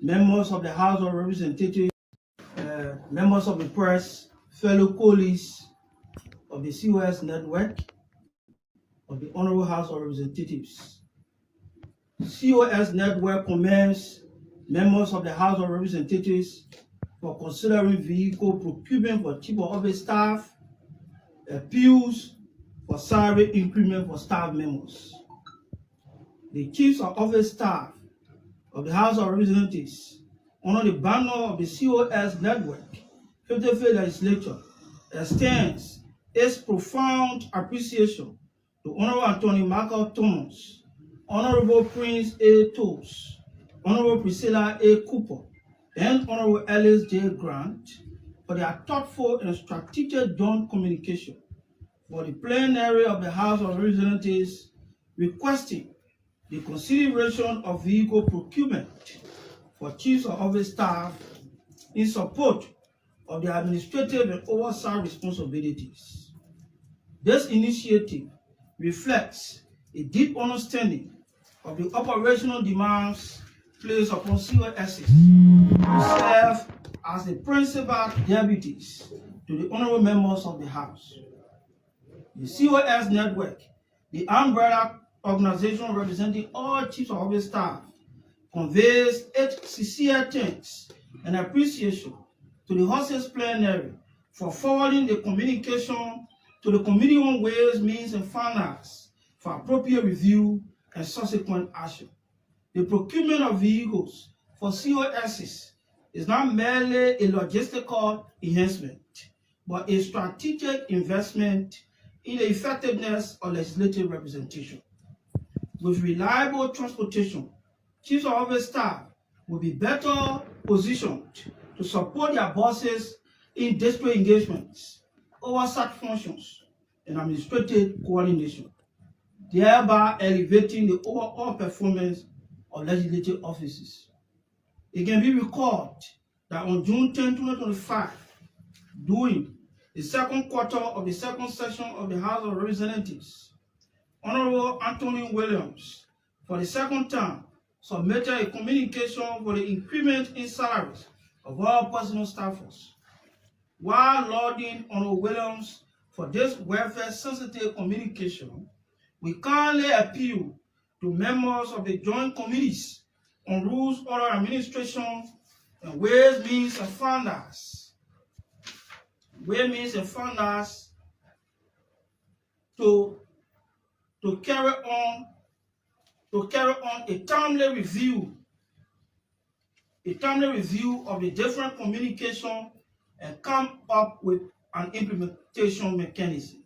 members of the House of Representatives, members of the press, fellow colleagues of the COS network of the Honorable House of Representatives. COS network commends members of the House of Representatives for considering vehicle procurement for Chief of Office staff, appeals for salary increment for staff members. The Chiefs of Office staff of the House of Representatives, under the banner of the COS network, 55th Legislature, extends its profound appreciation to Honorable Anthony Michael Thomas, Honorable Prince A. Toes, Honorable Priscilla A. Cooper, and Honorable Ellis J. Grant for their thoughtful and strategic joint communication for the plenary of the House of Representatives requesting the consideration of vehicle procurement for Chiefs of Office staff in support of their administrative and oversight responsibilities. This initiative reflects a deep understanding of the operational demands placed upon COSs to serve as the principal deputies to the honorable members of the House. The COS network, the umbrella organization representing all Chiefs of Office staff, conveys its sincere thanks and appreciation to the Horses plenary for forwarding the communication to the Committee on Ways, Means and Finance for appropriate review and subsequent action. The procurement of vehicles for COSs is not merely a logistical enhancement, but a strategic investment in the effectiveness of legislative representation. With reliable transportation, Chiefs of Office staff will be better positioned to support their bosses in district engagements, oversight functions, and administrative coordination, thereby elevating the overall performance of legislative offices. It can be recalled that on June 10, 2025, during the second quarter of the second session of the House of Representatives, Honorable Anthony Williams, for the second time, submitted a communication for the increment in salaries of all personal staffers. While lauding Honorable Williams for this welfare-sensitive communication, we kindly appeal to members of the joint committees on rules, order, administration, and ways, means, and finance, to carry on a timely review of the different communication and come up with an implementation mechanism.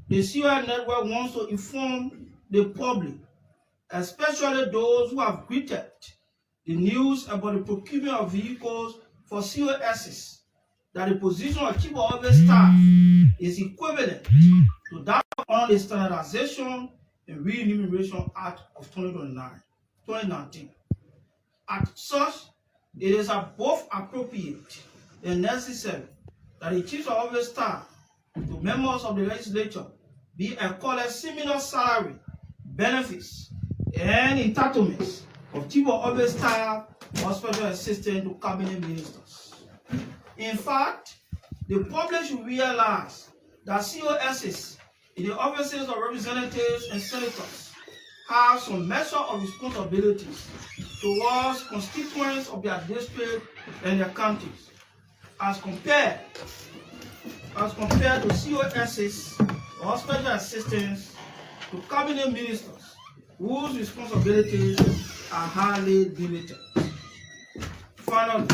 The COS network wants to inform the public, especially those who have greeted the news about the procurement of vehicles for COSs, that the position of Chief of Office staff is equivalent to that under the Standardization and Remuneration Act of 2019. As such, it is both appropriate and necessary that the Chief of Office staff to members of the legislature be accorded similar salary, benefits, and entitlements of Chief of Office staff or special assistant to cabinet ministers. In fact, the public should realize that COSs in the offices of representatives and senators have some measure of responsibilities towards constituents of their district and their counties, as compared to COSs or special assistants to cabinet ministers, whose responsibilities are highly limited. Finally,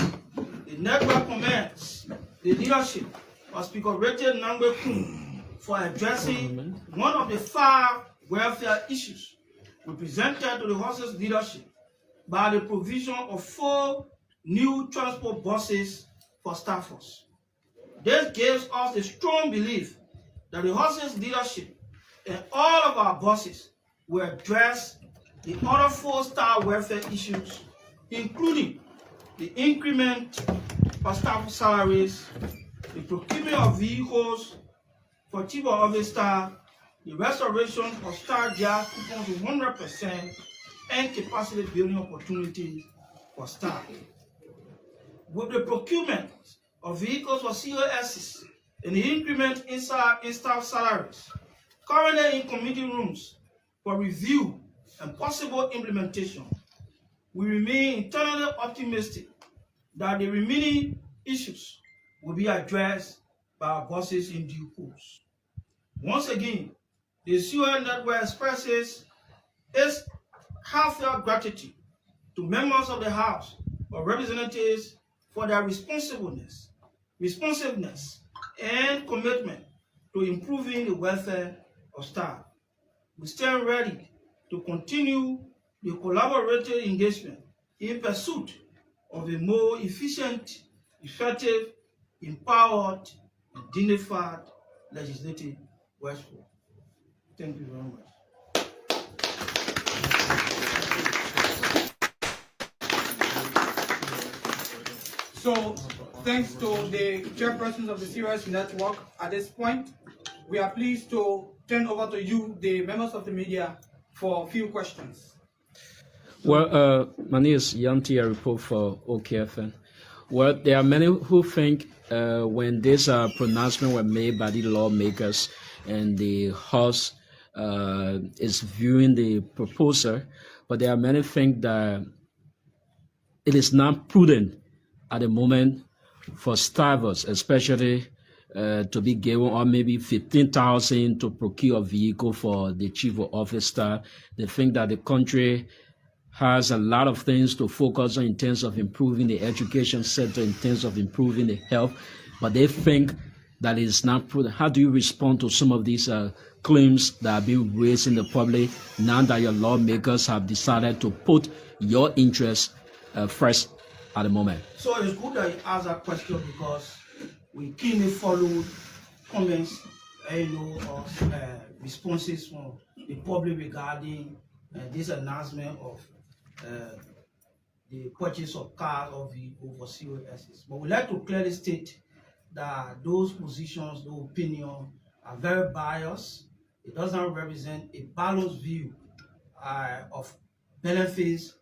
the network commends the leadership of Speaker Richard Nangbe Kun for addressing one of the 5 welfare issues represented to the Horses leadership by the provision of 4 new transport buses for staffers. This gives us a strong belief that the Horses leadership and all of our bosses will address the other 4-star welfare issues, including the increment for staff salaries, the procurement of vehicles for Chief of Office staff, the restoration of Star Gas coupons to 100% and capacity building opportunities for staff. With the procurement of vehicles for COSs and the increment in staff salaries, currently in committee rooms for review and possible implementation, we remain internally optimistic that the remaining issues will be addressed by our bosses in due course. Once again, the COS network expresses its heartfelt gratitude to members of the House of Representatives for their responsiveness, and commitment to improving the welfare of staff. We stand ready to continue the collaborative engagement in pursuit of a more efficient, effective, empowered, and dignified legislative workforce. Thank you very much. So, thanks to the chairpersons of the COS network, at this point, we are pleased to turn over to you, the members of the media, for a few questions. Well, my name is Yanti, I report for OKFN. Well, there are many who think when this pronouncement were made by the lawmakers and the House is viewing the proposal, but there are many think that it is not prudent at the moment for staffers, especially to be given or maybe 15,000 to procure a vehicle for the chief of office staff. They think that the country has a lot of things to focus on in terms of improving the education sector, in terms of improving the health, but they think that it's not prudent. How do you respond to some of these claims that are being raised in the public now that your lawmakers have decided to put your interests first at the moment? So it's good that you asked that question because we keenly followed comments, of responses from the public regarding this announcement of the purchase of cars or vehicles for COSs. But we'd like to clearly state that those positions, those opinions are very biased. It doesn't represent a balanced view of benefits,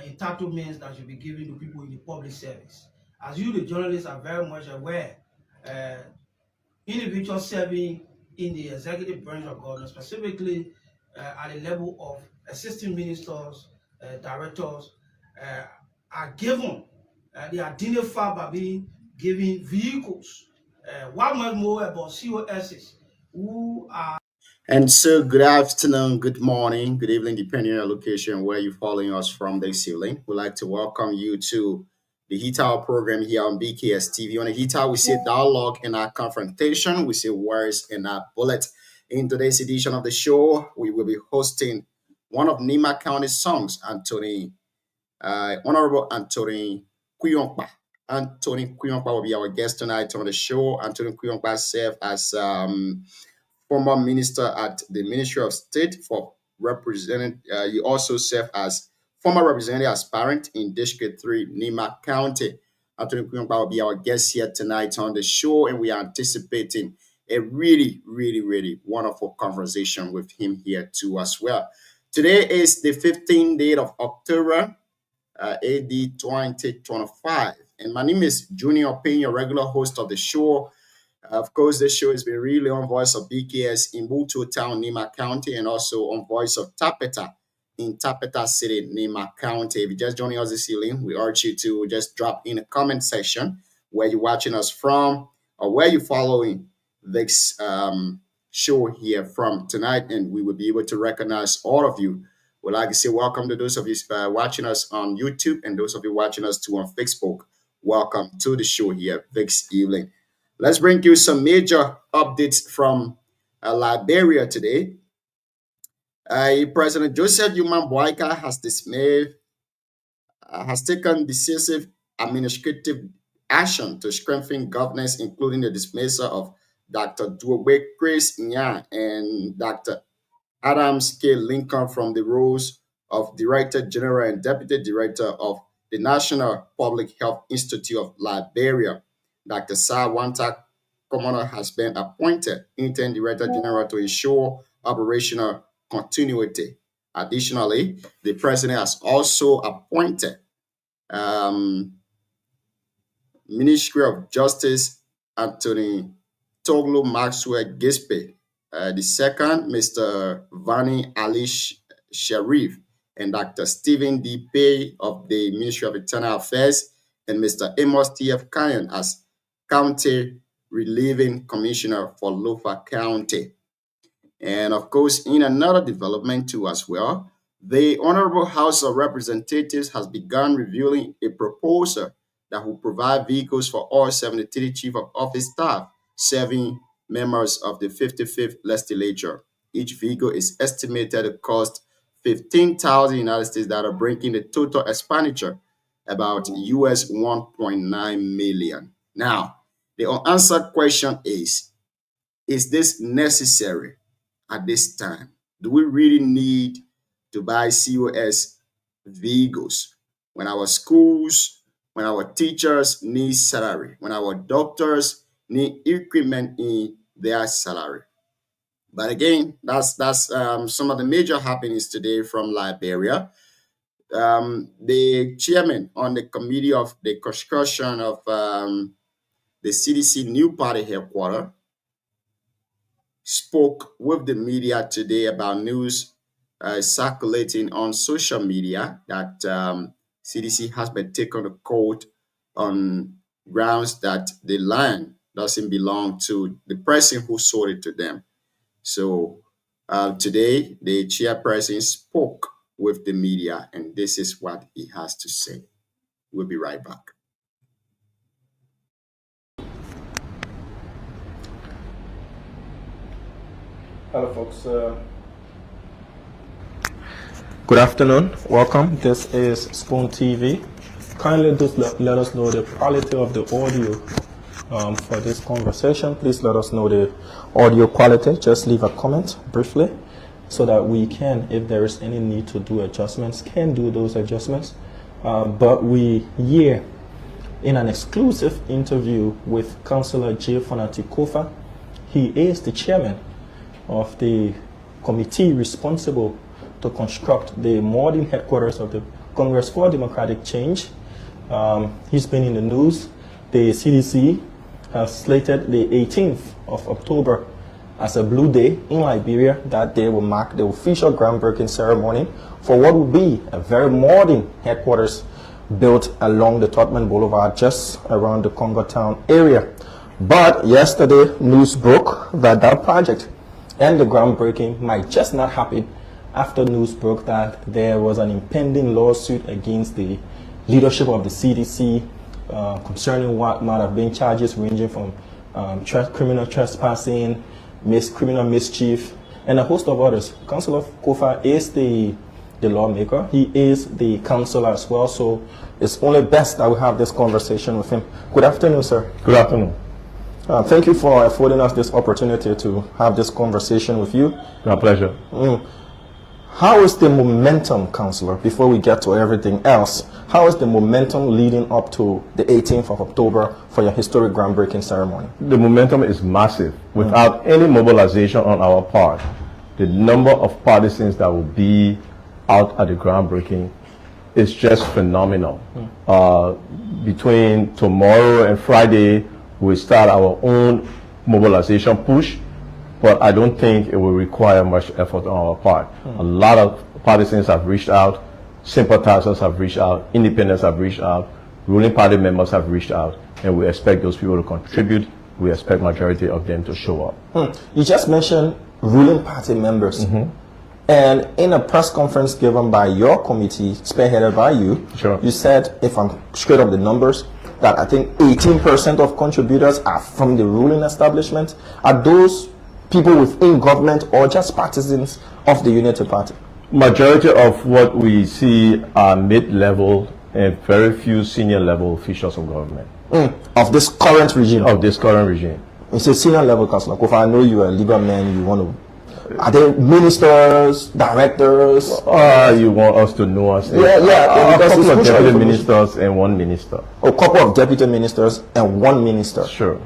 entitlements that should be given to people in the public service. As you, the journalists, are very much aware, individuals serving in the executive branch of government, specifically at the level of assistant ministers, directors, are given, they are identified by being given vehicles. What much more about COSs who are. And so, good afternoon, good morning, good evening, depending on your location where you're following us from this evening. We'd like to welcome you to the HITAL program here on BKS TV. On the HITAL, we see dialogue in our confrontation, we see words in our bullet. In today's edition of the show, we will be hosting one of Nima County's songs, Honorable Anthony Kuyongpa. Anthony Kuyongpa will be our guest tonight on the show. Anthony Kuyongpa served as former minister at the Ministry of State for representing. He also served as former representative aspirant in District 3, Nima County. Anthony Kuyongpa will be our guest here tonight on the show, and we are anticipating a really, really, really wonderful conversation with him here too as well. Today is the 15th day of October, AD 2025, and my name is Junior Payne, your regular host of the show. Of course, this show has been really on Voice of BKS in Butu Town, Nima County, and also on Voice of Tapeta in Tapeta City, Nima County. If you're just joining us this evening, we urge you to just drop in a comment section where you're watching us from or where you're following this show here from tonight, and we will be able to recognize all of you. We'd like to say welcome to those of you watching us on YouTube and those of you watching us too on Facebook. Welcome to the show here this evening. Let's bring you some major updates from Liberia today. President Joseph Human Boyka has taken decisive administrative action to strengthen governance, including the dismissal of Dr. Duobe Chris Nya and Dr. Adams K. Lincoln from the roles of Director General and Deputy Director of the National Public Health Institute of Liberia. Dr. Sir Wanta Komona has been appointed Interim Director General to ensure operational continuity. Additionally, the president has also appointed Ministry of Justice Anthony Toglo Maxwell Gispe, the second, Mr. Vani Ali Sharif, and Dr. Stephen D. Pay of the Ministry of Internal Affairs, and Mr. Amos T.F. Kayan as County Relieving Commissioner for Lofa County. And of course, in another development too as well, the Honorable House of Representatives has begun reviewing a proposal that will provide vehicles for all 73 Chief of Office staff serving members of the 55th Legislature. Each vehicle is estimated to cost 15,000 United States dollar, bringing the total expenditure about US 1.9 million. Now, the unanswered question is this necessary at this time? Do we really need to buy COS vehicles when our schools, when our teachers need salary, when our doctors need increment in their salary? But again, that's some of the major happenings today from Liberia. The chairman on the committee of the construction of the CDC new party headquarters spoke with the media today about news circulating on social media that CDC has been taken to court on grounds that the land doesn't belong to the person who sold it to them. So today, the chairperson spoke with the media, and this is what he has to say. We'll be right back. Hello, folks. Good afternoon. Welcome. This is Spoon TV. Kindly just let us know the quality of the audio for this conversation. Please let us know the audio quality. Just leave a comment briefly so that we can, if there is any need to do adjustments, can do those adjustments. But we hear in an exclusive interview with Councillor J. Fonati Kofa. He is the chairman of the committee responsible to construct the modern headquarters of the Congress for Democratic Change. He's been in the news. The CDC has slated the 18th of October as a blue day in Liberia. That day will mark the official groundbreaking ceremony for what will be a very modern headquarters built along the Totman Boulevard, just around the Congo Town area. But yesterday, news broke that that project and the groundbreaking might just not happen after news broke that there was an impending lawsuit against the leadership of the CDC concerning what might have been charges ranging from criminal trespassing, criminal mischief, and a host of others. Councillor Kofa is the lawmaker. He is the councillor as well, so it's only best that we have this conversation with him. Good afternoon, sir. Good afternoon. Thank you for affording us this opportunity to have this conversation with you. My pleasure. How is the momentum, Councillor, before we get to everything else, how is the momentum leading up to the 18th of October for your historic groundbreaking ceremony? The momentum is massive. Without any mobilization on our part, the number of partisans that will be out at the groundbreaking is just phenomenal. Between tomorrow and Friday, we start our own mobilization push, but I don't think it will require much effort on our part. A lot of partisans have reached out, sympathizers have reached out, independents have reached out, ruling party members have reached out, and we expect those people to contribute. We expect majority of them to show up. You just mentioned ruling party members. And in a press conference given by your committee, spearheaded by you, Sure. you said, if I'm straight up the numbers, that I think 18% of contributors are from the ruling establishment. Are those people within government or just partisans of the Unity Party? Majority of what we see are mid-level and very few senior level officials of government. Of this current regime? Of this current regime. It's a senior level, Councillor Kofa. I know you're a legal man, you want to... Are they ministers, directors? You want us to know us? Yeah, a because couple it's of crucial deputy information. ministers and one minister. A couple of deputy ministers and one minister. Sure.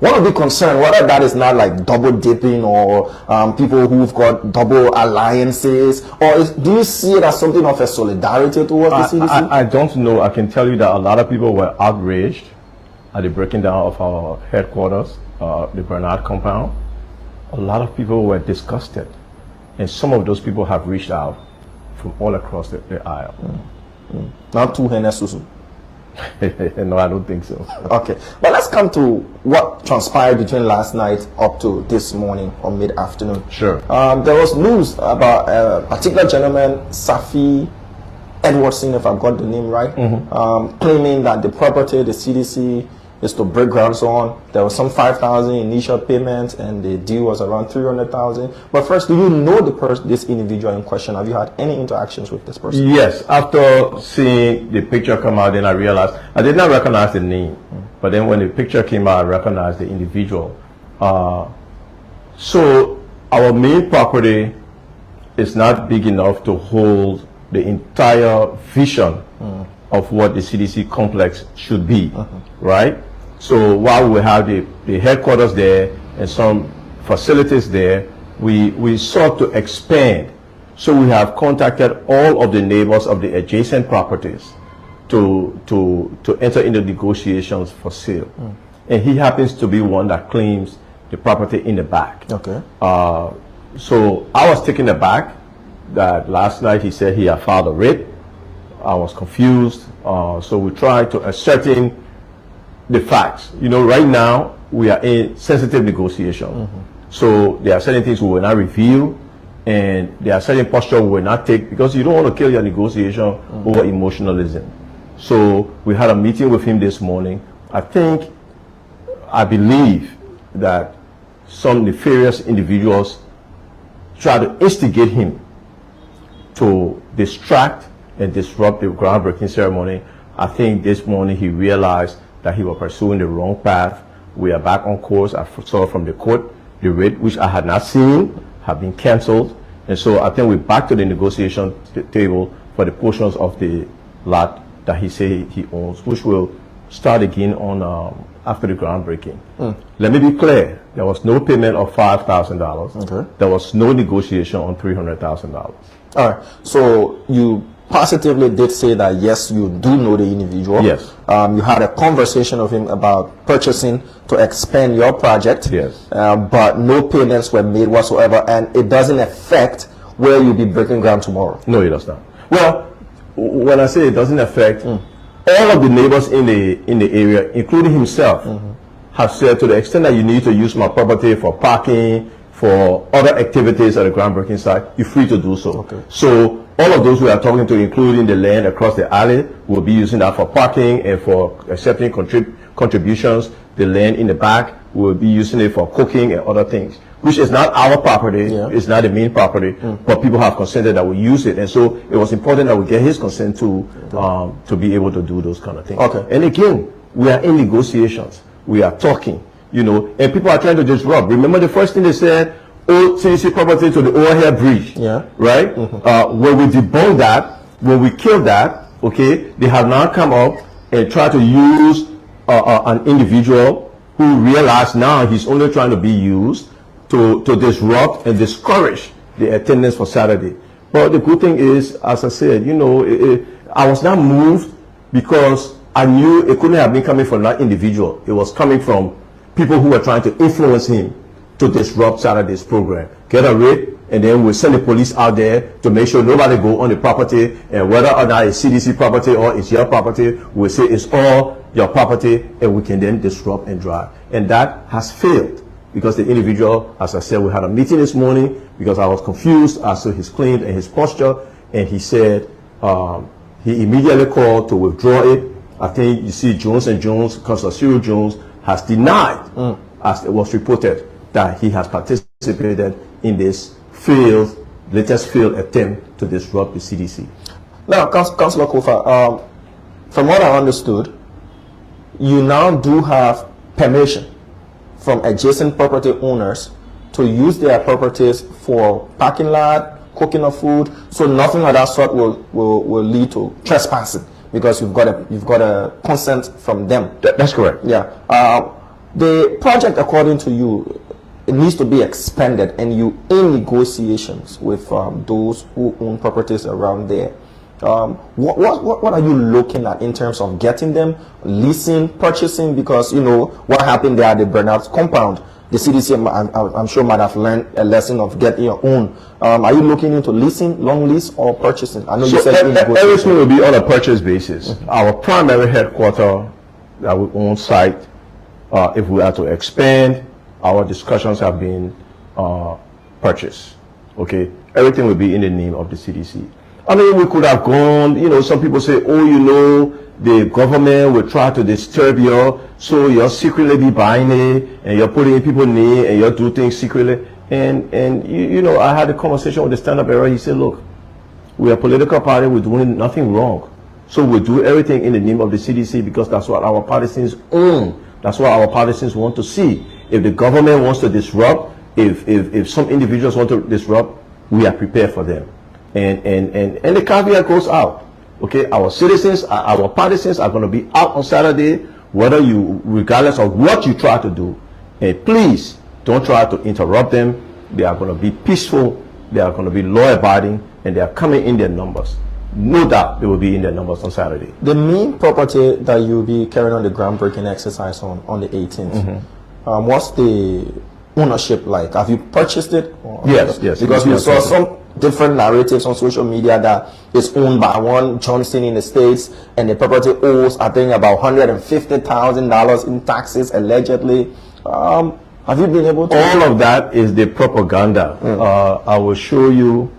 One would be concerned whether that is not like double dipping or people who've got double alliances, or do you see it as something of a solidarity towards the CDC? I don't know. I can tell you that a lot of people were outraged at the breaking down of our headquarters, the Bernard compound. A lot of people were disgusted, and some of those people have reached out from all across the aisle. Not too Susu. No, I don't think so. Okay, but let's come to what transpired between last night up to this morning or mid-afternoon. Sure. There was news about a particular gentleman, Safi Edwardson, if I've got the name right, claiming that the property the CDC is to break grounds on. There was some 5,000 initial payment, and the deal was around 300,000. But first, do you know this individual in question? Have you had any interactions with this person? Yes. After seeing the picture come out, then I realized I did not recognize the name, but then when the picture came out, I recognized the individual. So our main property is not big enough to hold the entire vision of what the CDC complex should be, right? So while we have the headquarters there and some facilities there, we sought to expand. So we have contacted all of the neighbors of the adjacent properties to enter into negotiations for sale. And he happens to be one that claims the property in the back. Okay. So I was taken aback that last night he said he had filed a writ. I was confused. So we tried to ascertain the facts. You know, right now we are in sensitive negotiation. So there are certain things we will not reveal, and there are certain postures we will not take, because you don't want to kill your negotiation over emotionalism. So we had a meeting with him this morning. I believe that some nefarious individuals try to instigate him to distract and disrupt the groundbreaking ceremony. I think this morning he realized that he was pursuing the wrong path. We are back on course. I saw from the court the writ, which I had not seen, have been cancelled. And so I think we're back to the negotiation table for the portions of the lot that he said he owns, which will start again on after the groundbreaking. Let me be clear. There was no payment of $5,000. Okay. There was no negotiation on $300,000. All right. So you positively did say that, yes, you do know the individual. Yes. You had a conversation with him about purchasing to expand your project. Yes. But no payments were made whatsoever, and it doesn't affect where you'll be breaking ground tomorrow. No, it does not. Well, when I say it doesn't affect, all of the neighbors in the area, including himself, have said, to the extent that you need to use my property for parking, for other activities at the groundbreaking site, you're free to do so. Okay. So all of those we are talking to, including the land across the alley, will be using that for parking and for accepting contributions. The land in the back will be using it for cooking and other things, which is not our property. Yeah. It's not the main property, but people have consented that we use it. And so it was important that we get his consent to be able to do those kind of things. Okay. And again, we are in negotiations. We are talking, and people are trying to disrupt. Remember the first thing they said, old CDC property to the overhead bridge. Yeah. Right? When we debunk that, when we killed that, okay, they have now come up and tried to use an individual who realized now he's only trying to be used to disrupt and discourage the attendance for Saturday. But the good thing is, as I said, I was not moved because I knew it couldn't have been coming from that individual. It was coming from people who were trying to influence him to disrupt Saturday's program. Get a writ, and then we'll send the police out there to make sure nobody go on the property, and whether or not it's CDC property or it's your property, we'll say it's all your property, and we can then disrupt and drive. And that has failed because the individual, as I said, we had a meeting this morning because I was confused as to his claims and his posture, and he said he immediately called to withdraw it. I think you see Jones & Jones, Councilor Cyril Jones, has denied, as it was reported, that he has participated in this latest failed attempt to disrupt the CDC. Now, Councilor Kofa, from what I understood, you now do have permission from adjacent property owners to use their properties for parking lot, cooking of food, so nothing of that sort will lead to trespassing because you've got a consent from them. That's correct. Yeah. The project, according to you, it needs to be expanded, and you in negotiations with those who own properties around there. What are you looking at in terms of getting them, leasing, purchasing? Because you know what happened there at the Bernard's compound. The CDC, I'm sure, might have learned a lesson of getting your own. Are you looking into leasing, long lease, or purchasing? I know you said everything will be on a purchase basis. Our primary headquarters that we own site, if we are to expand, our discussions have been purchase. Okay, everything will be in the name of the CDC. I mean, we could have gone, you know, some people say, oh, you know, the government will try to disturb you, so you're secretly be buying it, and you're putting in people's name, and you're doing things secretly. And you know, I had a conversation with the stand-up era. He said, look, we're a political party, we're doing nothing wrong. So we do everything in the name of the CDC because that's what our partisans own. That's what our partisans want to see. If the government wants to disrupt, if some individuals want to disrupt, we are prepared for them. And the caveat goes out. Okay, our citizens, our partisans are going to be out on Saturday, regardless of what you try to do. And please don't try to interrupt them. They are going to be peaceful. They are going to be law-abiding, and they are coming in their numbers. No doubt they will be in their numbers on Saturday. The main property that you'll be carrying on the groundbreaking exercise on the 18th, what's the ownership like? Have you purchased it? Yes. Because we saw some different narratives on social media that it's owned by one Johnson in the States, and the property owes, I think, about $150,000 in taxes, allegedly. Have you been able to? All of that is the propaganda. I will show you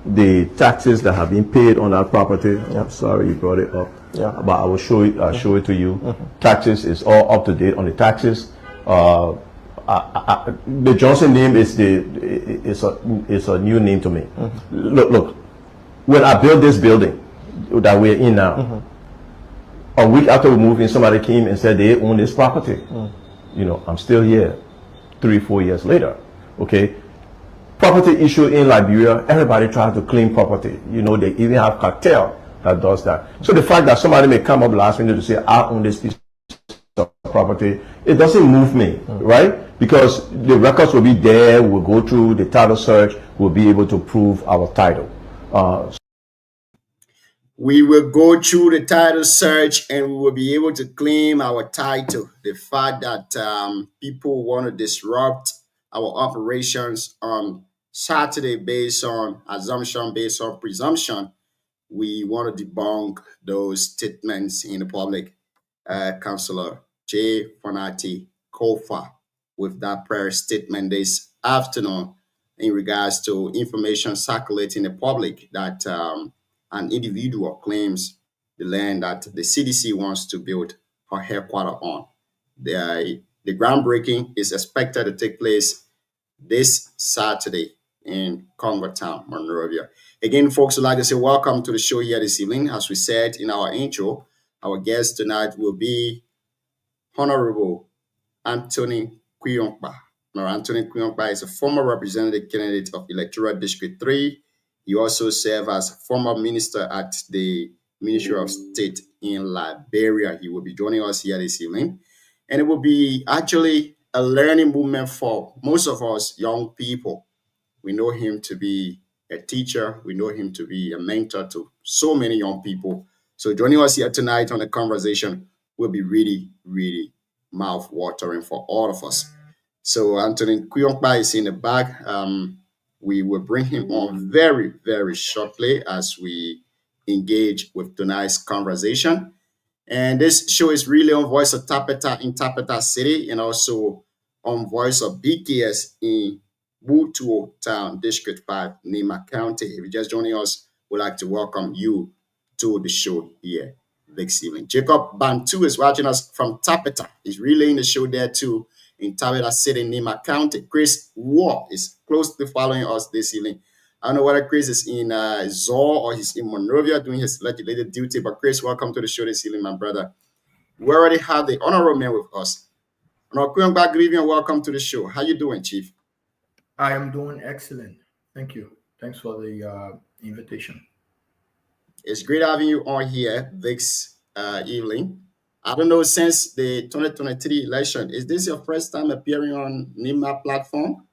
the taxes that have been paid on that property. I'm sorry you brought it up. But I will show it. I'll show it to you. Taxes is all up to date on the taxes. The Johnson name is a new name to me. Look. When I built this building that we're in now, a week after we moved in, somebody came and said they own this property. You know, I'm still here 3-4 years later. Okay, property issue in Liberia, everybody tries to claim property. You know, they even have cartel that does that. So the fact that somebody may come up last minute to say, I own this piece of property, it doesn't move me, right? Because the records will be there, we'll go through the title search, we'll be able to prove our title. We will go through the title search and we will be able to claim our title. The fact that people want to disrupt our operations on Saturday based on assumption, based on presumption, we want to debunk those statements in the public. Councillor J. Fonati Kofa with that prayer statement this afternoon in regards to information circulating in the public that an individual claims the land that the CDC wants to build her headquarters on. The groundbreaking is expected to take place this Saturday in Congo Town, Monrovia. Again, folks, would like to say welcome to the show here this evening. As we said in our intro, our guest tonight will be Honorable Anthony Kuyongba. Now, Anthony Kuyongba is a former representative candidate of Electoral District 3. He also served as former minister at the Ministry of State in Liberia. He will be joining us here this evening. And it will be actually a learning movement for most of us young people. We know him to be a teacher. We know him to be a mentor to so many young people. So joining us here tonight on the conversation will be really, really mouth-watering for all of us. So Anthony Kuyongba is in the back. We will bring him on very, very shortly as we engage with tonight's conversation. And this show is really on Voice of Tapeta in Tapeta City and also on Voice of BKS in Butuo Town, District 5, Nema County. If you're just joining us, we'd like to welcome you to the show here this evening. Jacob Bantu is watching us from Tapeta. He's relaying the show there too in Tapeta City, Nema County. Chris Waugh is closely following us this evening. I don't know whether Chris is in Zor or he's in Monrovia doing his legislative duty, but Chris, welcome to the show this evening, my brother. We already have the honorable man with us. Honorable Kuyongba, good evening and welcome to the show. How you doing, Chief? I am doing excellent. Thank you. Thanks for the invitation. It's great having you on here this evening. I don't know, since the 2023 election, is this your first time appearing on NIMA platform?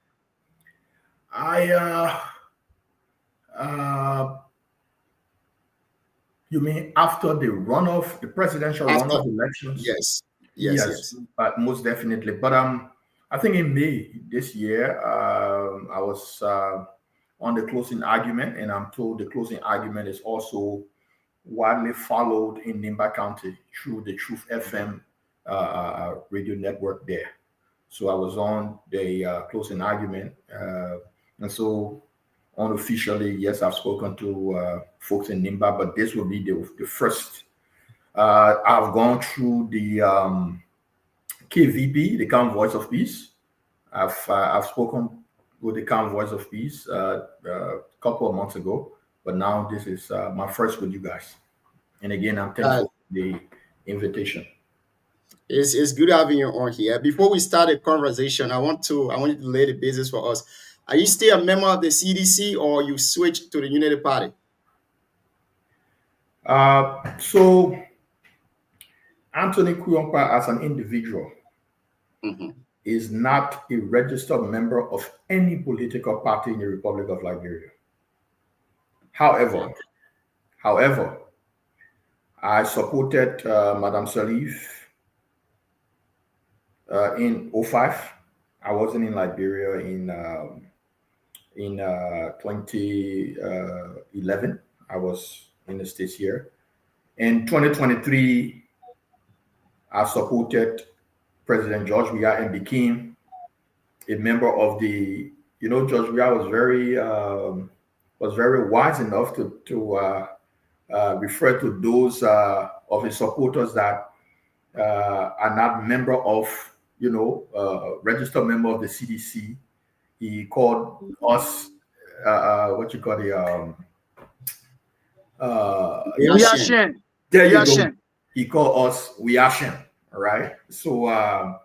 You mean after the runoff, the presidential After, runoff elections? yes, Yes, but most definitely. But I think in May this year, I was on the closing argument, and I'm told the closing argument is also widely followed in Nimba County through the Truth FM radio network there. So I was on the closing argument, and so unofficially, yes, I've spoken to folks in Nimba, but this will be the first. I've gone through the KVP, the Calm Voice of Peace. I've spoken with the Calm Voice of Peace a couple of months ago, but now this is my first with you guys. And again, I'm thankful for the invitation. It's good having you on here. Before we start the conversation, I want you to lay the basis for us. Are you still a member of the CDC, or you switched to the Unity Party? So Anthony Kuyonpa as an individual is not a registered member of any political party in the Republic of Liberia. However, I supported Madame Salif in 2005. I wasn't in Liberia in 2011. I was in the States here. In 2023, I supported President George Weah and became a member of the, George Weah was very wise enough to refer to those of his supporters that are not member of, registered member of the CDC. He called us, Reaction. There you go. He called us Weashin, all right? So I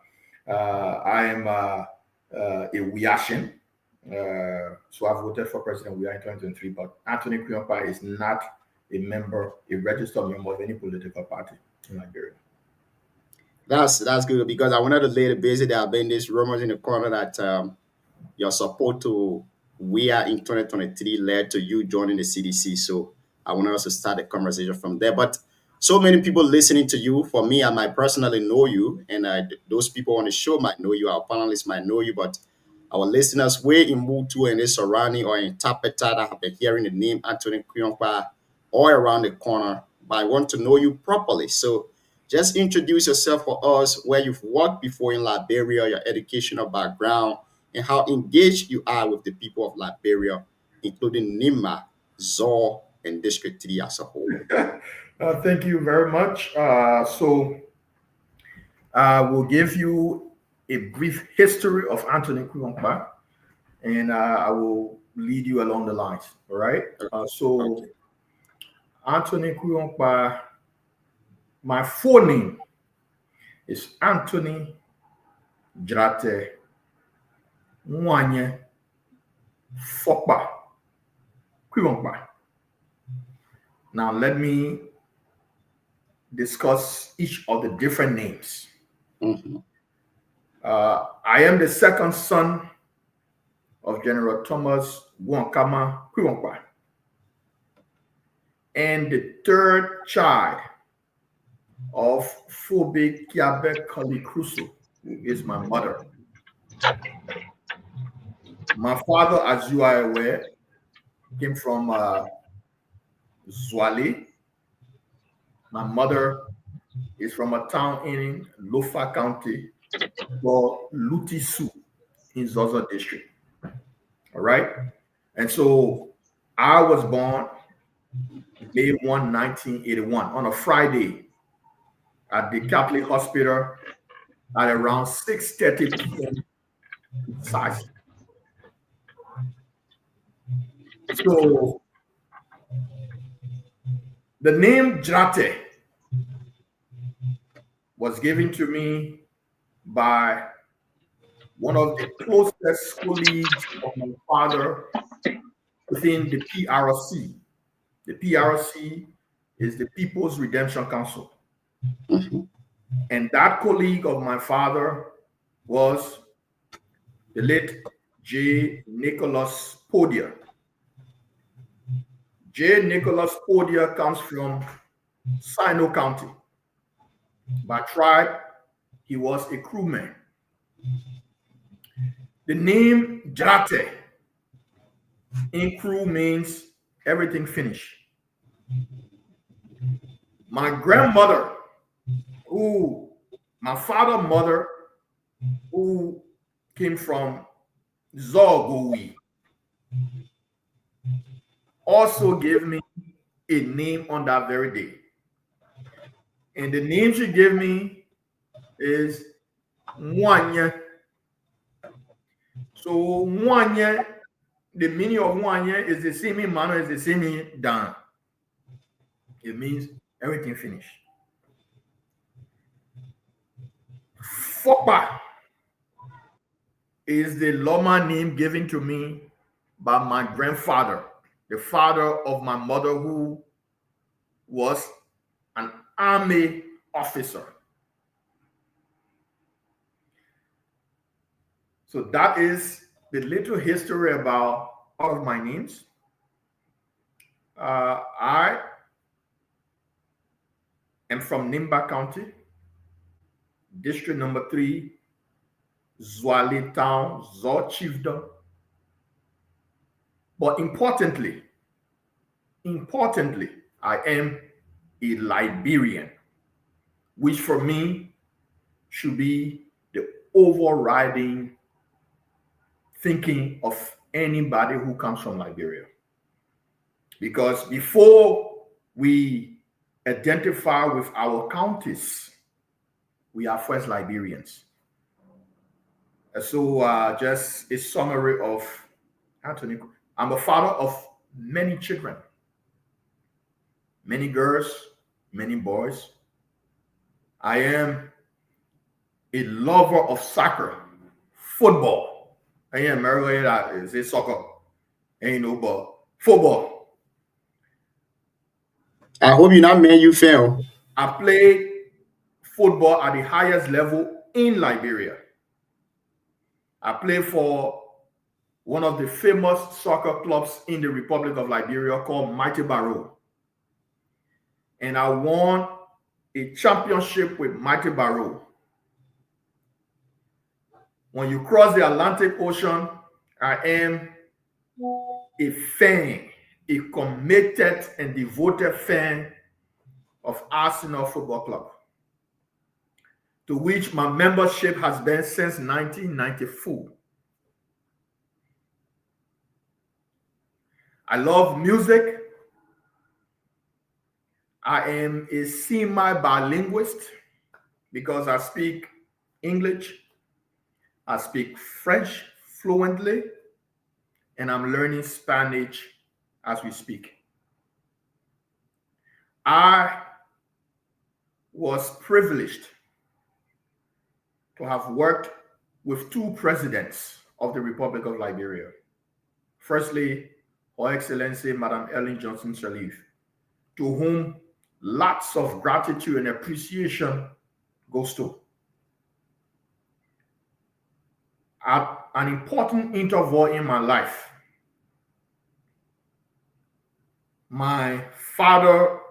am a Weashin. So I voted for President Weah in 2023, but Anthony Kuyonpa is not a registered member of any political party in Liberia. That's good, because I wanted to lay the basis. There have been these rumors in the corner that your support to Weah in 2023 led to you joining the CDC. So I wanted us to start the conversation from there. But so many people listening to you. For me, I might personally know you, and those people on the show might know you. Our panelists might know you, but our listeners way in Mutu and the surrounding or in Tapeta that have been hearing the name Anthony Kuyonpa all around the corner, but I want to know you properly. So just introduce yourself for us, where you've worked before in Liberia, your educational background, and how engaged you are with the people of Liberia, including Nima, Zor, and District 3 as a whole. Thank you very much. So I will give you a brief history of Anthony Kuyonpa, and I will lead you along the lines. All right. So Anthony Kuyonpa, my full name is Anthony Drate Mwanye Fokpa Kuyonpa. Now let me discuss each of the different names. I am the second son of General Thomas Wonkama Kuyonpa, and the third child of Fobe Kiabe Kali Crusoe, who is my mother. My father, as you are aware, came from Zwali. My mother is from a town in Lofa County called Lutisu in Zozo District. All right. And so I was born May 1, 1981 on a Friday at the Catholic Hospital at around 6:30 p.m. precise. So the name Drate was given to me by one of the closest colleagues of my father within the PRC. The PRC is the People's Redemption Council. And that colleague of my father was the late J. Nicholas Podia. J. Nicholas Podia comes from Sino County. By tribe, he was a crewman. The name Jate in crew means everything finished. My grandmother, my father's mother, who came from Zogowi, also gave me a name on that very day. And the name she gave me is Mwanya. So Mwanya, the meaning of Mwanya is the same in manner as the same in Dan. It means everything finished. Fokpa is the Loma name given to me by my grandfather, the father of my mother, who was an army officer. So that is the little history about all of my names. I am from Nimba County, District number 3, Zwali Town, Zor Chiefdom. But importantly, I am a Liberian, which for me should be the overriding thinking of anybody who comes from Liberia. Because before we identify with our counties, we are first Liberians. So just a summary of Anthony. I'm a father of many children, many girls, many boys. I am a lover of soccer, football. I am married that is soccer. Ain't no ball. Football. I hope you're not Man U fan. I played football at the highest level in Liberia. I played for one of the famous soccer clubs in the Republic of Liberia called Mighty Barrow. And I won a championship with Mighty Barrow. When you cross the Atlantic Ocean, I am a fan, a committed and devoted fan of Arsenal Football Club, to which my membership has been since 1994. I love music. I am a semi-bilingualist because I speak English, I speak French fluently, and I'm learning Spanish as we speak. I was privileged to have worked with 2 presidents of the Republic of Liberia. Firstly, Her Excellency Madam Ellen Johnson Sirleaf, to whom lots of gratitude and appreciation goes to. At an important interval in my life, my father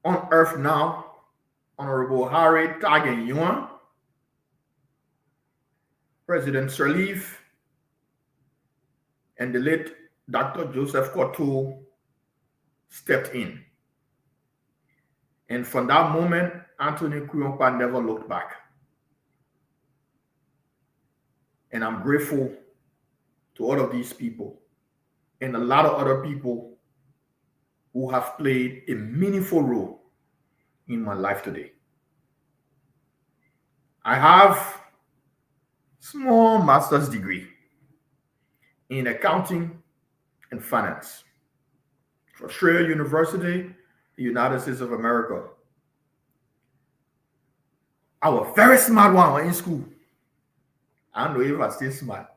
on earth now, Honorable Harry Tagen Yuan, President Sirleaf, and the late Dr. Joseph Koto stepped in. And from that moment, Anthony Kuyonpa never looked back. And I'm grateful to all of these people and a lot of other people who have played a meaningful role in my life today. I have a small master's degree in accounting and finance from Australia University, the United States of America. I was very smart one in school. I don't know if I still smart.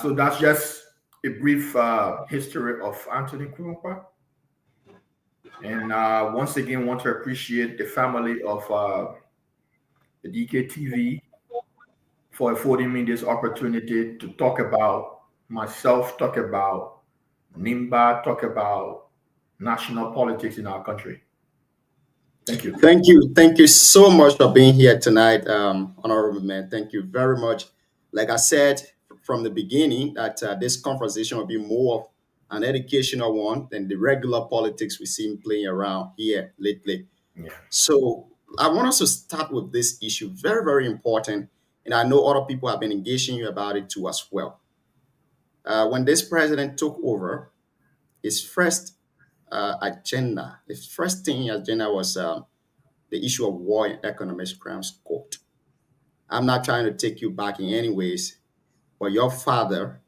So that's just a brief history of Anthony Kuyonpa. And once again, want to appreciate the family of the DKTV, for affording me this opportunity to talk about myself, talk about NIMBA, talk about national politics in our country. Thank you. Thank you. Thank you so much for being here tonight, Honorable Man. Thank you very much. Like I said from the beginning, that this conversation will be more of an educational one than the regular politics we see playing around here lately. Yeah. So I want us to start with this issue, very, very important. And I know other people have been engaging you about it too as well. When this president took over, his first agenda, the first thing in his agenda was the issue of war and economic crimes court. I'm not trying to take you back in any ways, but your father,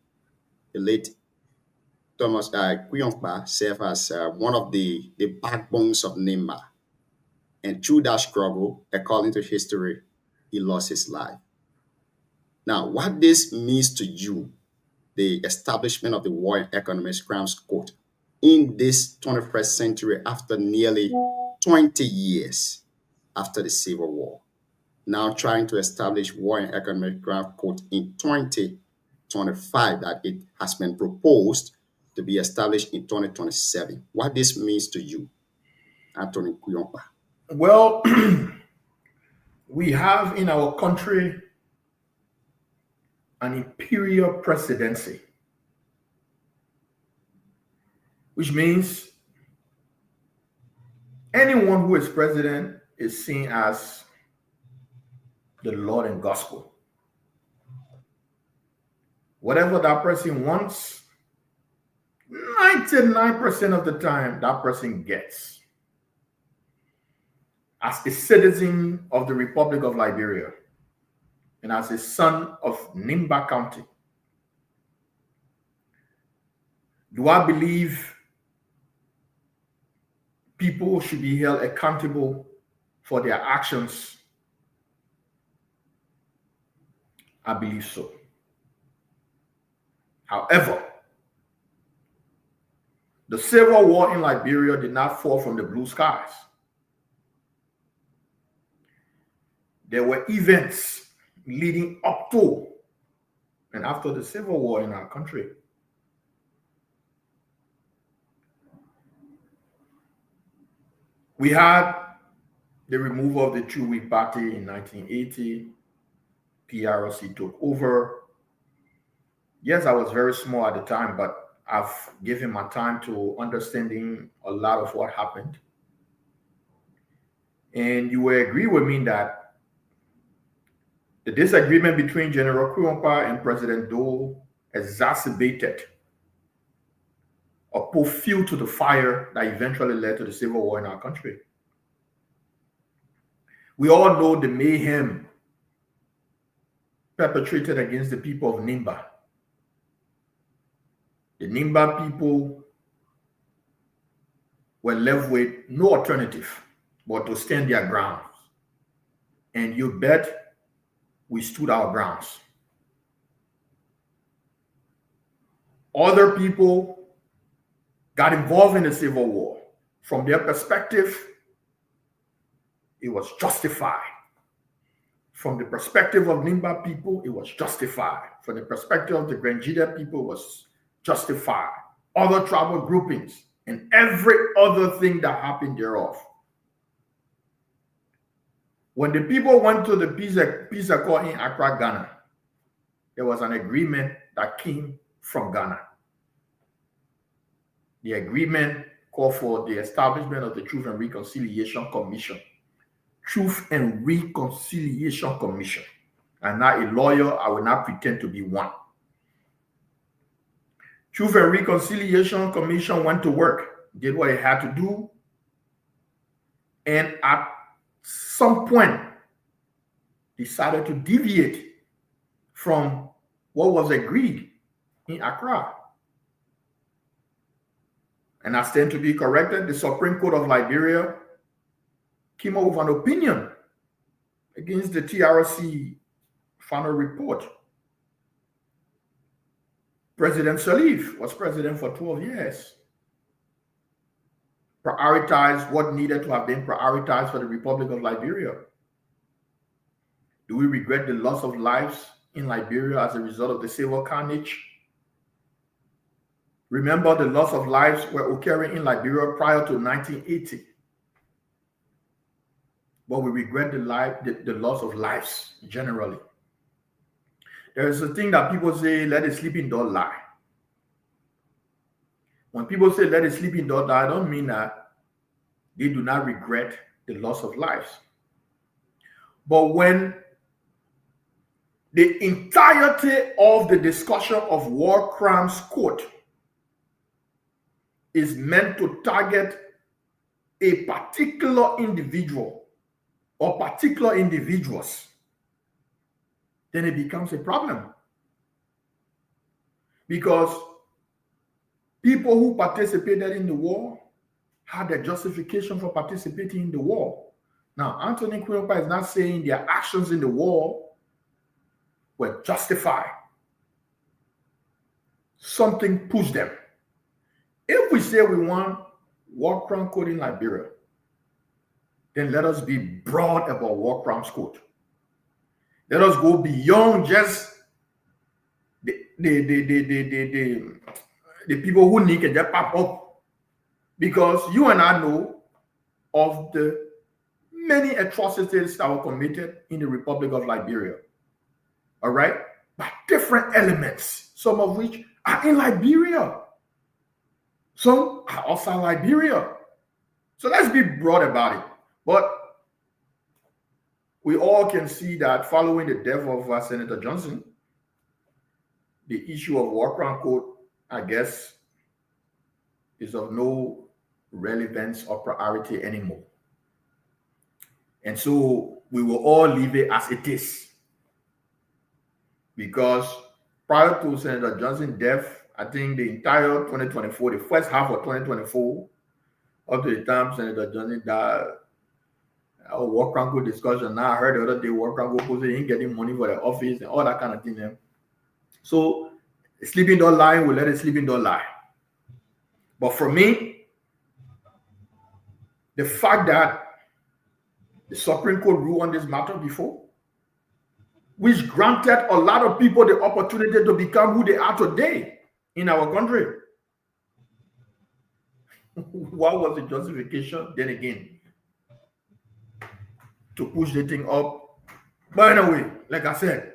the late Thomas Kuyongba, served as one of the backbones of NIMBA. And through that struggle, according to history, he lost his life. Now, what this means to you, the establishment of the War and Economic Crimes Court in this 21st century after nearly 20 years after the Civil War, now trying to establish War and Economic Crimes Court in 2025, that it has been proposed to be established in 2027. What this means to you, Anthony Kuyongba? Well, we have in our country an imperial presidency, which means anyone who is president is seen as the Lord and gospel. Whatever that person wants, 99% of the time, that person gets. As a citizen of the Republic of Liberia, and as a son of Nimba County, do I believe people should be held accountable for their actions? I believe so. However, the Civil War in Liberia did not fall from the blue skies. There were events leading up to and after the Civil War in our country. We had the removal of the Chewy Party in 1980. PRC took over. Yes, I was very small at the time, but I've given my time to understanding a lot of what happened. And you will agree with me that the disagreement between General Kuyongba and President Doe exacerbated or put fuel to the fire that eventually led to the Civil War in our country. We all know the mayhem perpetrated against the people of Nimba. The Nimba people were left with no alternative but to stand their ground. And you bet we stood our grounds. Other people got involved in the Civil War. From their perspective, it was justified. From the perspective of Nimba people, it was justified. From the perspective of the Grenjida people, it was justified. Other tribal groupings and every other thing that happened thereof. When the people went to the peace accord in Accra, Ghana, there was an agreement that came from Ghana. The agreement called for the establishment of the Truth and Reconciliation Commission. Truth and Reconciliation Commission. I'm not a lawyer. I will not pretend to be one. Truth and Reconciliation Commission went to work, did what it had to do, and at some point decided to deviate from what was agreed in Accra. And I stand to be corrected. The Supreme Court of Liberia came up with an opinion against the TRC final report. President Salif was president for 12 years. Prioritized what needed to have been prioritized for the Republic of Liberia. Do we regret the loss of lives in Liberia as a result of the civil carnage? Remember, the loss of lives were occurring in Liberia prior to 1980. But we regret the loss of lives generally. There is a thing that people say, let a sleeping dog lie. When people say let a sleeping dog lie, I don't mean that they do not regret the loss of lives. But when the entirety of the discussion of war crimes court is meant to target a particular individual or particular individuals, then it becomes a problem. Because people who participated in the war had a justification for participating in the war. Now, Anthony Quionpa is not saying their actions in the war were justified. Something pushed them. If we say we want war crime code in Liberia, then let us be broad about war crimes code. Let us go beyond just the people who need to just pop up. Because you and I know of the many atrocities that were committed in the Republic of Liberia. All right? By different elements, some of which are in Liberia. Some are outside Liberia. So let's be broad about it. But we all can see that following the death of Senator Johnson, the issue of war crime code, I guess, is of no relevance or priority anymore. And so we will all leave it as it is. Because prior to Senator Johnson's death, I think the entire 2024, the first half of 2024, up to the time Senator Johnson died, our war crime code discussion. Now I heard the other day war crime code posted he ain't getting money for the office and all that kind of thing. Then. So sleeping dog lie, we'll let a sleeping dog lie. But for me, the fact that the Supreme Court ruled on this matter before, which granted a lot of people the opportunity to become who they are today in our country. What was the justification? Then again, to push the thing up. But anyway, like I said,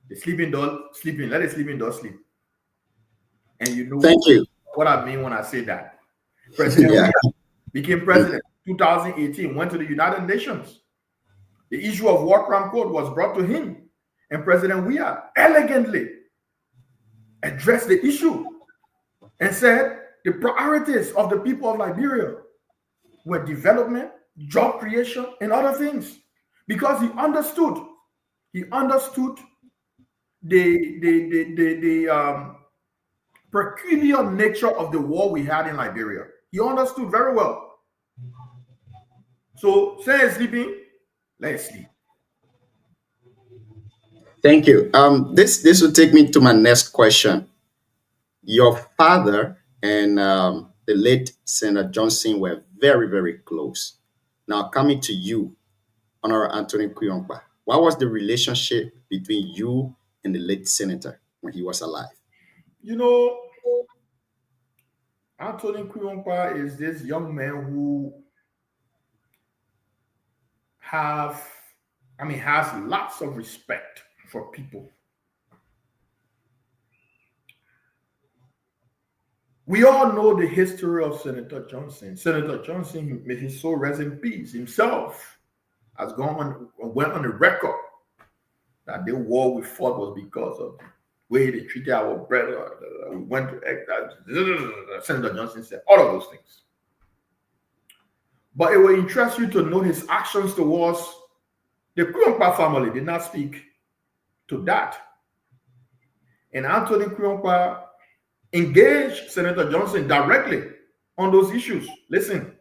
the sleeping dog sleeping, let the sleeping dog sleep. And you know Thank you. what I mean when I say that. President became president 2018, went to the United Nations. The issue of war crime code was brought to him, and President Weah elegantly addressed the issue and said the priorities of the people of Liberia were development, job creation, and other things, because he understood the peculiar nature of the war we had in Liberia. He understood very well. So say he's sleeping, let's sleep. Thank you. This will take me to my next question. Your father and the late Senator Johnson were very, very close. Now, coming to you, Honorable Anthony Quionpa, what was the relationship between you and the late senator when he was alive? You know, Anthony Quionpa is this young man who has lots of respect for people. We all know the history of Senator Johnson. Senator Johnson, may his soul rest in peace, himself went on the record that the war we fought was because of the way they treated our brother. We went to Senator Johnson said all of those things. But it will interest you to know his actions towards the Quionpa family did not speak to that. And Anthony Quionpa engaged Senator Johnson directly on those issues. Listen,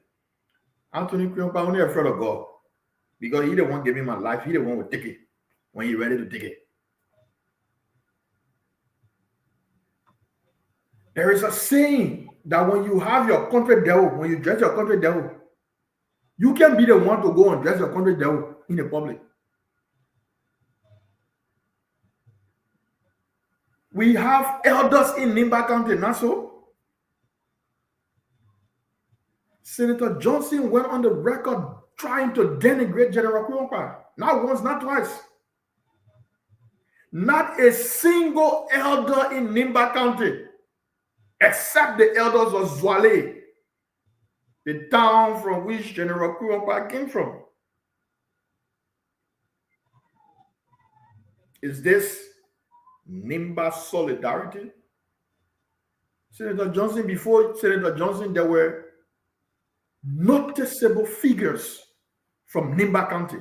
Anthony Quionpa only afraid of God, because he the one giving my life. He the one will take it when he's ready to take it. There is a saying that when you have your country devil, when you dress your country devil, you can be the one to go and dress your country devil in the public. We have elders in Nimba County, not so? Senator Johnson went on the record trying to denigrate General Kuyonpa. Not once, not twice. Not a single elder in Nimba County, except the elders of Zwale, the town from which General Kuyonpa came from. Is this Nimba solidarity? Senator Johnson, before Senator Johnson, there were noticeable figures from Nimba County.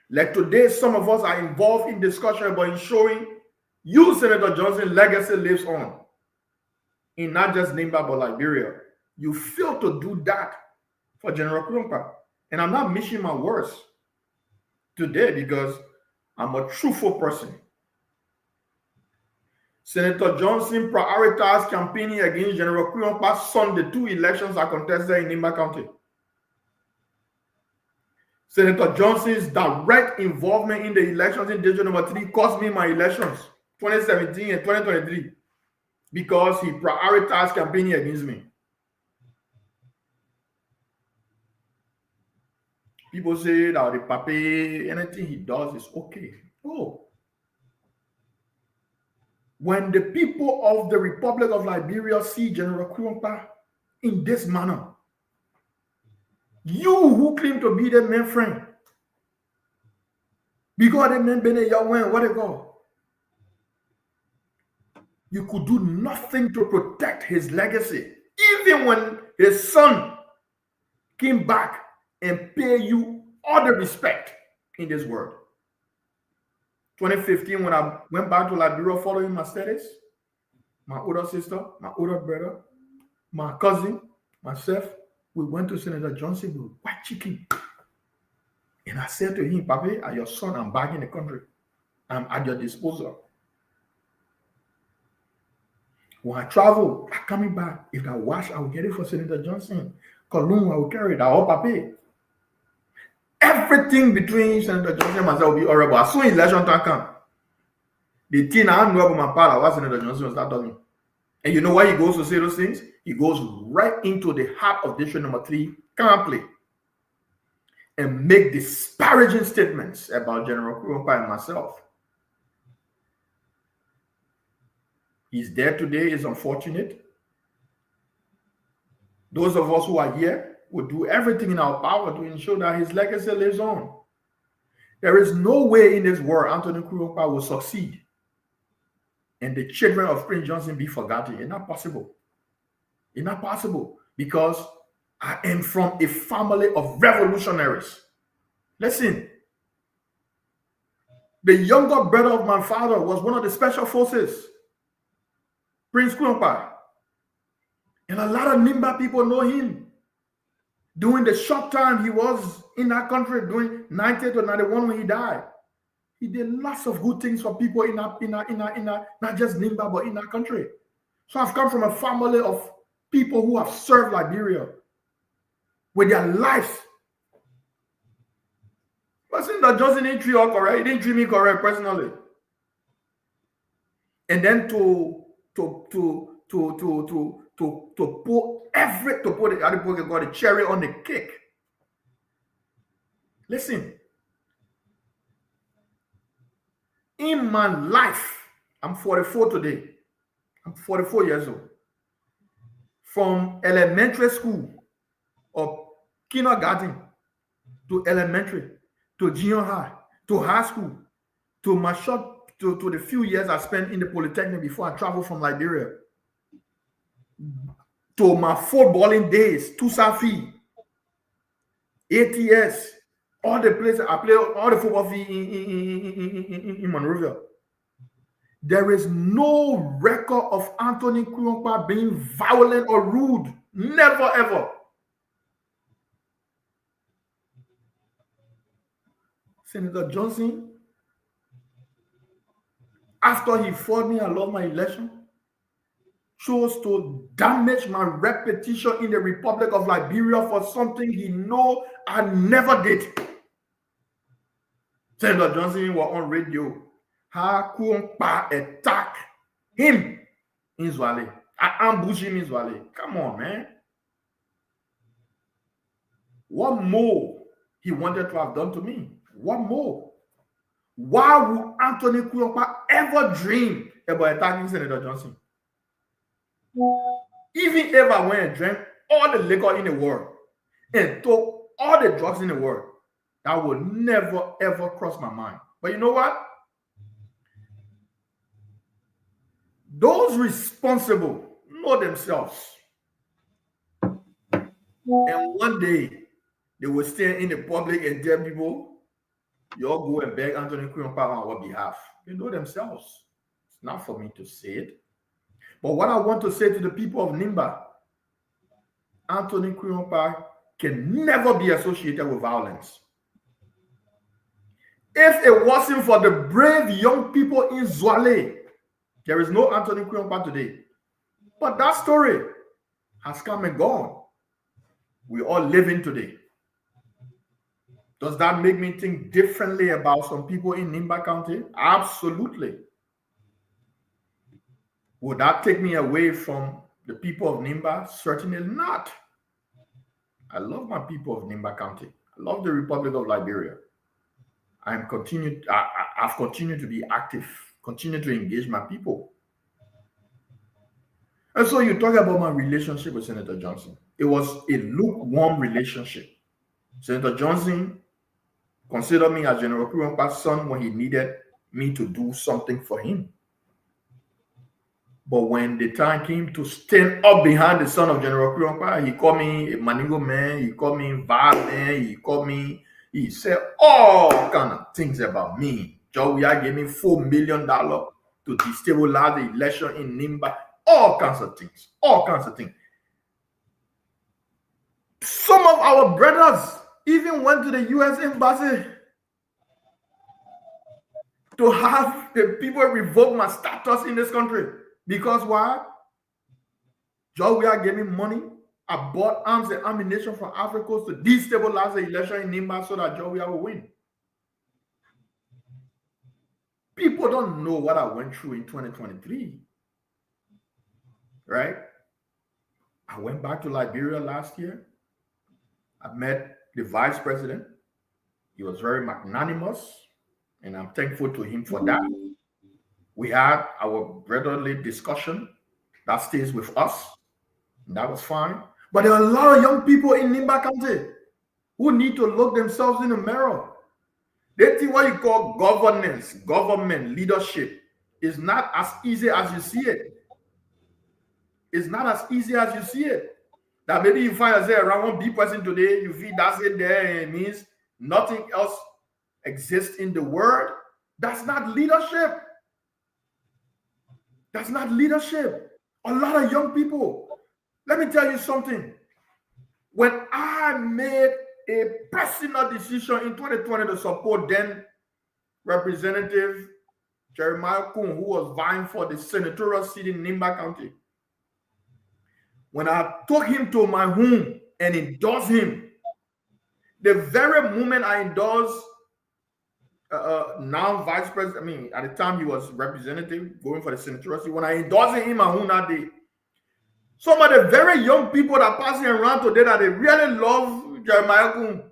Like today, some of us are involved in discussion about ensuring you, Senator Johnson, legacy lives on in not just Nimba, but Liberia. You fail to do that for General Kuyonpa. And I'm not missing my words today because I'm a truthful person. Senator Johnson prioritized campaigning against General Kuyonpa's son. The 2 elections are contested in Nimba County. Senator Johnson's direct involvement in the elections in District Number 3 cost me my elections, 2017 and 2023, because he prioritized campaigning against me. People say that the papi, anything he does is okay. Oh. When the people of the Republic of Liberia see General Kuyonpa in this manner, you who claim to be the man friend, because the man been a what they call, you could do nothing to protect his legacy, even when his son came back and pay you all the respect in this world. 2015, when I went back to Liberia following my studies, my older sister, my older brother, my cousin, myself, we went to Senator Johnson with white chicken. And I said to him, Papi, are your son? I'm back in the country. I'm at your disposal. When I travel, I'm coming back. If I wash, I will get it for Senator Johnson. Cologne, I will carry it. Oh, Papi. Everything between Senator Johnson and myself will be horrible. As soon as election time come, the thing I know about my father, what Senator Johnson was not talking. And you know why he goes to say those things? He goes right into the heart of District Number 3, camply, and make disparaging statements about General Kuyonpa and myself. He's there today is unfortunate. Those of us who are here will do everything in our power to ensure that his legacy lives on. There is no way in this world Anthony Kuyonpa will succeed and the children of Prince Johnson be forgotten. It's not possible. It's not possible because I am from a family of revolutionaries. Listen, the younger brother of my father was one of the special forces, Prince Kuyonpa. And a lot of Nimba people know him. During the short time he was in that country, during 90 to 91 when he died, he did lots of good things for people in not just Nimba, but in our country. So I've come from a family of people who have served Liberia with their lives. But since that Johnson didn't treat you correct, he didn't treat me correct personally. And then to put the cherry on the cake. Listen, in my life, I'm 44 today. I'm 44 years old. From elementary school or kindergarten to elementary to junior high to high school to my short to the few years I spent in the Polytechnic before I traveled from Liberia, to my footballing days, Tusafi, ATS, all the places I played, all the football in Monrovia. There is no record of Anthony Kuyonpa being violent or rude. Never, ever. Senator Johnson, after he fought me and lost my election, chose to damage my reputation in the Republic of Liberia for something he know I never did. Senator Johnson was on radio. How Kuyonpa attack Him in Zwale. I ambush him in Zwale. Come on, man. What more he wanted to have done to me? What more? Why would Anthony Kuyokpa ever dream about attacking Senator Johnson? Even if I went and drank all the liquor in the world and took all the drugs in the world, that would never ever cross my mind. But you know what? Those responsible know themselves. And one day they will stand in the public and tell people, y'all go and beg Anthony Kuyokpa on our behalf. They know themselves. It's not for me to say it. But what I want to say to the people of Nimba, Anthony Kuyokpa can never be associated with violence. If it wasn't for the brave young people in Zwale, there is no Anthony Kuyokpa today. But that story has come and gone. We're all living today. Does that make me think differently about some people in Nimba County? Absolutely. Would that take me away from the people of Nimba? Certainly not. I love my people of Nimba County. I love the Republic of Liberia. I've continued to be active, continue to engage my people. And so you talk about my relationship with Senator Johnson. It was a lukewarm relationship. Senator Johnson considered me as General Kuyokpa's son when he needed me to do something for him. But when the time came to stand up behind the son of General Kuyokpa, he called me a Maningo man, he called me Val man, he said all kind of things about me. Jawia gave me $4 million to destabilize the election in Nimba. All kinds of things. Some of our brothers even went to the U.S. embassy to have the people revoke my status in this country. Because why? Jawia gave me money. I bought arms and ammunition from Africa to destabilize the election in Nimba so that Jawia will win. People don't know what I went through in 2023. Right? I went back to Liberia last year. I met the vice president. He was very magnanimous, and I'm thankful to him for that. We had our brotherly discussion that stays with us. And that was fine. But there are a lot of young people in Nimba County who need to look themselves in the mirror. They think what you call governance, government, leadership is not as easy as you see it. It's not as easy as you see it. That maybe you find yourself around one big person today, you feel that's it there, and it means nothing else exists in the world. That's not leadership. That's not leadership. A lot of young people. Let me tell you something. When I made a personal decision in 2020 to support then Representative Jeremiah Kuhn, who was vying for the senatorial seat in Nimba County, when I took him to my home and endorsed him, the very moment I endorsed now vice president, at the time he was representative going for the senatorial seat, when I endorsed him in my home that day, some of the very young people that are passing around today that they really love Jeremiah Kuhn,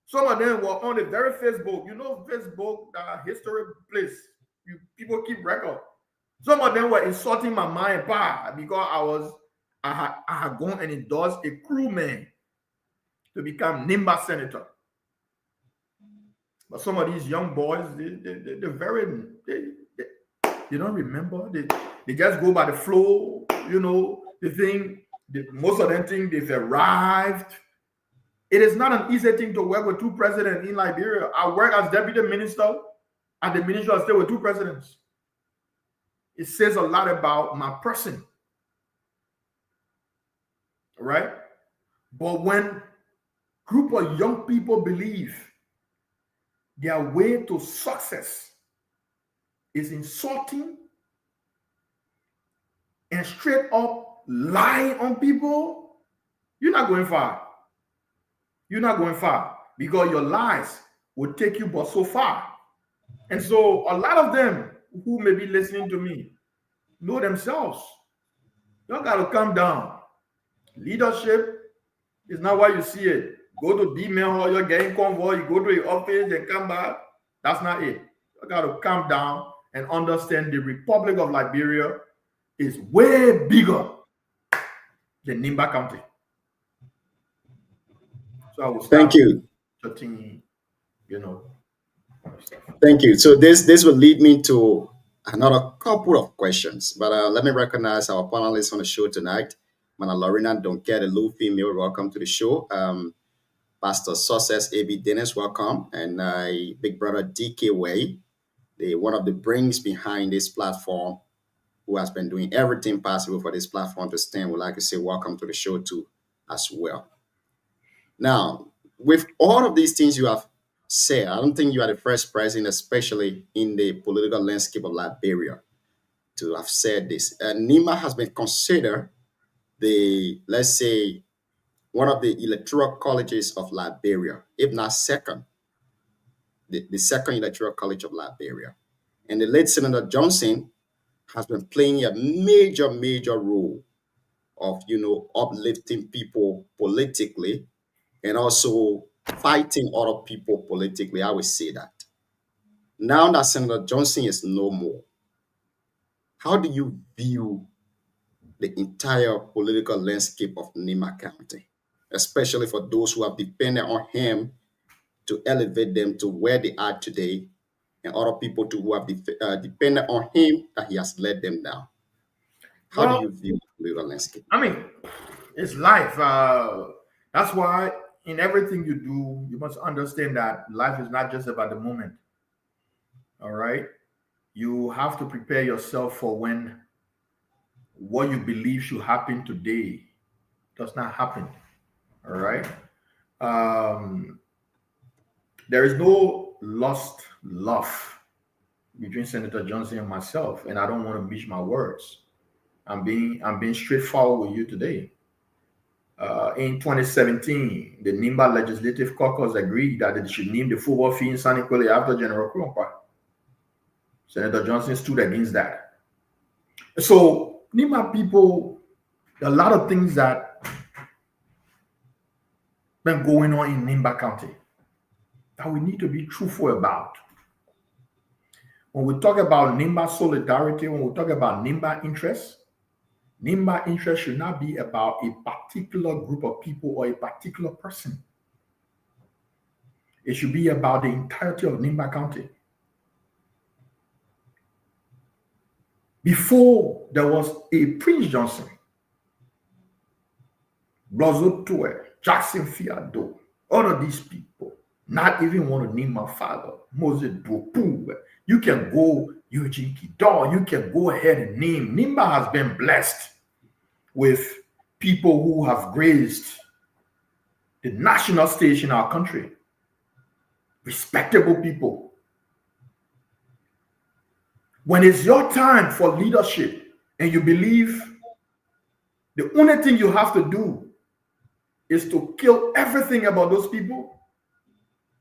some of them were on the very Facebook. You know, Facebook, the history place. People keep record. Some of them were insulting my mind because I had gone and endorsed a crewman to become Nimba senator. But some of these young boys, they don't remember. They just go by the flow. You know, most of them think they've arrived. It is not an easy thing to work with two presidents in Liberia. I work as deputy minister at the Ministry of State with two presidents. It says a lot about my person. Right? But when group of young people believe their way to success is insulting and straight up lying on people, you're not going far. You're not going far because your lies will take you but so far. And so a lot of them who may be listening to me, know themselves. You got to calm down. Leadership is not what you see it. Go to D-mail hall, you're getting convoy, you go to your office and come back. That's not it. You got to calm down and understand the Republic of Liberia is way bigger than Nimba County. So I will start Thank you. cutting, Thank you. So this will lead me to another couple of questions, but let me recognize our panelists on the show tonight. Mana Lorena Donke, the Lou female, welcome to the show. Pastor Success A.B. Dennis, welcome. And big brother DK Way, one of the brains behind this platform, who has been doing everything possible for this platform to stand. We'd like to say welcome to the show too as well. Now, with all of these things you have said, I don't think you are the first president, especially in the political landscape of Liberia, to have said this. NIMA has been considered let's say, one of the electoral colleges of Liberia, if not second, the second electoral college of Liberia. And the late Senator Johnson has been playing a major role of, uplifting people politically and also fighting other people politically. I would say that. Now that Senator Johnson is no more, how do you view the entire political landscape of Nimba County, especially for those who have depended on him to elevate them to where they are today, and other people too who have depended on him that he has led them down? How do you view the political landscape? I mean, it's life. That's why in everything you do, you must understand that life is not just about the moment. All right? You have to prepare yourself for when what you believe should happen today does not happen. All right? There is no lost love between Senator Johnson and myself, and I don't want to mix my words. I'm being straightforward with you today. In 2017, the Nimba Legislative Caucus agreed that they should name the football field in San Equele after General Kruompa. Senator Johnson stood against that. So Nimba people, a lot of things that been going on in Nimba County that we need to be truthful about. When we talk about Nimba solidarity, when we talk about Nimba interests should not be about a particular group of people or a particular person. It should be about the entirety of Nimba County. Before there was a Prince Johnson, Blazo Toe, Jackson Fiado, all of these people, not even want to name my father, Moses Dopu. You can go, Eugene Kidor, you can go ahead and name. Nimba has been blessed with people who have graced the national stage in our country. Respectable people. When it's your time for leadership and you believe the only thing you have to do is to kill everything about those people,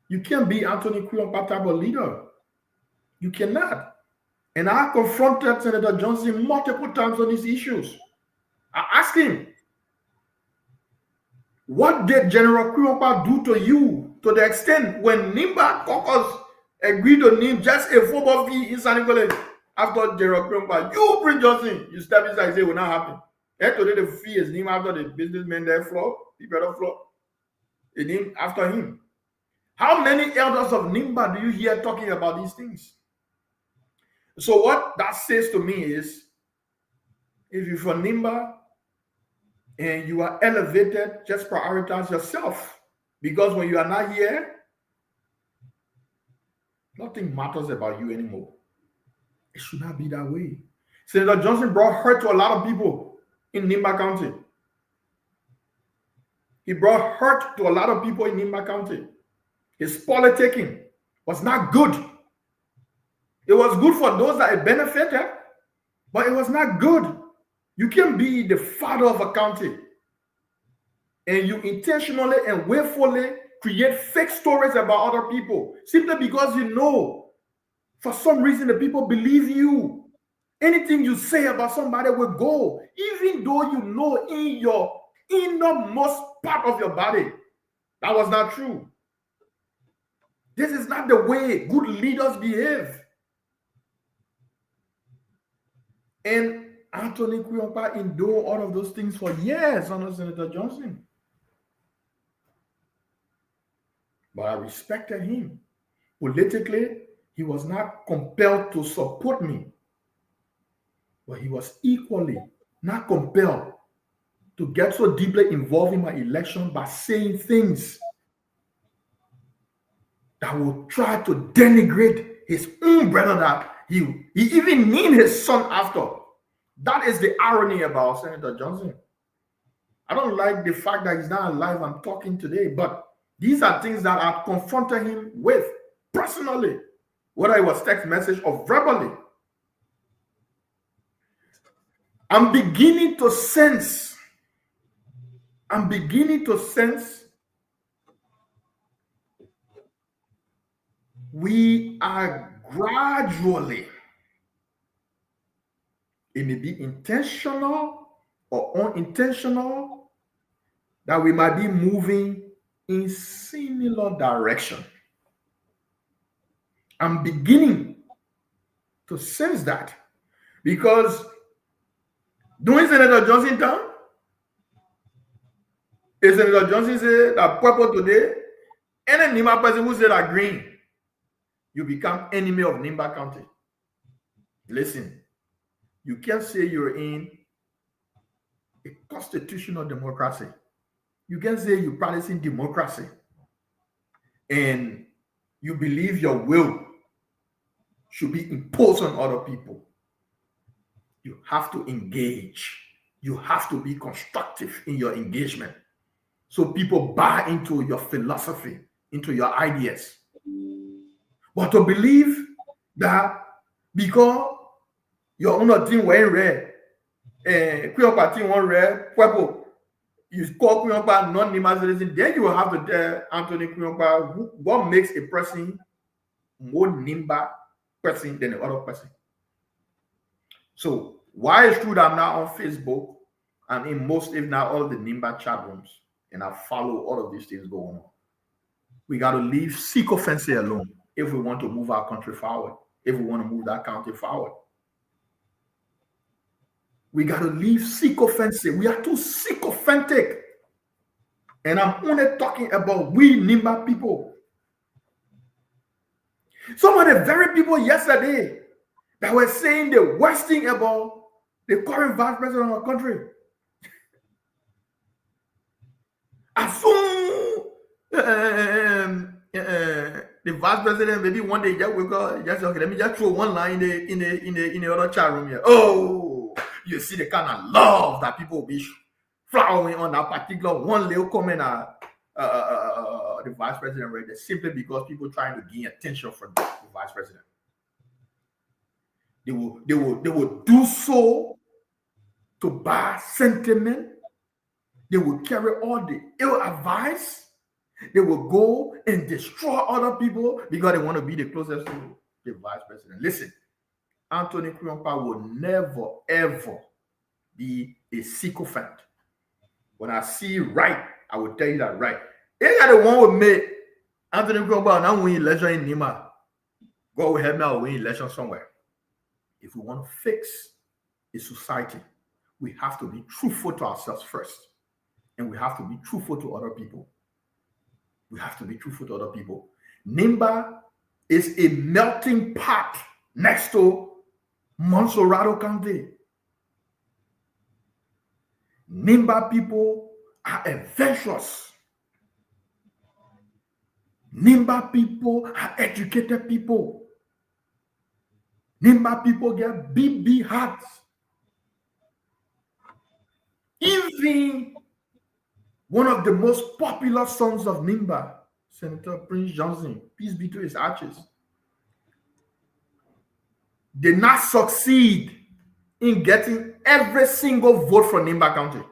you can't be Anthony Kruompa type of leader. You cannot. And I confronted Senator Johnson multiple times on these issues. I asked him, what did General Kruompa do to you to the extent when Nimba Caucus agreed to name just a football field in San Equele after General Kruompa? You, Prince Johnson, you step inside and say it will not happen. And today the fee is named after the businessman there floor, the better floor. It's named after him. How many elders of Nimba do you hear talking about these things? So what that says to me is, if you're from Nimba and you are elevated, just prioritize yourself. Because when you are not here, nothing matters about you anymore. It should not be that way. Senator Johnson brought hurt to a lot of people in Nimba County. He brought hurt to a lot of people in Nimba County. His politicking was not good. It was good for those that it benefited, but it was not good. You can be the father of a county and you intentionally and willfully create fake stories about other people simply because you know for some reason the people believe you. Anything you say about somebody will go, even though you know in your innermost part of your body that was not true. This is not the way good leaders behave. And Anthony Kuyonpa endured all of those things for years under Senator Johnson. But I respected him. Politically, he was not compelled to support me. But he was equally not compelled to get so deeply involved in my election by saying things that would try to denigrate his own brother that he even named his son after. That is the irony about Senator Johnson. I don't like the fact that he's not alive and talking today, but these are things that I confronted him with personally, whether it was text message or verbally. I'm beginning to sense we are gradually, it may be intentional or unintentional, that we might be moving in similar direction. I'm beginning to sense that, because during Senator Johnson time, Senator Johnson said that Pueblo today, any Nimba person who said that green, you become enemy of Nimba County. Listen, you can't say you're in a constitutional democracy. You can say you're practicing democracy and you believe your will should be imposed on other people. You have to engage. You have to be constructive in your engagement so people buy into your philosophy, into your ideas. But to believe that because your own team were in red, Kuyonpa team were red, Pueblo, you call Kuyonpa non-Nimba citizen, then you will have to tell Anthony Kuyonpa what makes a person more Nimba person than the other person. So why it's true that I'm now on Facebook and in most, if not all, the Nimba chat rooms, and I follow all of these things going on. We got to leave sycophancy alone if we want to move our country forward, if we want to move that county forward. We got to leave sycophancy. We are too sycophantic. And I'm only talking about we Nimba people. Some of the very people yesterday that were saying the worst thing about the current vice president of our country. As soon the vice president, maybe one day just wake up, just okay, let me just throw one line in the other chat room here. Oh, you see the kind of love that people will be flowering on that particular one little comment the vice president read there, simply because people trying to gain attention from the vice president. They will do so to buy sentiment. They will carry all the ill advice. They will go and destroy other people because they want to be the closest to the vice president. Listen, Anthony Kuyonpa will never, ever be a sycophant. When I see right, I will tell you that right. They are the one who made Anthony Kuyonpa now win election in Nimba. God will help me out win election somewhere. If we want to fix a society, we have to be truthful to ourselves first. And we have to be truthful to other people. We have to be truthful to other people. Nimba is a melting pot next to Monserrado County. Nimba people are adventurous. Nimba people are educated people. Nimba people get big hearts. Even one of the most popular sons of Nimba, Senator Prince Johnson, peace be to his ashes, did not succeed in getting every single vote from Nimba County.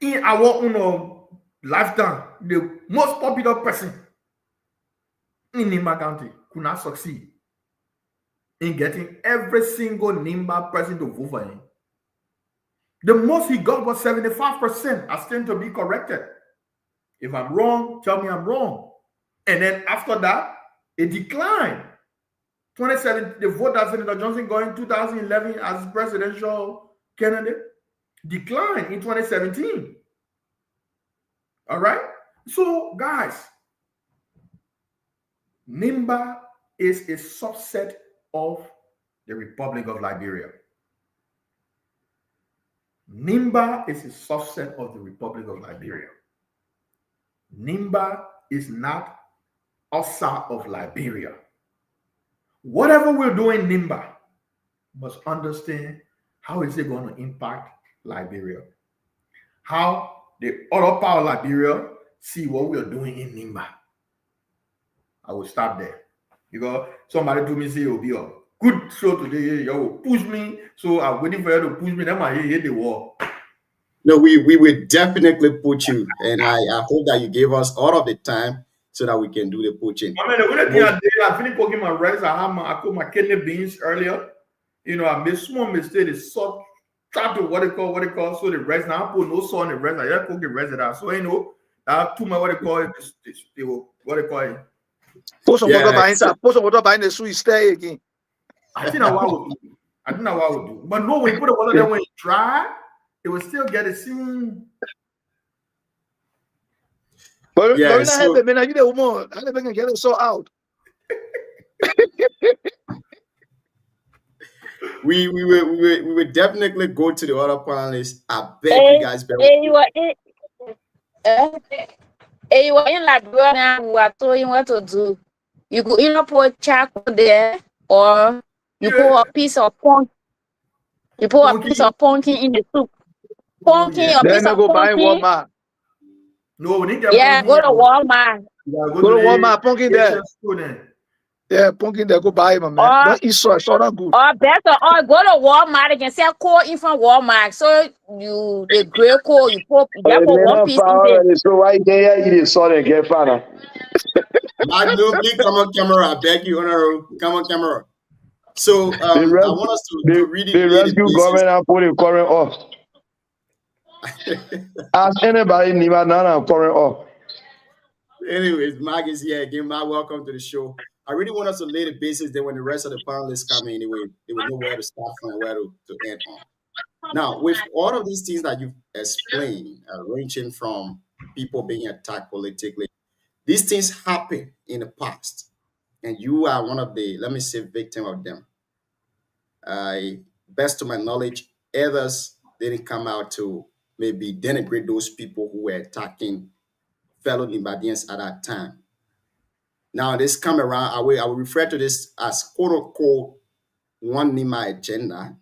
In our own lifetime, the most popular person in Nimba County could not succeed in getting every single Nimba person to vote for him. The most he got was 75%. I stand to be corrected. If I'm wrong, tell me I'm wrong. And then after that, it declined. 27, the vote that Senator Johnson got in 2011 as presidential candidate declined in 2017. All right? So, guys, Nimba is a subset of the Republic of Liberia. Nimba is a subset of the Republic of Liberia. Nimba is not outside of Liberia. Whatever we're doing, Nimba must understand how is it going to impact Liberia. How the other part of Liberia see what we're doing in Nimba. I will stop there. Because somebody told me, say, you'll be a good show today. You will push me. So I'm waiting for you to push me. Then I hit the wall. No, we will definitely put you, and I hope that you gave us all of the time so that we can do the poaching. I mean, the only thing I did, I finished cooking my rice. I cooked my kidney beans earlier. You know, I made small mistake. The salt, try to what they call. So the rice, now I put no salt in the rice. I just cook the rice that. So you know, I too much what they call it. What they call it. Put some water behind that. Put some water behind the sweet stay again. I think that's what I would do. I think that's what I would do. But no, when you put the water there, when it dry, it will still get it seen. But Yeah, you so- have you the woman. I never can get it so out. We will definitely go to the other panelists. I beg you guys. You were in Liberia now. We are telling you what to do. You could either put charcoal there, or you put a piece of pumpkin. You put a piece of pumpkin in the soup. Pumpkin, a Then piece I of go buy pumpkin. Walmart. No, we need to Yeah, go to Walmart. Go to Walmart, pumpkin there. Yeah, pumpkin there. Go buy it, my man. Don't eat so. It's not good. Or better, or go to Walmart. They can sell coal in from Walmart. So you the gray coal, you put one piece in there. So why can't you eat it so and get fat? Magno, please come on camera. I beg you, Honorable. Come on camera. So I want us to really the rescue government and put the current off. Ask anybody, Nima Nana, current off. Anyways, Mag is here again. Mag, welcome to the show. I really want us to lay the basis. Then when the rest of the panelists come in, anyway, they will know where to start from and where to end on. Now, with all of these things that you've explained, ranging from people being attacked politically, these things happen in the past, and you are one of the, let me say, victim of them. Best to my knowledge, others didn't come out to maybe denigrate those people who were attacking fellow Nimbadians at that time. Now, this come around, I will refer to this as quote-unquote one Nima agenda.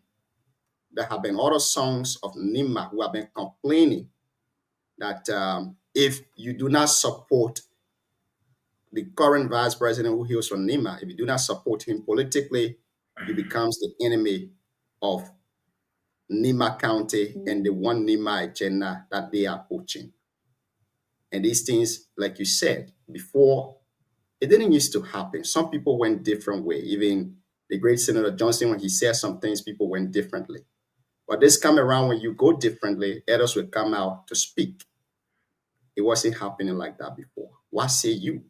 There have been other songs of Nima who have been complaining that if you do not support the current vice president who hails from Nima, if you do not support him politically, he becomes the enemy of Nima County and the one Nima agenda that they are pushing. And these things, like you said before, it didn't used to happen. Some people went different way. Even the great Senator Johnson, when he said some things, people went differently. But this come around, when you go differently, others will come out to speak. It wasn't happening like that before. What say you?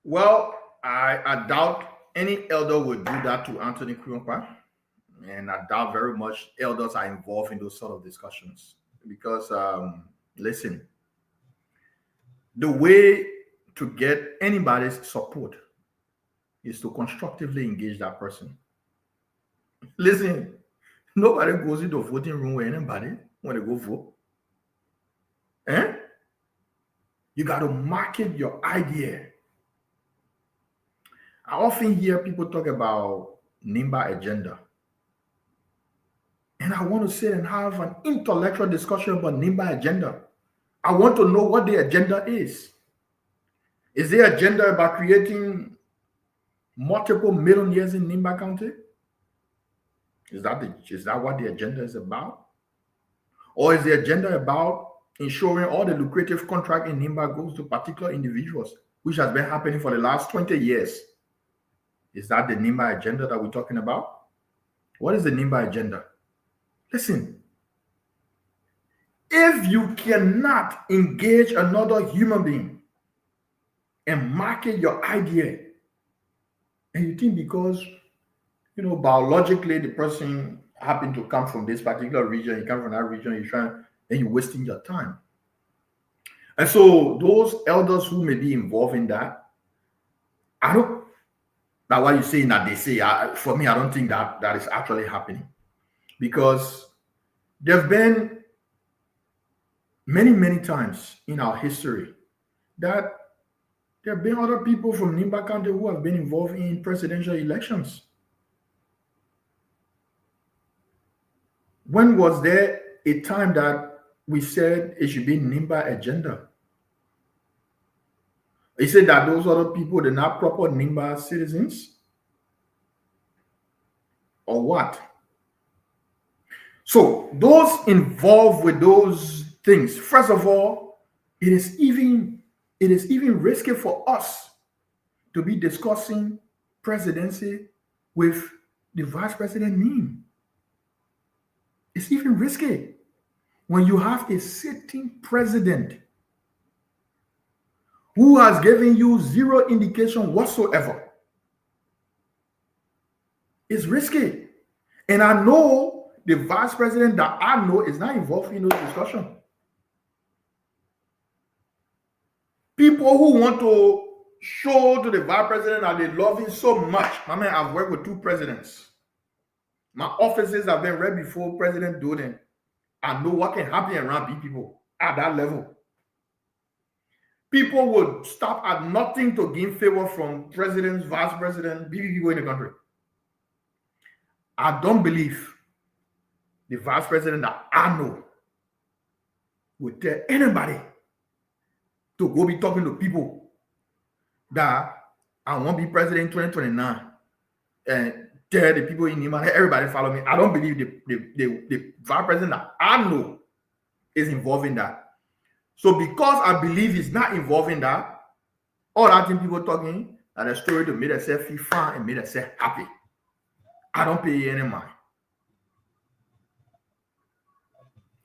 Well, I doubt any elder would do that to Anthony Kuyonpa. And I doubt very much elders are involved in those sort of discussions. Because, listen, the way to get anybody's support is to constructively engage that person. Listen, nobody goes into a voting room with anybody when they go vote. You got to market your idea. I often hear people talk about Nimba agenda. And I want to sit and have an intellectual discussion about Nimba agenda. I want to know what the agenda is. Is the agenda about creating multiple millionaires in Nimba County? Is that what the agenda is about? Or is the agenda about ensuring all the lucrative contract in Nimba goes to particular individuals which has been happening for the last 20 years. Is that the NIMBA agenda that we're talking about? What is the NIMBA agenda? Listen, if you cannot engage another human being and market your idea, and you think because, biologically the person happened to come from this particular region, you come from that region, then you're wasting your time. And so those elders who may be involved in that, that's why you're saying that they say, for me, I don't think that is actually happening. Because there have been many, many times in our history that there have been other people from Nimba County who have been involved in presidential elections. When was there a time that we said it should be Nimba agenda? He said that those other people, they're not proper Nimba citizens? Or what? So those involved with those things, first of all, it is even risky for us to be discussing presidency with the vice president name. It's even risky when you have a sitting president who has given you zero indication whatsoever. It's risky. And I know the vice president that I know is not involved in those discussions. People who want to show to the vice president that they love him so much. I mean, I've worked with 2 presidents. My offices have been read before President Doden. I know what can happen around people at that level. People would stop at nothing to gain favor from presidents, vice president, people in the country. I don't believe the vice president that I know would tell anybody to go be talking to people that I want to be president in 2029 and tell the people in Nimba, everybody follow me. I don't believe the vice president that I know is involved in that. So because I believe he's not involved in that, all that thing people talking and a story to make themselves feel fine and make themselves happy. I don't pay any mind.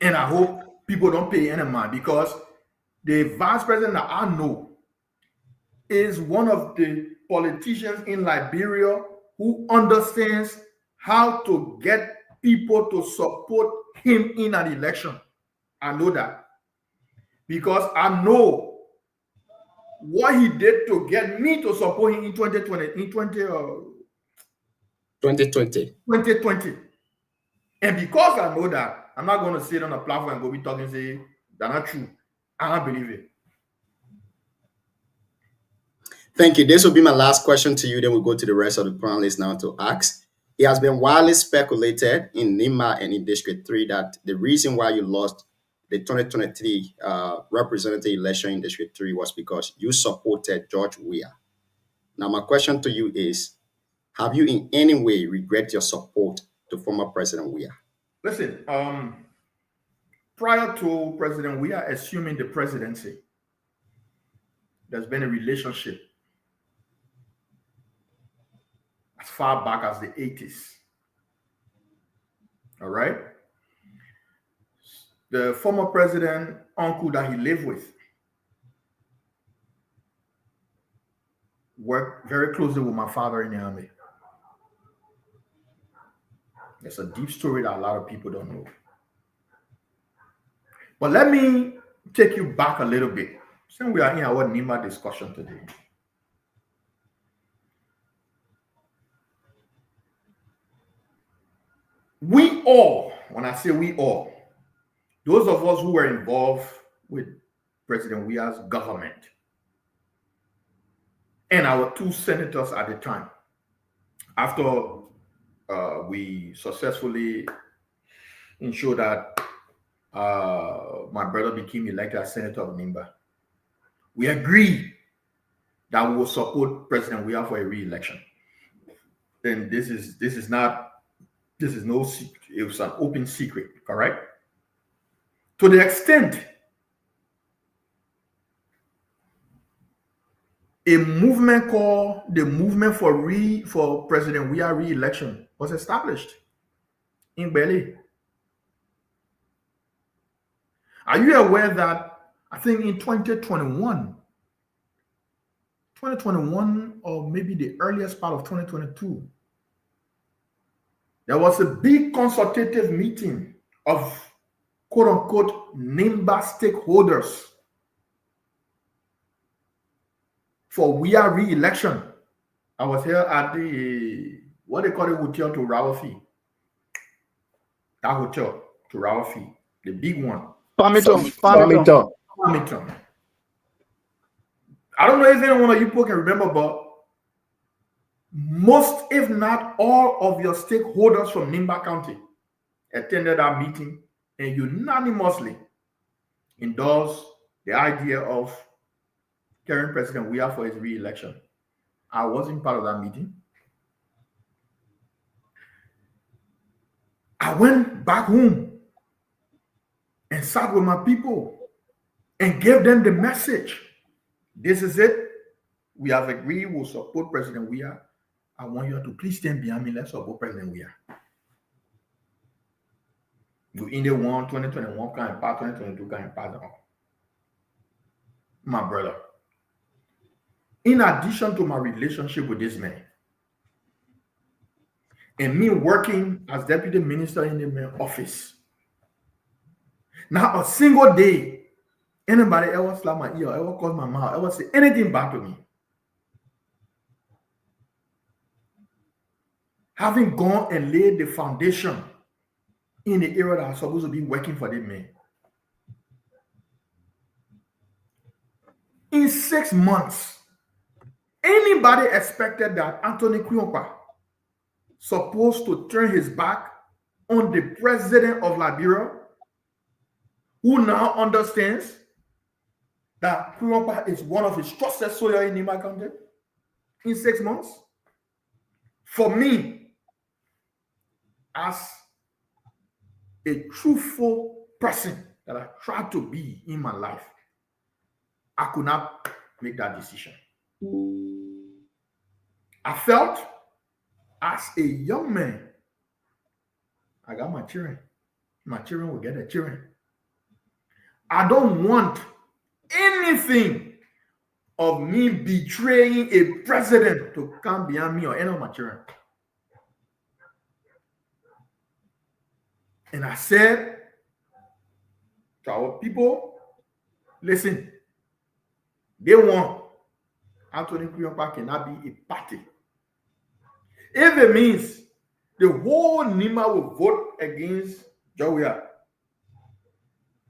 And I hope people don't pay any mind, because the vice president that I know is one of the politicians in Liberia who understands how to get people to support him in an election. I know that, because I know what he did to get me to support him in 2020. And because I know that, I'm not going to sit on a platform and go be talking and say, that's not true. I don't believe it. Thank you. This will be my last question to you. Then we'll go to the rest of the panelists now to ask. It has been widely speculated in Nimba and in District 3 that the reason why you lost the 2023 representative election in District 3 was because you supported George Weah. Now, my question to you is, have you in any way regret your support to former President Weah? Listen, prior to President Weah assuming the presidency, there's been a relationship as far back as the 80s. All right? The former president, uncle that he lived with, worked very closely with my father in the army. It's a deep story that a lot of people don't know. But let me take you back a little bit, since we are in our Nimba discussion today. We all, when I say we all, those of us who were involved with President Weah's government and our 2 senators at the time, after we successfully ensured that my brother became elected as Senator of Nimba, we agreed that we will support President Weah for a re-election. Then this is no secret. It was an open secret, correct? To the extent a movement called the Movement for President Weah re-election was established in Beli. Are you aware that I think in 2021 or maybe the earliest part of 2022, there was a big consultative meeting of quote-unquote NIMBA stakeholders for Weah re-election. I was here at the, what they call it, hotel to Rawafi. That hotel to Rawafi, the big one. Farmington. I don't know if anyone of you people can remember, but most, if not all, of your stakeholders from Nimba County attended our meeting and unanimously endorsed the idea of current President Weah for his re-election. I wasn't part of that meeting. I went back home and sat with my people and gave them the message. This is it. We have agreed we'll support President Weah. I want you to please stand behind me. Let's support President Weah. You in the 2021 kind of part, 2022 kind of part. My brother. In addition to my relationship with this man, and me working as deputy minister in the mayor's office, not a single day, anybody ever slap my ear, ever call my mouth, ever say anything back to me. Having gone and laid the foundation in the area that I'm supposed to be working for the man. In 6 months, anybody expected that Anthony Quionpa supposed to turn his back on the president of Liberia, who now understands that Quionpa is one of his trusted soldiers in Nimba County in 6 months? For me, as a truthful person that I try to be in my life, I could not make that decision. I felt as a young man, I got my children. My children will get their children. I don't want anything of me betraying a president to come behind me or any of my children. And I said to our people, listen, they want Anthony Quionpa cannot be a party. If it means the whole Nimba will vote against Weah,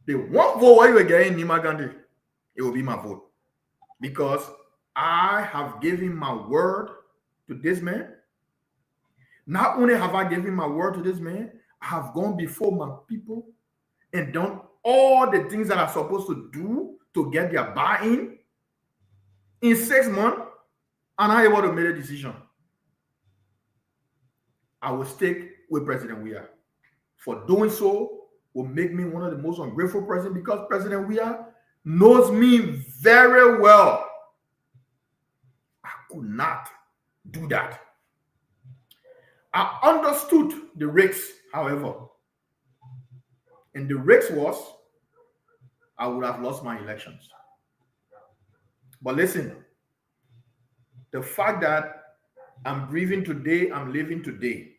the one vote where you are getting Nimba County, it will be my vote. Because I have given my word to this man. Not only have I given my word to this man, I have gone before my people and done all the things that I'm supposed to do to get their buy-in. In 6 months, I'm not able to make a decision. I will stick with President Weah. For doing so will make me one of the most ungrateful presidents, because President Weah knows me very well. I could not do that. I understood the risks, however. And the risk was I would have lost my elections. But listen, the fact that I'm breathing today, I'm living today,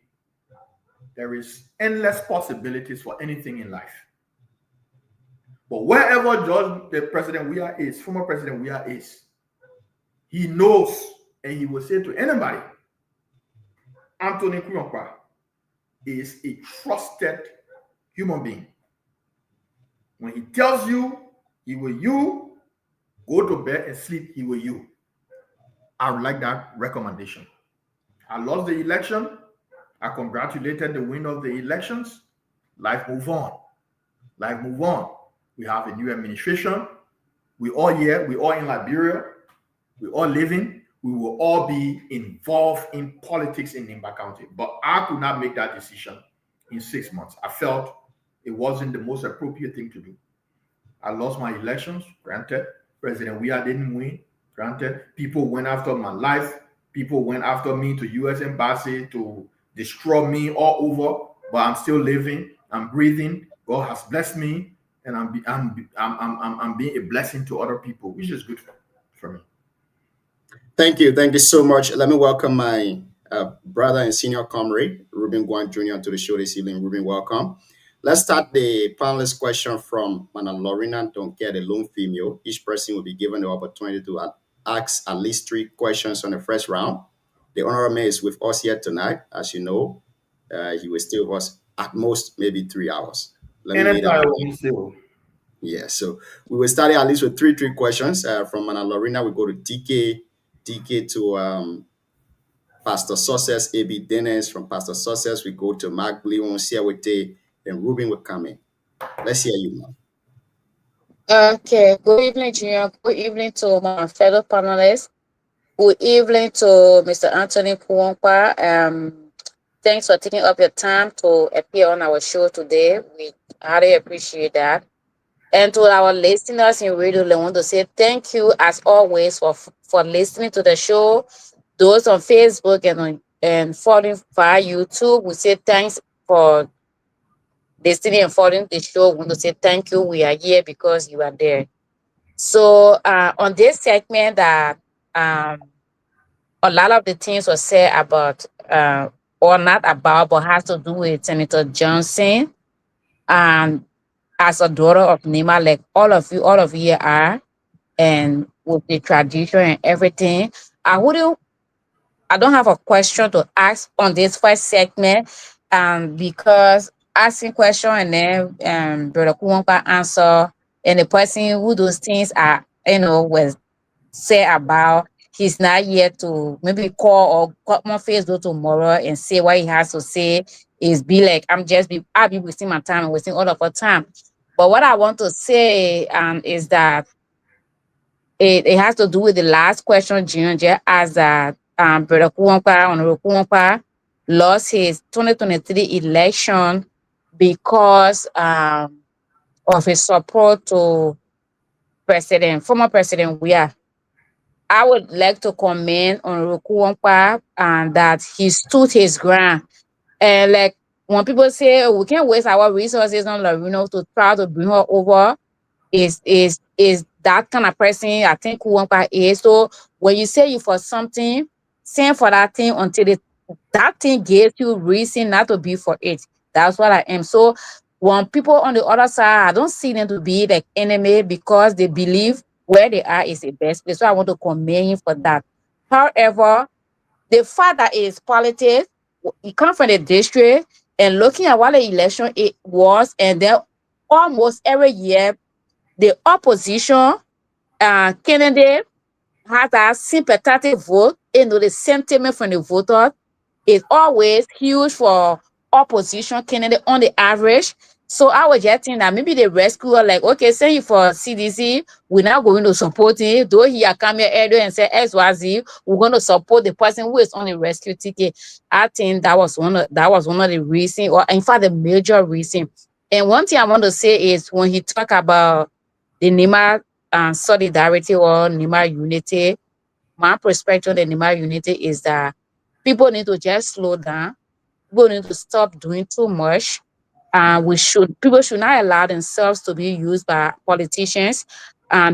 there is endless possibilities for anything in life. But wherever the President Weah is, former President Weah is, he knows, and he will say to anybody, Anthony Quionpa is a trusted human being. When he tells you he will you, go to bed and sleep, he will you. I would like that recommendation. I lost the election. I congratulated the winner of the elections. Life move on. Life move on. We have a new administration. We all here. We all in Liberia. We all living. We will all be involved in politics in Nimba County. But I could not make that decision in 6 months. I felt it wasn't the most appropriate thing to do. I lost my elections, granted. President Weah didn't win. Granted, people went after my life. People went after me to U.S. Embassy to destroy me all over, but I'm still living. I'm breathing. God has blessed me, and I'm being a blessing to other people, which is good for me. Thank you so much. Let me welcome my brother and senior comrade, Ruben Guan Jr., to the show this evening. Ruben, welcome. Let's start the panelist question from Mana Lorena. Don't get a lone female. Each person will be given the opportunity to ask at least 3 questions on the first round. The honorable man is with us here tonight. As you know, he will stay with us at most maybe 3 hours. Yeah, so we will start at least with three questions from Mana Lorena. We go to DK to Pastor Success, AB Dennis. From Pastor Success, we go to Mark Leon, Siawete, and Ruben will come in. Let's hear you, man. Okay, good evening, Junior. Good evening to my fellow panelists. Good evening to Mr. Anthony Kuwampa. Thanks for taking up your time to appear on our show today. We highly appreciate that. And to our listeners in Radio, I want to say thank you as always for listening to the show. Those on Facebook and following via YouTube, we say thanks for listening and following the show. We want to say thank you. We are here because you are there. So on this segment, that a lot of the things were said about, or not about, but has to do with Senator Johnson. As a daughter of Nima, like all of you are, and with the tradition and everything, I don't have a question to ask on this first segment, because asking question and then Brother Kuwampa answer, and the person who those things are, was say about, he's not yet to maybe call or cut my Facebook tomorrow and say what he has to say. Is be like, I'll be wasting my time and wasting all of our time. But what I want to say is that it has to do with the last question Junior asked, that Brother Kuwampa, Honorable Kuwampa, lost his 2023 election because of his support to former President Weah. I would like to comment on Kuwampa and that he stood his ground. And like when people say, oh, we can't waste our resources on Lorena to try to bring her over, is that kind of person I think Kuwampa is. So when you say you for something, stand for that thing until that thing gives you reason not to be for it. That's what I am. So when people on the other side, I don't see them to be like enemy because they believe where they are is the best place. So I want to commend him for that. However, the fact that it is politics, he comes from the district, and looking at what the election it was, and then almost every year, the opposition candidate has a sympathetic vote, the sentiment from the voters is always huge for opposition candidate on the average. So I was just thinking that maybe the rescuer, like, okay, send you for CDC, we're not going to support it. Though he come here earlier and say XYZ, we're going to support the person who is on the rescue ticket. I think that was one of the reasons, or in fact the major reason. And one thing I want to say is when he talk about the Nima solidarity or Nima unity, my perspective on the Nima unity is that people need to just slow down. People need to stop doing too much. People should not allow themselves to be used by politicians,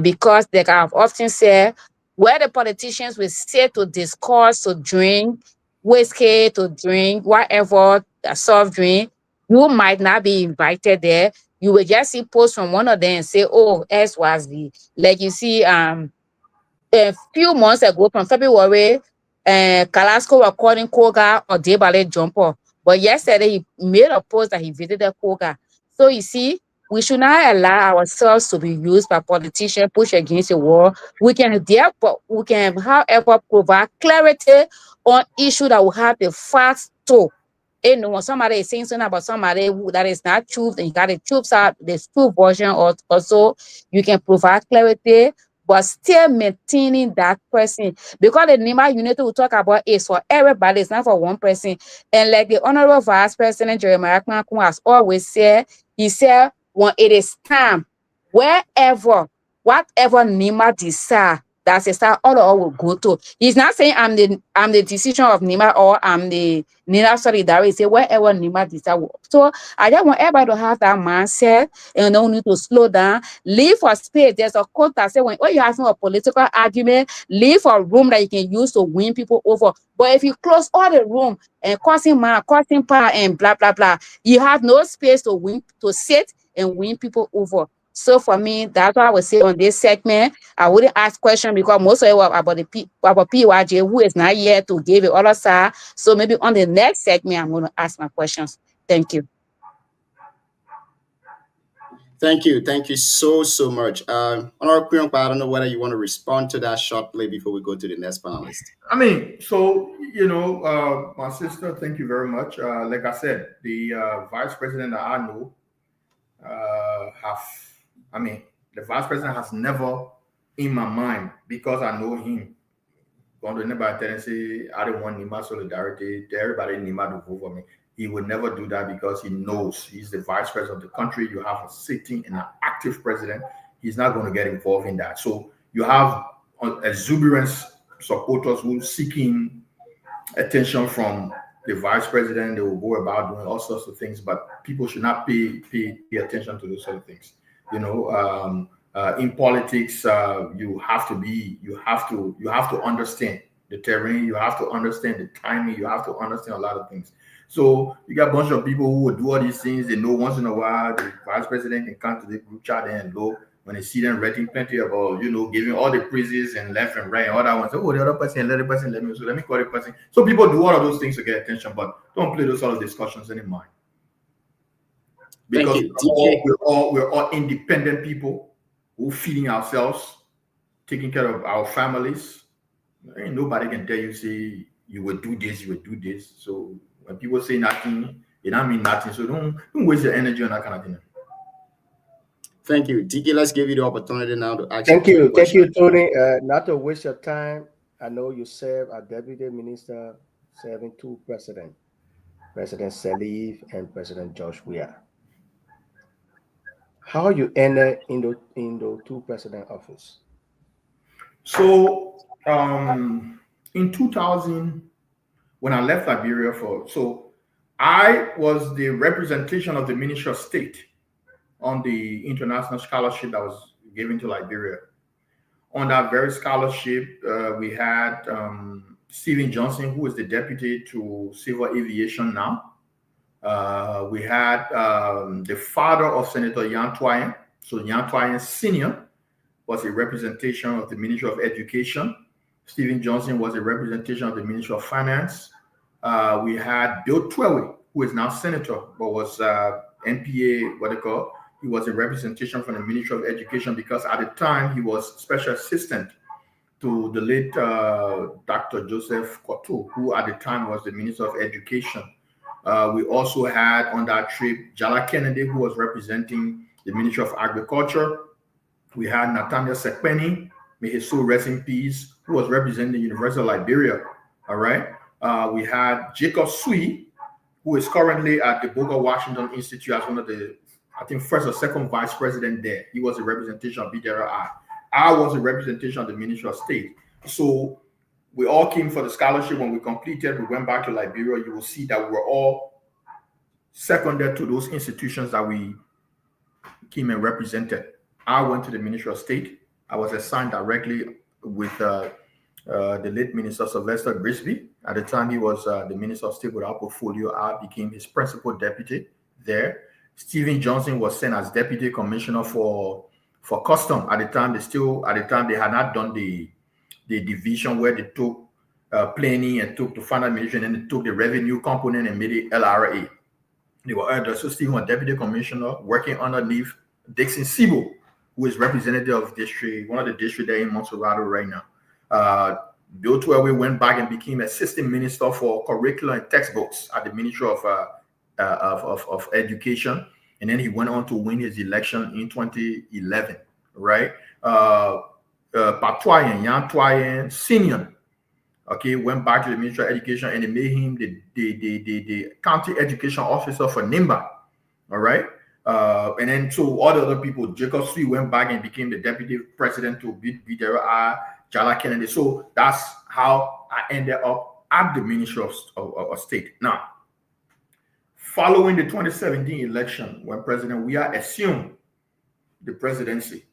because they have often said, where the politicians will say to discuss, to drink whiskey, to drink whatever soft drink, you might not be invited there. You will just see posts from one of them and say, oh, S was the, like you see, a few months ago from February, Kalasco was calling Koga or Debale jumper. But yesterday he made a post that he visited Koga. So you see, we should not allow ourselves to be used by politicians, push against the wall. We can however, provide clarity on issues that will have the facts to. When somebody is saying something about somebody that is not true, then you got the truth out, the true version, or also you can provide clarity, but still maintaining that person. Because the Nima unity we talk about is for everybody, it's not for one person. And like the Honorable Vice President Jeremiah Kmakun has always said, he said, when it is time, whatever Nima decide, That's a start all of us will go to. He's not saying I'm the decision of Nima or I'm the Nina Solidarity. Say wherever Nima decide. So I just want everybody to have that mindset and don't need to slow down. Leave for space. There's a quote that says when you're having a political argument, leave for room that you can use to win people over. But if you close all the room and causing power and blah blah blah, you have no space to win, to sit and win people over. So for me, that's what I would say on this segment. I wouldn't ask questions because most of it was about PYJ, who is not here to give the other side. So maybe on the next segment, I'm going to ask my questions. Thank you. Thank you so much. Honorable Kuyonpa, I don't know whether you want to respond to that shortly before we go to the next panelist. I mean, so, you know, my sister, thank you very much. Like I said, the vice president that I know the vice president has never in my mind, because I know him, going to anybody tell and say, I don't want Nima solidarity, to everybody in Nima to vote for me. He would never do that because he knows he's the vice president of the country. You have a sitting and an active president. He's not going to get involved in that. So you have exuberant supporters who are seeking attention from the vice president. They will go about doing all sorts of things, but people should not pay attention to those sort of things. You know, in politics, you have to understand the terrain. You have to understand the timing. You have to understand a lot of things. So you got a bunch of people who will do all these things. They know once in a while the vice president can come to the group chat and low when they see them writing plenty about, you know, giving all the praises and left and right and all that one. So, oh, the other person, let me call the person. So people do all of those things to get attention, but don't play those sort of discussions anymore. Because we're all independent people who feeding ourselves, taking care of our families. Ain't nobody can tell you, say, you will do this, you will do this. So when people say nothing, it don't mean nothing. So don't waste your energy on that kind of thing. Thank you. DK, let's give you the opportunity now to ask. Thank you, Tony. Not to waste your time, I know you serve as deputy minister, serving two presidents, President Salif and President George Weah. How you enter in the two president office? So in 2000, when I left Liberia I was the representation of the Ministry of State on the international scholarship that was given to Liberia. On that very scholarship, we had Stephen Johnson, who is the deputy to civil aviation now. We had the father of Senator Yan Twayen. So Yan Twayen Sr. was a representation of the Ministry of Education. Stephen Johnson was a representation of the Ministry of Finance. We had Bill Tweley, who is now senator, but was NPA, he was a representation from the Ministry of Education because at the time he was special assistant to the late Dr. Joseph Koto, who at the time was the Minister of Education. We also had on that trip Jala Kennedy, who was representing the Ministry of Agriculture. We had Nathaniel Sekpeni, may his soul rest in peace, who was representing the University of Liberia. All right. We had Jacob Sui, who is currently at the Booker Washington Institute as one of the, I think, first or second vice president there. He was a representation of BDRI. I was a representation of the Ministry of State. So we all came for the scholarship. When we completed, we went back to Liberia. You will see that we were all seconded to those institutions that we came and represented. I went to the Ministry of State. I was assigned directly with the late Minister Sylvester Grisby. At the time, he was the Minister of State with our portfolio. I became his principal deputy there. Stephen Johnson was sent as deputy commissioner for custom. At the time, they had not done the division where they took planning and took the final administration, and they took the revenue component and made it LRA. They were so Stephen was deputy commissioner working underneath Dixon Sibo, who is representative of district, one of the districts there in Montserrado right now. Bill Tweley went back and became assistant minister for curriculum and textbooks at the Ministry of Education, and then he went on to win his election in 2011. Right, Pat Twayen, Yan Twayen Senior, okay, went back to the Ministry of Education, and they made him the county education officer for Nimba. All right. And then so all the other people, Jacob Sui went back and became the deputy president to BDRI. Jala Kennedy. So that's how I ended up at the Ministry of State. Now, following the 2017 election, when President Weah assumed the presidency,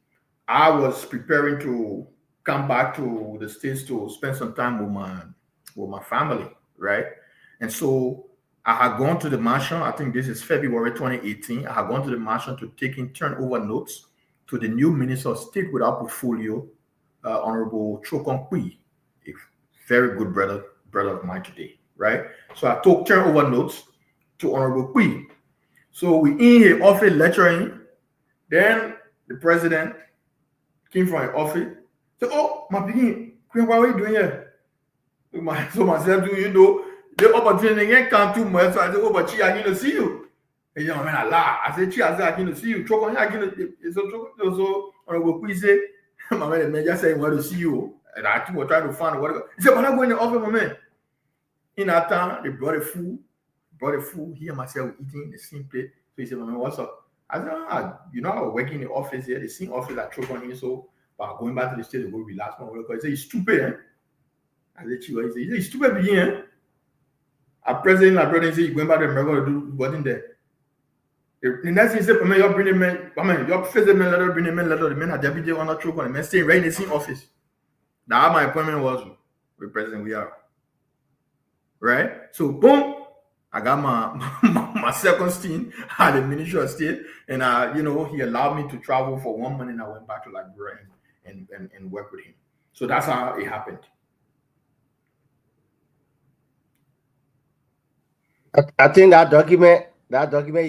I was preparing to come back to the States to spend some time with my family, right? And so I had gone to the mansion. I think this is February 2018. I had gone to the mansion to take in turnover notes to the new Minister of State without portfolio, Honorable Chokon Kui, a very good brother of mine today, right? So I took turnover notes to Honorable Kui. So we in his office lecturing. Then the president came from his office. So, oh, my begin, what are you doing here? So myself, do you know? The opportunity again come too much. So I said, oh, but Chi, I'm going to see you. And you know, man, I laugh. I said, Chi, I'm going to see you. So Honorable Kui said, my man just saying, want to see you. And I was trying to find out what. He said, but I'm going to the office, my man. In that time, they brought a food. He and myself eating in the same plate. So he said, my man, what's up? I said, I was working in the office here, the same office I took on here. So going back to the state to go relax. He said, he's stupid, eh? I said, Chiwa, he said, he's stupid again, eh? A president, my brother, said, going back to America to do what in there. The next thing he said, you're bringing men, you're facing men, letter, bringing men, letter, the men are deputy on the truck on the men staying right in the same office. Now my appointment was with President Weah. Right? So boom, I got my second stint at the Ministry of State, and he allowed me to travel for 1 month, and I went back to Liberia and work with him. So that's how it happened. I think that document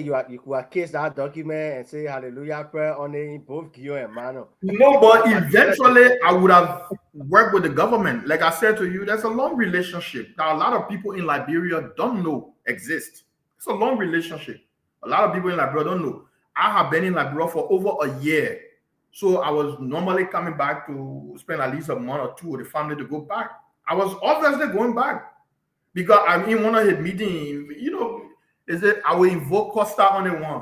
you could case that document and say hallelujah prayer on it in both Gio and Mano. No, but eventually I would have worked with the government. Like I said to you, there's a long relationship that a lot of people in Liberia don't know exists. It's a long relationship. A lot of people in Liberia don't know. I have been in Liberia for over a year. So I was normally coming back to spend at least a month or two with the family to go back. I was obviously going back because I'm in one of his meetings, they said I will invoke Costa on the one.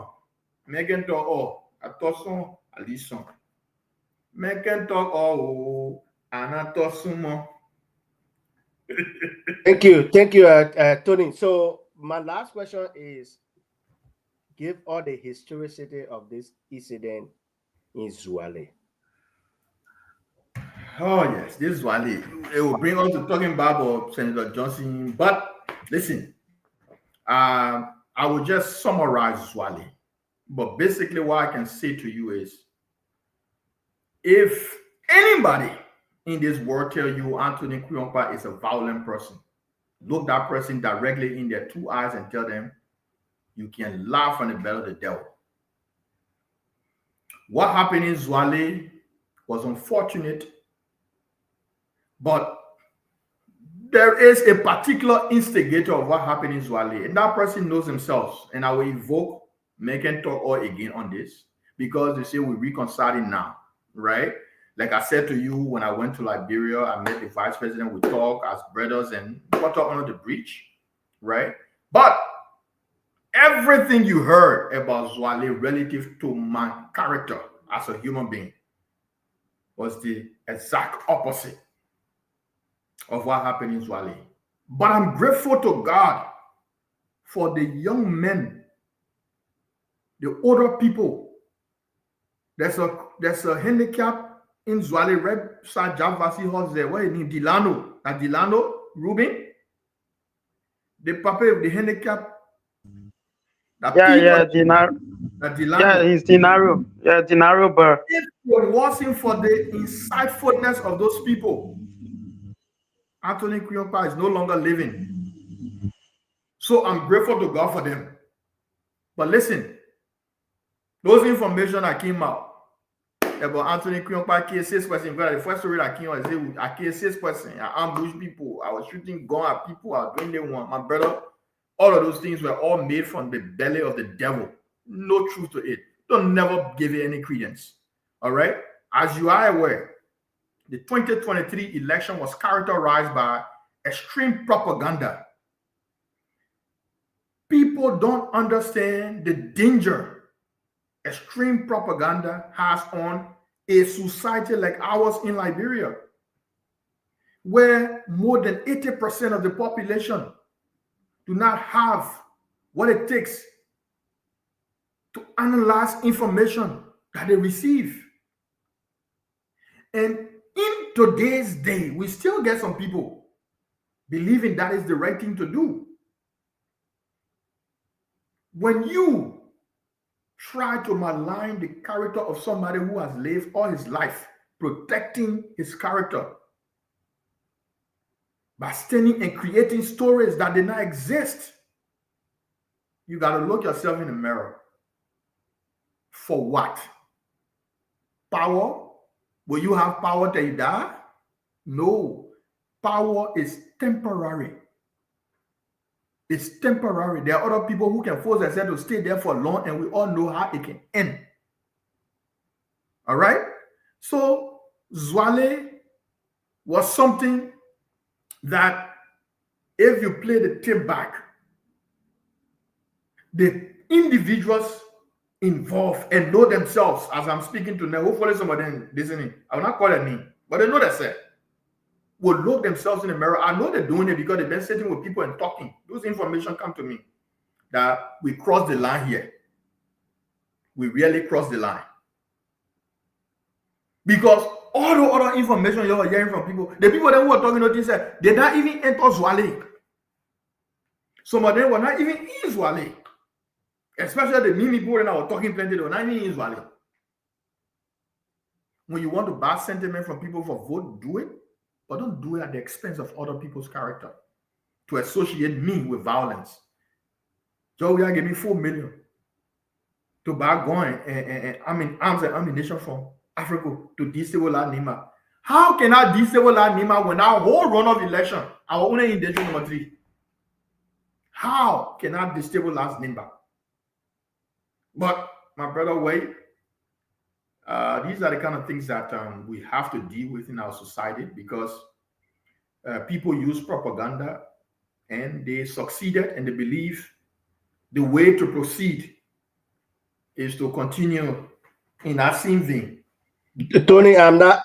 Megan talk, oh, attention, Alison. Megan talk, oh, anatosumo. Thank you, Tony. So my last question is, give all the historicity of this incident in Zwali. Oh yes, this Zwali. It will bring us to talking about Senator Johnson. But listen, I will just summarize Zwali. But basically what I can say to you is, if anybody in this world tell you Anthony Kuyonpa is a violent person, look that person directly in their two eyes and tell them you can laugh on the belly of the devil. What happened in Zwali was unfortunate, but there is a particular instigator of what happened in Zwali, and that person knows himself. And I will invoke Megan talk all again on this because they say we're reconciling now, right? Like I said to you, when I went to Liberia, I met the vice president. We talk as brothers and got up under the bridge, right? But everything you heard about Zwali relative to my character as a human being was the exact opposite of what happened in Zwali. But I'm grateful to God for the young men, the older people. There's a handicap in Zwali, right side Javasi house there. What is his name? Delano Rubin. The papa of the handicap. Denaro. Yeah, he's Denaro. Yeah, Denaro Burr. If it wasn't for the insightfulness of those people, Anthony Kuyonpa is no longer living. So I'm grateful to God for them. But listen, those information that came out about Anthony Kuyonpa, KSS person, the first story that came out is I KSS person, I ambushed people, I was shooting gun at people, I was doing them one. My brother, all of those things were all made from the belly of the devil. No truth to it. Don't never give it any credence. All right? As you are aware, the 2023 election was characterized by extreme propaganda. People don't understand the danger extreme propaganda has on a society like ours in Liberia. where more than 80% of the population do not have what it takes to analyze information that they receive. And in today's day, we still get some people believing that is the right thing to do. When you try to malign the character of somebody who has lived all his life protecting his character by standing and creating stories that did not exist, you got to look yourself in the mirror. For what? Power? Will you have power till you die? No. Power is temporary. It's temporary. There are other people who can force themselves to stay there for long, and we all know how it can end. All right? So, Zwale was something that if you play the tape back, the individuals involved and know themselves, as I'm speaking to now, hopefully some of them listening, I will not call their name, but they know themselves, will look themselves in the mirror. I know they're doing it because they've been sitting with people and talking. Those information come to me that we crossed the line here. We really crossed the line. Because all the other information you're hearing from people, the people that who are talking about this, they not even enter Zwale. Some of them were not even in Zwale. Especially the mini people that were talking plenty, they were not even in Zwale. When you want to buy sentiment from people for vote, do it. But don't do it at the expense of other people's character. To associate me with violence. Joe, we are giving 4 million to buy gun and arms and ammunition from Africa to destabilize Nima. How can I destabilize Nima when our whole run of election, our only intention number 3? How can I destabilize Nima? But my brother Wade, these are the kind of things that we have to deal with in our society because people use propaganda and they succeeded and they believe the way to proceed is to continue in that same vein. Tony, I'm not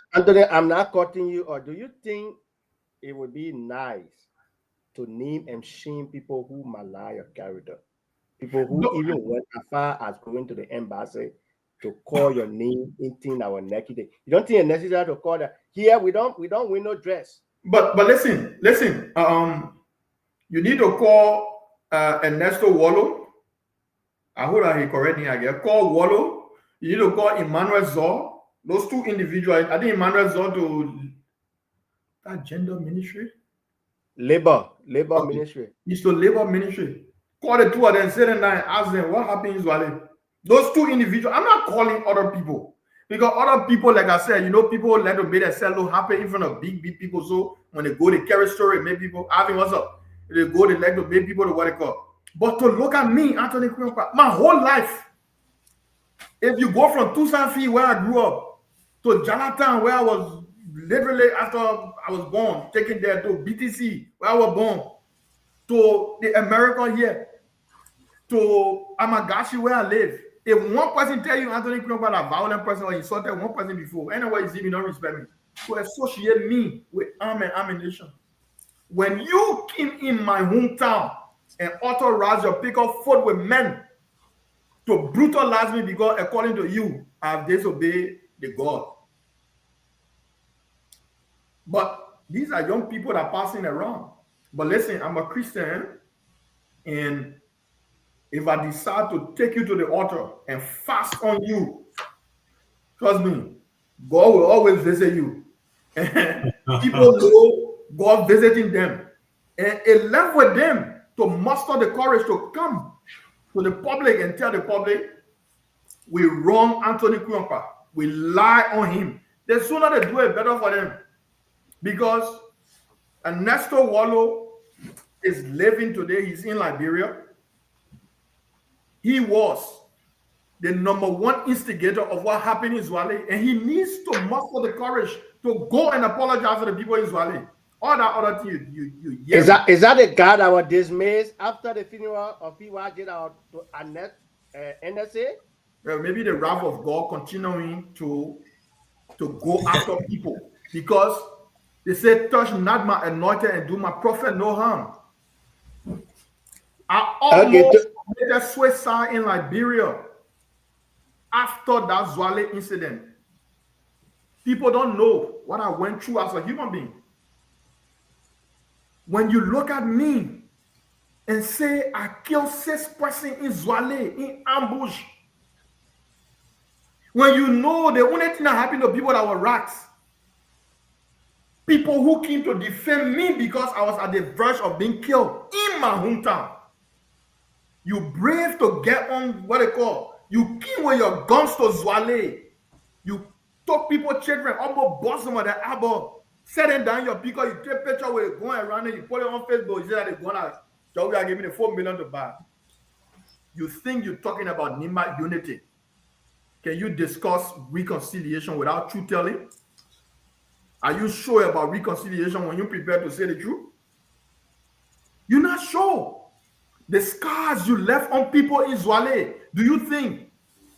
cutting you. Or do you think it would be nice to name and shame people who malign your character? People who even went as far as going to the embassy to call your name in our naked day. You don't think it's necessary to call that? Here we don't win no dress. But listen. You need to call Ernesto Wallo. I hope that he correct me again. Call Wallo. You need to call Emmanuel Zor. Those two individuals. I think Emmanuel Zor to that gender ministry. Labor ministry. It's to labor ministry. Call the two of them, sit down and ask them what happened in Zwale. Those two individuals, I'm not calling other people. Because other people, like I said, people like to make themselves look happy in front of big people. So when they go, they carry story, make people, Alvin, what's up? They go, they like to make people to what they call. But to look at me, Anthony Quionpa, my whole life, if you go from Toussaint Fee, where I grew up, to Jonathan, where I was literally after I was born, taken there to BTC, where I was born, to the America here, to Amagashi, where I live. If one person tell you Anthony Quionpa a violent person or insulted one person before, anyway, you see me, don't respect me. To associate me with arm and ammunition. When you came in my hometown and authorized your pickup foot with men to brutalize me because according to you, I have disobeyed the God. But these are young people that are passing around. But listen, I'm a Christian, and if I decide to take you to the altar and fast on you, trust me, God will always visit you. People know God visiting them. And it left with them to muster the courage to come to the public and tell the public, we wrong Anthony Quionpa. We lie on him. The sooner they do it, better for them. Because Ernesto Wallo is living today. He's in Liberia. He was the #1 instigator of what happened in Zwale, and he needs to muster the courage to go and apologize to the people in Zwale. All that other thing you is that the God that was dismissed after the funeral of PYJ to NSA? Well, maybe the wrath of God continuing to go after people, because They say, touch not my anointed and do my prophet no harm. I almost committed suicide in Liberia after that Zwale incident. People don't know what I went through as a human being. When you look at me and say I killed 6 persons in Zwale in ambush, when you know the only thing that happened to people that were rats, people who came to defend me because I was at the verge of being killed in my hometown. You brave to get on what they call, you came with your guns to Zwale. You took people, children, almost bust them with the elbow, set them down your because you take picture with it going around and you put it on Facebook. You say that they're going to, Joey, I give me the 4 million to buy. You think you're talking about Nimba unity. Can you discuss reconciliation without truth telling? Are you sure about reconciliation when you prepare to say the truth? You're not sure. The scars you left on people in Zwale, do you think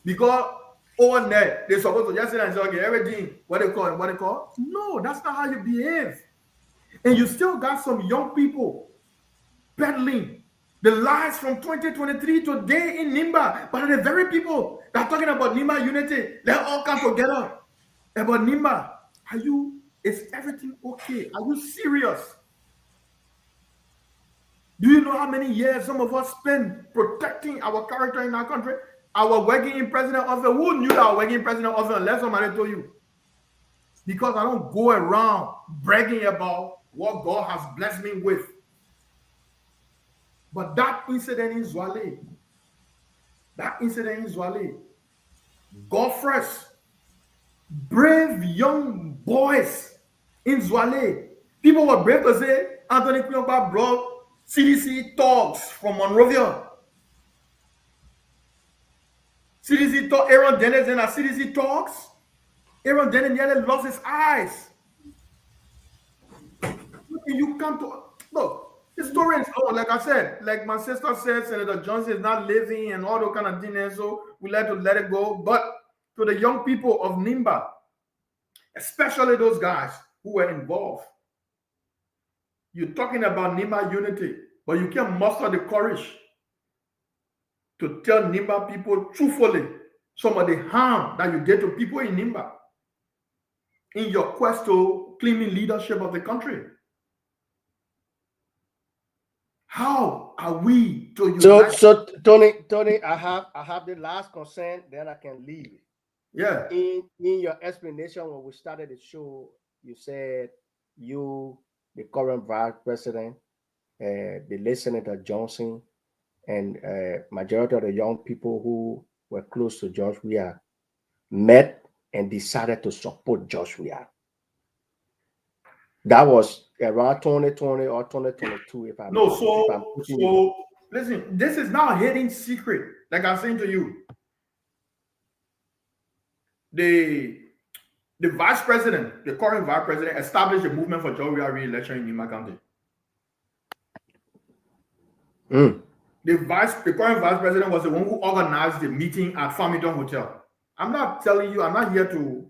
because over there they're supposed to just say and say, okay, everything, what they call? No, that's not how you behave. And you still got some young people peddling the lies from 2023 today in Nimba, but the very people that are talking about Nimba unity, they all come together about Nimba. Is everything okay? Are you serious? Do you know how many years some of us spend protecting our character in our country? Our working in president office. Who knew that our working in president office unless somebody told you? Because I don't go around bragging about what God has blessed me with. But that incident in Zwale, God first, brave young boys in Zwale. People were brave to say Anthony Kuyompa brought CDC talks from Monrovia. CDC talk, Aaron Dennis and CDC talks. Aaron Dennis nearly lost his eyes. You come to look. The story is like I said, like my sister said, Senator Johnson is not living and all those kind of things, and so we like to let it go. But to the young people of Nimba, especially those guys who were involved, you're talking about Nimba unity, but you can't muster the courage to tell Nimba people truthfully some of the harm that you did to people in Nimba in your quest to claiming leadership of the country. How are we to unite? So Tony, I have the last concern, then I can leave. Yeah. In your explanation when we started the show, you said the current vice president, the late Senator Johnson, and majority of the young people who were close to George Weah met and decided to support George Weah. That was around 2020 or 2022, if I'm listen, this is not a hidden secret. Like I'm saying to you, the vice president, the current vice president, established a movement for George Weah re-election in Nimba County. The current vice president was the one who organized the meeting at Farmington Hotel. I'm not telling you, I'm not here to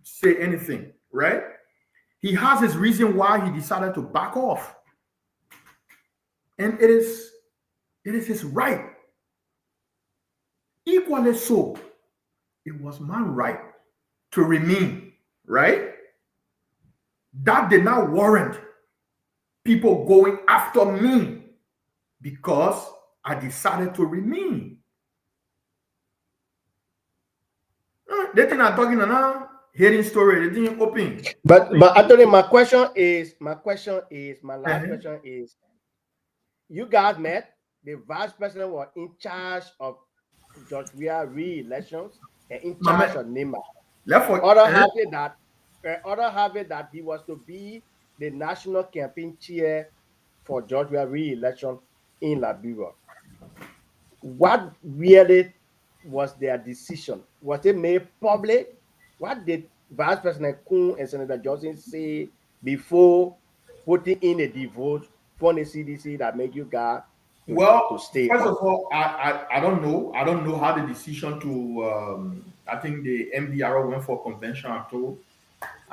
say anything, right? He has his reason why he decided to back off. And it is his right. Equally so, it was my right to remain, right? That did not warrant people going after me because I decided to remain. They think I'm talking now. Hearing story, they didn't open. But Anthony, my last question is, you guys met, the vice president was in charge of George Weah re-elections and in charge of Nimba. Other have it that he was to be the national campaign chair for George Weah re-election in Liberia. What really was their decision? Was it made public? What did Vice President Kun and Senator Johnson say before putting in a vote for the CDC that made you guys to stay? First of all, I don't know. I don't know how the decision to I think the MDRO went for convention and told.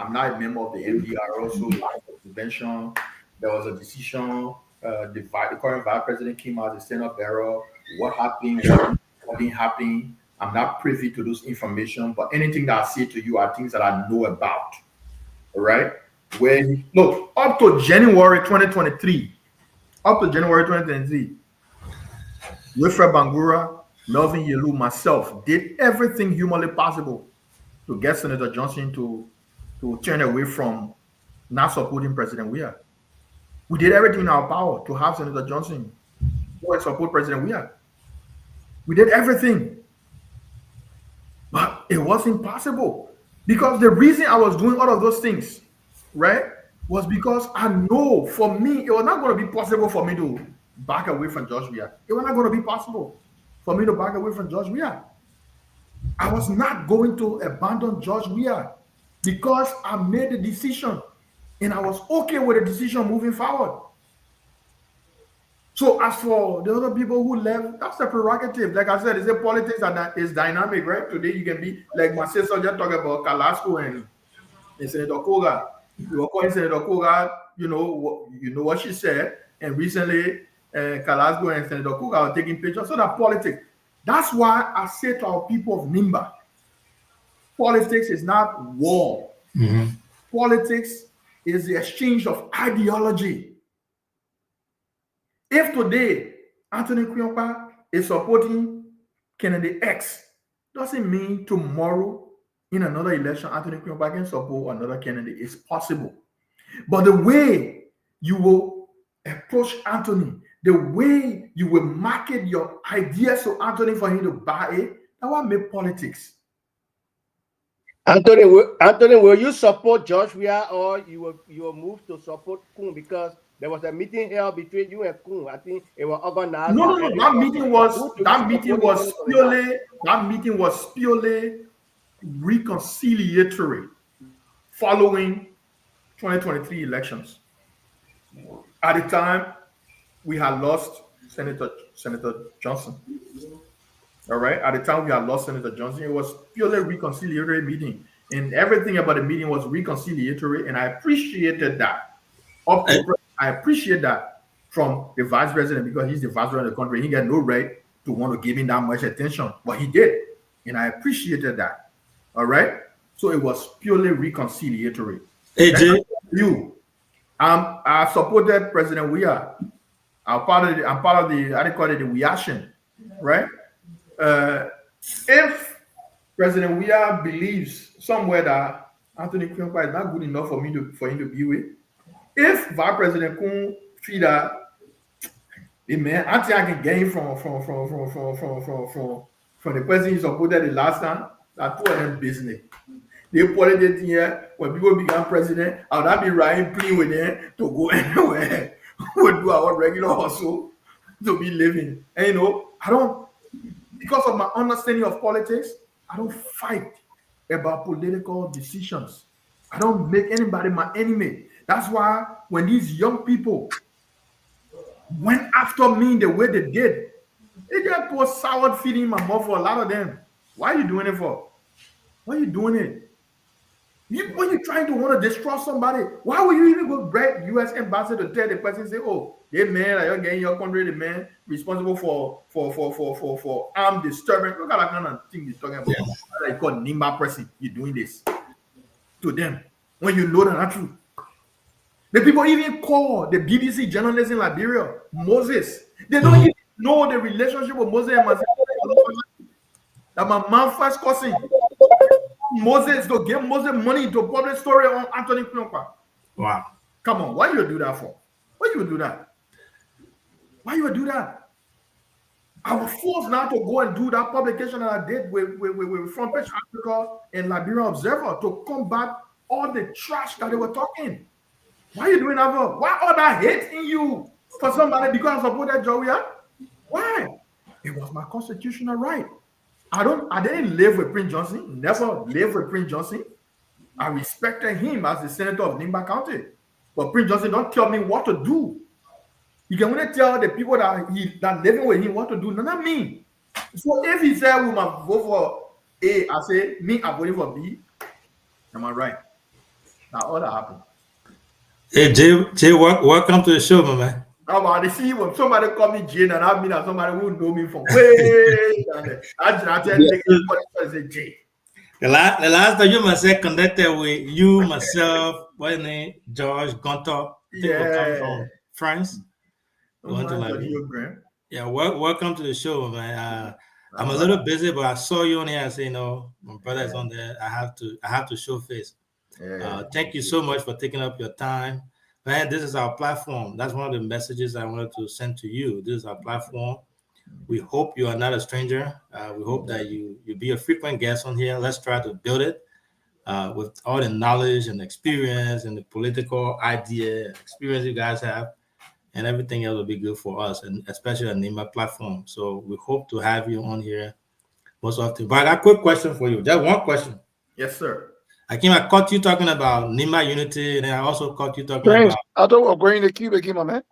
I'm not a member of the MDRO, so lack of prevention. There was a decision. The current vice president came out as Senate bearer. What happened? What didn't happen? I'm not privy to those information, but anything that I say to you are things that I know about. All right. Look, up to January 2023, Wilfred Bangura, Melvin Yelu, myself did everything humanly possible to get Senator Johnson to turn away from not supporting President Weah. We did everything in our power to have Senator Johnson go and support President Weah. We did everything. But it wasn't possible. Because the reason I was doing all of those things, right, was because I know for me, it was not going to be possible for me to back away from George Weah. It was not going to be possible for me to back away from George Weah. I was not going to abandon George Weah because I made the decision and I was okay with the decision moving forward. So as for the other people who left, that's the prerogative. Like I said, it's a politics that is dynamic, right? Today you can be like my sister just talking about Carrasco and Senator Koga. You were calling Senator Koga, you know what she said, and recently Carrasco and Senator Koga are taking pictures. So that politics. That's why I say to our people of Nimba, politics is not war. Mm-hmm. Politics is the exchange of ideology. If today Anthony Quionpa is supporting Kennedy X, doesn't mean tomorrow in another election Anthony Quionpa can support another candidate. It's possible. But the way you will approach Anthony, the way you will market your ideas to Anthony for him to buy it, that will make politics. Anthony, will you support George Weah or you will move to support Kun? Because there was a meeting held between you and Kun. I think it was organized. No. That meeting was purely reconciliatory following 2023 elections. At the time, we had lost Senator Johnson. All right. At the time we had lost Senator Johnson, it was purely a reconciliatory meeting, and everything about the meeting was reconciliatory, and I appreciated that. I appreciate that from the vice president because he's the vice president of the country. He got no right to want to give him that much attention, but he did, and I appreciated that. All right. So it was purely reconciliatory. AJ, I supported President Weah. I'm part of the I call it the reaction, right? If President Weah believes somewhere that Anthony Quionpa is not good enough for him to be with, if Vice President Kun feel that, man, I think I can get him from the person he supported the last time, that two of them business. They put it here when people become president, I would not be riding plane with them to go anywhere. We do our regular hustle to be living. And I don't, because of my understanding of politics, I don't fight about political decisions. I don't make anybody my enemy. That's why when these young people went after me the way they did, they just put sour feeling in my mouth for a lot of them. Why are you doing it for? Why are you doing it? When you're trying to want to destroy somebody, why would you even go break U.S. embassy to tell the person, say, oh, they man, like you're getting your country, the man responsible for armed disturbance. Look at that kind of thing you're talking about. Like called Nimba person, you're doing this to them when you know they're not true. The people even call the BBC journalist in Liberia Moses. They don't even know the relationship with Moses and Moses. That my man first cousin. Moses to give Moses money to publish story on Anthony Quionpa. Wow. Come on, why you do that for? Why you do that? Why you do that? I was forced now to go and do that publication that I did with Front Page Africa and Liberian Observer to combat all the trash that they were talking. Why are you doing that for? Why all that hate in you for somebody because I supported Joe Weah? Why? It was my constitutional right. I didn't live with Prince Johnson, never lived with Prince Johnson. I respected him as the senator of Nimba County. But Prince Johnson don't tell me what to do. He can only tell the people that living with him what to do, not me. So if he said we must vote for A, I say me, I'm voting for B. Am I right? Now all that happened. Hey Jay, welcome to the show, my man. How about they see when somebody call me Jay, and I mean that somebody who know me from way down there. I just say Jay. The last time you must have connected with you, myself, what's his name? George Gontor. Yeah. From France. Yeah, welcome to the show, man. I'm a little busy, but I saw you on here. I say, my brother's on there. I have to show face. Thank you so much for taking up your time. Man, this is our platform. That's one of the messages I wanted to send to you. This is our platform. We hope you are not a stranger. We hope that you be a frequent guest on here. Let's try to build it with all the knowledge and experience and the political idea experience you guys have, and everything else will be good for us, and especially on the NIMBA platform. So we hope to have you on here most often. But I got a quick question for you. Just one question. Yes, sir. I caught you talking about NIMBA unity, and then I also caught you talking about. I thought we were going to Cuba, my man.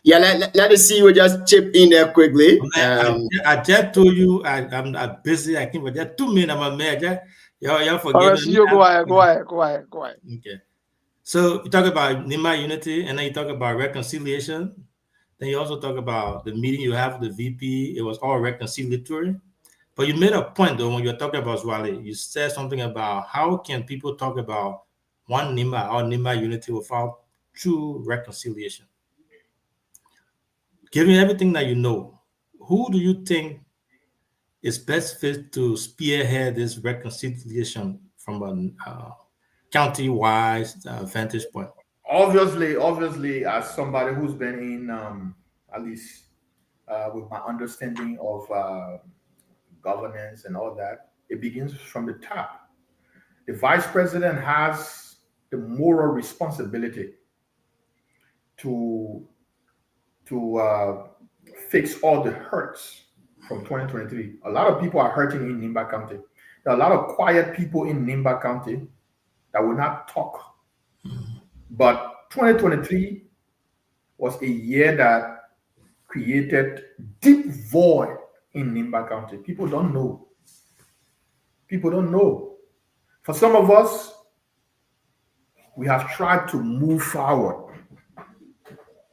Yeah, let us see. We just chip in there quickly. I just told you I'm busy. I can't. But there are 2 minutes. I'm a man. Y'all forget. All right, go ahead. Okay. So you talk about NIMBA unity, and then you talk about reconciliation. Then you also talk about the meeting you have with the VP. It was all reconciliatory. But you made a point, though, when you were talking about Zwali. You said something about how can people talk about one NIMBA or NIMBA unity without true reconciliation? Given everything that you know, who do you think is best fit to spearhead this reconciliation from a county-wise vantage point? Obviously, as somebody who's been in, at least with my understanding of governance and all that, it begins from the top. The vice president has the moral responsibility to fix all the hurts from 2023. A lot of people are hurting in Nimba County. There are a lot of quiet people in Nimba County that will not talk. But 2023 was a year that created deep void in Nimba County. People don't know. For some of us, we have tried to move forward.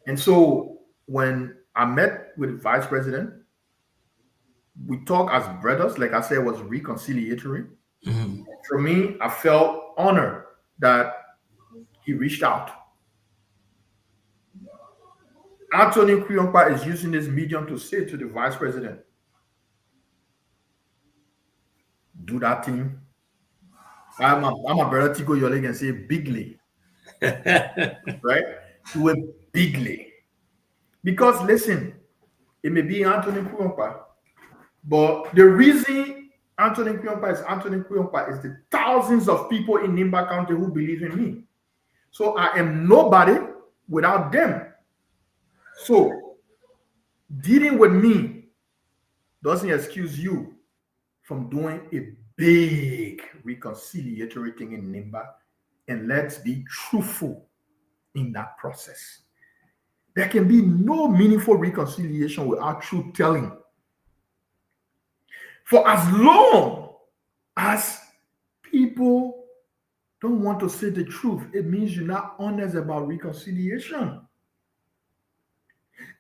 And so when I met with the vice president, we talked as brothers. Like I said, it was reconciliatory. Mm-hmm. For me, I felt honored that he reached out. Anthony Kuyompa is using this medium to say to the vice president, do that thing. I'm a brother Tico your leg and say bigly. Right? Do it bigly. Because listen, it may be Anthony Kuyompa, but the reason Anthony Kuyompa is the thousands of people in Nimba County who believe in me. So I am nobody without them. So dealing with me doesn't excuse you from doing a big reconciliatory thing in Nimba, and let's be truthful in that process. There can be no meaningful reconciliation without truth telling. For as long as people don't want to say the truth, it means you're not honest about reconciliation.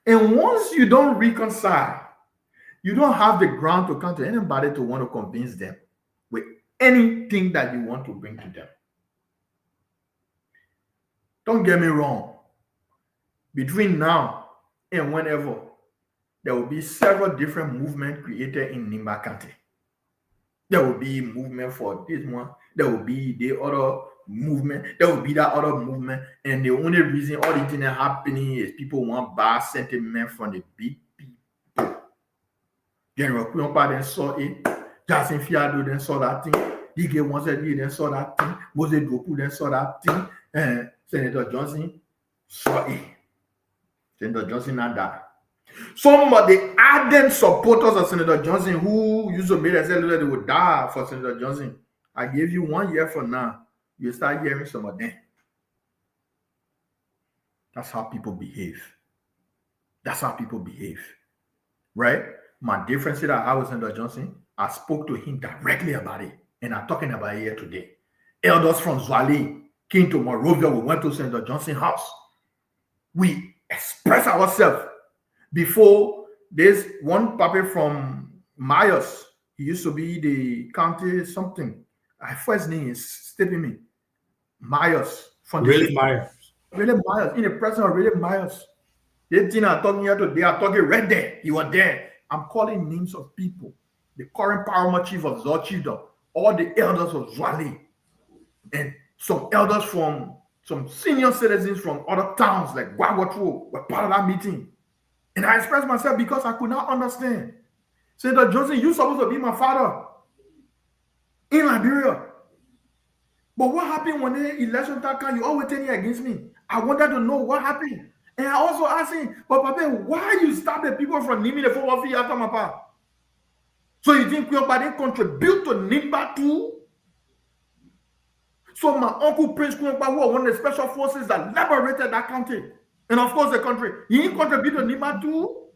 And once you don't reconcile, you don't have the ground to come to anybody to want to convince them with anything that you want to bring to them. Don't get me wrong. Between now and whenever, there will be several different movements created in Nimba County. There will be movement for this one. There will be the other movement. There will be that other movement. And the only reason all the things are happening is people want bad sentiment from the big people. General Kuyompa then saw it. Jackson Fiado then saw that thing. DK Wanzedi then saw that thing. Mose Doku then saw that thing. And Senator Johnson saw it. Senator Johnson not that. Some of the ardent supporters of Senator Johnson who used to make us say that they would die for Senator Johnson. I gave you 1 year from now. You start hearing some of them. That's how people behave. Right? My difference that I have with Senator Johnson, I spoke to him directly about it. And I'm talking about it here today. Elders from Zwali came to Monrovia, we went to Senator Johnson House. We expressed ourselves. Before, there's one puppet from Myers. He used to be the county something. My first name is stepping me. Myers. Really Myers. Really Myers. In the presence of really Myers. They didn't talking here today. I'm talking right there. You were there. I'm calling names of people. The current paramount chief of Zochida, all the elders of Zwali, and some elders from some senior citizens from other towns like Guagotro were part of that meeting. And I expressed myself because I could not understand. Senator Johnson, you're supposed to be my father in Liberia. But what happened when the election time came? You always turning against me. I wanted to know what happened. And I also asked him, but Papa, why you stop the people from naming the 415 after my papa? So you think Kuiokpa didn't contribute to NIMBA too? So my uncle Prince Kuiokpa, who was one of the special forces that liberated that county, and of course the country, he didn't contribute to NIMBA too?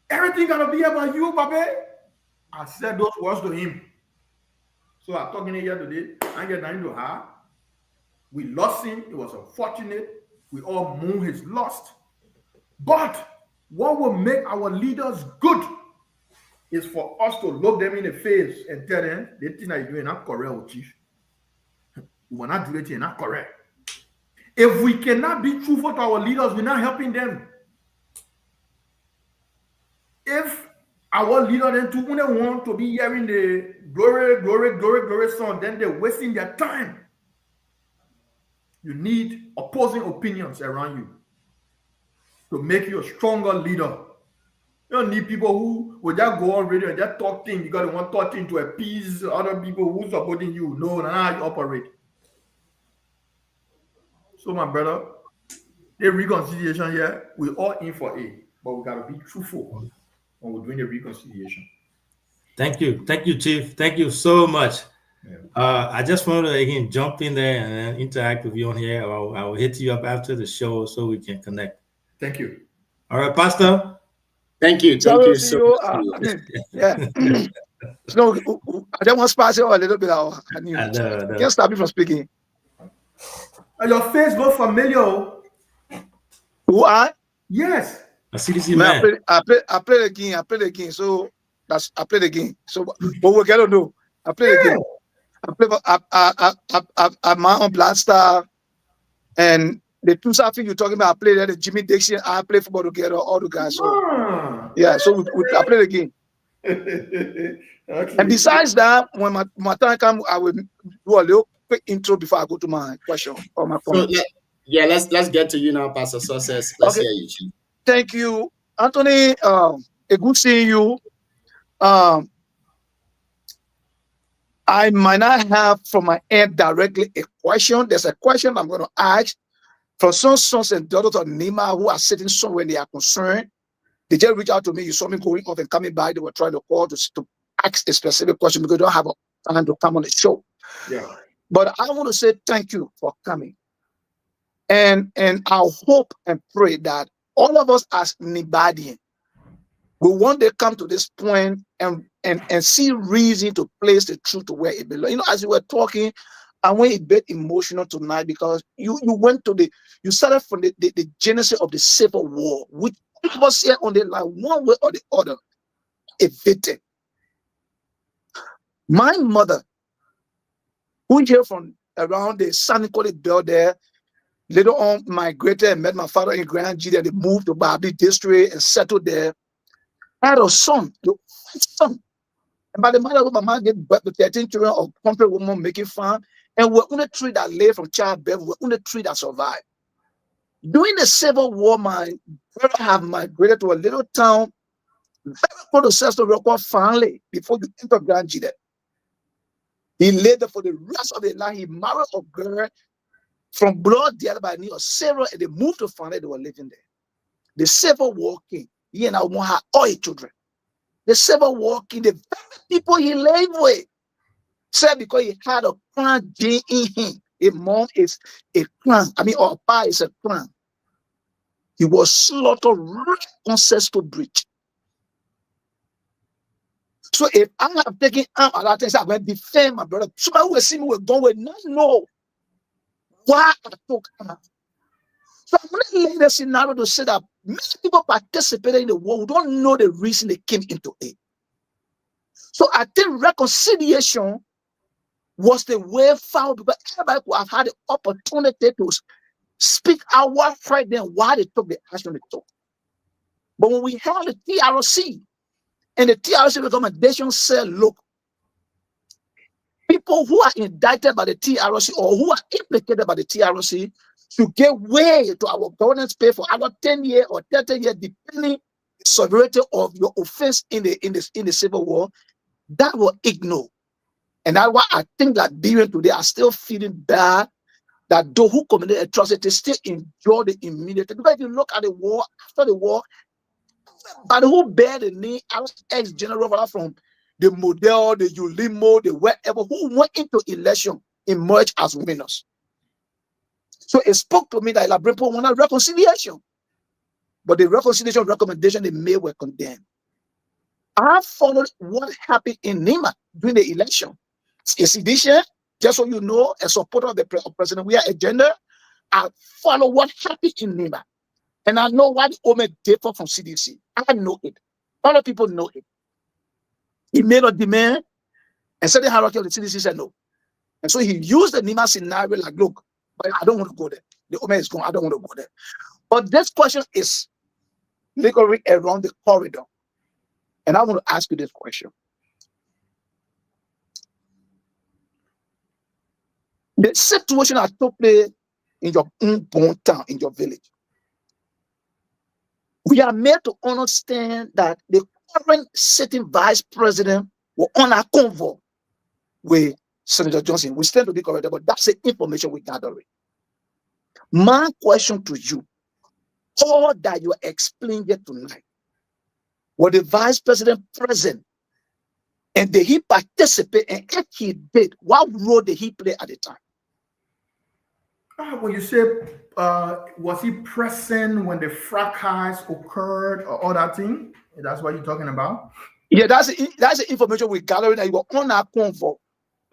Everything gonna be about you, Papa. I said those words to him. So I'm talking here today. I get down to her. We lost him. It was unfortunate. We all mourn his loss. But what will make our leaders good is for us to look them in the face and tell them, the thing that you're doing not correct, chief. You will not do it, not correct. If we cannot be truthful to our leaders, we're not helping them. If our leader then too want to be hearing the glory, glory, glory, glory song, then they're wasting their time. You need opposing opinions around you to make you a stronger leader. You don't need people who will just go on radio and just talk things because they want to talk things to appease other people who supporting you. No, that's how you operate. So, my brother, the reconciliation here, we're all in for it, but we got to be truthful when we're doing the reconciliation. Thank you, Chief. Thank you so much. Yeah. I just wanted to again jump in there and interact with you on here. I will hit you up after the show so we can connect. Thank you. All right, Pastor. Thank you. Thank you so much. Yeah. So I just want to pass it a little bit out. I can't stop you from speaking. Your face looks familiar. Who I? Yes. A CDC man. I play the game. I play the game. So that's I play the game. So but we gotta know. I play the game. I'm my own Blaster, and the two something you're talking about. I play there. The Jimmy Dixon. I play football together. All the guys. So yeah. So I play the game. Okay. And besides that, when my time comes, I will do a little quick intro before I go to my question or my comment. So, let's get to you now, Pastor Success. Let's hear you, Chief. Thank you, Anthony. A good seeing you. I might not have from my end directly a question. There's a question I'm going to ask from some sons and daughters of Nima who are sitting somewhere they are concerned. They just reach out to me. You saw me going off and coming by. They were trying to call to ask a specific question because they don't have time to come on the show. Yeah. But I want to say thank you for coming. And I hope and pray that all of us as Nibadian will one day come to this point and see reason to place the truth to where it belongs. You know, as you were talking, I went a bit emotional tonight because you started from the genesis of the Civil War, which was here on the line one way or the other, a victim. My mother, who came from around the San Nicolas Belt there, later on migrated and met my father in Grand G. They moved to Babi district and settled there. I had a son, and by the mother of my mom gave birth to 13 children of country women making farm, and we're only three that lay from childbirth, we're only three that survived. During the Civil War, my brother have migrated to a little town very close to Sesto Record family before you enter Grand G. He lived there for the rest of his life. He married a girl from blood the other by New York, Sarah, and they moved to family. They were living there. The Civil War came. He and I won't have all his children. The Civil War came. The very people he lived with said because he had a crown gene in him. His mom is a crown. I mean, or pa is a crown. He was slaughtered right on Sesto Bridge. So if I have taken arm at that time, I'm going to defend my brother. Somebody who will see me will go will not know why I took her. So I'm going to lay the scenario to say that many people participated in the war who don't know the reason they came into it. So I think reconciliation was the way forward because everybody could have had the opportunity to speak out what hurt them, why they took the action they took. But when we held the TRC, and the TRC recommendation said, look, people who are indicted by the TRC or who are implicated by the TRC should give way to our governance pay for either 10 years or 30 years, depending the severity of your offense in the civil war. That will ignore. And that's why I think that even today are still feeling bad that those who committed atrocities still enjoy the immediate. Because if you look at the war, after the war, but who bear the name as ex-general from the Model, the Ulimo, the wherever, who went into election, emerged as winners. So it spoke to me that Labrimpo wanted reconciliation. But the reconciliation recommendation they made were condemned. I followed what happened in Nima during the election. A sedition, just so you know, a supporter of the President we are agenda, I follow what happened in Nima. And I know why the Ome differ from CDC. I know it. Other people know it. He made a demand, and said the hierarchy of the CDC said no. And so he used the Nima scenario like, look, but I don't want to go there. The Ome is gone, I don't want to go there. But this question is literally around the corridor. And I want to ask you this question. The situation that took place in your own born town, in your village, we are made to understand that the current sitting vice president will on a convoy with Senator Johnson. We stand to be corrected, but that's the information we gathering. My question to you, all that you explained here tonight, was the vice president present? And did he participate? And if he did, what role did he play at the time? When you say, was he present when the fracas occurred or all that thing? That's what you're talking about? Yeah, that's the information we're gathering that you were on our convoy.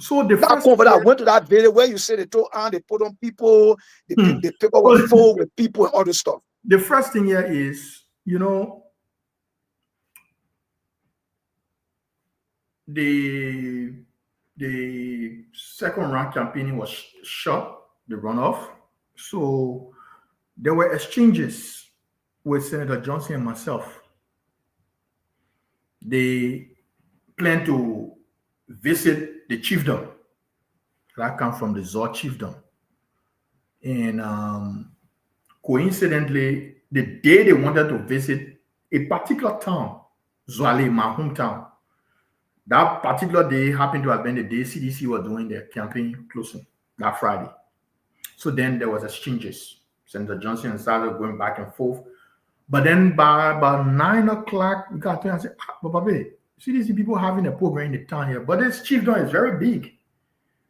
So the that convoy that went to that village where you say they told on, they put on people, the paper was full with people and all this stuff. The first thing here is, you know, the second round campaigning was shot, the runoff. So there were exchanges with Senator Johnson and myself. They plan to visit the chiefdom. That comes from the Zor chiefdom. And coincidentally, the day they wanted to visit a particular town, Zwale, my hometown, that particular day happened to have been the day CDC was doing their campaign closing, that Friday. So then there was exchanges. Senator Johnson started going back and forth. But then by about 9 o'clock, we got there and said, Babe, CDC people having a program in the town here, but this chiefdom is very big.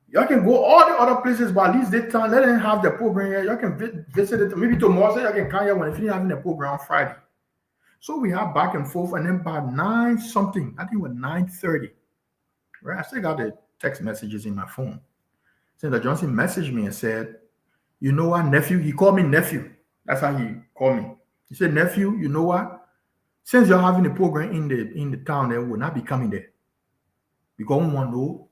Y'all can go all the other places, but at least this town, let them have the program here. Y'all can visit it. Maybe tomorrow, so y'all can come here when they finish having the program on Friday. So we have back and forth, and then by 9 something, I think it was 9:30, right? I still got the text messages in my phone. Senator Johnson messaged me and said, you know what, nephew? He called me nephew. That's how he called me. He said, nephew, you know what? Since you're having a program in the town, they will not be coming there. Because we want no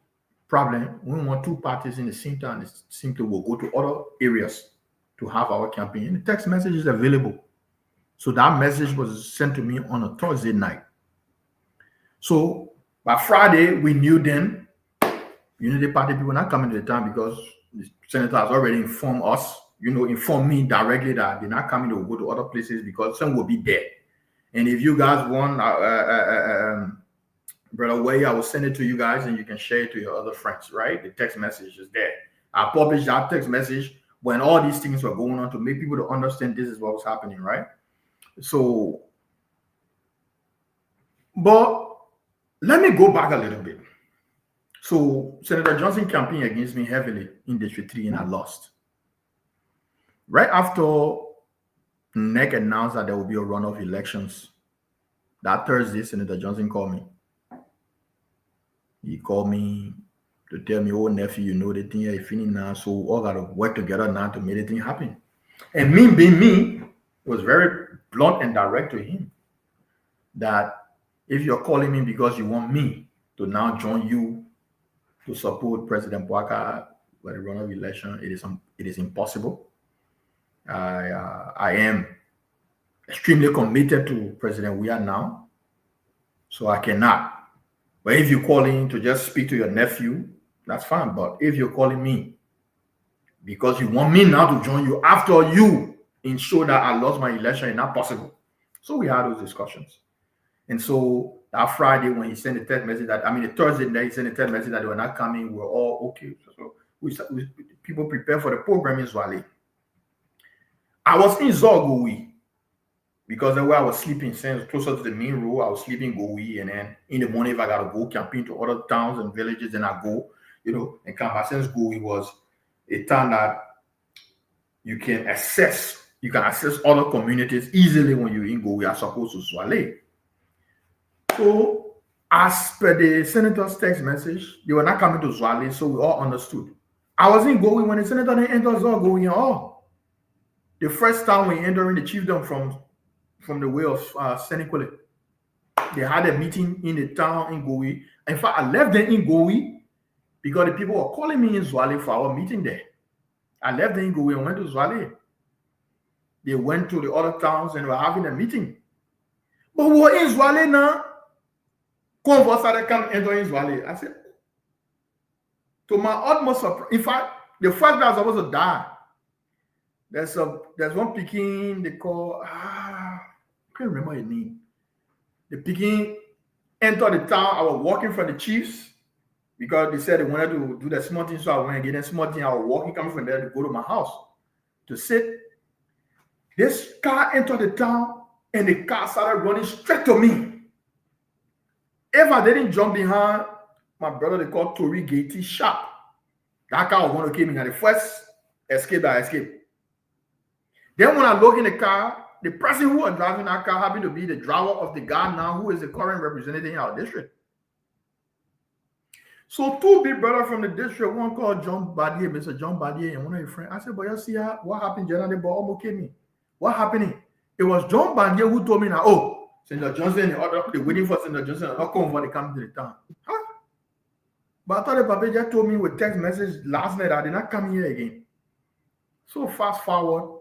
problem. We want two parties in the same town. Simply will go to other areas to have our campaign. And the text message is available. So that message was sent to me on a Thursday night. So by Friday, we knew then Unity Party people not coming to the town because the senator has already informed us, informed me directly that they're not coming to go to other places because some will be there. And if you guys want, Brother Way, I will send it to you guys and you can share it to your other friends, right? The text message is there. I published that text message when all these things were going on to make people to understand this is what was happening, right? So, but let me go back a little bit. So Senator Johnson campaigned against me heavily in District 3 and I lost. Right after NEC announced that there will be a runoff elections, that Thursday, Senator Johnson called me. He called me to tell me, oh, nephew, you know the thing is finished now, so we all got to work together now to make the thing happen. And me being me, it was very blunt and direct to him that if you're calling me because you want me to now join you to support President Bouaka for the runoff election, it is impossible. I am extremely committed to President Weah now, so I cannot. But if you're calling to just speak to your nephew, that's fine. But if you're calling me because you want me now to join you after you ensure that I lost my election, it's not possible. So we had those discussions. And so that Friday when he sent a text message the Thursday night he sent a text message that they were not coming, we're all okay. So we people prepare for the program in Zwale. I was in Zogowi because the way I was sleeping, since closer to the main road, I was sleeping in Gowi, and then in the morning if I gotta go camping to other towns and villages, then I go, and Campasens Gowi was a town that you can access other communities easily when you're in Gowi as opposed to Zwale. So, as per the senator's text message, they were not coming to Zwale, so we all understood. I was in Gowi when the senator didn't enter Gowi at all. The first time we entered the chiefdom from the way of Senequale, they had a meeting in the town in Gowi. In fact, I left them in Gowi because the people were calling me in Zwale for our meeting there. I left them in Gowi and went to Zwale. They went to the other towns and were having a meeting. But we were in Zwale now. Convo started coming entering Zwale. I said, to my utmost surprise, in fact, the fact that I was supposed to die, there's one Peking they call, I can't remember his name. The Peking entered the town. I was walking from the chiefs because they said they wanted to do the small thing, so I went and get them small thing. I was walking coming from there to go to my house to sit. This car entered the town and the car started running straight to me. If I didn't jump behind my brother, they called Tori Gaty Sharp. That car was one who came in at the first escape that I escaped. Then when I look in the car, the person who was driving that car happened to be the driver of the guy now who is the current representative in our district. So two big brothers from the district, one called John Badier, Mr. John Badier, and one of his friends. I said, but you see what happened, General? They almost came me. What happened? It was John Badier who told me now, oh, Senator Johnson, they're waiting for Senator Johnson. I'll come when they come to the town. Huh? But I thought the Papa just told me with text message last night I did not come here again. So fast forward,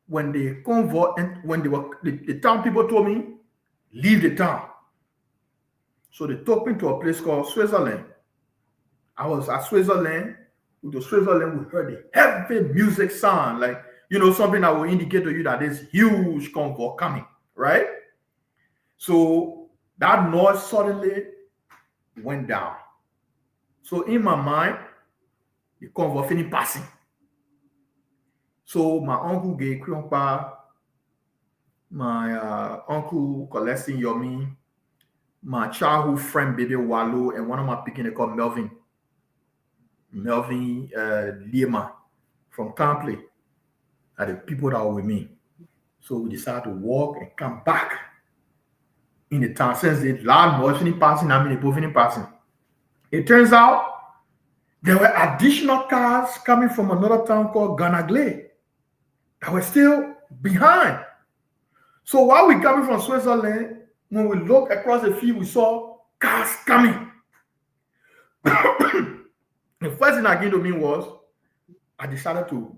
when the convoy and when they were the town people told me, leave the town. So they took me to a place called Switzerland. I was at Switzerland. With the Switzerland, we heard the heavy music sound, like something that will indicate to you that there's huge convoy coming. Right? So that noise suddenly went down. So in my mind, the convoy finished passing. So my uncle Gay Kriompa, my uncle Colestin Yomi, my childhood friend Baby Wallo, and one of my picking they called Melvin Lima from Campley are the people that were with me. So we decided to walk and come back in the town. Since the loud noise finished passing, the people finished passing. It turns out there were additional cars coming from another town called Ganagle that were still behind. So while we coming from Switzerland, when we looked across the field, we saw cars coming. The first thing that came to me was I decided to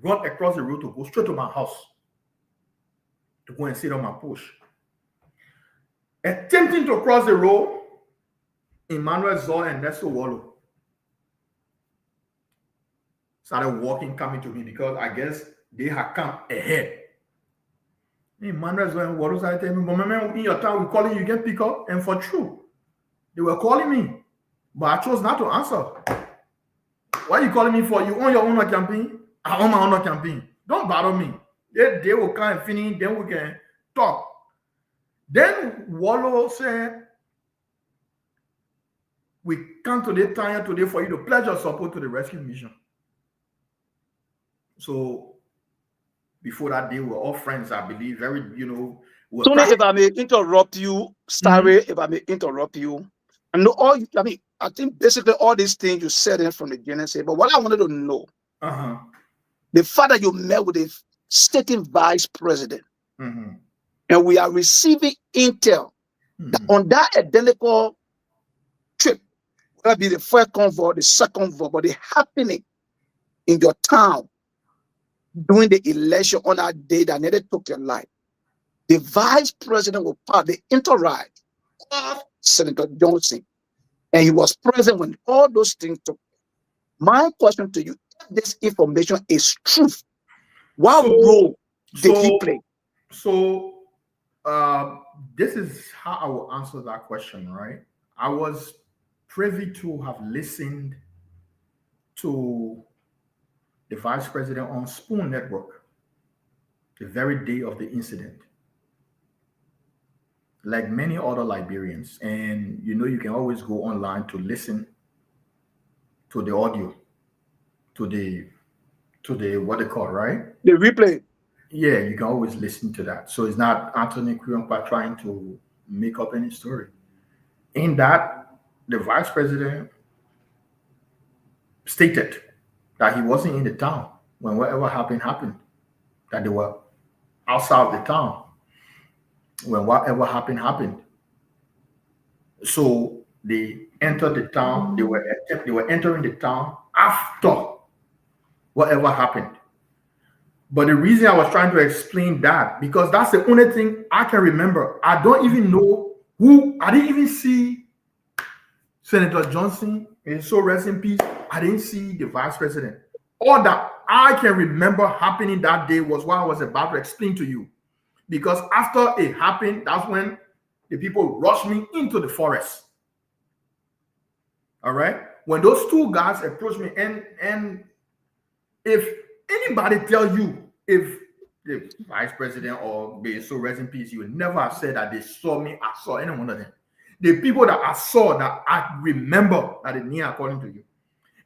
run across the road to go straight to my house, to go and sit on my porch. Attempting to cross the road, Emmanuel Zor and Nestor Wallo started walking, coming to me because I guess they had come ahead. Emmanuel Zor and Wallo started telling me, but man, in your town, we're calling you, get pick up. And for true, they were calling me, but I chose not to answer. What are you calling me for? You own your own campaign? I own my own campaign. Don't bother me. They will come and finish, then we can talk. Then Wallo said, we come to the time today for you to pledge your support to the rescue mission. So before that day, we were all friends, I believe. Tony, if I may interrupt you, sorry, if I may interrupt you. I know all. I mean, I think basically all these things you said in from the Genesis. But what I wanted to know, the fact that you met with a sitting vice president, and we are receiving intel that on that identical trip, whether it be the first convoy, the second convoy, but it happening in your town during the election on that day that nearly took your life. The vice president was part of the entourage of Senator Johnson, and he was present when all those things took place. My question to you, if this information is true, what role did he play? So, this is how I will answer that question, right? I was privy to have listened to the vice president on Spoon Network the very day of the incident, like many other Liberians. And you know, you can always go online to listen to the audio, to the what they call, right? The replay. Yeah, you can always listen to that. So it's not Anthony Kuyonpa trying to make up any story. In that, the vice president stated that he wasn't in the town when whatever happened, that they were outside of the town when whatever happened. So they entered the town, they were entering the town after whatever happened. But the reason I was trying to explain that, because that's the only thing I can remember. I don't even know I didn't even see Senator Johnson, and so rest in peace. I didn't see the vice president. All that I can remember happening that day was what I was about to explain to you. Because after it happened, that's when the people rushed me into the forest. All right? When those two guys approached me, and if anybody tell you if the vice president or the so rest in peace, you would never have said that they saw me, I saw any one of them. The people that I saw that I remember that it near according to you.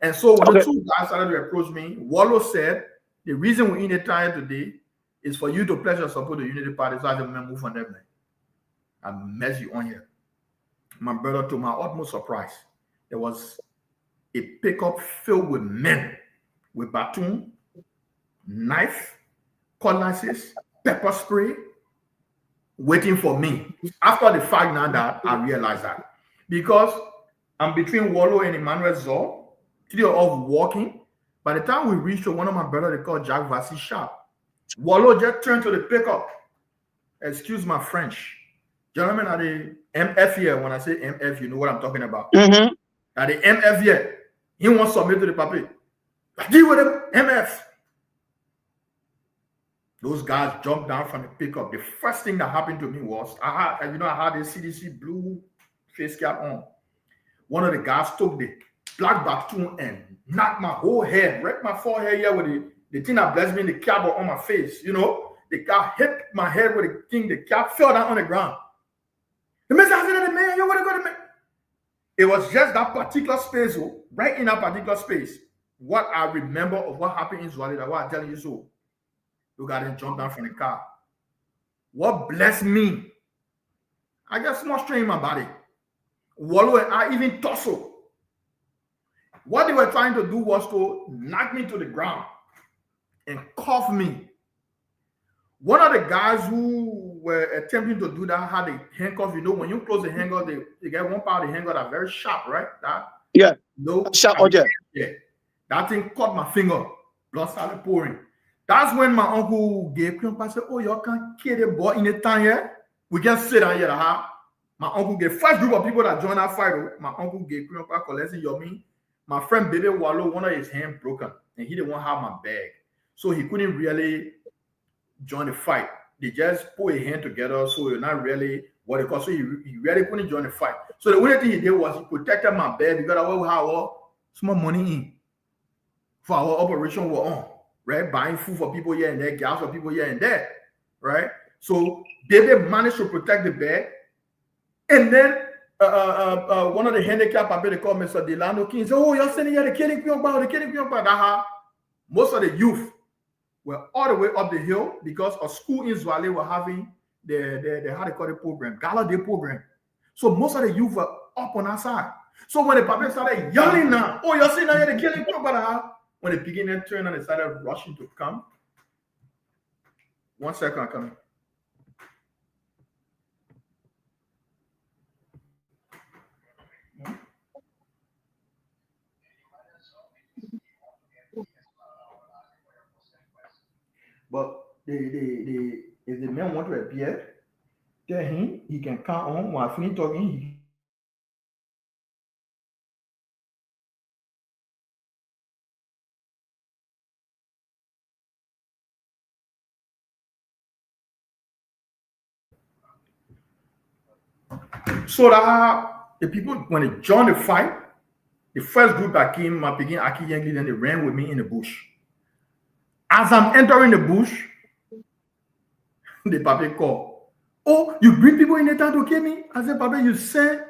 And so when the two guys started to approach me, Wallo said, the reason we're in the time today is for you to pledge your support to the Unity Party. So I said, man, move on them, man. I mess you on here. My brother, to my utmost surprise, there was a pickup filled with men with baton, knife, cutlasses, pepper spray, waiting for me. After the fact now that I realized that. Because I'm between Wallo and Emmanuel Zor, 3 of walking. By the time we reached to one of my brothers, they called Jack Vassi Sharp. Wallo just turned to the pickup. Excuse my French. Gentlemen, at the MF here, when I say MF, you know what I'm talking about. At the MF here, he wants to submit to the paper. Deal with him, MF. Those guys jumped down from the pickup. The first thing that happened to me was, I had a CDC blue face cap on. One of the guys took the black baton and knocked my whole head, wrecked my forehead here with the thing that blessed me in the cap on my face. You know, the guy hit my head with the thing, the cap fell down on the ground. The man said, man, you want to go to man. It was just that particular space, right in that particular space. What I remember of what happened in Zwali, that what I'm telling you so. You got to jump down from the car. What blessed me? I got small strain in my body. Wallo and I even tussle. What they were trying to do was to knock me to the ground and cuff me. One of the guys who were attempting to do that had a handcuff. You know, when you close the handcuff, they get one part of the handcuff that's very sharp, right? Sharp object. Yeah. That thing caught my finger. Blood started pouring. That's when my uncle gave me and said, oh, you can't kill the boy in the time here. We can sit down here. My uncle gave first group of people that joined that fight. My uncle gave me a collecting Yomi. My friend Baby Wallo, one of his hands broken, and he didn't want to have my bag. So he couldn't really join the fight. They just put a hand together, so you're not really what they call. So he really couldn't join the fight. So the only thing he did was he protected my bag because I will have small money in for our operation we're on. Right, buying food for people here and there, gas for people here and there, right? So David managed to protect the bag, and then one of the handicapped people they called Mr. Delano King said, "Oh, you're sending here the killing Pyongba." Most of the youth were all the way up the hill because a school in Zwali were having the how they call it program, Gala Day program. So most of the youth were up on our side. So when the public started yelling now, oh, you're seeing now you're killing crocodile. When they begin to turn and they started rushing to come. 1 second, I'm coming. But if the man want to appear, tell him he can count on while finish talking. So that the people, when they joined the fight, the first group that came, I began Aki Yankee, then they ran with me in the bush. As I'm entering the bush, the Papa called, oh, you bring people in the town to kill me? I said, Papa, you sent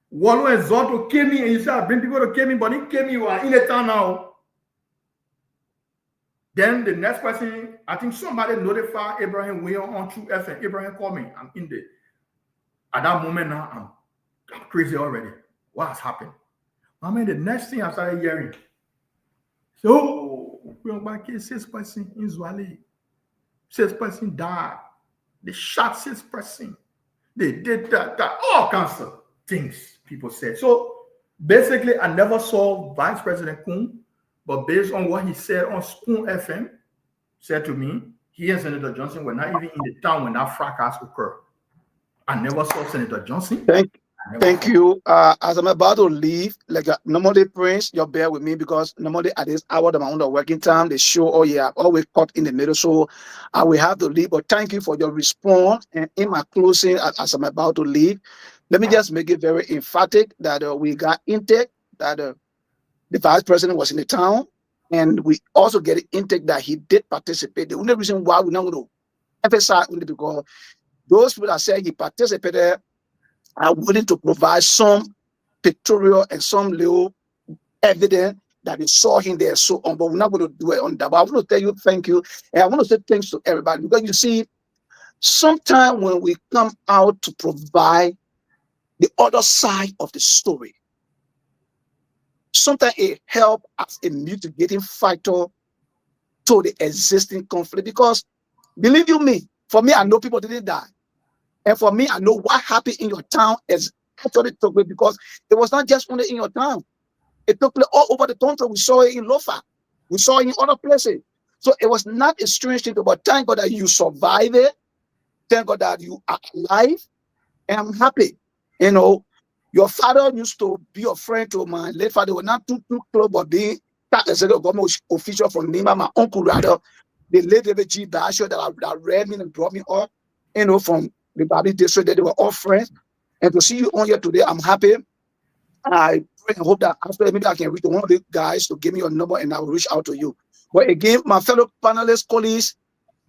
Wallo and Zod to kill me, and you said, I bring people to kill me, but he kill me, you are in the town now. Then the next person, I think somebody notified Abraham William on True FM. Abraham called me. I'm in there. At that moment now, I'm crazy already. What has happened? I mean, the next thing I started hearing, so we are back here, 6 person in Zwali. 6 person died. They shot 6 person. They did that, all kinds of things people said. So basically, I never saw Vice President Kun, but based on what he said on Spoon FM, said to me, he and Senator Johnson were not even in the town when that fracas occurred. I never saw Senator Johnson. Thank you. As I'm about to leave, like normally, Prince, you'll bear with me because normally at this hour that I'm on the working time, they show, oh yeah, I'm always caught in the middle, so I will have to leave. But thank you for your response. And in my closing, as I'm about to leave, let me just make it very emphatic that we got intake that the Vice President was in the town, and we also get intake that he did participate. The only reason why we're not going to emphasize only because those people that say he participated are willing to provide some pictorial and some little evidence that they saw him there, so on. But we're not going to do it on that. But I want to tell you thank you, and I want to say thanks to everybody, because you see, sometimes when we come out to provide the other side of the story, sometimes it helps as a mitigating factor to the existing conflict. Because believe you me, for me, I know people didn't die. And for me, I know what happened in your town is actually took place, because it was not just only in your town. It took place all over the country. We saw it in Lofa. We saw it in other places. So it was not a strange thing, but thank God that you survived it. Thank God that you are alive. And I'm happy. You know, your father used to be a friend to my late father. They were not too close, but being executive government official from Nima, my uncle rather, the late David G. Basho that read me and brought me up, you know, from the Bobby district, that they were all friends. And to see you on here today, I'm happy. I pray and hope that after maybe I can reach one of the guys to give me your number and I will reach out to you. But again, my fellow panelists, colleagues,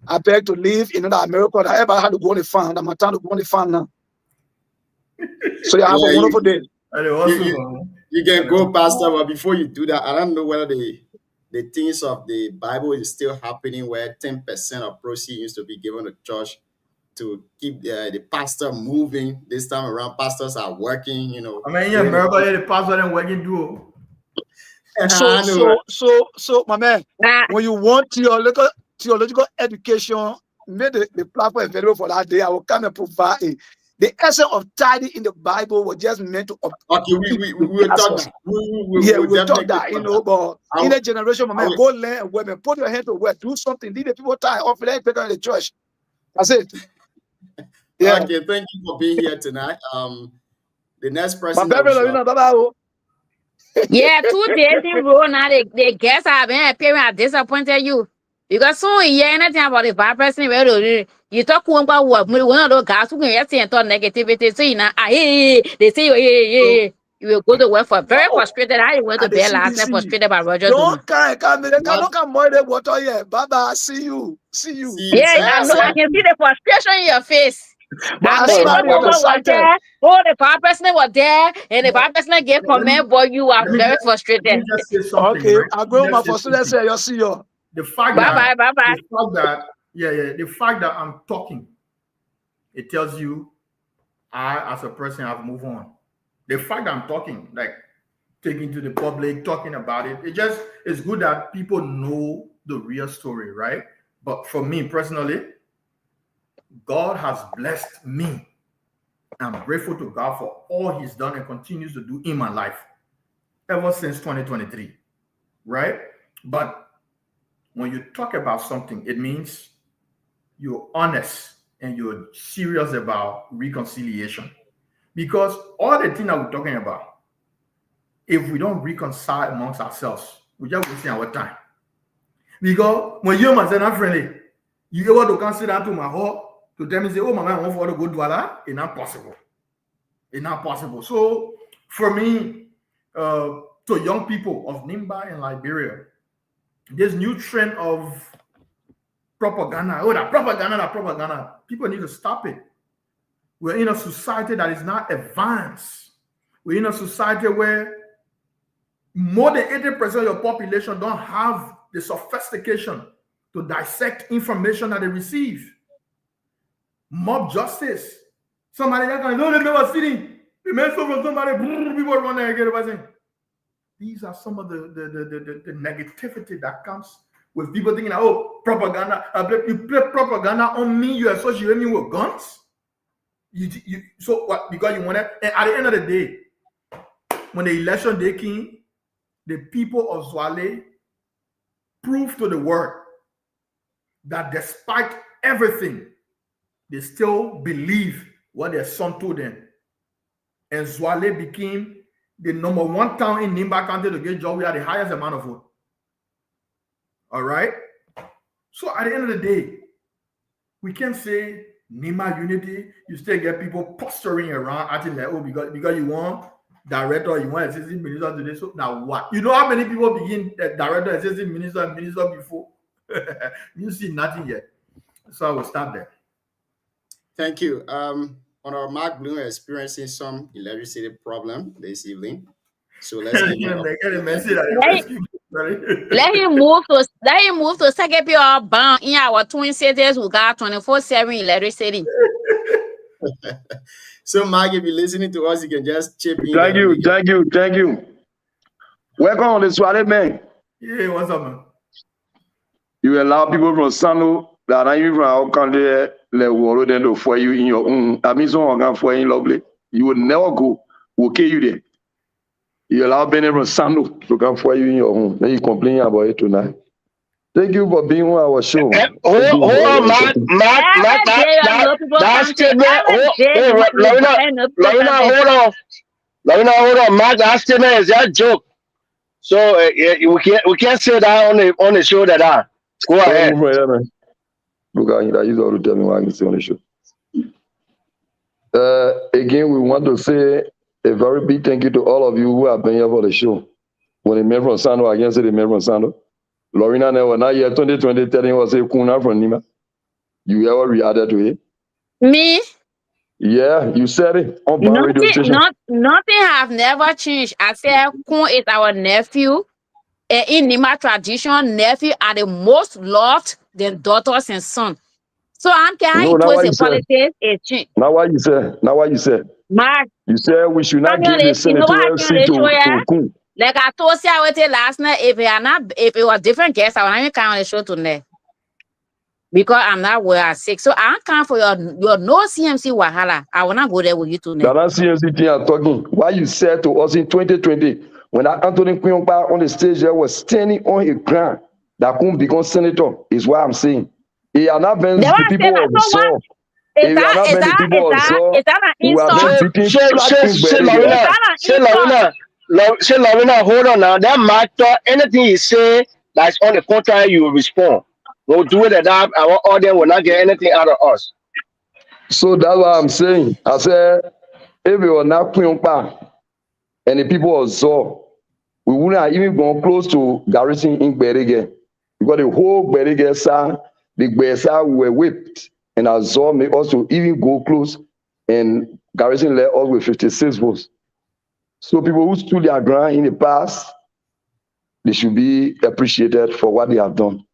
I beg to live in another America. I ever had to go on the farm. I'm time to go on the farm now. So you have a wonderful day. You can go, Pastor, but before you do that, I don't know whether the things of the Bible is still happening where 10% of proceeds used to be given to church to keep the pastor moving. This time around, pastors are working, you know. I mean, yeah, remember the pastor and working too. So, my man, when you want your theological education, made the platform available for that day, I will come and provide it. The essence of tithing in the Bible was just meant to. Okay, we will talk that. We'll talk that, you know. But in a generation, my man, go learn and women, put your hand to work, do something. Leave the people tithe off, let people in the church. That's it. Yeah. Okay, thank you for being here tonight. The next person. Yeah, 2 days in row now. The guests have been appearing. I disappointed you because so you hear anything about the bad person. You talk about what one of those guys who can say and talk negativity. So you know, they say you will go to work for very frustrated. I went to bed last night frustrated by Roger. Don't come more than water here. Baba, see you. Yeah, I know. I can see the frustration in your face. But the bad person was there, and the bad person gave comment, but you are very frustrated. Okay, I go my frustration. You see you. The fact bye. The fact that I'm talking, it tells you I, as a person, have moved on. the fact that I'm talking, like taking to the public, talking about it, it's good that people know the real story, right? But for me personally, God has blessed me. I'm grateful to God for all He's done and continues to do in my life ever since 2023, right? But when you talk about something, it means you're honest and you're serious about reconciliation. Because all the things that we're talking about, if we don't reconcile amongst ourselves, we're just wasting our time. Because when you and myself are friendly, you able to come sit down to my hall to tell me, say, oh, my man, I want to go to Douala. It's not possible. It's not possible. So for me, to young people of Nimba and Liberia, this new trend of propaganda, that propaganda, people need to stop it. We're in a society that is not advanced. We're in a society where more than 80% of your population don't have the sophistication to dissect information that they receive. Mob justice. Somebody that can know they never sitting. The man from somebody, people run there and get it. These are some of the negativity that comes with people thinking, oh, propaganda. You play propaganda on me, you associate me with guns. So what? Because you want to. And at the end of the day, when the election day came, the people of Zwale proved to the world that despite everything, they still believe what their son told them. And Zwale became the #1 town in Nimba County to get job. We had the highest amount of vote. All right. So at the end of the day, we can say Nimba unity. You still get people posturing around acting like, oh, because you want director, you want assistant minister today. So now what? You know how many people begin director, assistant minister, and minister before? You see nothing yet. So I will stop there. Thank you. Honorable Mark Bloom is experiencing some electricity problem this evening. So let's give him let him move to Secretary Bank in our twin cities who got 24/7 electricity. So Mark, if you're listening to us, you can just chip in. Thank you. Welcome on the Zwale, man. Yeah, what's up, man? You allow people from Sano that are even from our country, let worry them to for you in your own. I mean, someone can for you lovely. You would never go. We'll kill you there. You allow Benny from Sano to come for you in your home. Then you complain about it tonight. Thank you for being on our show. Hold on, Mark. That statement. Lorena, hold on. Mark, that statement is that joke. So we can't say that on the show that. Go ahead. Look, you ought to tell me what I can say on the show. Again, we want to say a very big thank you to all of you who have been here for the show. When the man from Sando, I can say the man from Sando. Lorena never now year 2020 telling us a kuna from Nima. You ever reacted to it? Me? Yeah, you said it on my radio station. Nothing have never changed. I said Kun is our nephew. And in Nima tradition, nephew are the most loved than daughters and sons. So I'm carrying politics is change. Now what you said? Mark, you said we should not give the senatorial seat to Kun. Like I told you last night, if it was different guests, I would not even come on the show tonight. Because I'm not where I'm sick. So I can't for your no CMC Wahala. I will not go there with you tonight. That CMC thing I'm talking. Why you said to us in 2020, when that Anthony Kuyongba on the stage there was standing on a ground that couldn't become senator, is what I'm saying. He are not been the people of the soul. Is that an insult? Lorena, hold on now. That matter, anything he say that's on the contrary, you will respond. We'll do it at that. Our audience will not get anything out of us. So that's what I'm saying. I said, if we were not Kuyongba and the people of Zor, we wouldn't have even gone close to garrison in Berige. Because the whole Berige side, the Gbesa were whipped. And Azor made us to even go close, and garrison led us with 56 votes. So people who stood their ground in the past, they should be appreciated for what they have done.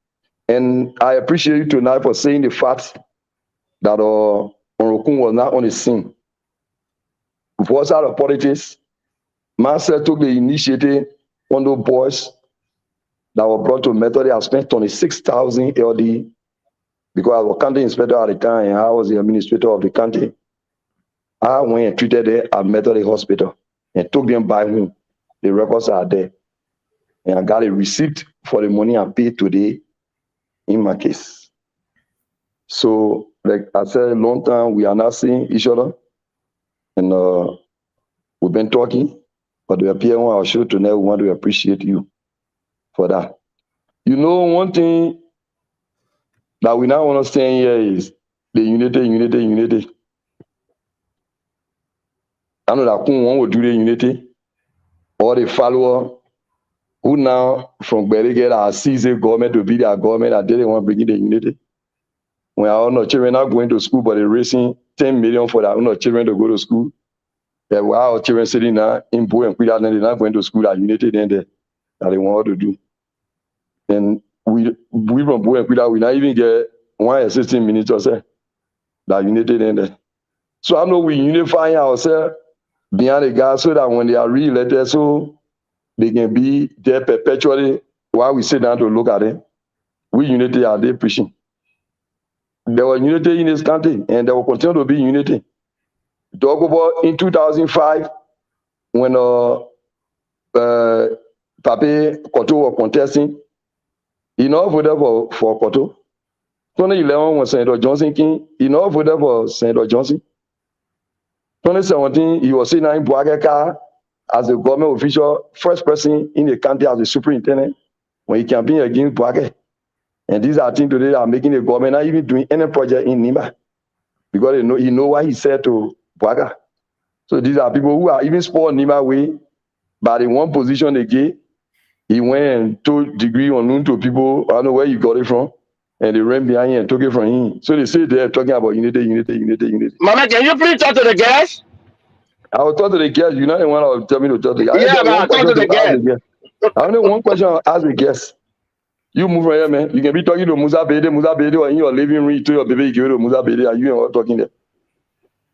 And I appreciate you tonight for saying the fact that Onrokun was not on the scene. It was out of politics. Master took the initiative on those boys that were brought to Method. I spent 26,000 LD because I was county inspector at the time and I was the administrator of the county. I went and treated them at Method Hospital and took them by home. The records are there. And I got a receipt for the money I paid today in my case. So, like I said, a long time we are not seeing each other. And we've been talking. But we appear on our show tonight. We want to appreciate you for that. You know, one thing that we now understand here is the unity. I know that Kun will do the unity. All the followers who now from Berrigan are seizing government to be their government, that they didn't want to bring in the unity. When our own children are going to school, but they're raising 10 million for their own children to go to school. Yeah, while our children sitting now in Bo and Quida, they're not going to school at unity then that they want to do. And we from Bo and Quida, we not even get 1 or 16 minutes or so. That unity then there. So I know we unifying ourselves behind the guys so that when they are re-elected, so they can be there perpetually while we sit down to look at them. We unity are they preaching. There was unity in this country and there will continue to be unity. Talk about in 2005 when Pape Koto was contesting, he not voted for Koto. 2011 when Senator Johnson came, he not voted for Senator Johnson. 2017 he was sitting in Bouakeka as a government official, first person in the country as a superintendent when he campaigned against Bouakeka. And these are things today that are making the government not even doing any project in Nimba because he know what he said to Bouakeka. So these are people who are even spoiled Nimba way, but in one position they gave, he went and told degree unknown to people, I don't know where he got it from, and they ran behind him and took it from him. So they say they're talking about unity. Mama, can you please talk to the guests? I will talk to the guests. You're not the one that will tell me to talk to the guests. Yeah, but talk to the guests. I only one question I'll ask the guests. You move from here, man. You can be talking to Musa Bede, or in your living room, to your baby, you give it to Musa Bede, and you ain't talking there.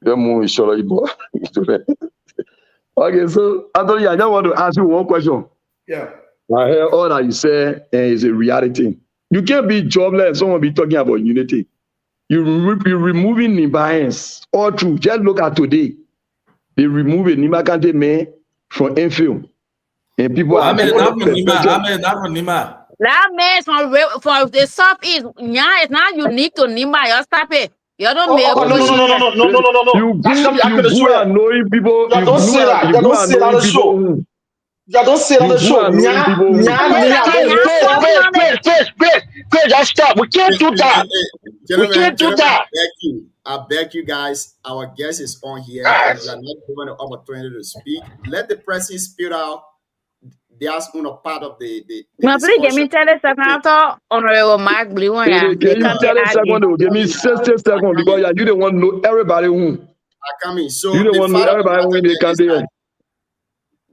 You move, okay, so Anthony, I just want to ask you one question. Yeah. I hear all that you say is a reality. You can't be jobless and someone be talking about unity. You're removing Nimbaans all through. Just look at today. They remove a Nimba Kante man from Enfield. And people are not from Nimba. That man from the southeast, yeah, it's not unique to Nimba. You stop it. You don't make no. You go and knowing people. You don't say that. You don't say that on the show. You don't say that on the show. Please, just stop. We can't do that. We can't do that. I beg you guys. Our guest is on here. And we are not given the opportunity to speak. Let the person speak out. They are part of the no, please give me 30 seconds. Honorable Mark Blue. Can you 30 seconds? Give me 60 seconds because you don't want to know everybody who. I come in. So you don't want to know everybody who they can do.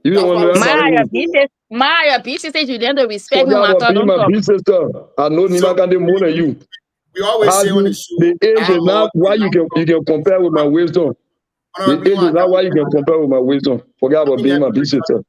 You don't want to know everybody. Mario, pieces you don't respect me. My big sister, I know Nima can do more than you. We always say on the show. The age is not why you can compare with my wisdom. The age is not why you can compare with my wisdom. Forget about being my big sister.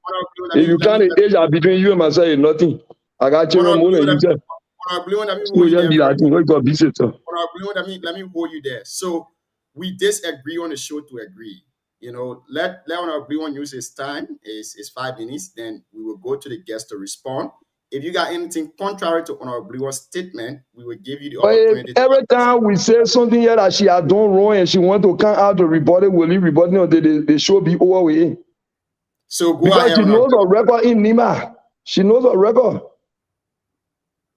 If you can't the age between you and myself is nothing. I got children more than you. So just be like, what got big sister? Let me hold you there. So we disagree on the show to agree. You know, let everyone use his time. It's 5 minutes. Then we will go to the guest to respond. If you got anything contrary to Honorable statement, we will give you the opportunity. Every time we say something here that she has done wrong and she want to come out to report it, will you report it or the show be over with it? So go because ahead. She knows her record in Nima. She knows her record.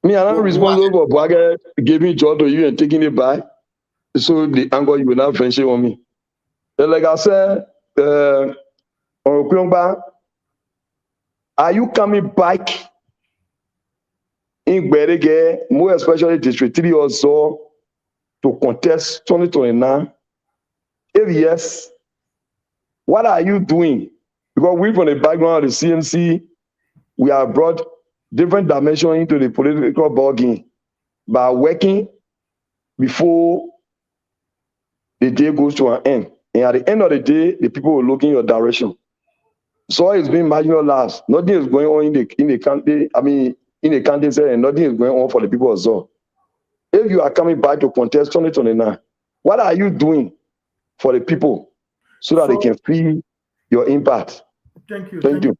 Me, I'm not responsible for Bouakeka giving job to you and taking it back. So the angle you will not friendship on me. And like I said, are you coming back in Berege, more especially District 3 or so, to contest 2029? If yes, what are you doing? Because we from the background of the CNC, we have brought different dimensions into the political ballgame by working before the day goes to an end. And at the end of the day, the people will look in your direction. Zoe is being marginalized. Nothing is going on in the country. I mean, in the country, and nothing is going on for the people of Zoe. If you are coming back to contest 2029, what are you doing for the people so that they can feel your impact? Thank you. Thank you.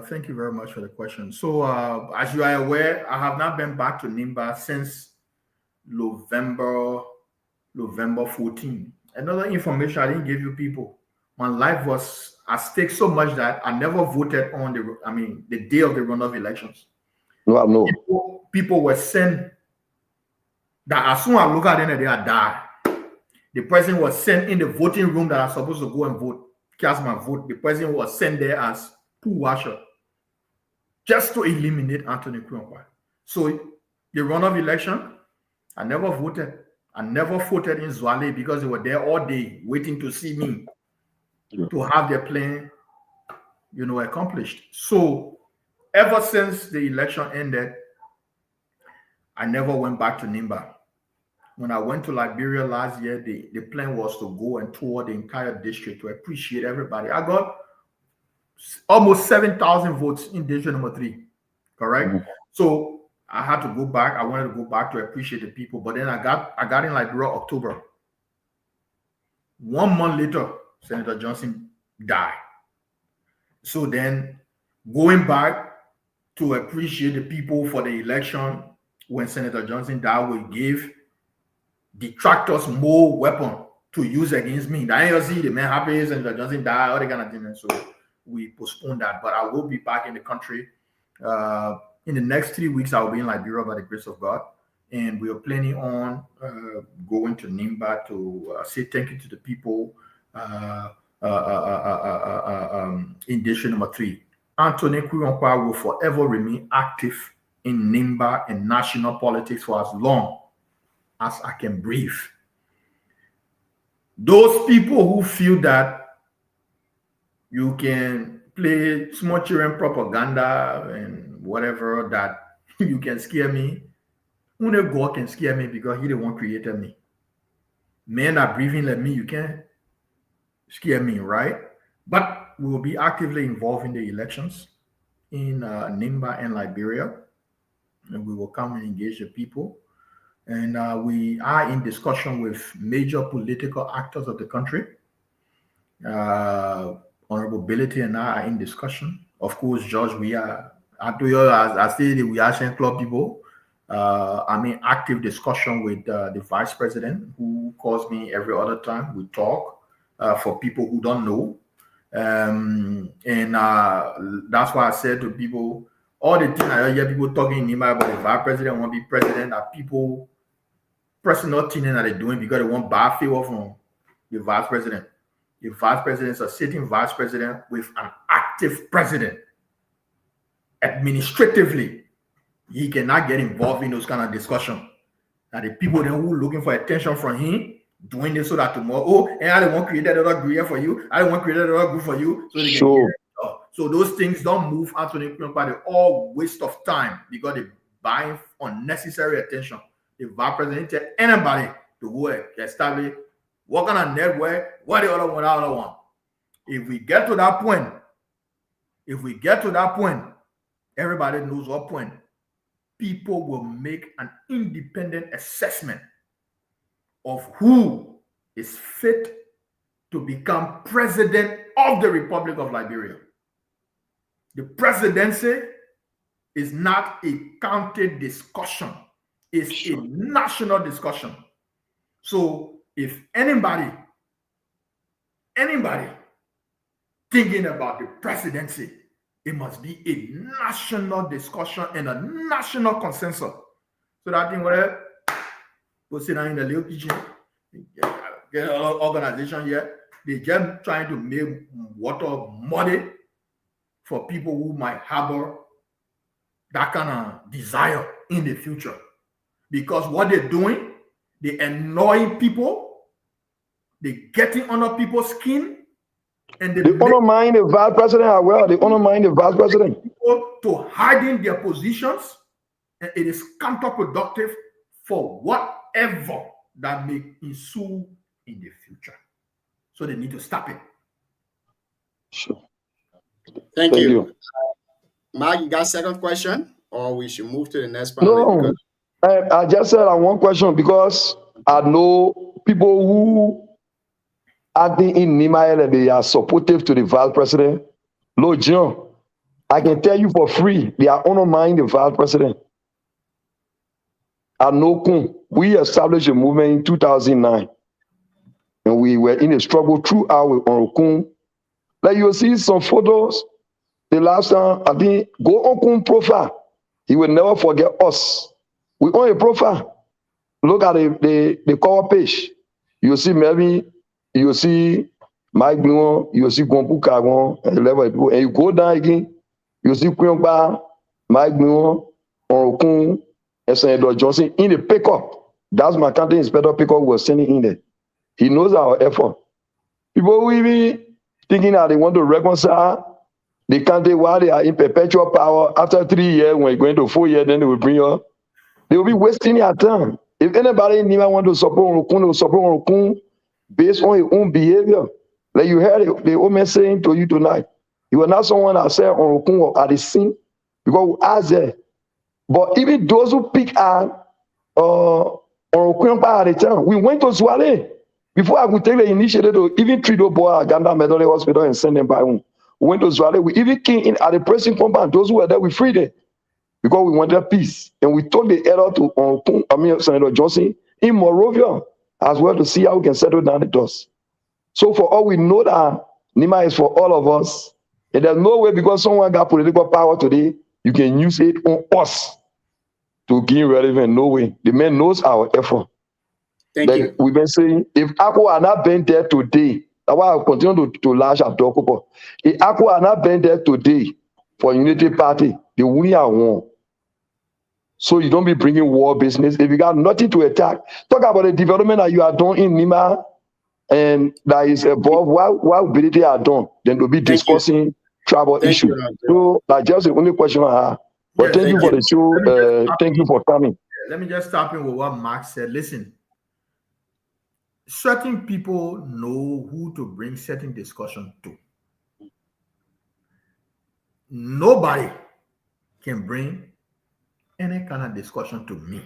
Thank you very much for the question. So, as you are aware, I have not been back to NIMBA since November 14. Another information I didn't give you people. My life was at stake so much that I never voted on the day of the runoff elections. No. People were sent that as soon as I look at them, they are died. The president was sent in the voting room that I was supposed to go and vote, cast my vote. The president was sent there as pool washer just to eliminate Anthony Quionquah. So the runoff election, I never voted. I never voted in Zwale because they were there all day waiting to see me to have their plan, accomplished. So ever since the election ended, I never went back to NIMBA. When I went to Liberia last year, the plan was to go and tour the entire district to appreciate everybody. I got almost 7,000 votes in district number 3, correct? Mm-hmm. So I had to go back. I wanted to go back to appreciate the people, but then I got in Liberia October. 1 month later, Senator Johnson died. So then going back to appreciate the people for the election when Senator Johnson died, we gave detractors more weapon to use against me. The man happy, Senator Johnson died, all the kind of things. So we postponed that. But I will be back in the country. In the next 3 weeks, I will be in Liberia by the grace of God. And we are planning on going to NIMBA to say thank you to the people in district number 3. Anthony Quionquah will forever remain active in NIMBA and national politics for as long as I can breathe. Those people who feel that you can play small children propaganda and whatever, that you can scare me, only God can scare me because He the one created me. Men are breathing like me, you can't scare me, right? But we will be actively involved in the elections in NIMBA and Liberia, and we will come and engage the people. And we are in discussion with major political actors of the country. Honorable Bility and I are in discussion. Of course, George, we are, as I said, we are Ancient Club people. I'm in active discussion with the Vice President, who calls me every other time. We talk for people who don't know. And that's why I said to people, all the things I hear people talking in about the Vice President want to be president, are people personal thing that they're doing because they want bad favor from the Vice President. The Vice President is a sitting Vice President with an active president. Administratively, he cannot get involved in those kind of discussion. Now the people then who are looking for attention from him, doing this so that tomorrow, and I don't want to create that other group for you. I don't want to create that other group for you. So they can so those things don't move Anthony Quionquah. They're all waste of time because they're buying unnecessary attention. The Vice President tell anybody to go and establish what kind of network, what the other one. If we get to that point, everybody knows what point. People will make an independent assessment of who is fit to become president of the Republic of Liberia. The presidency is not a county discussion. It's a national discussion. So if anybody thinking about the presidency, it must be a national discussion and a national consensus. So that I think whatever go sit down in the little kitchen, get an organization here, they're just trying to make water muddy for people who might harbor that kind of desire in the future. Because what they're doing, they're annoying people, they're getting under people's skin, and they undermine the Vice President as well. They undermine the Vice President. People to hiding their positions, and it is counterproductive for whatever that may ensue in the future. So they need to stop it. Sure. Thank you. Mark, you got second question, or we should move to the next panel? No, I just said one question because I know people who acting in Nima, they are supportive to the vice president. Lord John, I can tell you for free, they are undermining the vice president. I know we established a movement in 2009, and we were in a struggle throughout with Okun. Like you'll see some photos. The last time, I think, go Okun profile. He will never forget us. We own a profile. Look at the cover page. You'll see maybe, you'll see Mike Blue, you'll see Gompu Kagon, and you go down again, you'll see Kuyongba, Mike Blue, Okun, and Senator Johnson in the pickup. That's my county inspector pickup was sending in there. He knows our effort. People will be thinking that they want to reconcile the country while they are in perpetual power. After 3 years, when you're going to 4 years, then they will bring you. They will be wasting their time. If anybody in Nima want to support Okun, they will support Okun based on your own behavior. Like you heard the old man saying to you tonight, you were not someone that said on Okun at the scene because we asked there. But even those who pick at on Okun at the time, we went to Swale before I could take the initiative to even treat those boys at Ganda Medal Hospital and send them back home. We went to Zwale. We even came in at the pressing compound. Those who were there, we freed them because we wanted peace. And we took the error to Senator Johnson in Morovia as well to see how we can settle down the dust. So for all we know that Nima is for all of us. And there's no way because someone got political power today, you can use it on us to gain relevance. No way. The man knows our effort. Thank you. We've been saying, if Akko had not been there today, that's why I continue to lash at Dokupo. If Akko had not been there today for Unity Party, they wouldn't have won. So you don't be bringing war business. If you got nothing to attack, talk about the development that you are doing in Nima and that is above what ability are done. Then we'll be discussing tribal issues. So that's just the only question I have. But thank you for the show. Thank you for coming. Let me just stop in with what Mark said. Listen, certain people know who to bring certain discussion to. Nobody can bring any kind of discussion to me.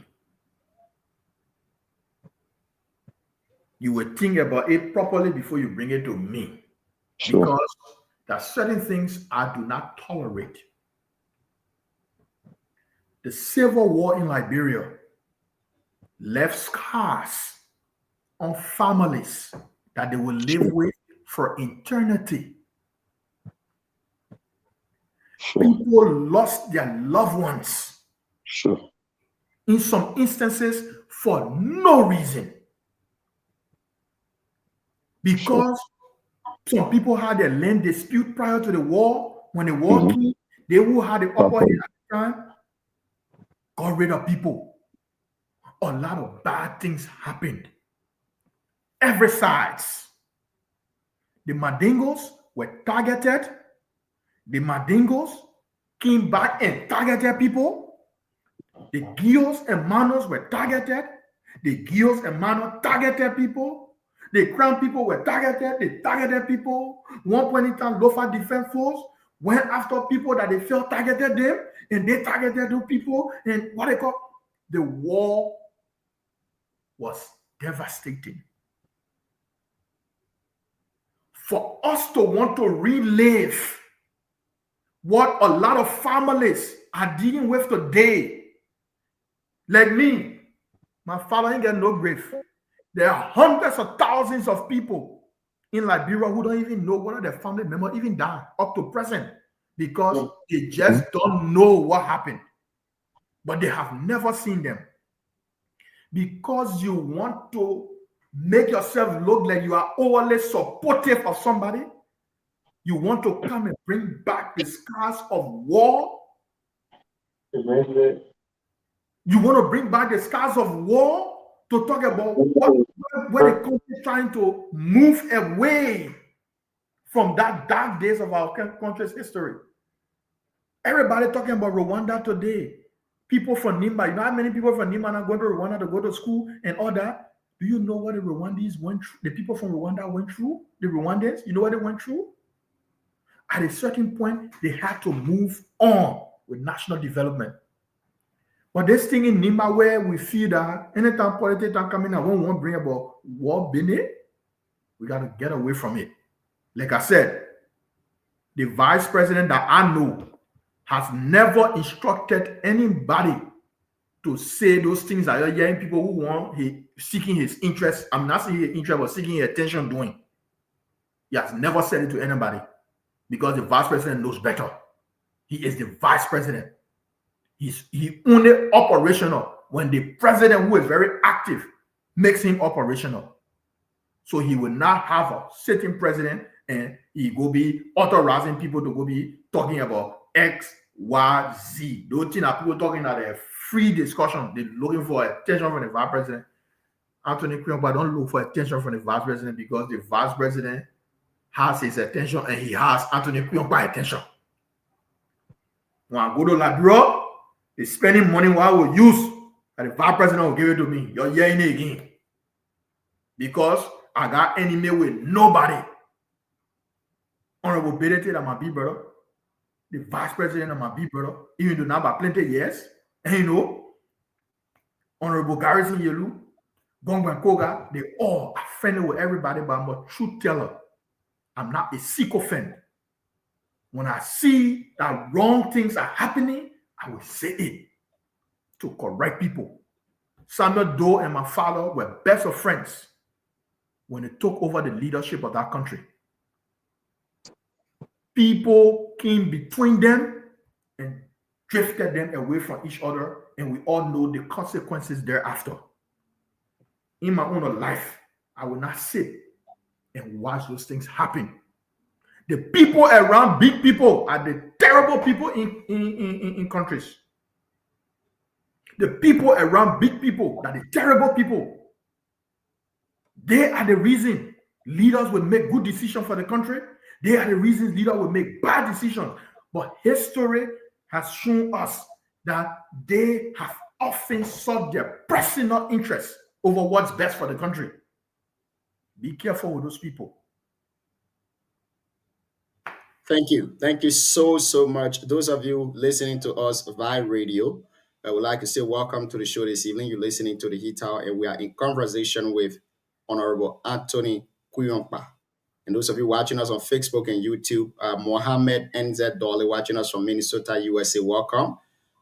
You will think about it properly before you bring it to me. Sure. Because there are certain things I do not tolerate. The civil war in Liberia left scars on families that they will live with for eternity. Sure. People lost their loved ones. Sure. In some instances, for no reason. Because some people had a land dispute prior to the war. When the war came, they who had the upper hand at the time got rid of people. A lot of bad things happened. Every sides. The Mandingos were targeted. The Mandingos came back and targeted people. The Gios and Manos were targeted. The Gios and Manos targeted people. The Crown people were targeted. They targeted people. One point in time, Lofa Defense Force went after people that they felt targeted them, and they targeted those people. And what they call the war was devastating. For us to want to relive what a lot of families are dealing with today, like me, my father ain't got no grave. There are hundreds of thousands of people in Liberia who don't even know whether their family member even died up to present because they just don't know what happened. But they have never seen them. Because you want to make yourself look like you are overly supportive of somebody, you want to come and bring back the scars of war. You want to bring back the scars of war to talk about where the country is trying to move away from that dark days of our country's history. Everybody talking about Rwanda today. People from Nimba, you know how many people from Nimba are going to Rwanda to go to school and all that? Do you know what the Rwandese went through? The people from Rwanda went through? The Rwandans, you know what they went through? at a certain point, they had to move on with national development. But this thing in Nima, where we feel that anytime politics are coming, I won't bring about war, Benin, we got to get away from it. Like I said, the vice president that I know has never instructed anybody to say those things that you're hearing people who want seeking his interest. I'm not seeking his interest, but seeking his attention doing. He has never said it to anybody because the vice president knows better. He is the vice president. He only operational when the president, who is very active, makes him operational. So he will not have a sitting president and he go be authorizing people to go be talking about X, Y, Z. Those things are people talking at a free discussion. They're looking for attention from the vice president. Anthony Kuyonpa don't look for attention from the vice president because the vice president has his attention and he has Anthony Kuyonpa attention. When I go to Liberia, they're spending money what I will use, and the vice president will give it to me. You're hearing it again. Because I got enemy with nobody. Honorable Bedete, that my big brother. The vice president of my big brother. Even though now by plenty years. And you know, Honorable Garrison Yelu, Gongwen Koga, they all are friendly with everybody, but I'm a truth teller. I'm not a sycophant. When I see that wrong things are happening, I will say it to correct people. Samuel Doe and my father were best of friends when they took over the leadership of that country. People came between them and drifted them away from each other, and we all know the consequences thereafter. In my own life, I will not sit and watch those things happen. The people around big people are the terrible people in countries. The people around big people are the terrible people. They are the reason leaders will make good decisions for the country. They are the reasons leaders will make bad decisions. But history has shown us that they have often sought their personal interests over what's best for the country. Be careful with those people. Thank you. Thank you so much. Those of you listening to us via radio, I would like to say welcome to the show this evening. You're listening to the Heat Hour, and we are in conversation with Honorable Anthony Kuyonpa. And those of you watching us on Facebook and YouTube, Mohammed NZ Dolly watching us from Minnesota, USA, welcome.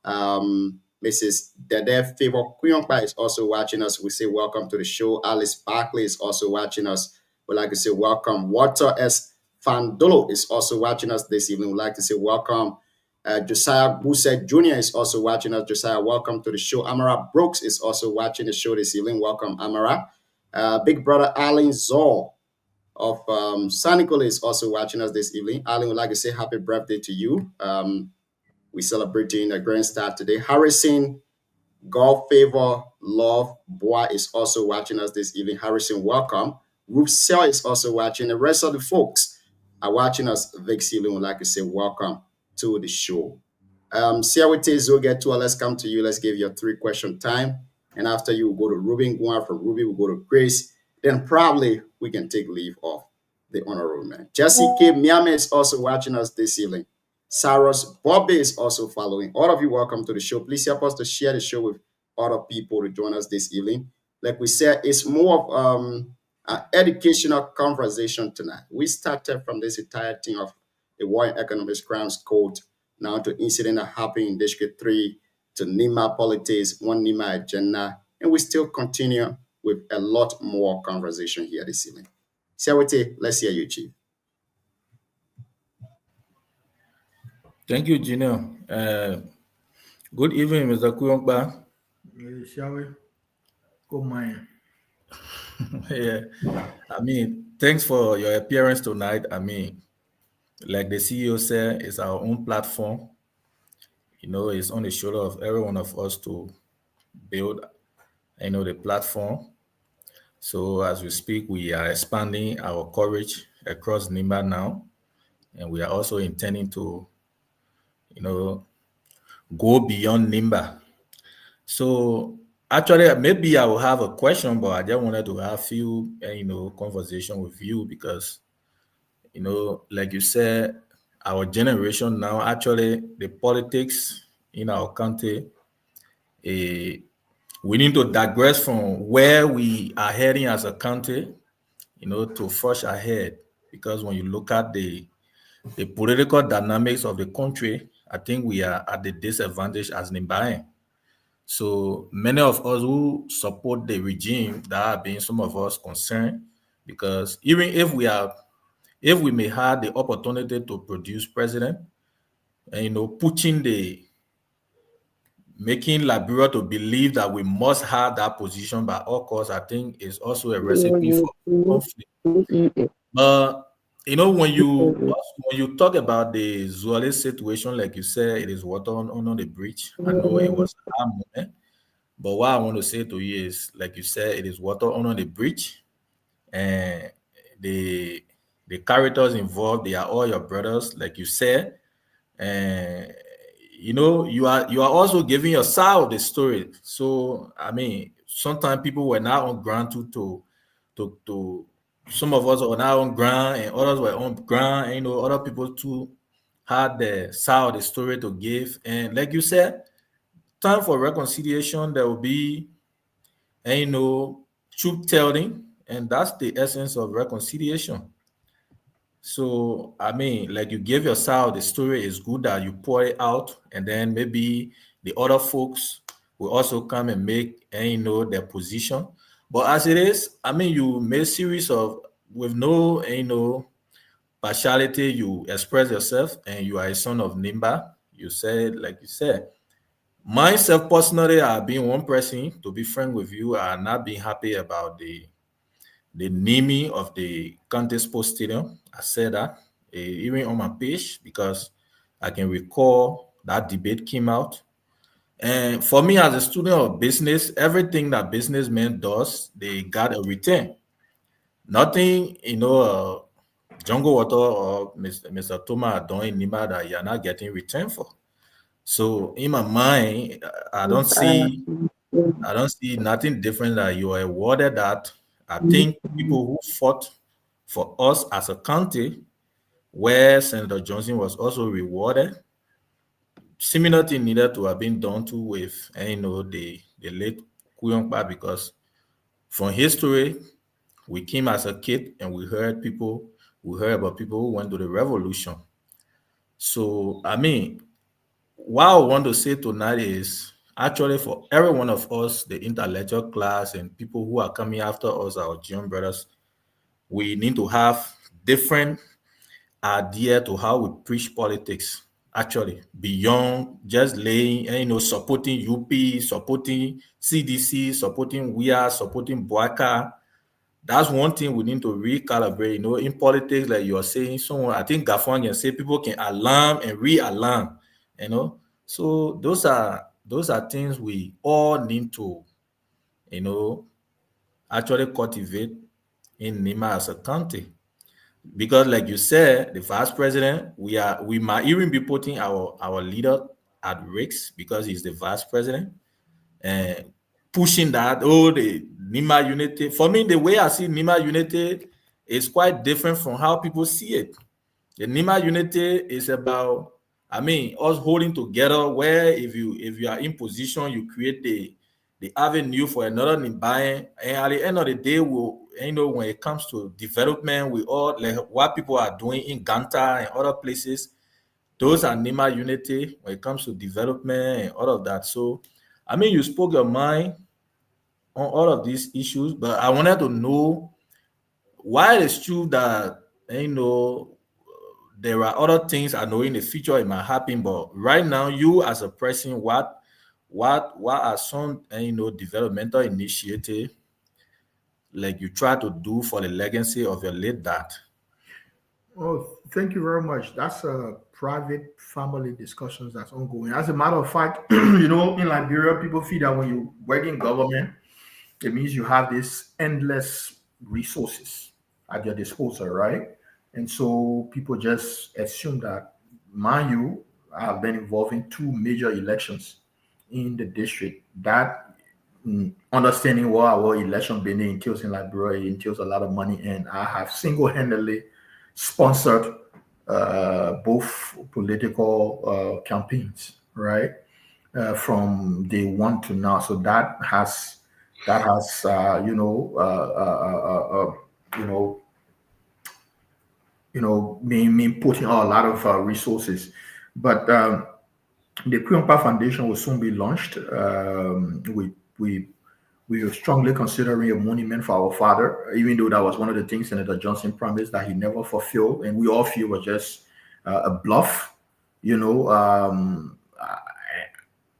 Mrs. Dede Favor Kuyonpa is also watching us. We say welcome to the show. Alice Barkley is also watching us. We'd like to say welcome. Walter S. Fandolo is also watching us this evening. We'd like to say welcome. Josiah Busset Jr. is also watching us. Josiah, welcome to the show. Amara Brooks is also watching the show this evening. Welcome, Amara. Big brother Alan Zor of San Nicolas is also watching us this evening. Alan, would like to say happy birthday to you. We celebrating a grand start today. Harrison, God Favor, Love, Bois is also watching us this evening. Harrison, welcome. Ruth Sell is also watching. The rest of the folks are watching us. Vic Sealing would like to say welcome to the show. Siawite Zogetua, let's come to you. Let's give you a 3-question time. And after you, we'll go to Ruben Guan. From Ruby, we'll go to Grace. Then probably we can take leave of the honorable man. Jesse K. Miami is also watching us this evening. Saros Bobby is also following. All of you, welcome to the show. Please help us to share the show with other people to join us this evening. Like we said, it's more of an educational conversation tonight. We started from this entire thing of the War in Economics Crimes Code, now to incident that happened in District 3, to NEMA politics, one NEMA agenda, and we still continue with a lot more conversation here this evening. Siawate, let's hear you, Chief. Thank you, Gino. Good evening, Mr. Kuyonpa. Shall we? Good man. Yeah, I mean, thanks for your appearance tonight. I mean, like the CEO said, it's our own platform. You know, it's on the shoulder of every one of us to build, the platform. So as we speak, we are expanding our coverage across NIMBA now, and we are also intending to, go beyond NIMBA. So actually, maybe I will have a question, but I just wanted to have a few, conversation with you because, like you said, our generation now, actually, the politics in our country, we need to digress from where we are heading as a country, to forge ahead. Because when you look at the political dynamics of the country, I think we are at the disadvantage as Nimbayan. So many of us who support the regime, that have been some of us concerned, because even if we may have the opportunity to produce president, and making Liberia to believe that we must have that position by all costs, I think is also a recipe for conflict. But when you talk about the Zwale situation, like you said, it is water on the bridge. I know it was a hard moment, but what I want to say to you is, like you said, it is water on the bridge, and the characters involved, they are all your brothers, like you said, and you are also giving your side of the story. So I mean, sometimes people were not on ground to some of us were not on ground and others were on ground, and other people too had the side of the story to give. And like you said, time for reconciliation, there will be, truth telling, and that's the essence of reconciliation. So I mean, like you gave your side of the story, it's good that you pour it out, and then maybe the other folks will also come and make their position. But as it is, I mean, you made a series of, with no partiality, you express yourself, and you are a son of Nimba. You said, like you said, myself personally, I've been one person, to be frank with you, I've not been happy about the naming of the Kante Sports Stadium. I said that even on my page, because I can recall that debate came out. And for me, as a student of business, everything that businessmen does, they got a return. Nothing, Jungle Water or Mr. Thomas doing Nima that you're not getting return for. So in my mind, I don't see nothing different that you are awarded that. I think people who fought for us as a country, where Senator Johnson was also rewarded, similar thing needed to have been done to with the late Kuyongba, because from history, we came as a kid and we heard about people who went to the revolution. So I mean, what I want to say tonight is, actually, for every one of us, the intellectual class and people who are coming after us, our John brothers, we need to have different idea to how we preach politics, actually, beyond just laying, supporting UP, supporting CDC, supporting WIA, supporting Boaka. That's one thing we need to recalibrate. In politics, like you're saying, someone, I think Gafwan can say people can alarm and re-alarm, So those are things we all need to, actually cultivate in Nima as a country. Because like you said, the vice president, we might even be putting our leader at risk because he's the vice president, and pushing that, the Nima unity. For me, the way I see Nima unity is quite different from how people see it. The Nima unity is about, us holding together, where if you are in position, you create the avenue for another Nimbayan. And at the end of the day, when it comes to development, we all, like what people are doing in Ganta and other places, those are Nima unity when it comes to development and all of that. So, you spoke your mind on all of these issues, but I wanted to know why it is true that, there are other things I know in the future it might happen, but right now, you as a person, what are some developmental initiative like you try to do for the legacy of your late dad? Oh, thank you very much. That's a private family discussions that's ongoing. As a matter of fact, in Liberia, people feel that when you work in government, it means you have this endless resources at your disposal, right? And so people just assume that, mind you, I have been involved in 2 major elections in the district. That understanding what our election been entails in Liberia entails a lot of money, and I have single-handedly sponsored both political campaigns, right? From day one to now. So that has been putting out a lot of resources. But the Kuyonpa Foundation will soon be launched. We are strongly considering a monument for our father, even though that was one of the things Senator Johnson promised that he never fulfilled, and we all feel was just a bluff.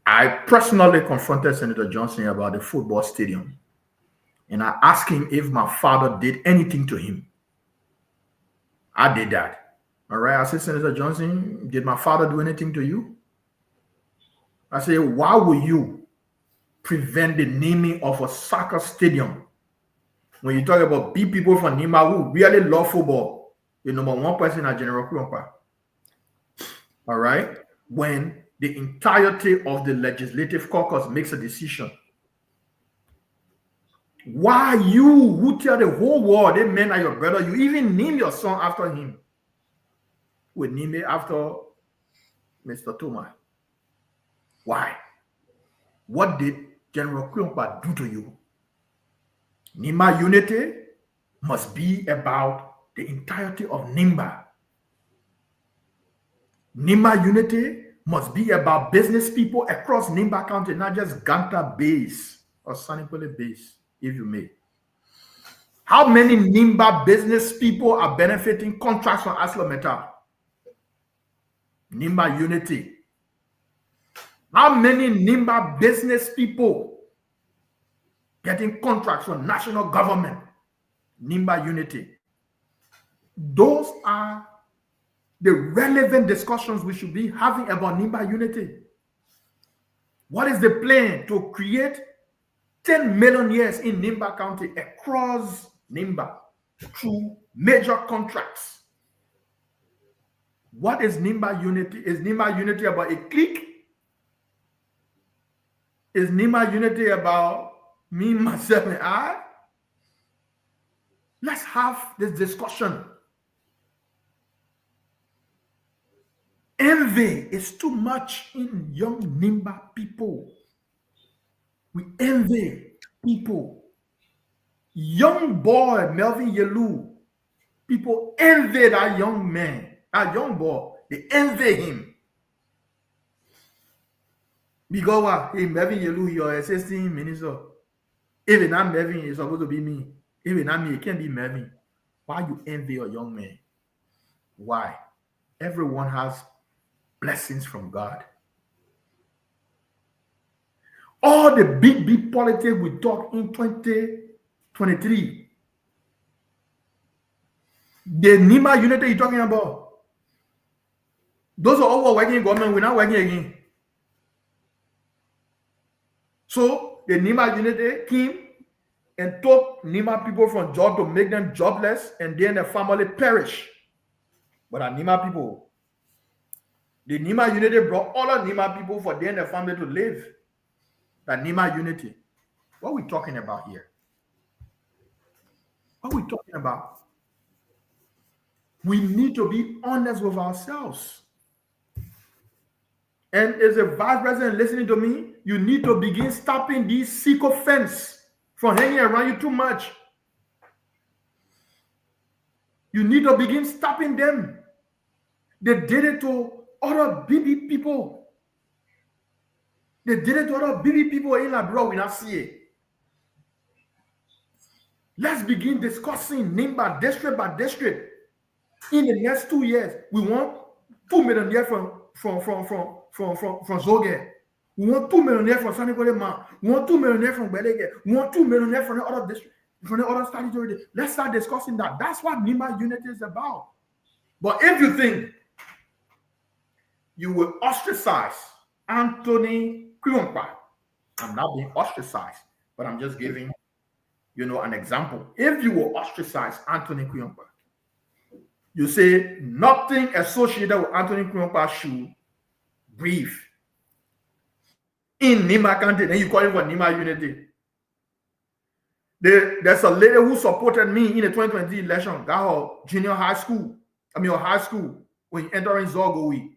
I personally confronted Senator Johnson about the football stadium, and I asked him if my father did anything to him. I did that. All right. I said, Senator Johnson, did my father do anything to you? I said, why will you prevent the naming of a soccer stadium? When you talk about big people from Nima who really love football, the number one person is General Kuyonpa. All right. When the entirety of the legislative caucus makes a decision, why you who tell the whole world that men are your brother, you even name your son after him? We name it after Mr. Thomas. Why? What did General Kuyonpa do to you? Nimba unity must be about the entirety of Nimba. Nimba unity must be about business people across Nimba County, not just Ganta base or Sanipole base, if you may. How many Nimba business people are benefiting contracts from ArcelorMittal? Nimba unity. How many Nimba business people getting contracts from national government? Nimba unity. Those are the relevant discussions we should be having about Nimba unity. What is the plan to create 10 million years in Nimba County across Nimba through major contracts? What is Nimba unity? Is Nimba unity about a clique? Is Nimba unity about me, myself, and I? Let's have this discussion. Envy is too much in young Nimba people. We envy people. Young boy, Melvin Yelu, people envy that young man, that young boy. They envy him. Because what? Hey, Melvin Yelu, your assistant minister. If it's not Melvin, it's supposed to be me. If it's not me, it can't be Melvin. Why you envy a young man? Why? Everyone has blessings from God. All the big politics we talk in 2023. The Nimba unity you're talking about. Those are all working in government, we're not working again. So the Nimba unity came and took Nimba people from job to make them jobless, and then the family perish. But our Nimba people, the Nimba unity brought all of Nimba people for them and the family to live. That Nimba unity. What are we talking about here? What are we talking about? We need to be honest with ourselves. And as a vice president listening to me, you need to begin stopping these sycophants from hanging around you too much. You need to begin stopping them. They did it to other BB people. They did it to other BB people in Labrador. We not see it. Let's begin discussing Nimba district by district. In the next 2 years, we want 2 million here from Zoge. We want 2 million here from Sanipole. We want 2 million here from Belege. We want 2 million here from the other district, from the other statutory. Let's start discussing that. That's what Nimba unity is about. But if you think you will ostracize Anthony Kuyonpa, I'm not being ostracized, but I'm just giving an example. If you will ostracize Anthony Kuyonpa, you say nothing associated with Anthony Kuyonpa should breathe in Nimba County, then you call it for Nimba unity. There's a lady who supported me in the 2020 election, got her high school. when you enter in Zogowe.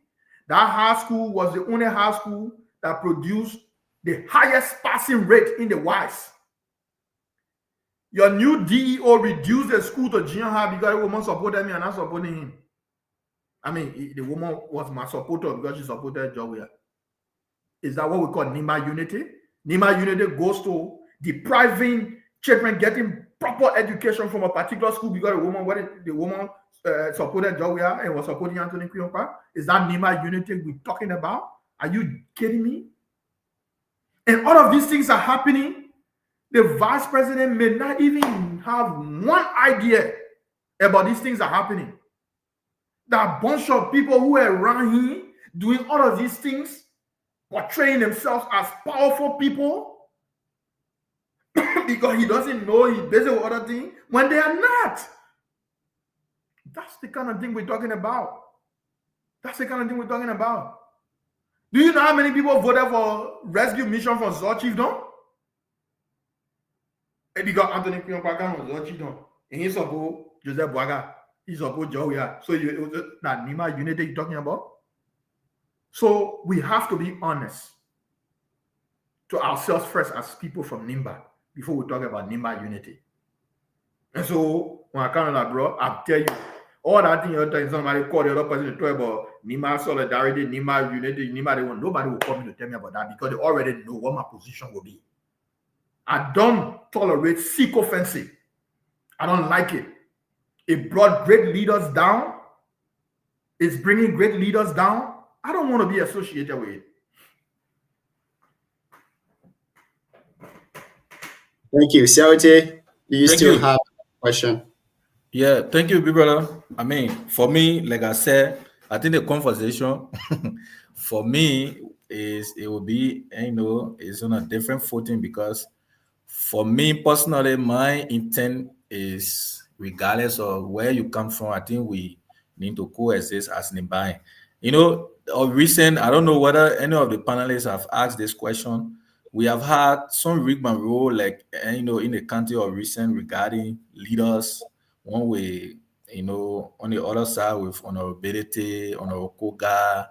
That high school was the only high school that produced the highest passing rate in the West. Your new DEO reduced the school to junior high because the woman supported me and I supported him. I mean, the woman was my supporter because she supported Jowia. Is that what we call Nima Unity? Nima Unity goes to depriving children getting proper education from a particular school because the woman supported Jowia and was supporting Anthony Quionpa. Is that Nima Unity we're talking about? Are you kidding me? And all of these things are happening. The vice president may not even have one idea about these things are happening. That bunch of people who are around him doing all of these things, portraying themselves as powerful people because he doesn't know he's busy with other things when they are not. That's the kind of thing we're talking about. That's the kind of thing we're talking about. Do you know how many people voted for rescue mission from Zor Chiefdom? And because Anthony Quionpa was Zor Chiefdom. And he support Joseph Boaga. He support Jowia. So that Nima Unity you're talking about? So we have to be honest to ourselves first as people from Nimba before we talk about Nimba Unity. And so when I come in, bro, I'll tell you, all that thing you're talking, somebody call the other person to talk about Nima solidarity, Nima unity, Nima they want. Nobody will come in to tell me about that because they already know what my position will be. I don't tolerate sycophancy. I don't like it. It brought great leaders down. It's bringing great leaders down. I don't want to be associated with it. Thank you. Siawate, do you still have a question? Yeah, thank you, big brother. I mean, for me, like I said, I think the conversation for me it will be, it's on a different footing because for me personally, my intent is regardless of where you come from, I think we need to coexist as Nimbai. Of recent, I don't know whether any of the panelists have asked this question. We have had some rigmarole, like, in the country of recent regarding leaders. One way, on the other side with honorability, Honorable Koga,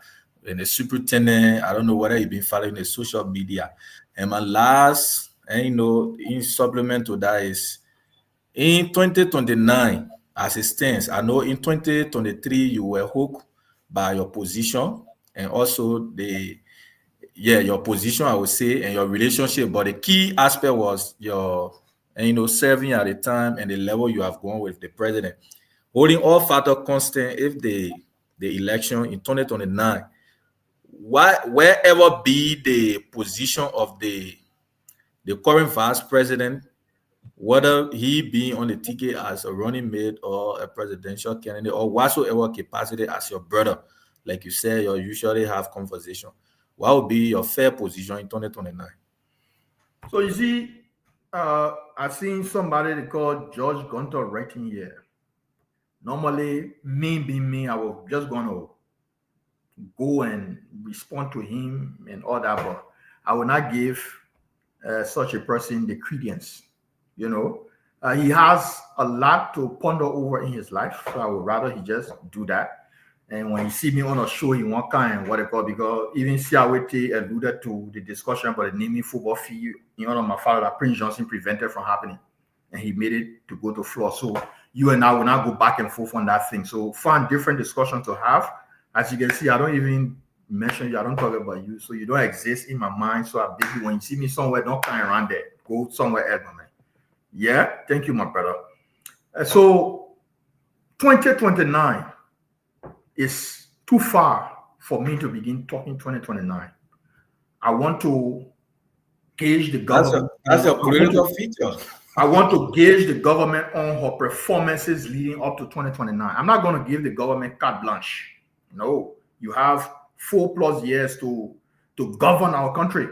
and the superintendent. I don't know whether you've been following the social media. And my last, in supplement to that is in 2029, as it stands, I know in 2023 you were hooked by your position and also your position, I would say, and your relationship. But the key aspect was your serving at the time and the level you have gone with the president. Holding all factor constant, if the election in 2029, wherever be the position of the current vice president, whether he be on the ticket as a running mate or a presidential candidate or whatsoever capacity as your brother, like you said, you usually have conversation. What would be your fair position in 2029? So you see, I've seen somebody they call George Gunter writing here. Normally, me being me, I was just going to go and respond to him and all that, but I will not give such a person the credence. He has a lot to ponder over in his life, so I would rather he just do that. And when you see me on a show, he won't kind what they call, because even Siawate alluded to the discussion about the naming football fee, my father, that Prince Johnson prevented from happening. And he made it to go to floor. So you and I will not go back and forth on that thing. So find different discussion to have. As you can see, I don't even mention you. I don't talk about you. So you don't exist in my mind. So I beg you, when you see me somewhere, don't kind around there. Go somewhere else, my man. Yeah, thank you, my brother. So 2029 is too far for me to begin talking 2029. I want to gauge the government. That's a political feature. I want to gauge the government on her performances leading up to 2029. I'm not going to give the government carte blanche. No, you have 4+ years to govern our country,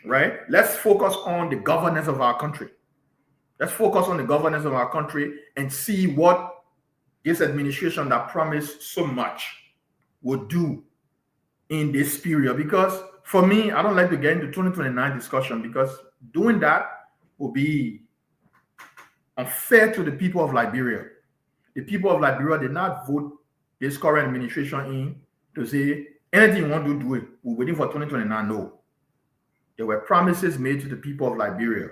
right? Let's focus on the governance of our country. Let's focus on the governance of our country and see what this administration that promised so much would do in this period. Because for me, I don't like to get into 2029 discussion because doing that will be unfair to the people of Liberia. The people of Liberia did not vote this current administration in to say anything you want to do it. We're waiting for 2029. No. There were promises made to the people of Liberia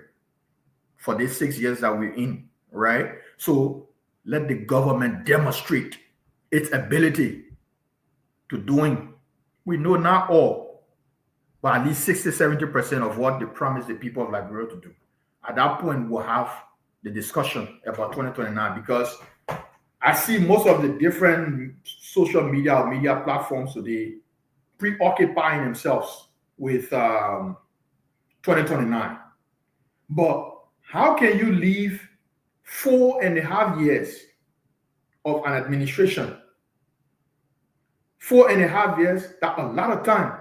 for these 6 years that we're in, right? So let the government demonstrate its ability to doing. We know not all, but at least 60-70% of what they promised the people of Liberia to do. At that point, we'll have the discussion about 2029, because I see most of the different social media or media platforms today preoccupying themselves with 2029. But how can you leave 4.5 years of an administration? 4.5 years, that's a lot of time.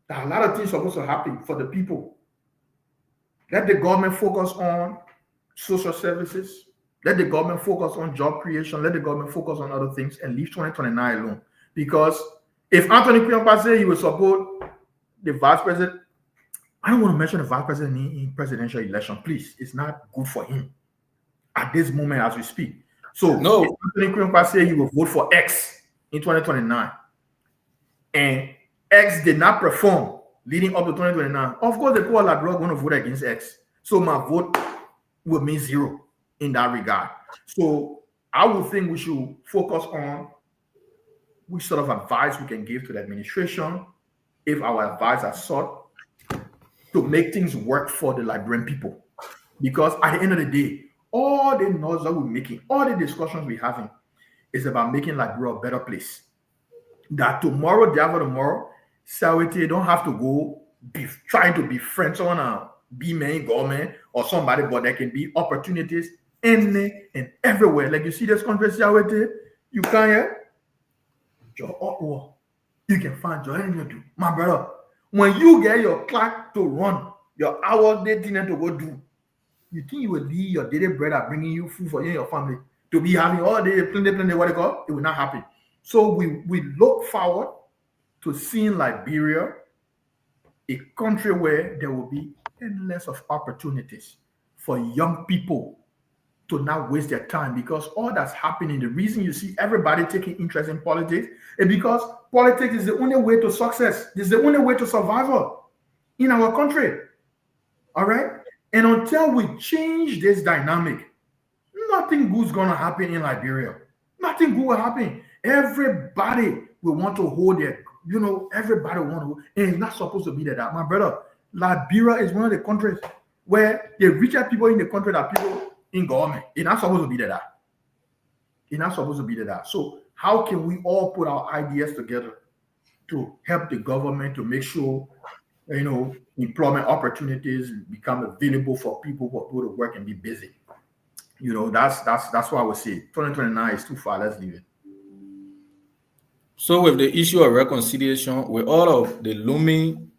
There are a lot of things supposed to happen for the people. Let the government focus on social services. Let the government focus on job creation. Let the government focus on other things and leave 2029 alone. Because if Anthony Kuyonpa said he will support the vice president, I don't want to mention the vice president in presidential election. Please, it's not good for him at this moment as we speak. So no, if Anthony Kuyonpa said he will vote for X in 2029, and X did not perform leading up to 2029, of course the people are going to vote against X. So my vote will mean 0 in that regard. So I would think we should focus on which sort of advice we can give to the administration if our advice are sought to make things work for the Liberian people. Because at the end of the day, all the noise that we're making, all the discussions we're having is about making Liberia a better place. That tomorrow, day after tomorrow, Sawete don't have to go trying to befriend someone or be main government or somebody, but there can be opportunities in and everywhere. Like you see this country, Sawete, you can you can find joy in you. My brother, when you get your clock to run, your hours day dinner to go do, you think you will leave your daily bread at bringing you food for you and your family to be having all day plenty what they call? It will not happen. So we look forward to seeing Liberia, a country where there will be endless of opportunities for young people to not waste their time, because all that's happening, the reason you see everybody taking interest in politics is because politics is the only way to success. It's the only way to survival in our country. All right? And until we change this dynamic, nothing good's going to happen in Liberia. Nothing good will happen. Everybody will want to hold their, everybody will want to, and it's not supposed to be like that. My brother, Liberia is one of the countries where the richer people in the country are people in government. It's not supposed to be like that. It's not supposed to be like that. So how can we all put our ideas together to help the government to make sure, employment opportunities become available for people who go to work and be busy? That's why I would say 2029 is too far. Let's leave it. So with the issue of reconciliation, with all of the looming,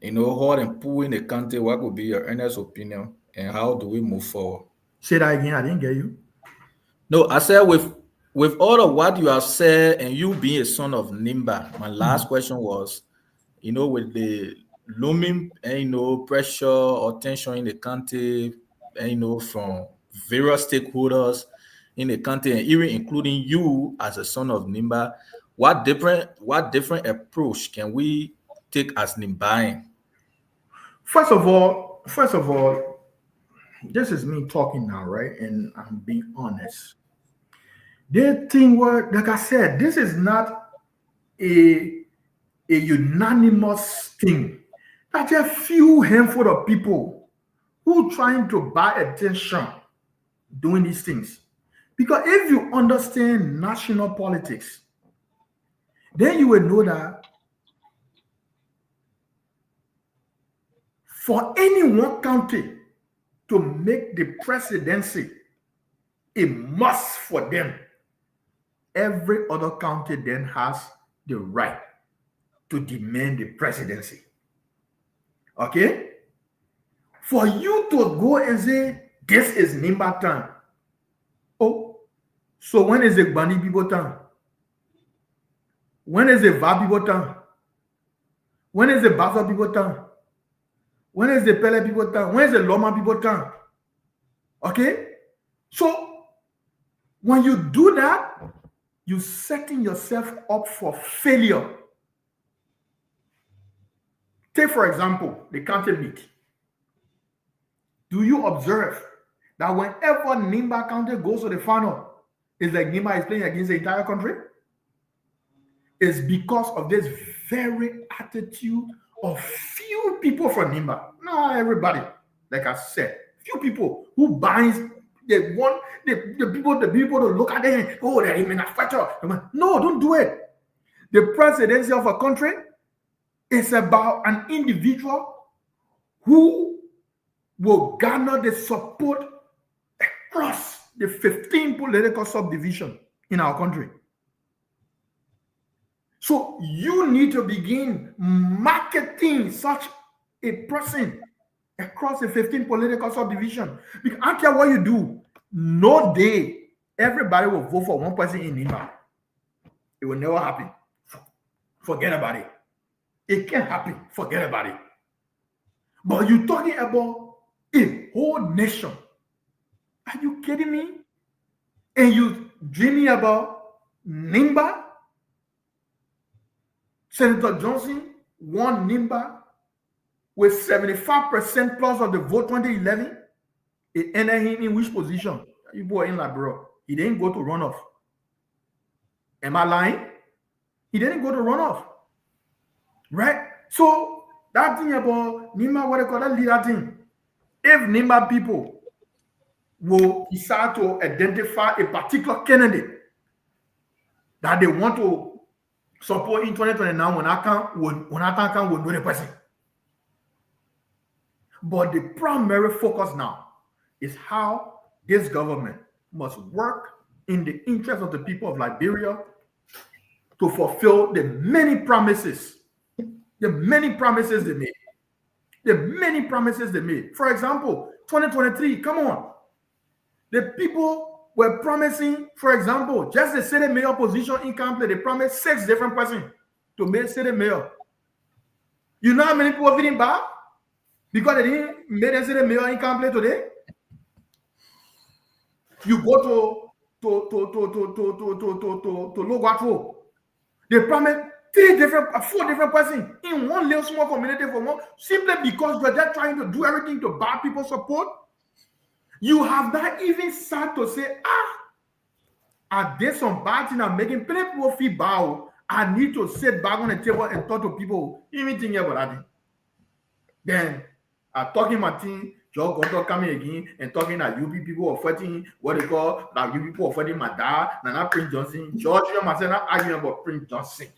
hot and pull in the country, what would be your earnest opinion, and how do we move forward? Say that again. I didn't get you. No, I said with all of what you have said, and you being a son of Nimba, my last question was, with the looming, pressure or tension in the country, from various stakeholders in the country, and even including you as a son of Nimba, what different approach can we take as Nimbaing? First of all, this is me talking now, right? And I'm being honest. The thing was, like I said, this is not a unanimous thing. That's a few handful of people who trying to buy attention doing these things. Because if you understand national politics, then you will know that for any one country to make the presidency a must for them, every other country then has the right to demand the presidency. Okay? For you to go and say, this is Nimba time. Oh, so when is the Bani people time? When is the Va people time? When is the Basa people time? When is the Pele people time? When is the Loma people time? Okay? So when you do that, you're setting yourself up for failure. Take, for example, the county meet. Do you observe that whenever Nimba County goes to the final, it's like Nimba is playing against the entire country? It's because of this very attitude of few people from Nimba. Not everybody, like I said, few people who buys. They want the people to look at them. Oh, they're a manufacturer. No, don't do it. The presidency of a country is about an individual who will garner the support across the 15 political subdivisions in our country. So you need to begin marketing such a person across the 15 political subdivision. Because I don't care what you do, no day everybody will vote for one person in Nimba. It will never happen. Forget about it. It can't happen. Forget about it. But you're talking about a whole nation. Are you kidding me? And you dreaming about Nimba? Senator Johnson won Nimba with 75% plus of the vote 2011. It ended him in which position? You were in Labrador. He didn't go to runoff. Am I lying? He didn't go to runoff. Right? So that thing about Nimba, what they call that leader thing. If Nimba people will decide to identify a particular candidate that they want to support in 2029, when I can know the person. But the primary focus now is how this government must work in the interest of the people of Liberia to fulfill the many promises they made. For example, 2023, come on. The people were promising, for example, just the city mayor position in Campley, they promised 6 different persons to make city mayor. You know how many people didn't buy? Because they didn't make the city mayor in Campley today. You go to Loguatro, they promised 4 different persons in one little small community for one, simply because you're just trying to do everything to buy people's support. You have not even started to say, I did some bad thing I'm making people feel bad. I need to sit back on the table and talk to people. Even think about that. Then I'm talking my team, Joe Gonto coming again and talking that UP people are fighting what they call that UP people are fighting my dad, Nana Prince Johnson. George, you know, myself not arguing about Prince Johnson.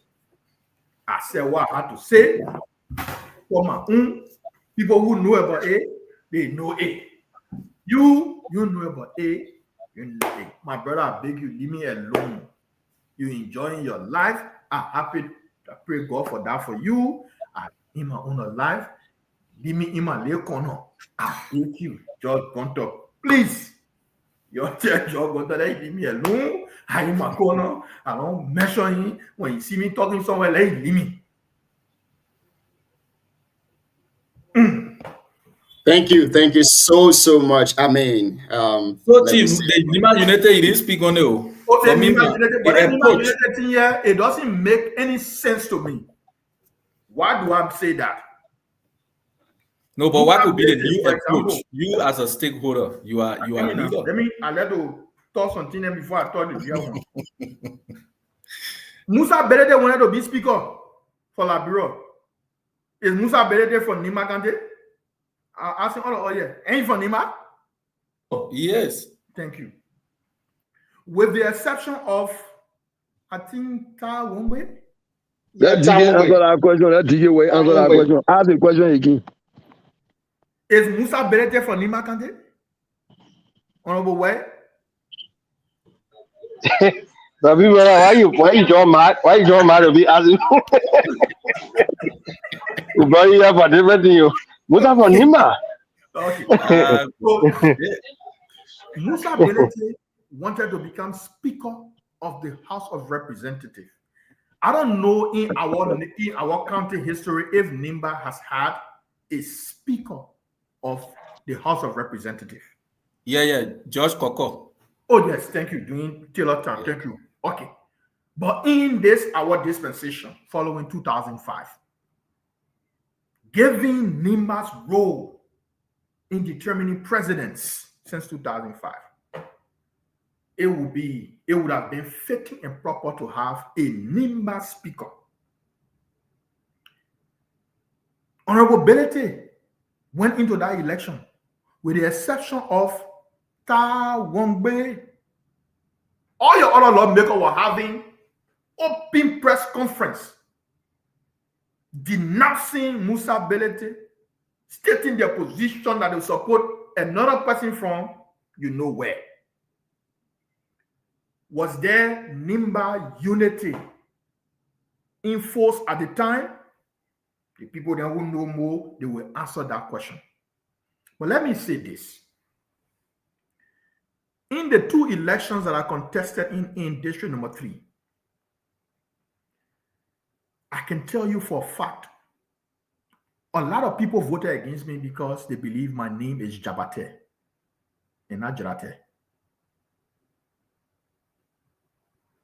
I said what I had to say for my own people who know about A, they know A. You know about A, you know A. My brother, I beg you, leave me alone. You enjoying your life. I'm happy. I pray God for that for you. I in my own life. Leave me in my little corner. I beg you, George Gonto. Please. Your church, George Gonto, leave me alone. I'm in my corner. I don't mention him. When you see me talking somewhere, leave me. Thank you so much. I mean, so Chief, the Nimba United, he didn't speak on it. Okay, Nimba United thing here, it doesn't make any sense to me. Why do I say that? No, but what could be the new approach? You as a stakeholder, you are a leader. I let to talk something before I talk the other one. Musa Belede wanted to be speaker for Liberia. Is Musa Belede from Nimba County? Asking all yeah. Ain't from Nimba? Oh, yes. Thank you. With the exception of, I think, Wombe. Let DJ answer that question. Let DJ wait answer that question. Ask the question again. Is Musa Belede from Nimba County? Honorable Way? Why you John mad? Why you John mad to be asking? You have a different thing. Musa from Nimba. Okay. Musa Belede wanted to become Speaker of the House of Representatives. I don't know in our county history if Nimba has had a Speaker of the House of Representatives. Yeah, George Koko. Oh yes, thank you. Doing Taylor time. Thank you. Okay. But in this, our dispensation following 2005, giving NIMBA's role in determining presidents since 2005, it would have been fitting and proper to have a NIMBA speaker. Honorable Belete went into that election with the exception of Ta Wongbe. All your other lawmakers were having open press conference denouncing Musa Belete, stating their position that they support another person from you know where. Was there NIMBA unity in force at the time? The people that who know more, they will answer that question. But let me say this. In the 2 elections that are contested in District number 3, I can tell you for a fact, a lot of people voted against me because they believe my name is Jabate and not Jarate.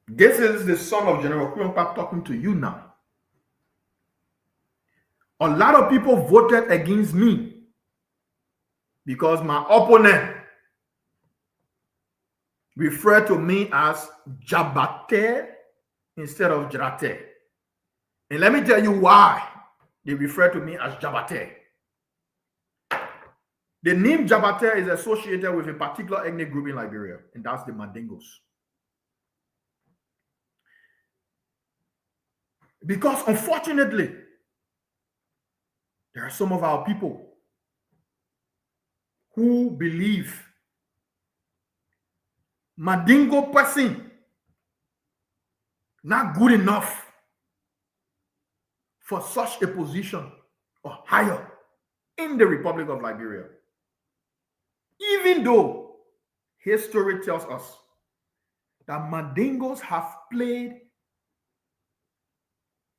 This is the son of General Kuyonpa talking to you now. A lot of people voted against me because my opponent referred to me as Jabate instead of Jarate. And let me tell you why they refer to me as Jabate. The name Jabate is associated with a particular ethnic group in Liberia, and that's the Mandingos. Because unfortunately, there are some of our people who believe Mandingo person not good enough for such a position or higher in the Republic of Liberia. Even though history tells us that Mandingos have played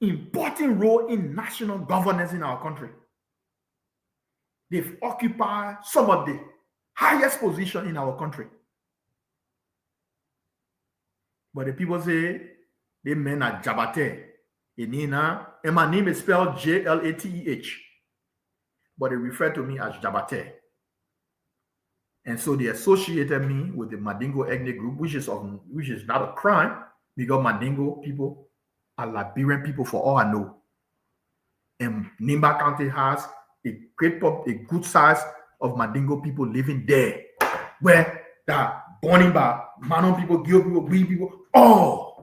important role in national governance in our country. They've occupied some of the highest position in our country. But the people say they men are Jabate. And my name is spelled Jlateh. But they refer to me as Jabate. And so they associated me with the Mandingo ethnic group, which is not a crime, because Mandingo people are Liberian people for all I know. And Nimba County has a good size of Mandingo people living there, where the Bonimba, Manon people, Gio people, Green people,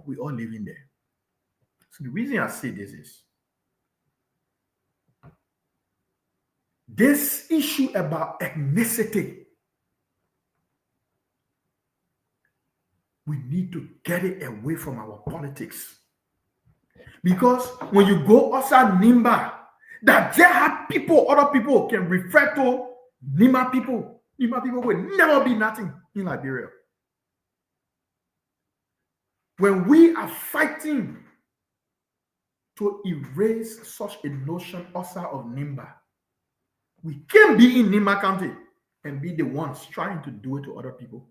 we all living there. So the reason I say this is this issue about ethnicity, we need to get it away from our politics. Because when you go outside Nimba, that there are people, other people can refer to Nimba people. Nimba people will never be nothing in Liberia. When we are fighting to erase such a notion outside of Nimba, we can't be in Nimba County and be the ones trying to do it to other people.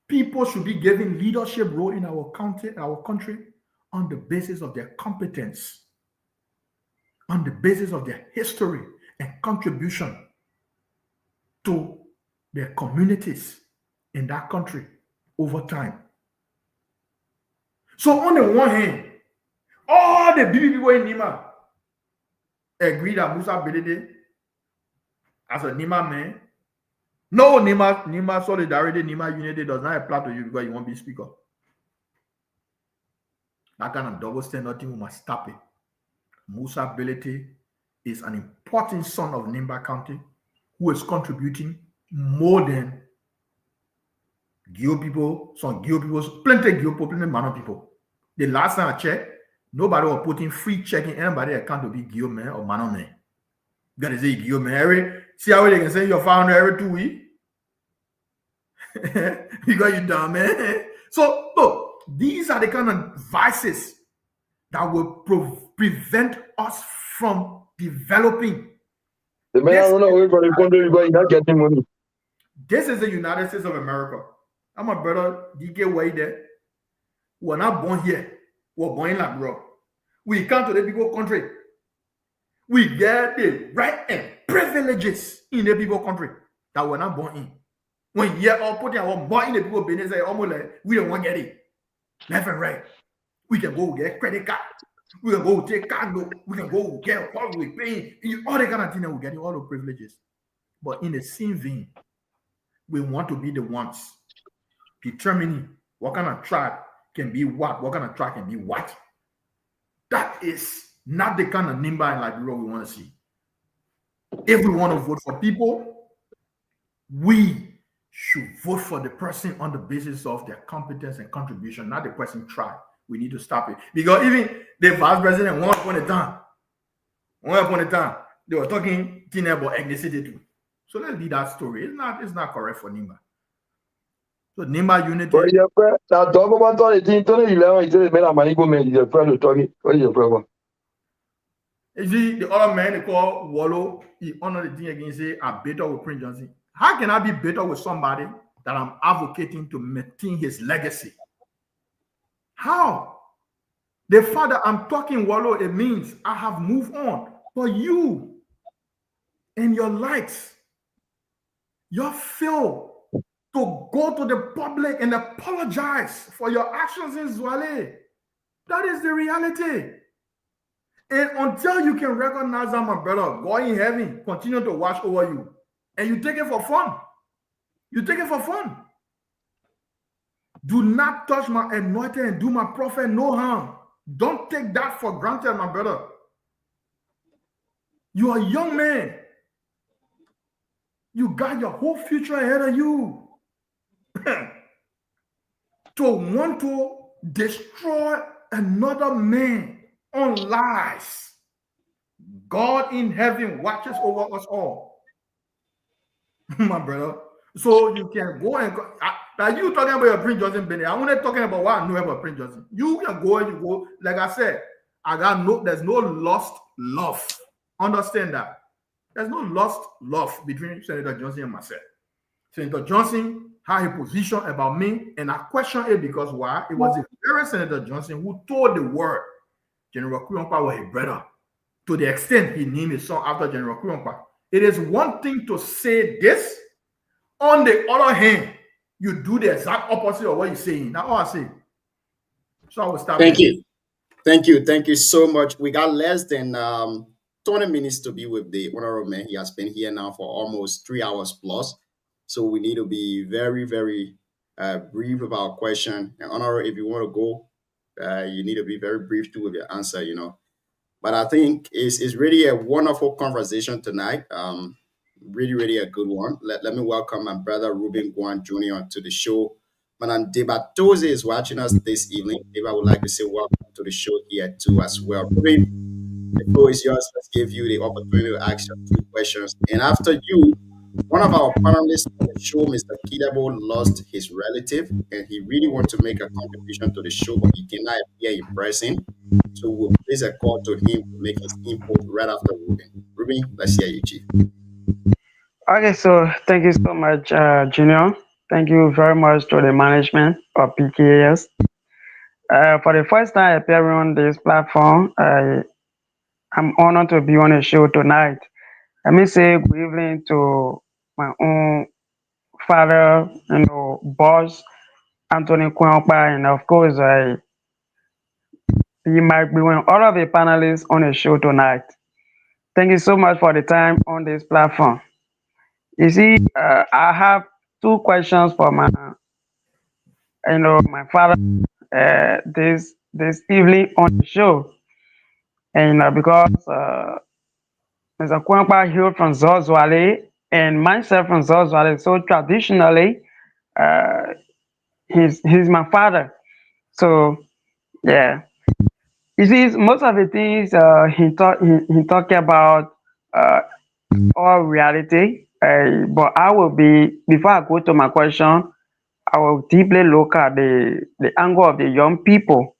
People should be given leadership role in our country on the basis of their competence, on the basis of their history and contribution to their communities in that country over time. So on the one hand, all the BB people in Nima agree that Musa Belete, as a Nima man, no Nima solidarity, Nima unity does not apply to you because you won't be speaker. That kind of double standard thing, we must stop it. Musa Belete is an important son of Nimba County who is contributing more than Gio people, some Gio people, plenty Gio people, plenty Mano people. The last time I checked, nobody was putting free checking anybody account to be Gio man or Mano man. You gotta say Gio man. See how they can send your 500 every 2 weeks? Because you dumb, man. So, look, these are the kind of vices that will prevent us from developing. The man run away from the country because he's not getting money. This is the United States of America. I'm a brother, DK Wade there. We're not born here. We're born in abroad. We come to the people country. We get the right and privileges in the people country that we're not born in. When you are putting our born in the people business, almost like we don't want to get it. Left and right. We can go get credit card. We can go take cargo. We can go get what we pay. All the kind of things that we get, all the privileges. But in the same vein, we want to be the ones determining what kind of tribe can be what kind of tribe can be what. That is not the kind of Nimba in Liberia we want to see. If we want to vote for people, we should vote for the person on the basis of their competence and contribution, not the person tribe. We need to stop it. Because even the vice president, once upon a time, they were talking about ethnicity too. So let's leave that story. It's not correct for Nimba. So Nimba unity. What is your prayer? Now talk about all the things. 2011, it is made a man go man. Your prayer to talk it. What is your prayer? You see, the other man they call Wallow, he honor the thing again, say, I'm better with Prince Johnson. How can I be better with somebody that I'm advocating to maintain his legacy? How? The fact that I'm talking Wallow, it means I have moved on. But you and your likes, you fail to go to the public and apologize for your actions in Zwale. That is the reality. And until you can recognize that, my brother, God in heaven continue to watch over you. And you take it for fun. You take it for fun. Do not touch my anointing and do my prophet no harm. Don't take that for granted, my brother. You are a young man. You got your whole future ahead of you. To want to destroy another man on lies. God in heaven watches over us all. My brother. So you can go and go. Now you talking about your Prince Johnson Benny. I'm only talking about what I know about Prince Johnson. You can go and you go. Like I said, there's no lost love. Understand that. There's no lost love between Senator Johnson and myself. Senator Johnson had a position about me, and I question it because why? It was the very Senator Johnson who told the world General Kuyonpa was a brother, to the extent he named his son after General Kuyonpa. It is one thing to say this. On the other hand, you do the exact opposite of what you're saying. That's all I say. So I will stop. Thank you. Thank you so much. We got less than 20 minutes to be with the honorable man. He has been here now for almost 3 hours plus. So we need to be very, very brief about our question. And honorable, if you want to go, you need to be very brief too with your answer, But I think it's really a wonderful conversation tonight. Really, really a good one. Let me welcome my brother Ruben Guan Jr. to the show. Madam Deba Toze is watching us this evening. Deba would like to say welcome to the show here too as well. Ruben, the floor is yours. Let's give you the opportunity to ask your 2 questions. And after you, one of our panelists on the show, Mr. Kidabo, lost his relative, and he really wants to make a contribution to the show, but he cannot appear in person. So we'll place a call to him to make his input right after Ruben. Ruben, let's hear you, Chief. Okay, so thank you so much, Junior. Thank you very much to the management of PKS. For the first time appearing on this platform, I'm honored to be on the show tonight. Let me say good evening to my own father, boss, Anthony Kuyonpa, and of course, he might be one all of the panelists on the show tonight. Thank you so much for the time on this platform. You see, I have 2 questions for my father this evening on the show, and because Mr. Kuyonpa hailed from Zozwale and myself from Zozwale, so traditionally, he's my father. So yeah, you see, most of the things he talked about all reality. But I will be, before I go to my question, I will deeply look at the angle of the young people.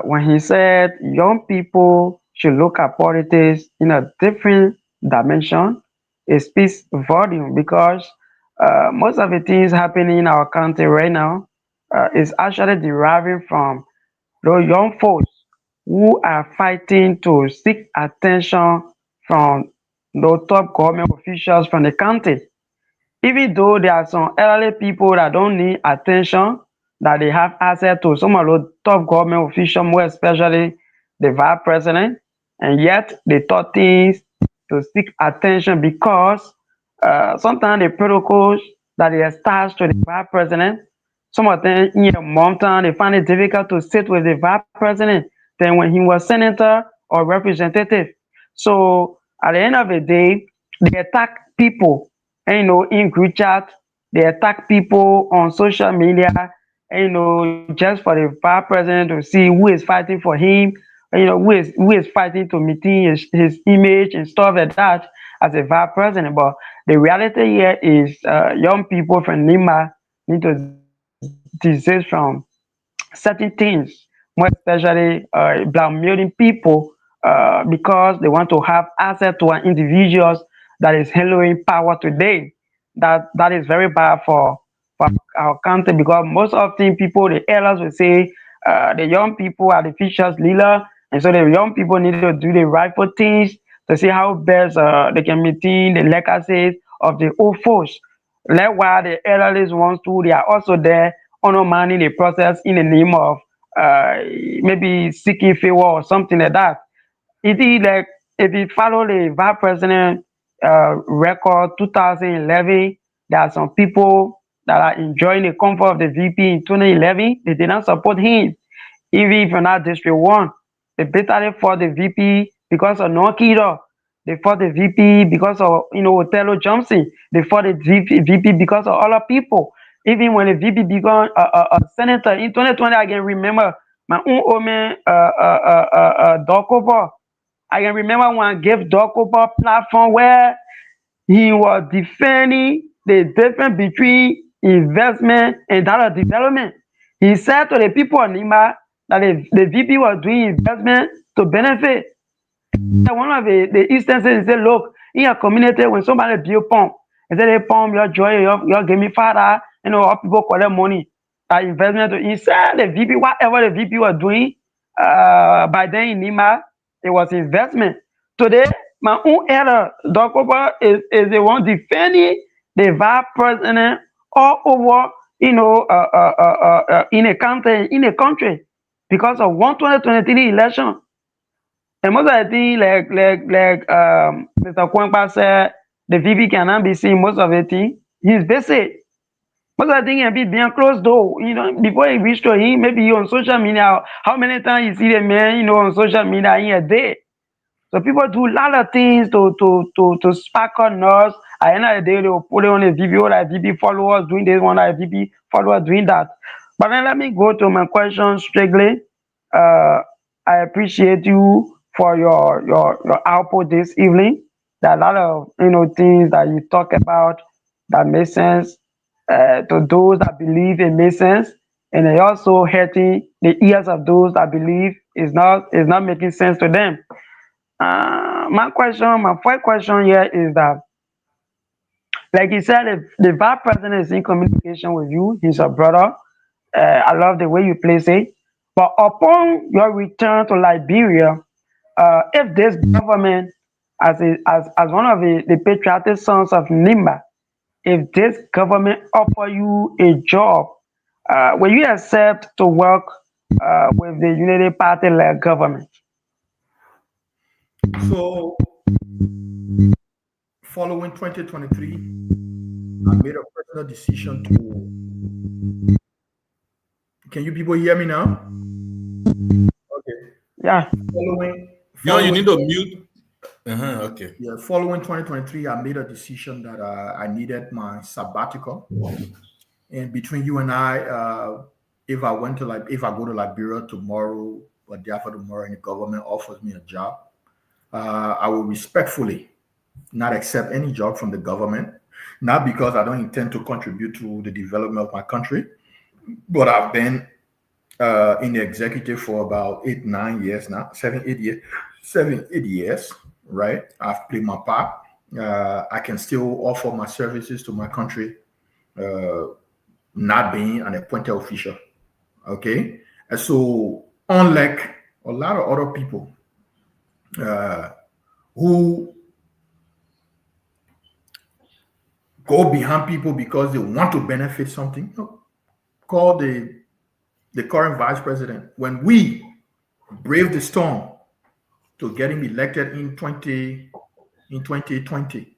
When he said young people should look at politics in a different dimension, it speaks volume because most of the things happening in our country right now is actually deriving from those young folks who are fighting to seek attention from the top government officials from the country. Even though there are some elderly people that don't need attention, that they have access to some of those top government officials, more especially the vice president, and yet they thought things to seek attention because sometimes the protocols that they attach to the vice president, some of them in a month time, they find it difficult to sit with the vice president than when he was senator or representative. So at the end of the day, they attack people, and, in group chat, they attack people on social media, and, just for the vice president to see who is fighting for him, who is fighting to maintain his image and stuff like that as a vice president. But the reality here is young people from Lima need to desist from certain things, more especially blackmailing people because they want to have access to an individuals that is handling power today. That is very bad for our country because most often people, the elders will say the young people are the future's leader, and so the young people need to do the rightful things to see how best they can maintain the legacies of the old folks. Likewise, the elderly ones too, they are also there undermining the process in the name of maybe seeking favor or something like that. It is like if you follow the vice president record 2011, there are some people that are enjoying the comfort of the VP in 2011. They did not support him. Even if you're not District 1, they bitterly fought the VP because of Nokido. They fought the VP because of, Othello Johnson. They fought the VP because of other people. Even when the VP became a senator in 2020, I can remember my own old man, Dokobo. I can remember when I gave Dokobo platform where he was defending the difference between investment and that of development. He said to the people of Nima that the VP was doing investment to benefit. One of the instances, he said, look, in a community, when somebody build pump, he said, they pump your joy, your give me father, all people collect money. That investment, he said, the VP, whatever the VP was doing, by then in Nima, it was investment. Today, my own elder, Dokoba, is the one defending the vice president all over, in a country, because of 2023 election. And most of the thing, like Mr. Kwangpa said, the VP cannot be seen most of the thing. He's busy. Most of the thing can be behind closed door. Before he reach to him, maybe he on social media. How many times you see the man, on social media in a day? So people do a lot of things to spark on us. At the end of the day, they will put it on a VP, like VP followers doing this one, like VP followers doing that. But then let me go to my question strictly. I appreciate you for your output this evening. There are a lot of things that you talk about that make sense to those that believe it makes sense, and it also hurting the ears of those that believe is not making sense to them. My first question here is that, like you said, the vice president is in communication with you. He's your brother. I love the way you place it. But upon your return to Liberia, if this government, as one of the patriotic sons of Nimba, if this government offer you a job, will you accept to work with the Unity Party-led government? So, following 2023, I made a personal decision to. Can you people hear me now? Okay. Yeah. Following you need to mute. Okay. Yeah. Following 2023, I made a decision that I needed my sabbatical. And between you and I, if I go to Liberia tomorrow or day after tomorrow, and the government offers me a job, I will respectfully not accept any job from the government, not because I don't intend to contribute to the development of my country, but I've been in the executive for about 8 years now, 7 8 years, right? I've played my part. I can still offer my services to my country not being an appointed official. Okay, and so unlike a lot of other people who go behind people because they want to benefit something, call the current vice president. When we braved the storm to get him elected in 2020,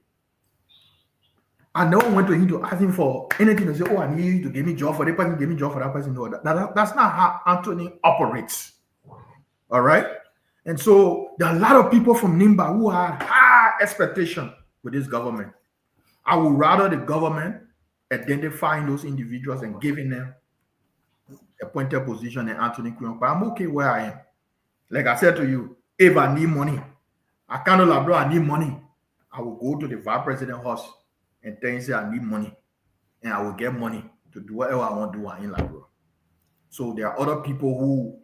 I never went to him to ask him for anything to say, oh, I need you to give me job for that person, give me job for that person. No, that's not how Anthony operates. All right. And so there are a lot of people from Nimba who had high expectation with this government. I would rather the government identifying those individuals and giving them appointed position than Anthony Kuyonpa. I'm okay where I am. Like I said to you, if I need money, I can't lie, bro, I need money. I will go to the vice president house and tell him, say, I need money. And I will get money to do whatever I want to do in Labro. So there are other people who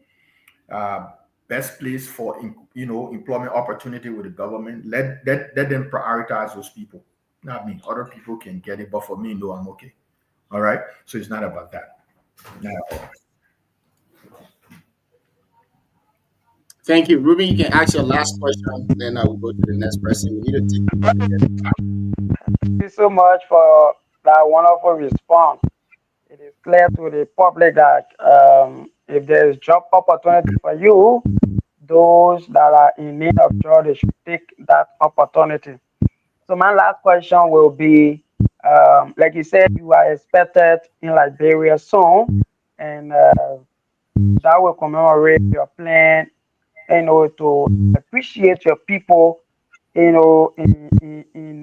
are best placed for employment opportunity with the government. Let them prioritize those people. Not me. Other people can get it, but for me, no, I'm okay. All right. So it's not about that. Not at all. Thank you. Ruben, you can ask your last question, then I will go to the next person. We need to take Thank you so much for that wonderful response. It is clear to the public that if there is job opportunity for you, those that are in need of job, they should take that opportunity. So my last question will be, like you said, you are expected in Liberia soon, and that will commemorate your plan, to appreciate your people, in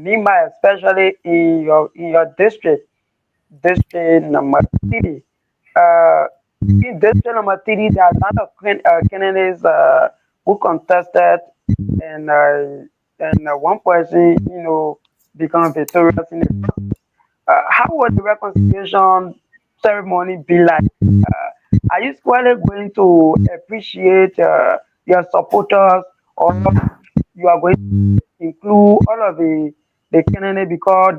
Nimba, especially in your district number 3. In district number 3, there are a lot of candidates who contested, and one person, become victorious in the how would the reconciliation ceremony be like? Are you squarely going to appreciate your supporters, or you are going to include all of the candidates? Because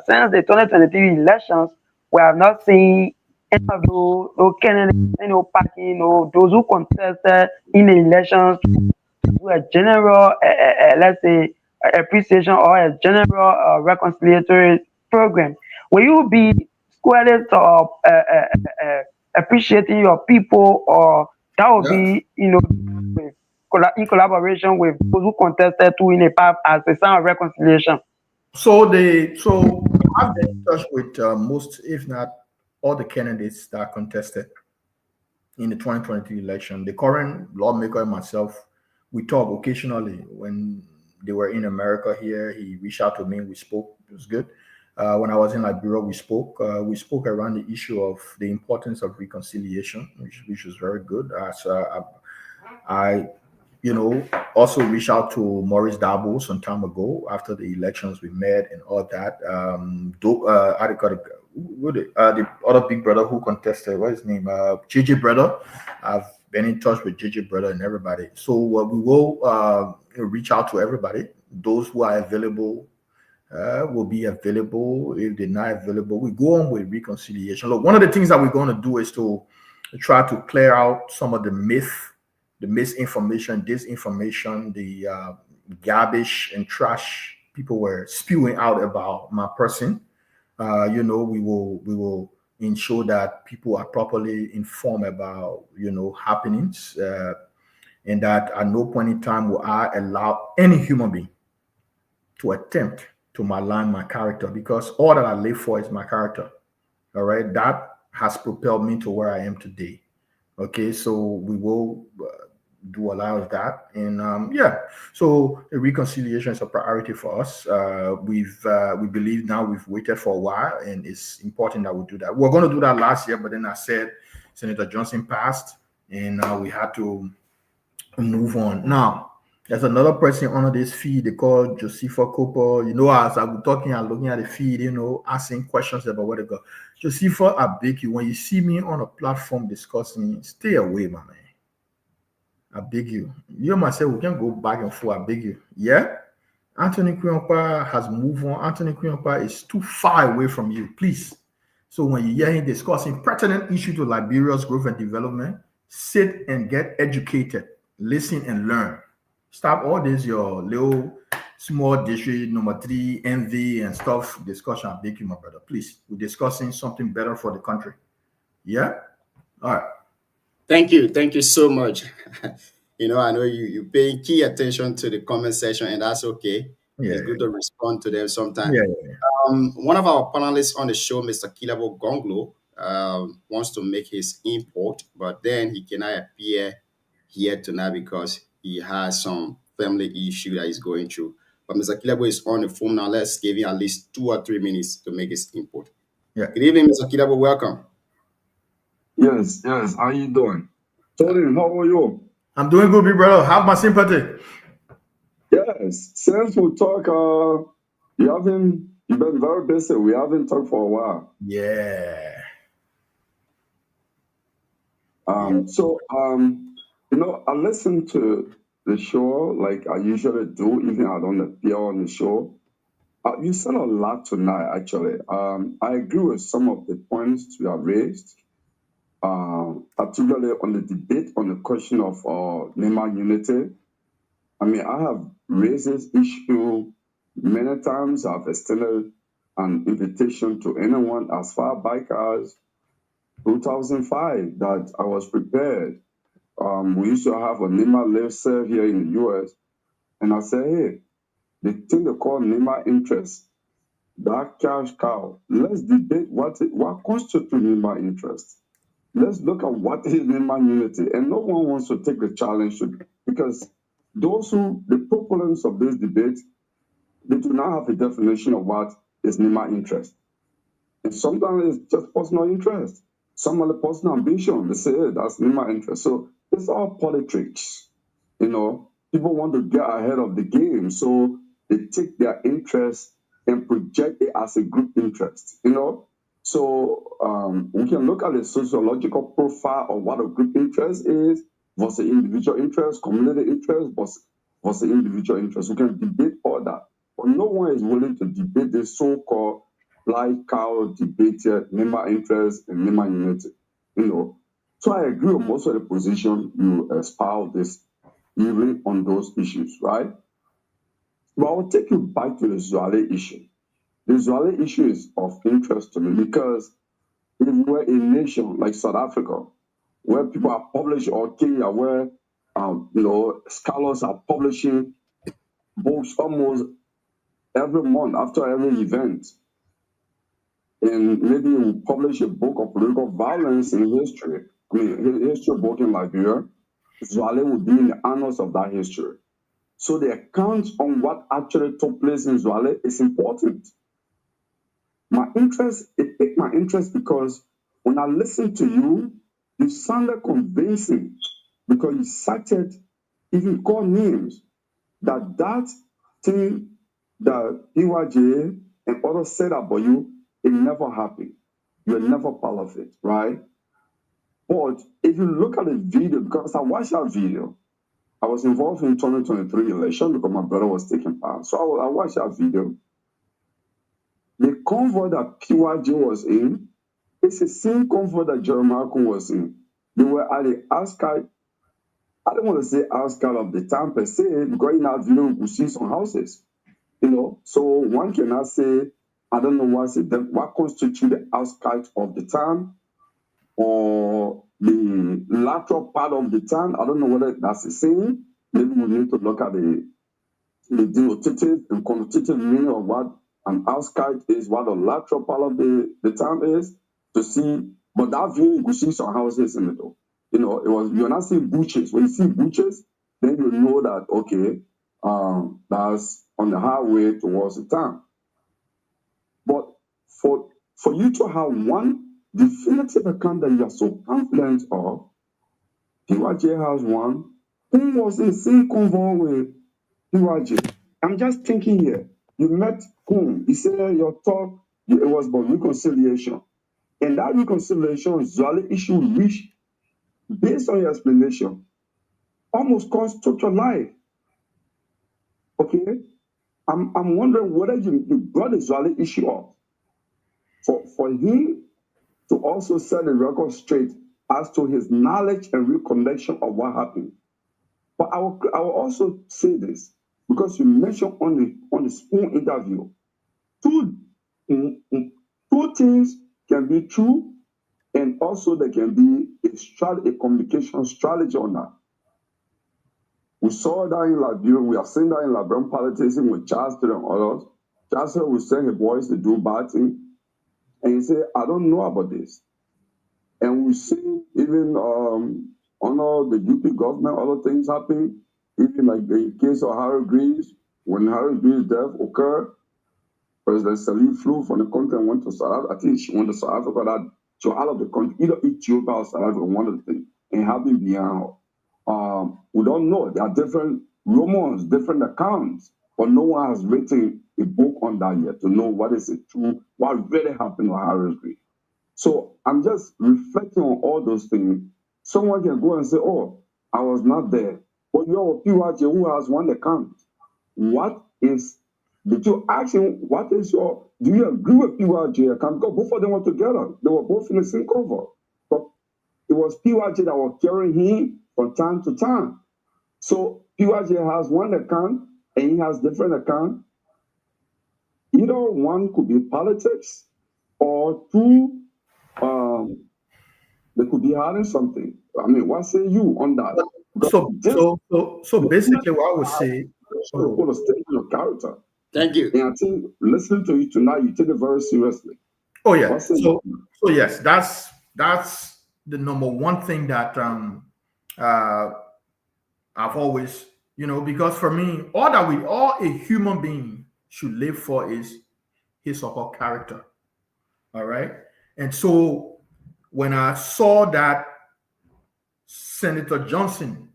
since the 2023 elections, we have not seen any of those candidates, packing, those who contested in the elections to do a general, let's say, appreciation or a general reconciliatory program. Will you be squarely appreciating your people, or that will be, in collaboration with those who contested to in a path as a sign of reconciliation? So I've been in touch with most, if not all, the candidates that contested in the 2023 election. The current lawmaker and myself, we talk occasionally. When they were in America here, he reached out to me. We spoke. It was good. When I was in Liberia, we spoke. We spoke around the issue of the importance of reconciliation, which was very good. I also reached out to Maurice Dabo some time ago after the elections. We met and all that. The other big brother who contested, what's his name? JJ Brother. I've been in touch with JJ Brother and everybody. So we will reach out to everybody. Those who are available will be available. If they're not available, we go on with reconciliation. Look, one of the things that we're going to do is to try to clear out some of the misinformation, disinformation, the garbage and trash people were spewing out about my person. We will ensure that people are properly informed about happenings, and that at no point in time will I allow any human being to attempt to malign my character, because all that I live for is my character. All right, that has propelled me to where I am today. Okay, so we will do a lot of that, and so the reconciliation is a priority for us. We believe now we've waited for a while, and it's important that we do that. We were going to do that last year, but then I said Senator Johnson passed, and we had to move on. Now there's another person under this feed they call Josepha Cooper. As I'm talking and looking at the feed, asking questions about where to go. Josepha, I beg you, when you see me on a platform discussing, stay away, my man. I beg you. You myself, we can go back and forth. I beg you. Yeah? Anthony Kuyonpa has moved on. Anthony Kuyonpa is too far away from you. Please So when you hear him discussing pertinent issues to Liberia's growth and development, sit and get educated, listen and learn. Stop all this your little small district number 3 envy and stuff discussion. I beg you, my brother, please. We're discussing something better for the country. Yeah. All right. Thank you so much. I know you pay key attention to the comment section, and that's okay. Yeah. It's good to respond to them sometimes. Yeah. One of our panelists on the show, Mr. Kilabo Gonglo, wants to make his import, but then he cannot appear here tonight because he has some family issue that he's going through. But Mr. Kilabo is on the phone now. Let's give him at least 2 or 3 minutes to make his import. Yeah. Good evening, Mr. Kilabo. Welcome. Yes. How you doing? Tony, how are you? I'm doing good, big brother. Have my sympathy. Yes. Since we talk, you've been very busy. We haven't talked for a while. Yeah. So, I listen to the show like I usually do, even I don't appear on the show. You said a lot tonight, actually. I agree with some of the points you have raised, particularly on the debate on the question of NEMA unity. I mean, I have raised this issue many times. I've extended an invitation to anyone as far back as 2005 that I was prepared. We used to have a NEMA listserv here in the US, and I said, hey, the thing they call NEMA interest, that cash cow, let's debate what constitutes NEMA interest. Let's look at what is NEMA unity. And no one wants to take the challenge because the proponents of this debate, they do not have a definition of what is NEMA interest. And sometimes it's just personal interest. Some of the personal ambition, they say, hey, that's NEMA interest. So it's all politics. People want to get ahead of the game. So they take their interest and project it as a group interest, So we can look at the sociological profile of what a group interest is versus individual interest, community interest versus individual interest. We can debate all that. But no one is willing to debate the so-called like cow debated NEMA interest and NEMA unity. So I agree with most of the position you espouse this evening on those issues, right? But I will take you back to the Zwale issue. The Zwale issue is of interest to me because if we're a nation like South Africa, where people are publishing, or Kenya, where scholars are publishing books almost every month after every event, and maybe we publish a book of political violence in history. History book in Liberia, Zwale will be in the annals of that history. So the account on what actually took place in Zwale is important. It piqued my interest because when I listened to you, you sounded convincing because you cited, even called names, that thing that PYJ and others said about you, it never happened. You're never part of it, right? But if you look at the video, because I watched that video, I was involved in 2023 election because my brother was taking part. So I watched that video. The convoy that PYJ was in, it's the same convoy that Jeremiah was in. They were at the outskirts. I don't want to say outskirts of the town per se, because in that video we could see some houses. So one cannot say, I don't know what constitutes the outskirts of the town or the lateral part of the town. I don't know whether that's the same. Maybe we need to look at the denotative and connotative meaning of what an outskirt is, what the lateral part of the town is, to see. But that view, you could see some houses in it. You're not seeing bushes. When you see bushes, then you know that, okay, that's on the highway towards the town. But for you to have one definitive account that you are so confident of, PYJ has one. Who was in the same convoy with PYJ? I'm just thinking here. You met whom? You said your talk, it was about reconciliation. And that reconciliation, Zwale issue, which, based on your explanation, almost cost your life. Okay? I'm wondering whether you brought the Zwale issue up for him to also set the record straight as to his knowledge and recollection of what happened. But I will also say this, because you mentioned on the Spoon interview, two things can be true, and also there can be a communication strategy on that. We saw that in Liberia. We have seen that in Liberian politics with Charles Taylor and others. Charles Taylor will send his boys to do bad things, and he say, "I don't know about this." And we see even under the UP government, other things happen. Even like the case of Harold Greaves, when Harold Greaves' death occurred, President Salih flew from the country and went to South Africa. I think she went to South Africa, that so out of the country, either Ethiopia or South Africa, one of the things, and happened behind her. We don't know. There are different rumors, different accounts, but no one has written a book on that yet to know what is it true, what really happened to Harold Greaves. So I'm just reflecting on all those things. Someone can go and say, "Oh, I was not there." But you're a PYJ who has one account. Did you ask him, do you agree with PYJ account? Because both of them were together. They were both in the same cover. But it was PYJ that was carrying him from time to time. So PYJ has one account and he has different account. Either one could be politics, or two, they could be hiding something. I mean, what say you on that? So basically, what I would say, put a statement of character. Thank you. And I think listening to you tonight, you take it very seriously. Oh yeah. So yes, that's the number one thing that I've always, because for me, all a human being should live for is his or her character. All right. And so when I saw that Senator Johnson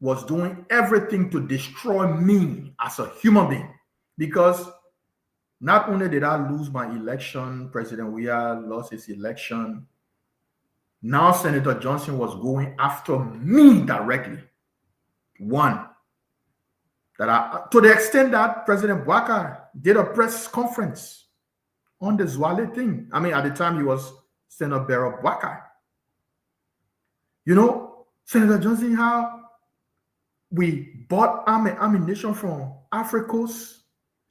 was doing everything to destroy me as a human being, because not only did I lose my election, President Weah lost his election, now Senator Johnson was going after me directly. One, to the extent that President Bouakai did a press conference on the Zwale thing. I mean, at the time he was Senator Barrow Bouakai. Senator Johnson, how we bought ammunition from Africos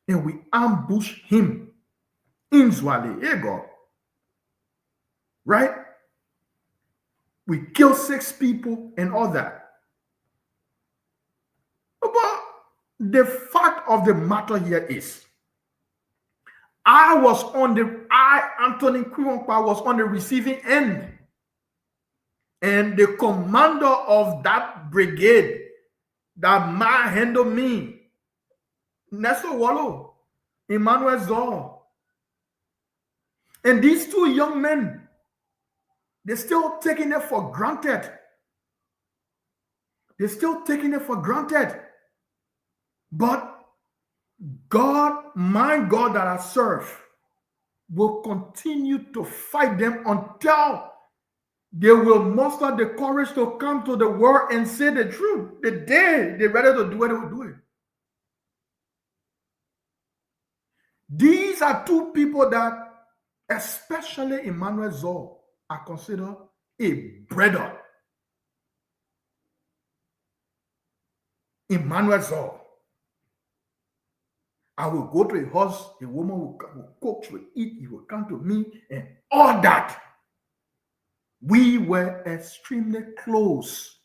and we ambushed him in Zwale, Ego. Right? We killed 6 people and all that. But the fact of the matter here is, Anthony Kwiyongba, was on the receiving end. And the commander of that brigade that might handle me, Nelson Wallo, Emmanuel Zor, and these 2 young men, they're still taking it for granted. They're still taking it for granted. But God, my God that I serve, will continue to fight them until they will muster the courage to come to the world and say the truth. The day they're ready to do it, they will do it. These are 2 people that, especially Emmanuel Zor, are considered a brother. Emmanuel Zor. I will go to a house, a woman will cook, she will eat, he will come to me, and all that. We were extremely close.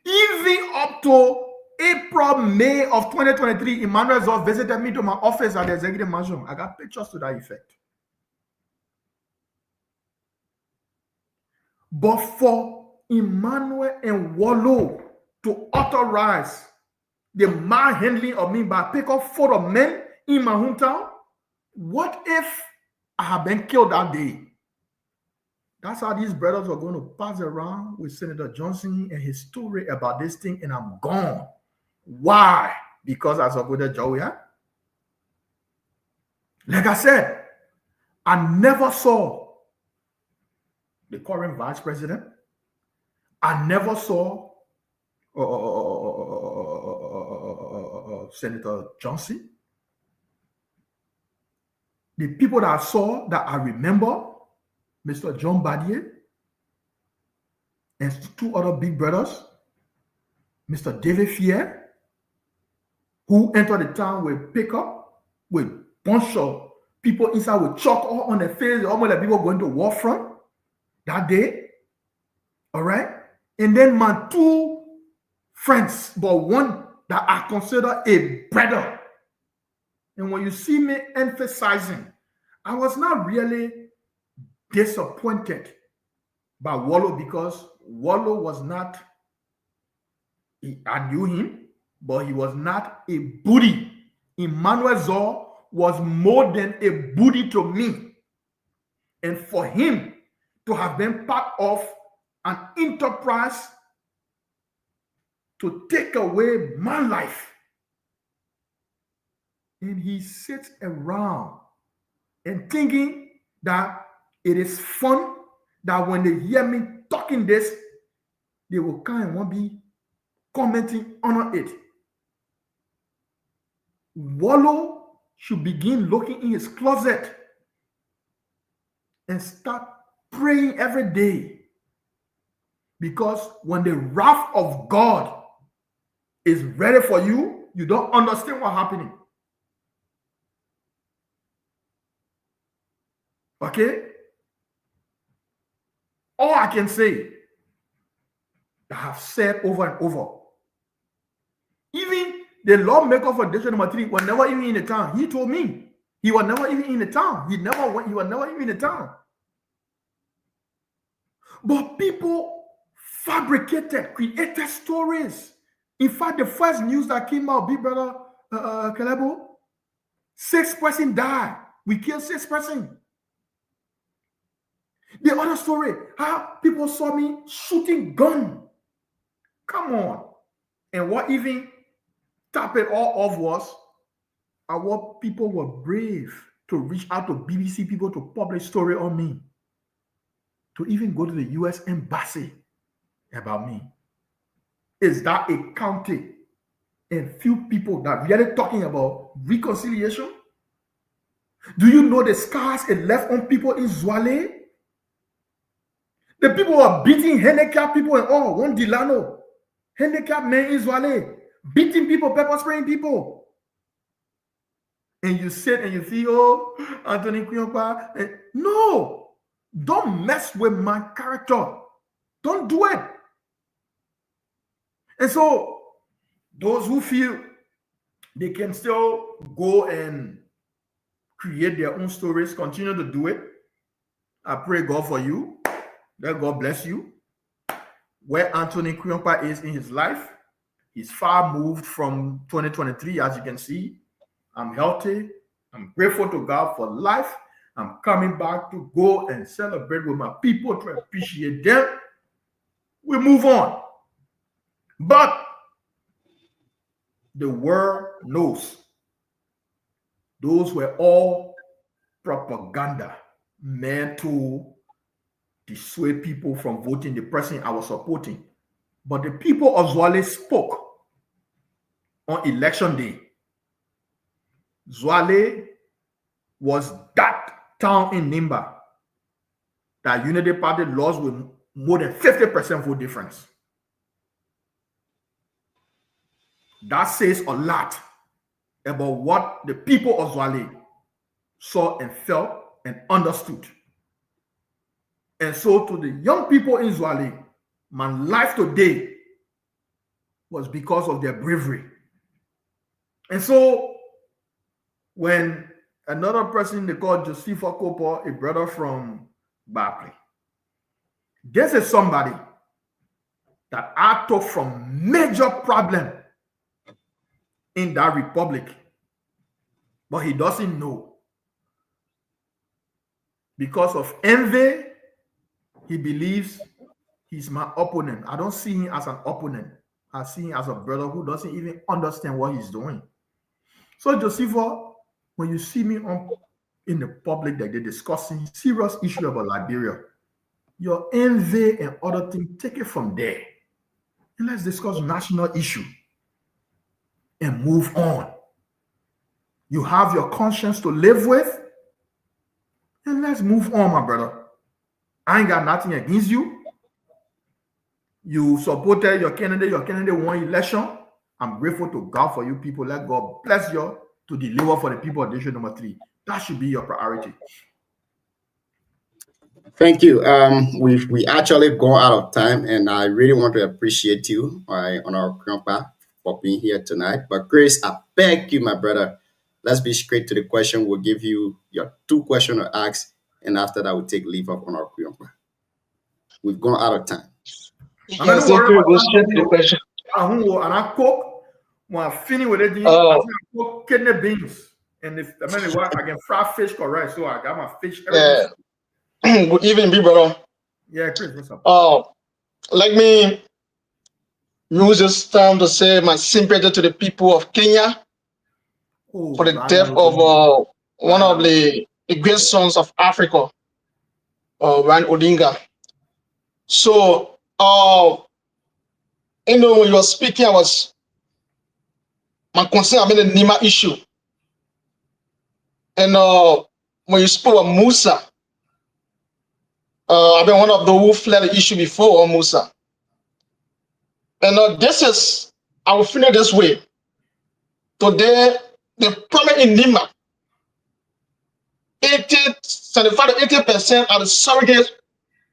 Even up to April, May of 2023, Emmanuel Zor visited me to my office at the Executive Mansion. I got pictures to that effect. But for Emmanuel and Wallo to authorize the manhandling of me by pick up 4 men in my hometown, what if I had been killed that day? That's how these brothers are going to pass around with Senator Johnson and his story about this thing, and I'm gone. Why? Because as a good Joey, like I said, I never saw the current vice president. I never saw Senator Johnson. The people that I saw, that I remember, Mr. John Badier, and 2 other big brothers, Mr. David Fier, who entered the town with pickup, with bunch of people inside with chalk all on their face, almost like people going to war front that day. All right? And then my 2 friends, but one that I consider a brother. And when you see me emphasizing, I was not really disappointed by Wallo, because Wallo was not, I knew him, but he was not a booty. Emmanuel Zor was more than a booty to me. And for him to have been part of an enterprise to take away my life, and he sits around and thinking that it is fun, that when they hear me talking this, they will come and won't be commenting on it. Wallo should begin looking in his closet and start praying every day, because when the wrath of God is ready for you, you don't understand what's happening. Okay? All I can say, I have said over and over, even the lawmaker for district number 3 was never even in the town. He told me he was never even in the town. He was never even in the town. But people fabricated, created stories. In fact, the first news that came out, Big Brother Kalebo, 6 persons died. We killed 6 persons. The other story, how people saw me shooting gun. Come on. And what even top it all off was our people were brave to reach out to BBC people to publish story on me, to even go to the US Embassy about me. Is that a county and few people that really talking about reconciliation? Do you know the scars it left on people in Zwale? The people who are beating handicapped people and all. One Delano, handicapped man in Zwale, beating people, pepper spraying people. And you sit and you feel, oh, Anthony Kuyokpa. No, don't mess with my character. Don't do it. And so, those who feel they can still go and create their own stories, continue to do it. I pray God for you. Let God bless you. Where Anthony Kuyokpa is in his life, he's far moved from 2023, as you can see. I'm healthy. I'm grateful to God for life. I'm coming back to go and celebrate with my people, to appreciate them. We move on. But the world knows those were all propaganda meant to dissuade people from voting the person I was supporting. But the people of Zwale spoke on election day. Zwale was that town in Nimba that Unity Party lost with more than 50% vote difference. That says a lot about what the people of Zwale saw and felt and understood. And so to the young people in Zwale, my life today was because of their bravery. And so when another person they call Josepha Kopo, a brother from Barclay, this is somebody that I took from major problem in that republic, but he doesn't know. Because of envy, he believes he's my opponent. I don't see him as an opponent. I see him as a brother who doesn't even understand what he's doing. So Josepha, when you see me in the public that they're discussing serious issue about Liberia, your envy and other things, take it from there. And let's discuss national issue and move on. You have your conscience to live with, and let's move on, my brother. I ain't got nothing against you. You supported your candidate won election. I'm grateful to God for you people. Let God bless you to deliver for the people of district number 3. That should be your priority. Thank you. We actually go out of time, and I really want to appreciate you, Honorable Kriyongkpa, for being here tonight. But Chris, I beg you, my brother, let's be straight to the question. We'll give you your 2 questions to ask, and after that, we'll take leave of Honorable Kriyongkpa. We've gone out of time. Yes, thank you. Go straight to the question. And I cook when I finish with it. I cook kidney beans, and if I mean what, I can fry fish correct. So I got my fish. Yeah. Good evening, big brother. Yeah, Chris, what's up? Let me use this time to say my sympathy to the people of Kenya for the death of one of the great sons of Africa, Ryan Odinga. So, when you were speaking, my concern about the Nima issue. And when you spoke of Musa, I've been one of those who fled the issue before Musa. And I will finish this way. Today, the problem in Nima, 75 to 80% are the surrogates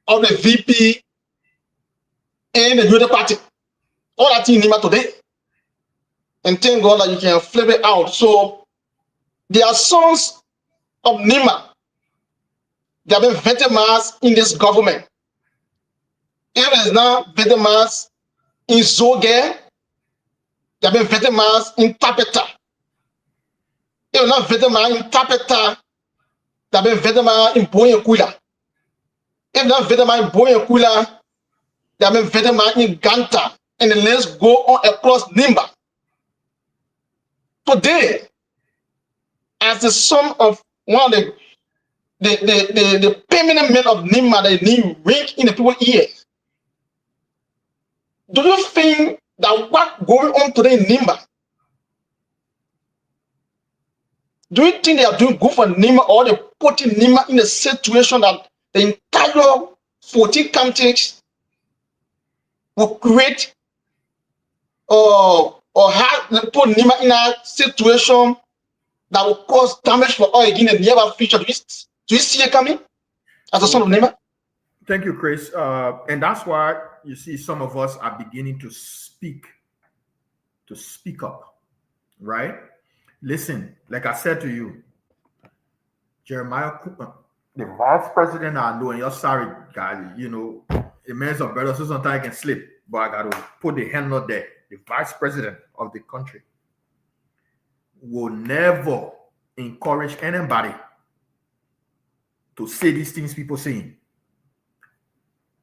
of the VP and the Unity Party. All that in Nima today. And thank God that you can flip it out. So, there are sons of Nima. They have been victimized in this government. If it is not victimized in Zoge, they have been victimized in Tapeta. If it is not victimized in Tapeta, they have been victimized in Boyenkula. If not victimized in Boyenkula, they have been victimized in Ganta. And the list go on across Nimba. Today, as the son of one of the permanent men of Nimba, the name ring in the people's ears. Do you think that what going on today in Nimba, do you think they are doing good for Nimba, or they putting Nimba in a situation that the entire 14 counties will create or have put Nimba in a situation that will cause damage for all again in the near future? Do you see it coming as a son of Nimba? Thank you, Chris. And that's why you see some of us are beginning to speak up, right? Listen, like I said to you, Jeremiah Cooper, the vice president, I know, and you're sorry, guys, it means a better, so sometimes I can slip, but I got to put the handle there. The vice president of the country will never encourage anybody to say these things people saying,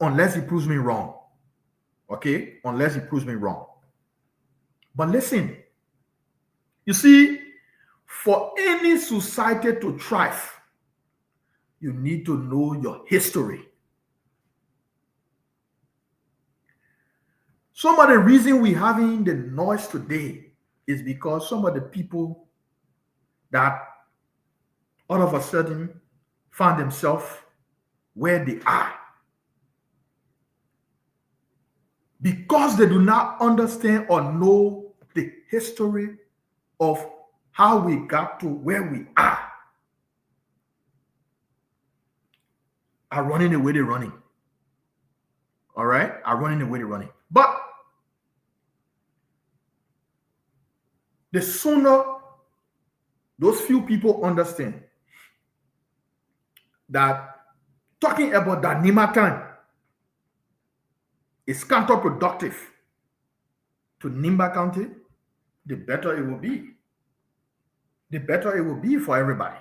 unless he proves me wrong. Okay? Unless he proves me wrong. But listen, you see, for any society to thrive, you need to know your history. Some of the reason we're having the noise today is because some of the people that all of a sudden find themselves where they are, because they do not understand or know the history of how we got to where we are running the way they're running. All right? Are running the way they're running. But the sooner those few people understand that talking about that Nima time is counterproductive to Nimba County, the better it will be. The better it will be for everybody.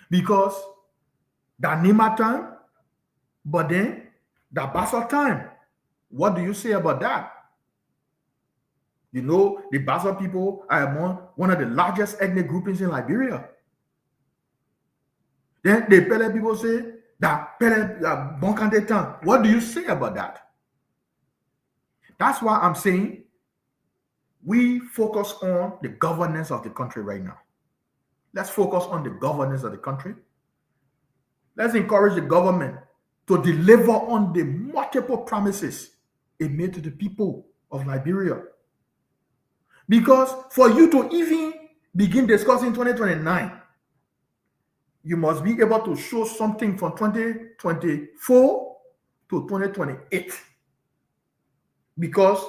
Because that Nima time, but then that Basel time, what do you say about that? You know, the Basel people are among one of the largest ethnic groupings in Liberia. Then the Pele people say that Pele Bonkante town. What do you say about that? That's why I'm saying we focus on the governance of the country right now. Let's focus on the governance of the country. Let's encourage the government to deliver on the multiple promises it made to the people of Liberia. Because for you to even begin discussing 2029, you must be able to show something from 2024 to 2028. Because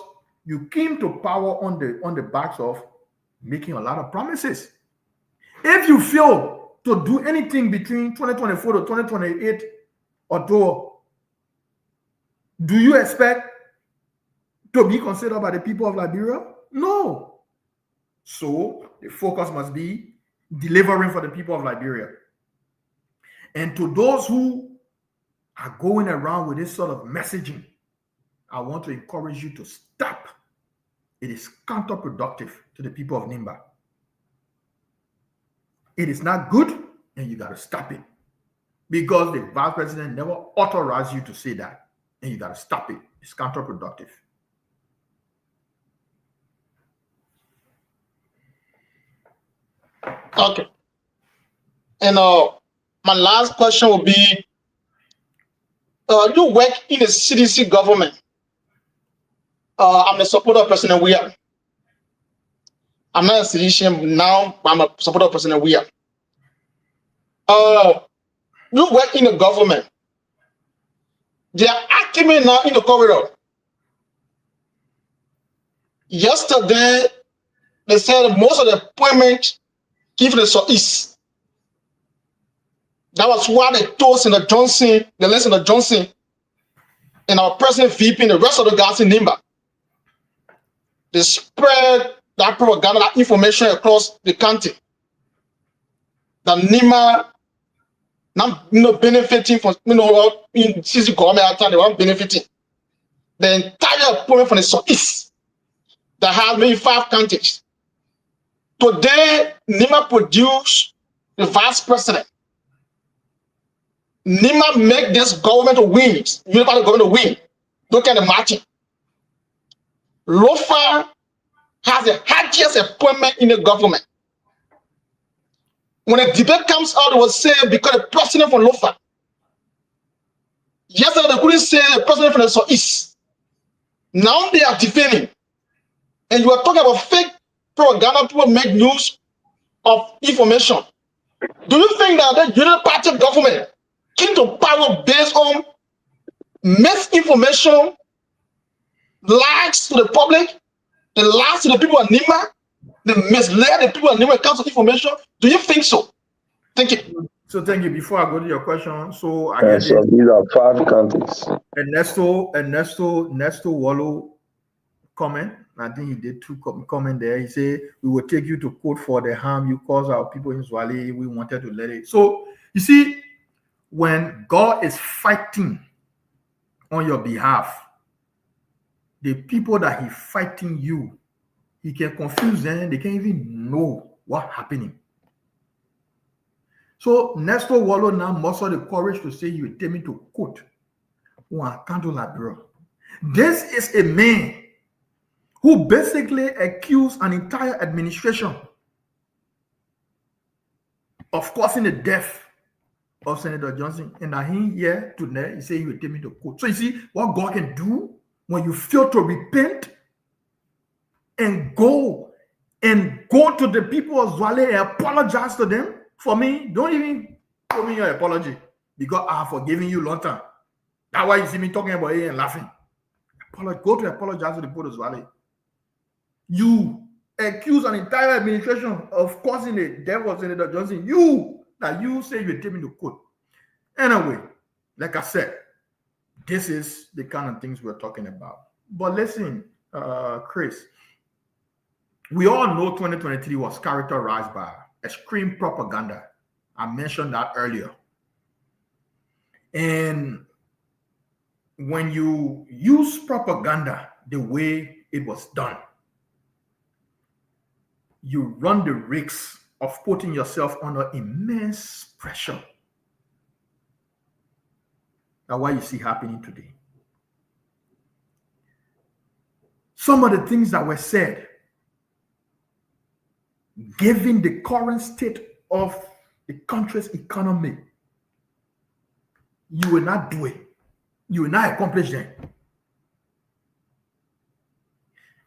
you came to power on the backs of making a lot of promises. If you fail to do anything between 2024 to 2028 or so, do you expect to be considered by the people of Liberia? No. So the focus must be delivering for the people of Liberia. And to those who are going around with this sort of messaging, I want to encourage you to stop. It is counterproductive to the people of Nimba. It is not good, and you got to stop it. Because the vice president never authorized you to say that, and you got to stop it. It's counterproductive. Okay. And my last question will be, you work in the CDC government. I'm a supporter of President Weah. I'm not a citizen now, but I'm a supporter of President Weah. You work in the government. They are acting now in the corridor. Yesterday, they said most of the appointments give the Southeast. That was why they told Senator Johnson, the late Senator Johnson, and our president VP and the rest of the guys in Nimba. They spread that propaganda, that information across the country. That Nimba not benefiting from, in CC government after they weren't benefiting. The entire appointment from the Southeast that has maybe 5 counties. Today, Nimba produced the vice president. Nimba make this government to win, unified government to win. Look at the marching. Lofa has the highest appointment in the government. When a debate comes out, it was said because the president from Lofa. Yesterday, they couldn't say the president from the Southeast. Now they are defending. And you are talking about fake propaganda, people make news of information. Do you think that the Union Party government came to power based on misinformation, lies to the public, the lies to the people of Nimba, the mislead the people of Nimba when it comes to information? Do you think so? Thank you. So thank you. Before I go to your question, so I And get so these are 5 countries. Ernesto Wallo comment. I think he did 2 comment there. He said, we will take you to court for the harm you caused our people in Zwali. We wanted to let it. So you see, when God is fighting on your behalf, the people that he's fighting you, he can confuse them. They can't even know what's happening. So Nestor Wallo now muster the courage to say you will take me to court. This is a man who basically accused an entire administration of causing the death of Senator Johnson. And now he here today, he said he will take me to court. So you see what God can do when you fail to repent and go to the people of Zwali and apologize to them. For me, don't even show me your apology because I have forgiven you long time. That's why you see me talking about it and laughing. Go to apologize to the people of Zwali. You accuse an entire administration of causing the death of Senator Johnson. You say you take me to court. Anyway, like I said, this is the kind of things we're talking about. But listen, Chris, we all know 2023 was characterized by extreme propaganda. I mentioned that earlier. And when you use propaganda the way it was done, you run the risk of putting yourself under immense pressure. That's what you see happening today. Some of the things that were said, given the current state of the country's economy, you will not do it. you will not accomplish them.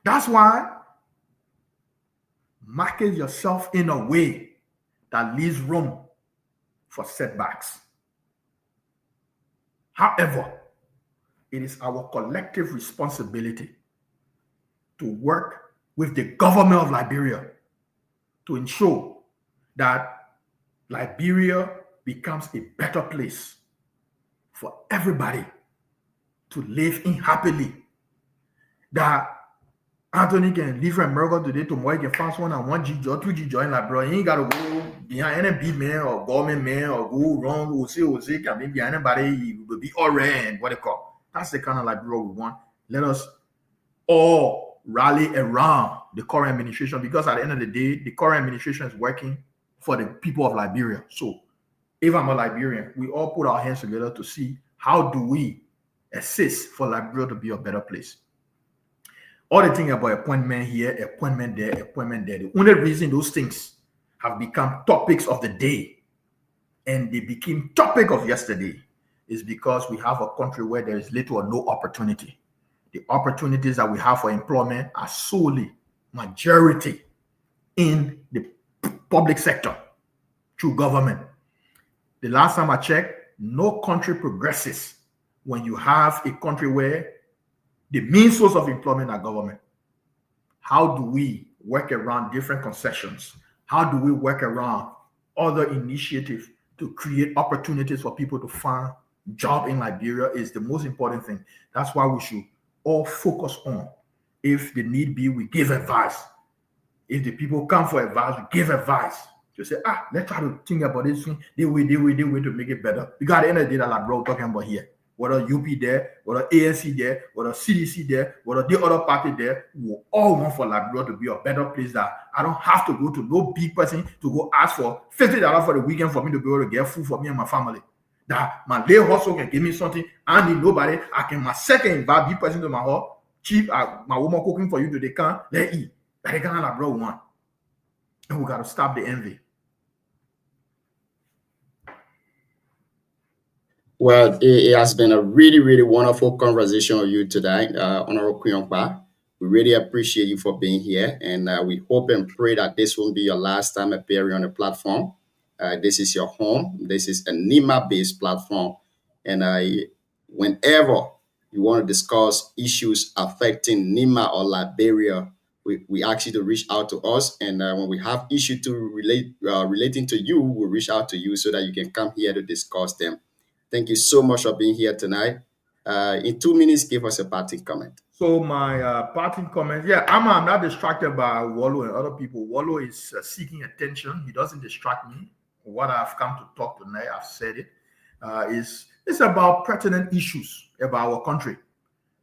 That's why market yourself in a way that leaves room for setbacks. However, it is our collective responsibility to work with the government of Liberia to ensure that Liberia becomes a better place for everybody to live in happily. That Anthony can live in America today, tomorrow he can find one and 1 G or 2 G join Liberia. He ain't got to go behind any big man or government man or go wrong or say can be behind anybody. He will be all right and what they call. That's the kind of Liberia we want. Let us all rally around the current administration, because at the end of the day, the current administration is working for the people of Liberia. So if I'm a Liberian, we all put our hands together to see how do we assist for Liberia to be a better place. All the thing about appointment here, appointment there, appointment there. The only reason those things have become topics of the day and they became topic of yesterday is because we have a country where there is little or no opportunity. The opportunities that we have for employment are solely majority in the public sector through government. The last time I checked, no country progresses when you have a country where the main source of employment are government. How do we work around different concessions? How do we work around other initiatives to create opportunities for people to find job in Liberia is the most important thing. That's why we should all focus on. If the need be, we give advice. If the people come for advice, we give advice. To say, let's try to think about this thing. They way to make it better. Because at the end of the day, that like bro talking about here. Whether UP there, whether ANC there, whether CDC there, whether the other party there, we all want for Liberia to be a better place that I don't have to go to no big person to go ask for $50 for the weekend for me to be able to get food for me and my family. That my day hustle can give me something. I need nobody. I can my second invite big person to my house. Cheap, my woman cooking for you to they can let eat. That kind of Liberia want. And we gotta stop the envy. Well, it has been a really, really wonderful conversation with you today, Honorable Kuyongba. We really appreciate you for being here, and we hope and pray that this won't be your last time appearing on the platform. This is your home. This is a NIMA-based platform, and whenever you want to discuss issues affecting NIMA or Liberia, we ask you to reach out to us, and when we have issues to relating to you, we'll reach out to you so that you can come here to discuss them. Thank you so much for being here tonight. In 2 minutes, give us a parting comment. So my parting comment, I'm not distracted by Wallo and other people. Wallo is seeking attention. He doesn't distract me. What I've come to talk tonight, I've said it, it's about pertinent issues about our country,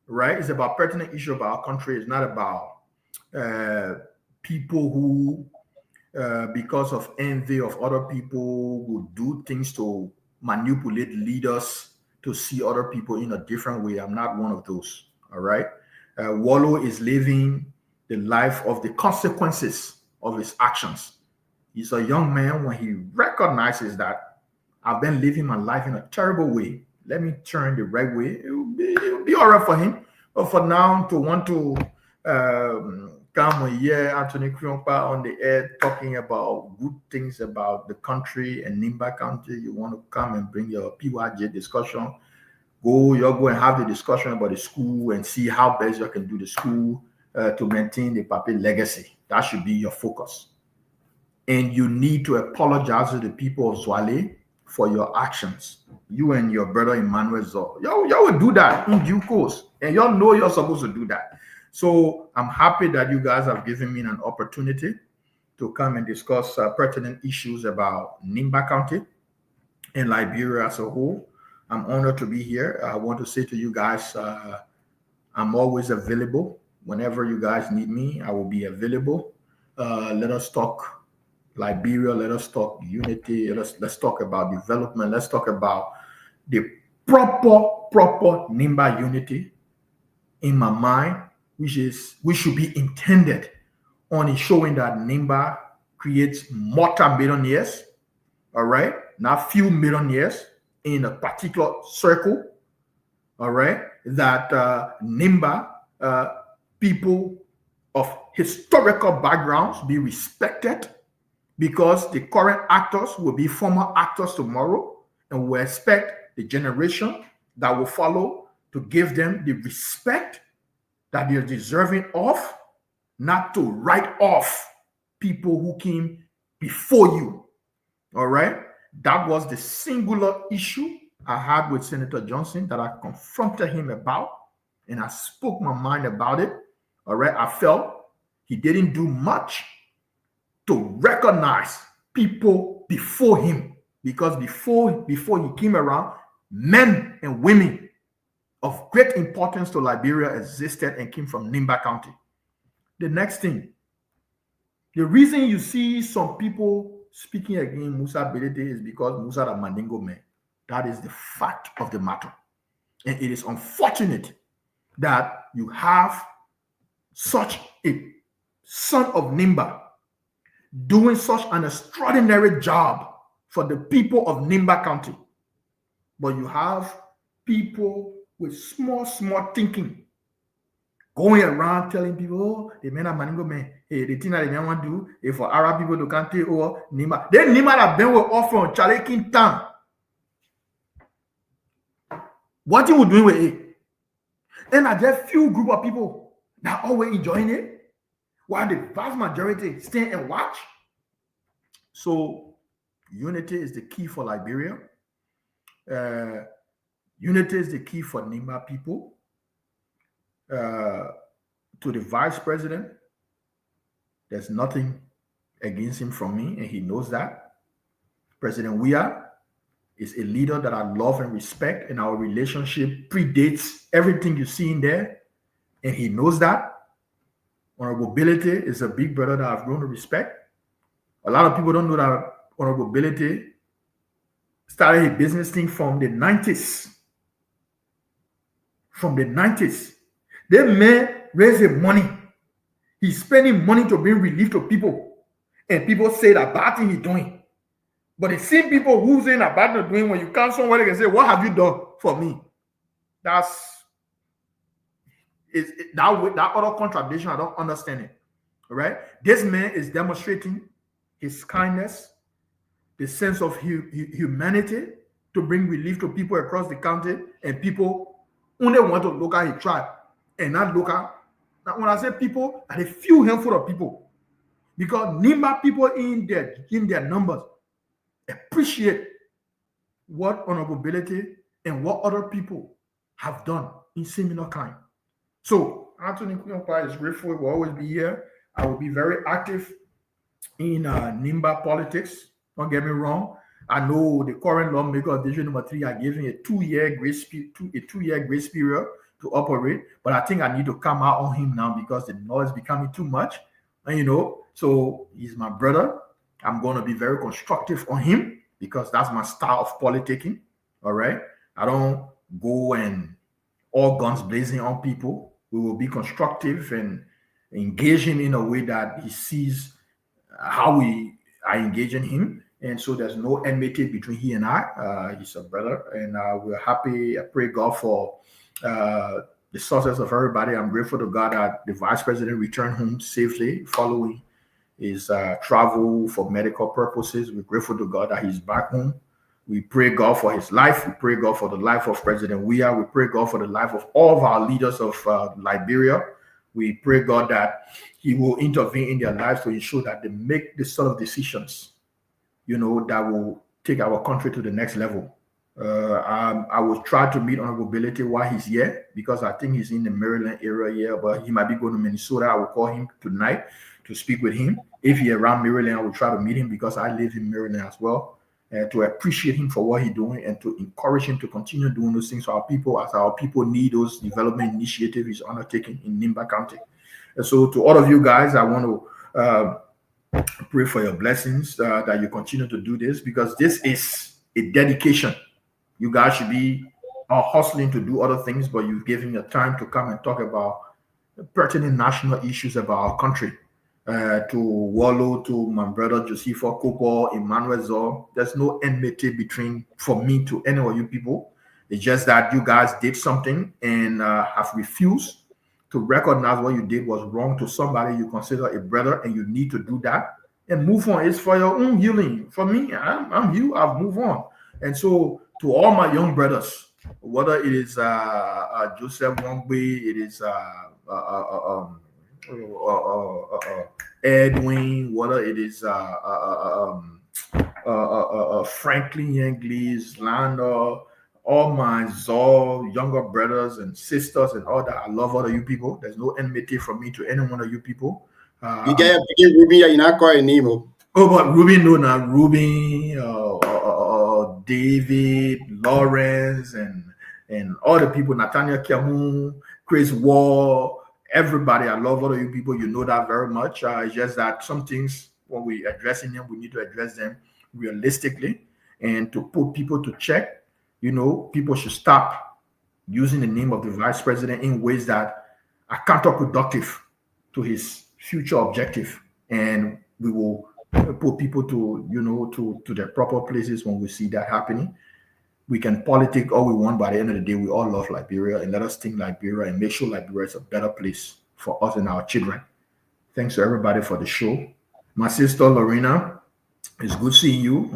right? It's about pertinent issues about our country. It's not about people who, because of envy of other people, would do things to manipulate leaders to see other people in a different way. I'm not one of those. All right. Wallo is living the life of the consequences of his actions. He's a young man when he recognizes that I've been living my life in a terrible way. Let me turn the right way. It will be all right for him. But for now, to want to come here, Anthony Kuyongba on the air talking about good things about the country and Nimba County, you want to come and bring your PYJ discussion, you'll go and have the discussion about the school and see how best you can do the school to maintain the Papi legacy. That should be your focus. And you need to apologize to the people of Zwale for your actions. You and your brother Emmanuel Zor, y'all will do that in due course. And y'all know you're supposed to do that. So I'm happy that you guys have given me an opportunity to come and discuss pertinent issues about Nimba County and Liberia as a whole. I'm honored to be here. I want to say to you guys, I'm always available. Whenever you guys need me, I will be available. Let us talk Liberia. Let us talk unity. Let's talk about development. Let's talk about the proper Nimba unity in my mind, which should be intended on showing that Nimba creates multi-millionaires, all right, not few millionaires in a particular circle, all right, that Nimba people of historical backgrounds be respected, because the current actors will be former actors tomorrow, and we expect the generation that will follow to give them the respect that they're deserving of, not to write off people who came before you. All right? That was the singular issue I had with Senator Johnson that I confronted him about, and I spoke my mind about it. All right? I felt he didn't do much to recognize people before him, because before he came around, men and women of great importance to Liberia existed and came from Nimba County. The next thing, the reason you see some people speaking against Musa Belete is because Musa the Mandingo man. That is the fact of the matter. And it is unfortunate that you have such a son of Nimba doing such an extraordinary job for the people of Nimba County. But you have people with small thinking going around telling people, oh, the men are Mandingo men. Hey, the thing that they want to do is for Arab people to can't take over Nimba. Then Nimba have been with off from Charlie King Town. What you doing with it? And I just few group of people that always enjoying it, while the vast majority stay and watch. So unity is the key for Liberia. Unity is the key for Nimba people. To the vice president, there's nothing against him from me, and he knows that. President Weah is a leader that I love and respect, and our relationship predates everything you see in there, and he knows that. Honorable Belete is a big brother that I've grown to respect. A lot of people don't know that Honorable Belete started a business thing from the 90s. From the 90s. That man raising money. He's spending money to bring relief to people. And people say that bad thing he's doing. But the same people who say that bad thing doing, when you come somewhere, they can say, what have you done for me? That other contradiction, I don't understand it. All right? This man is demonstrating his kindness, the sense of humanity to bring relief to people across the country, and people only want to look at his tribe and not look at. Now, when I say people, are a few handful of people, because Nimba people in their numbers appreciate what Honorable Belete and what other people have done in similar kind. So Anthony Kuyonpa is grateful. Will always be here. I will be very active in Nimba politics. Don't get me wrong. I know the current lawmaker of District Number 3 are giving a two-year grace period to operate, but I think I need to come out on him now because the noise is becoming too much. And so he's my brother. I'm going to be very constructive on him because that's my style of politicking. All right. I don't go and all guns blazing on people. We will be constructive and engage him in a way that he sees how we are engaging him. And so there's no enmity between he and I. He's a brother, and we're happy. I pray God for the success of everybody. I'm grateful to God that the vice president returned home safely following his travel for medical purposes. We're grateful to God that he's back home. We pray God for his life. We pray God for the life of President Weah. We pray God for the life of all of our leaders of Liberia. We pray God that he will intervene in their lives to ensure that they make the sort of decisions, that will take our country to the next level. I will try to meet Honorable Belete while he's here because I think he's in the Maryland area here, but he might be going to Minnesota. I will call him tonight to speak with him. If he's around Maryland, I will try to meet him because I live in Maryland as well, to appreciate him for what he's doing and to encourage him to continue doing those things for our people as our people need those development initiatives he's undertaking in Nimba County. And so to all of you guys, I want to pray for your blessings, that you continue to do this because this is a dedication. You guys should be hustling to do other things, but you've given your time to come and talk about pertinent national issues about our country. To Wallo, to my brother Josepha Kopo, Emmanuel Zor, there's no enmity for me to any of you people. It's just that you guys did something and have refused to recognize what you did was wrong to somebody you consider a brother, and you need to do that and move on. It's for your own healing. For me, I'm you. I've moved on. And so to all my young brothers, whether it is Joseph Wongbe, it is Edwin, whether it is Franklin Yanglies, Lando, all my Zol, younger brothers and sisters and all that. I love all of you people. There's no enmity from me to any one of you people. You get Ruby, you're not calling Nemo. Oh, but Ruby, no, now Ruby, David, Lawrence, and all the people, Nathaniel Kiamu, Chris Wall, everybody. I love all of you people. You know that very much. It's just that some things, when we addressing them, we need to address them realistically and to put people to check. You know, people should stop using the name of the vice president in ways that are counterproductive to his future objective. And we will put people to, you know, to their proper places when we see that happening. We can politic all we want, but at the end of the day, we all love Liberia, and let us think Liberia and make sure Liberia is a better place for us and our children. Thanks to everybody for the show. My sister Lorena, it's good seeing you.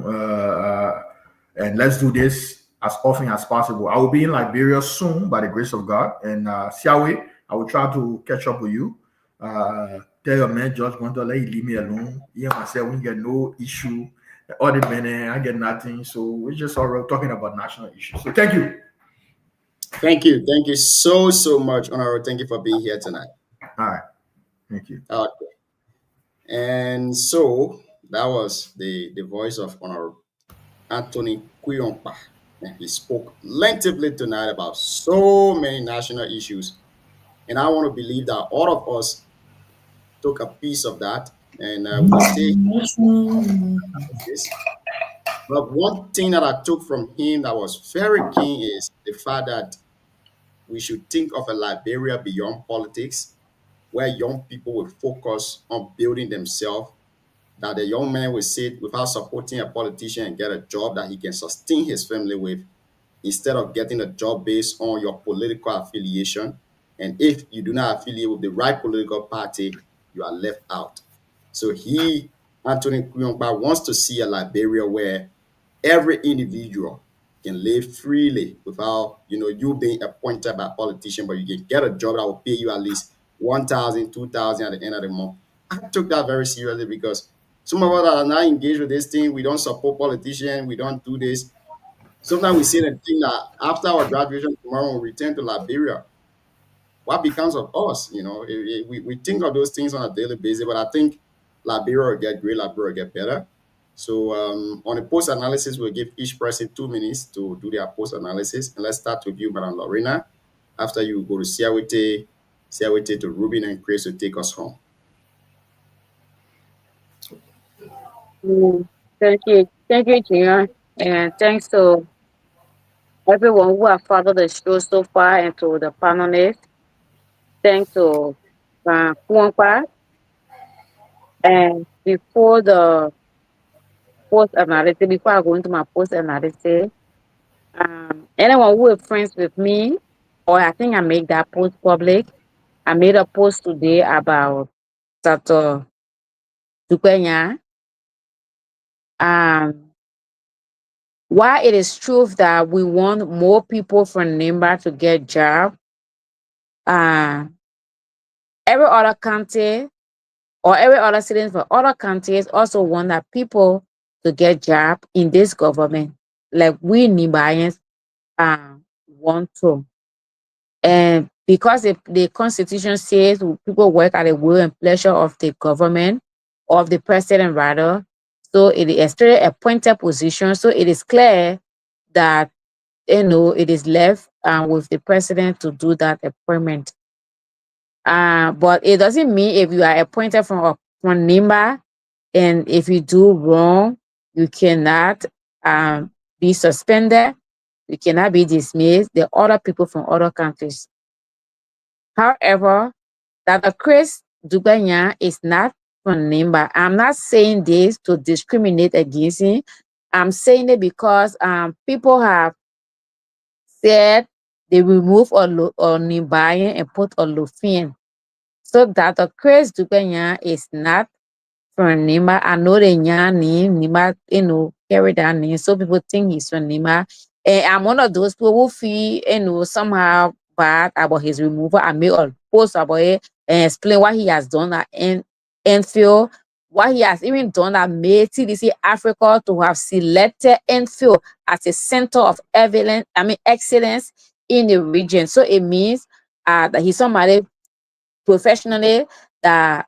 And let's do this as often as possible. I will be in Liberia soon by the grace of God. And Siawe, I will try to catch up with you. Tell your man George Gonto, let you leave me alone. Yeah, myself, we get no issue. All the men, I get nothing. So we're just all talking about national issues. So thank you. Thank you so much, Honorable. Thank you for being here tonight. All right. Thank you. Okay. And so that was the voice of Honorable Anthony Kuyompa. And he spoke lengthily tonight about so many national issues. And I want to believe that all of us took a piece of that and we stay this. But one thing that I took from him that was very key is the fact that we should think of a Liberia beyond politics, where young people will focus on building themselves, that the young man will sit without supporting a politician and get a job that he can sustain his family with, instead of getting a job based on your political affiliation. And if you do not affiliate with the right political party, you are left out. So Anthony Kuyompa, wants to see a Liberia where every individual can live freely without, you being appointed by a politician, but you can get a job that will pay you at least $1,000, $2,000 at the end of the month. I took that very seriously because some of us are not engaged with this thing. We don't support politicians. We don't do this. Sometimes we say the thing that after our graduation tomorrow, we return to Liberia. What becomes of us? We think of those things on a daily basis, but I think Liberia will get great, Liberia will get better. So on the post analysis, we'll give each person 2 minutes to do their post analysis. And let's start with you, Madam Lorena. After you go to Siawete to Rubin and Chris to take us home. Thank you, Junior, and thanks to everyone who have followed the show so far and to the panelists. Thanks to Kuyompa. And before the post analysis, before I go into my post analysis, anyone who is friends with me, or I think I make that post public. I made a post today about Dr. Dugenya. Why it is true that we want more people from Nimba to get jobs. Every other county or every other citizen from other counties also want that people to get jobs in this government, like we Nimbayans want to. And because the Constitution says people work at the will and pleasure of the government, of the president rather, so it is still a appointed position. So it is clear that it is left with the president to do that appointment. But it doesn't mean if you are appointed from Nimba and if you do wrong, you cannot be suspended. You cannot be dismissed. There are other people from other countries. However, Dr. Chris Dugenya is not from Nimba. I'm not saying this to discriminate against him. I'm saying it because people have said they remove Onibayan and put Olufin. So Dr. Chris Dupenya is not from Nima. I know the name Nima, carry that name. So people think he's from Nima. And I'm one of those people who feel, somehow bad about his removal. I made a post about it and explain what he has done at Enfield, what he has even done that made TDC Africa to have selected Enfield as a center of excellence in the region. So it means that he's somebody professionally that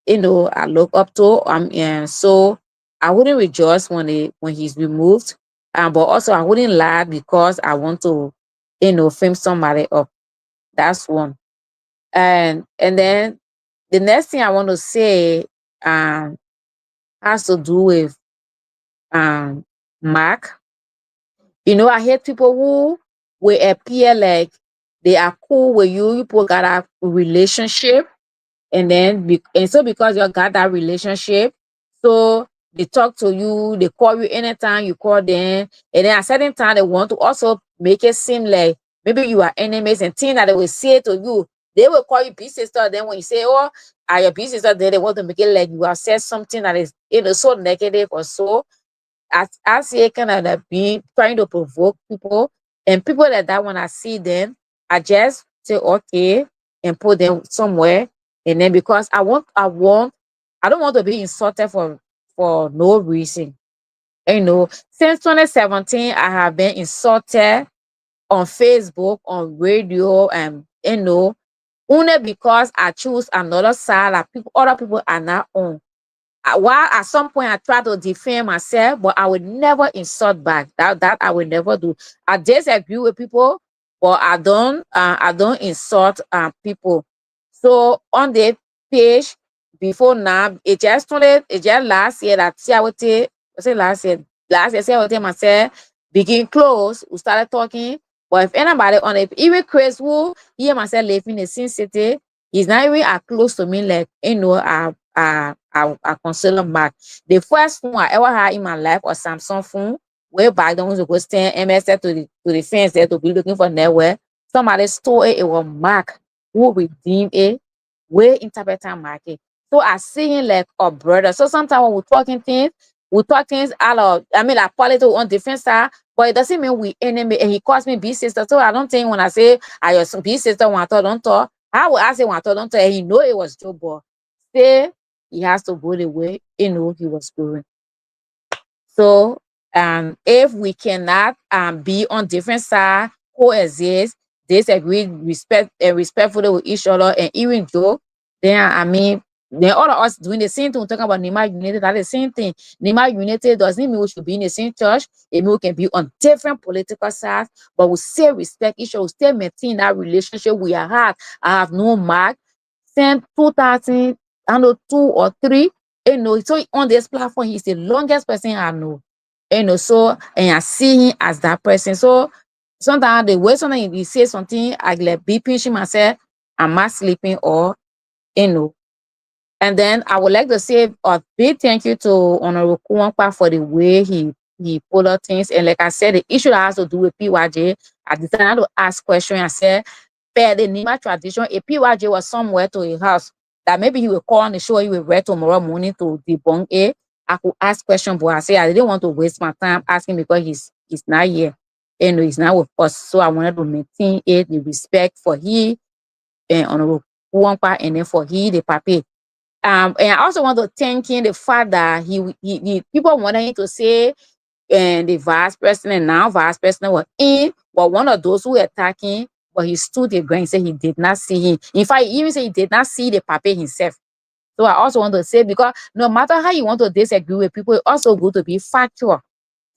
I look up to. And so I wouldn't rejoice when he's removed. But also I wouldn't lie because I want to, frame somebody up. That's one. And then the next thing I want to say has to do with Mark. I hate people who will appear like they are cool with you. You people got a relationship, and so because you got that relationship, so they talk to you, they call you anytime you call them, and then at a certain time they want to also make it seem like maybe you are enemies, and things that they will say to you, they will call you big sister. Then when you say, "Oh, are your big sister?" Then they want to make it like you have said something that is so negative or so. I see it kind of like being trying to provoke people, and people like that when I see them, I just say okay and put them somewhere, and then because I don't want to be insulted for no reason. Since 2017, I have been insulted on Facebook, on radio, and only because I choose another side that other people are not on. While at some point I try to defend myself, but I would never insult back. That I will never do. I disagree with people, but I don't insult people. So on the page before now, it just last year that Siawote, was it last year? Last year, Siawote myself begin close. We started talking. But if anybody on it, even Chris who he myself live in the same city, he's not even as close to me like I consider Mark. The first phone I ever had in my life was Samsung phone. Way back then, we go stand MSF to the fence there to be looking for network. Somebody stole it. It was Mark who redeemed it. We interpret market. So I see him like a brother. So sometimes when we talk things out of, like politics on different side, but it doesn't mean we enemy. And he calls me big sister. So I don't think when I say I was big sister when I thought don't talk, I will ask him when I thought don't talk, and he know it was Joe Boy. Say he has to go the way he was going. So if we cannot be on different side, coexist, disagree, respectfully with each other, and even joke, then all of us doing the same thing. We're talking about Nima Unity, that's the same thing. Nima Unity doesn't mean we should be in the same church. It means we can be on different political sides, but we still respect each other, we still maintain that relationship we have had. I have no Mark since 2000. I know 2 or 3, so on this platform, he's the longest person I know, so, and I see him as that person. So sometimes the way sometimes he say something, I like be pinching myself, I'm not sleeping or, And then I would like to say a big thank you to Honorable Kuwankpa for the way he pulled out things. And like I said, the issue that has to do with PYJ, I decided to ask questions. I said, per the Nima tradition, if PYJ was somewhere to his house, that maybe he will call on the show, he will read tomorrow morning to debunk it. I could ask questions, but I say I didn't want to waste my time asking because he's not here. He's not with us. So I wanted to maintain it, the respect for he and Honorable Kuwankpa, and then for he, the papi. And I also want to thank him the fact that he people wanted him to say and the vice president and now vice president were one of those who were attacking, but he stood the ground and said he did not see him. In fact, he even said he did not see the papi himself. So I also want to say, because no matter how you want to disagree with people, it's also good to be factual.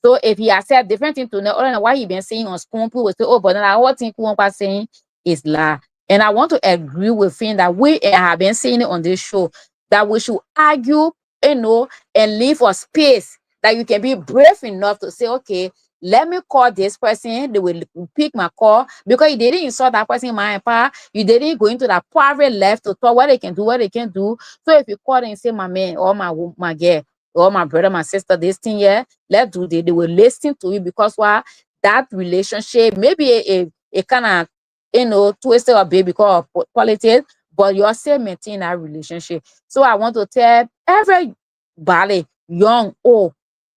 So if he has said different things to know, other than what he been saying on Spoon, people will say, oh, but then I what think Kuwankpa saying is lie. And I want to agree with him that we have been saying it on this show, that we should argue, and leave a space that you can be brave enough to say, okay, let me call this person. They will pick my call, because you didn't insult that person in my empire. You didn't go into that private life to talk what they can do, what they can do. So if you call and say, my man or my girl or my brother, my sister, this thing here, let's do this. They will listen to you, because why? that relationship, maybe a kind of, twisted a bit because of politics, but you are still maintaining that relationship. So I want to tell everybody, young, old,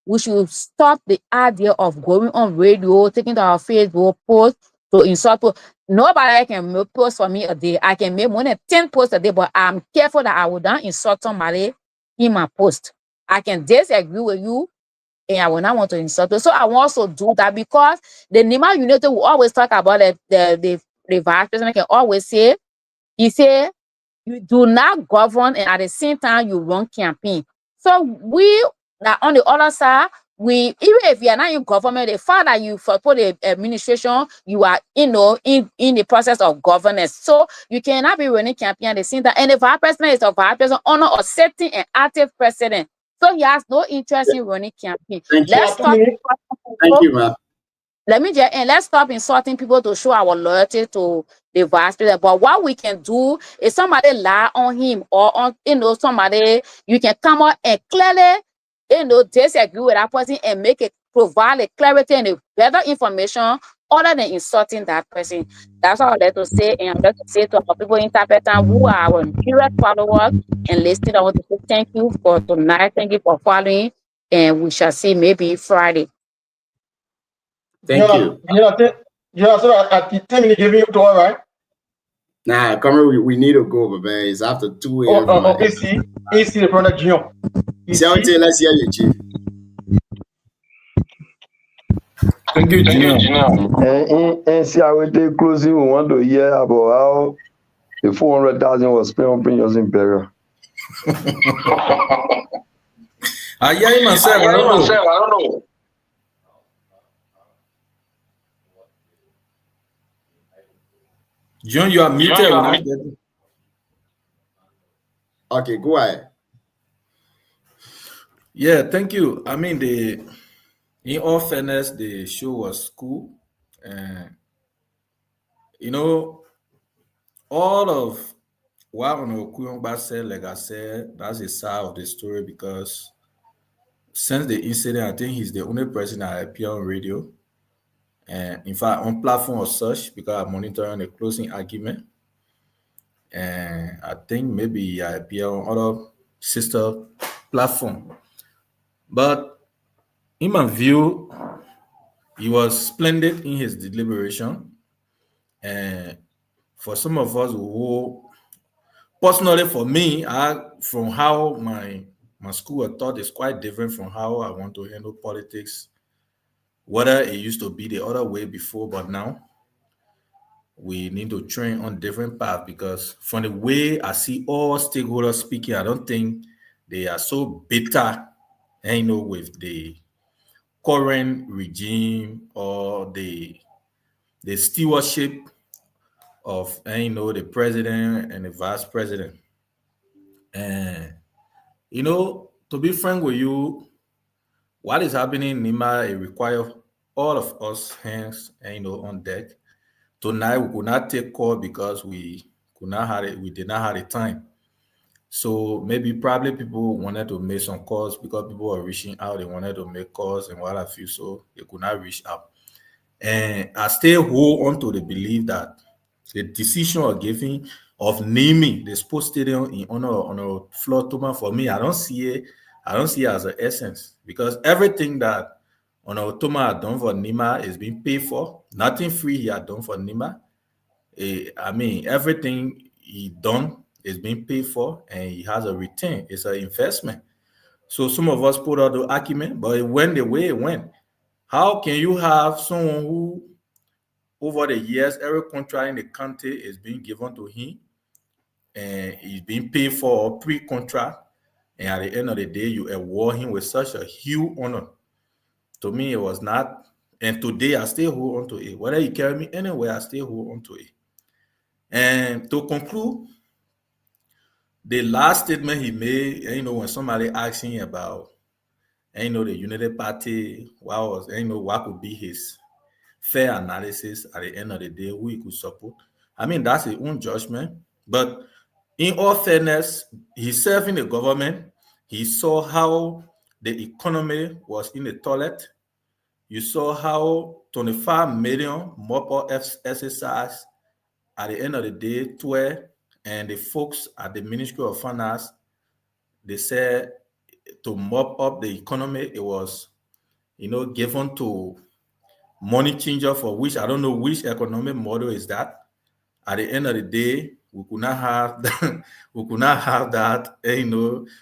we should stop the idea of going on radio, taking to our Facebook post to insult people. Nobody can make post for me a day. I can make more than 10 posts a day, but I'm careful that I will not insult somebody in my post. I can disagree with you, and I will not want to insult you. So I will also do that because the Nima Unity will always talk about the vice president can always say, he say, you do not govern and at the same time you run campaign. So we now on the other side, even if you are not in government, the fact that you support the administration, you are in the process of governance. So you cannot be running campaign at the same time. And the vice president is a vice president under a certain and active president. So he has no interest in running campaign. Let's stop. Thank you, man. Let's stop insulting people to show our loyalty to the vice president. But what we can do is somebody lie on him or on somebody, you can come out and clearly disagree with that person and provide a clarity and a better information other than insulting that person. That's all I'd like to say. And I'd like to say to our people in Tapetan who are our direct followers and listening, I want to say thank you for tonight. Thank you for following. And we shall see maybe Friday. Thank you. So I 10 minutes giving you to all right. Nah, come we need to go, but man, it's after 2 a.m. AC the product Junior. Let's hear you, Chief. Thank you, Junior. And see, I will take closing. We want to hear about how the 400,000 was spent on Prince Imperial. I hear him myself. I don't know. John, you are muted. Okay, go ahead. Yeah, thank you. I mean, in all fairness, the show was cool. And, all of what Kuyongba said, like I said, that's a side of the story because since the incident, I think he's the only person that appeared on radio. And in fact, on platform as such, because I'm monitoring the closing argument. And I think maybe I appear on other sister platform. But in my view, he was splendid in his deliberation. And for some of us who, personally for me, from how my school was taught is quite different from how I want to handle politics. Whether it used to be the other way before, but now we need to train on different paths because from the way I see all stakeholders speaking, I don't think they are so bitter, with the current regime or the stewardship of, the president and the vice president. And, to be frank with you, what is happening in Nima, it requires all of us hands, on deck. Tonight we could not take call because we did not have the time. So probably people wanted to make some calls because people were reaching out. They wanted to make calls and what have you, so they could not reach out. And I still hold on to the belief that the decision of naming the sports stadium in honor of Floyd Toma, for me, I don't see it as an essence because everything that Toma had done for Nima is being paid for. Nothing free he had done for Nima. Everything he done is being paid for and he has a return. It's an investment. So some of us put out the argument, but it went the way it went. How can you have someone who, over the years, every contract in the country is being given to him and he's being paid for pre-contract, and at the end of the day, you award him with such a huge honor? To me, it was not. And today, I still hold on to it. Whether you carry me anywhere, I still hold on to it. And to conclude, the last statement he made, when somebody asked him about, the Unity Party, what could be his fair analysis at the end of the day, who he could support. That's his own judgment. But in all fairness, he's serving the government. He saw how the economy was in the toilet. You saw how 25 million mop-up exercise at the end of the day, 12, and the folks at the Ministry of Finance, they said to mop up the economy, it was, given to money changer, for which I don't know which economic model is that. At the end of the day, we could not have that,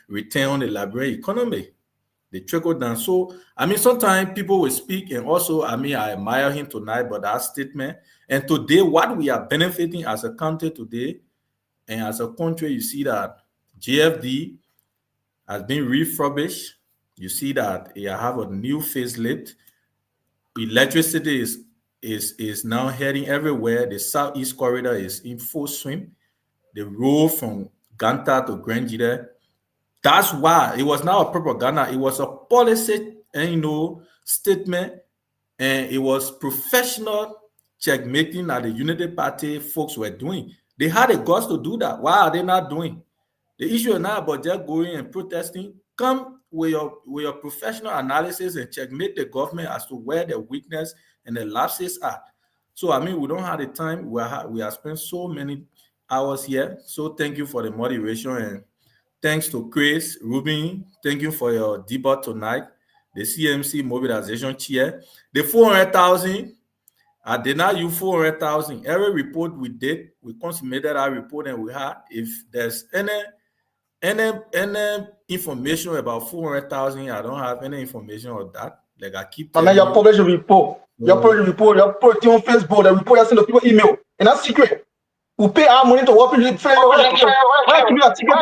return on the Liberian economy. They trickle down. So, sometimes people will speak, and also, I admire him tonight, but that statement. And today, what we are benefiting as a country today, and as a country, you see that JFD has been refurbished. You see that you have a new facelift. Electricity is now heading everywhere. The Southeast Corridor is in full swing. The road from Ganta to Granjide. That's why it was not a propaganda. It was a policy, statement, and it was professional checkmating that the Unity Party folks were doing. They had the guts to do that. Why are they not doing? The issue is not about just going and protesting. Come with your professional analysis and checkmate the government as to where the weakness and the lapses are. So, we don't have the time. We have spent so many hours here. So thank you for the motivation, and thanks to Chris, Ruben. Thank you for your debate tonight. The CMC mobilization chair. The 400,000, I did not use 400,000. Every report we did, we consummated our report, and we had, if there's any information about 400,000, I don't have any information on that. Like I keep telling you publish a report. You publish a report. You put it on Facebook. The report you send the people email, and that's secret. We pay our money to work with the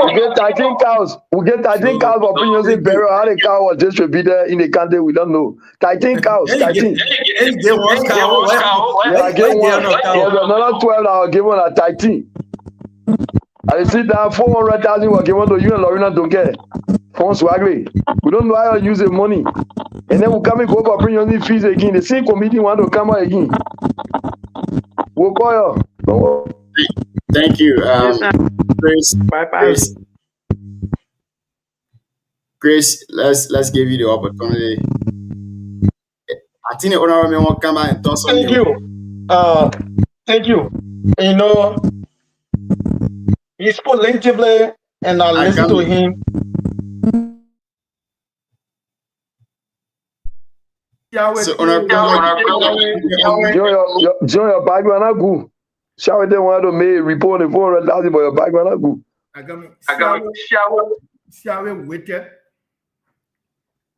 We get 13 cows. We get 13 cows for opinions burial. How the cow was distributed in the country, we don't know. 13 cows. 13. Get one cow. I get one. There's another 12 that were given at 13. I see that 400,000 were given to you and Lorena Donke. From Swagly. We don't know how to use the money. And then we come and go for opinions fees again. The same committee want to come out again. We'll call you. Thank you. Grace, Grace, let's give you the opportunity. I think the honorable man will come out and talk something. Thank you. He spoke lengthily, and I listened to him. So, your background are good. Shall they want to make report the 400,000 for your background are good. Siawe waited.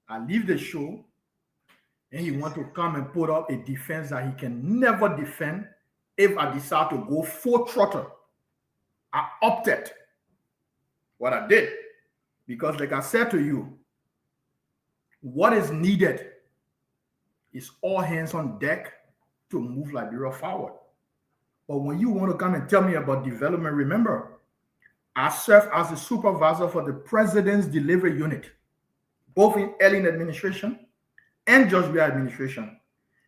I leave the show, and he want to come and put up a defense that he can never defend if I decide to go full throttle. I opted what I did because, like I said to you, what is needed is all hands on deck to move Liberia forward. But when you want to come and tell me about development, remember, I serve as the supervisor for the President's Delivery Unit, both in Ellen administration and George Weah administration.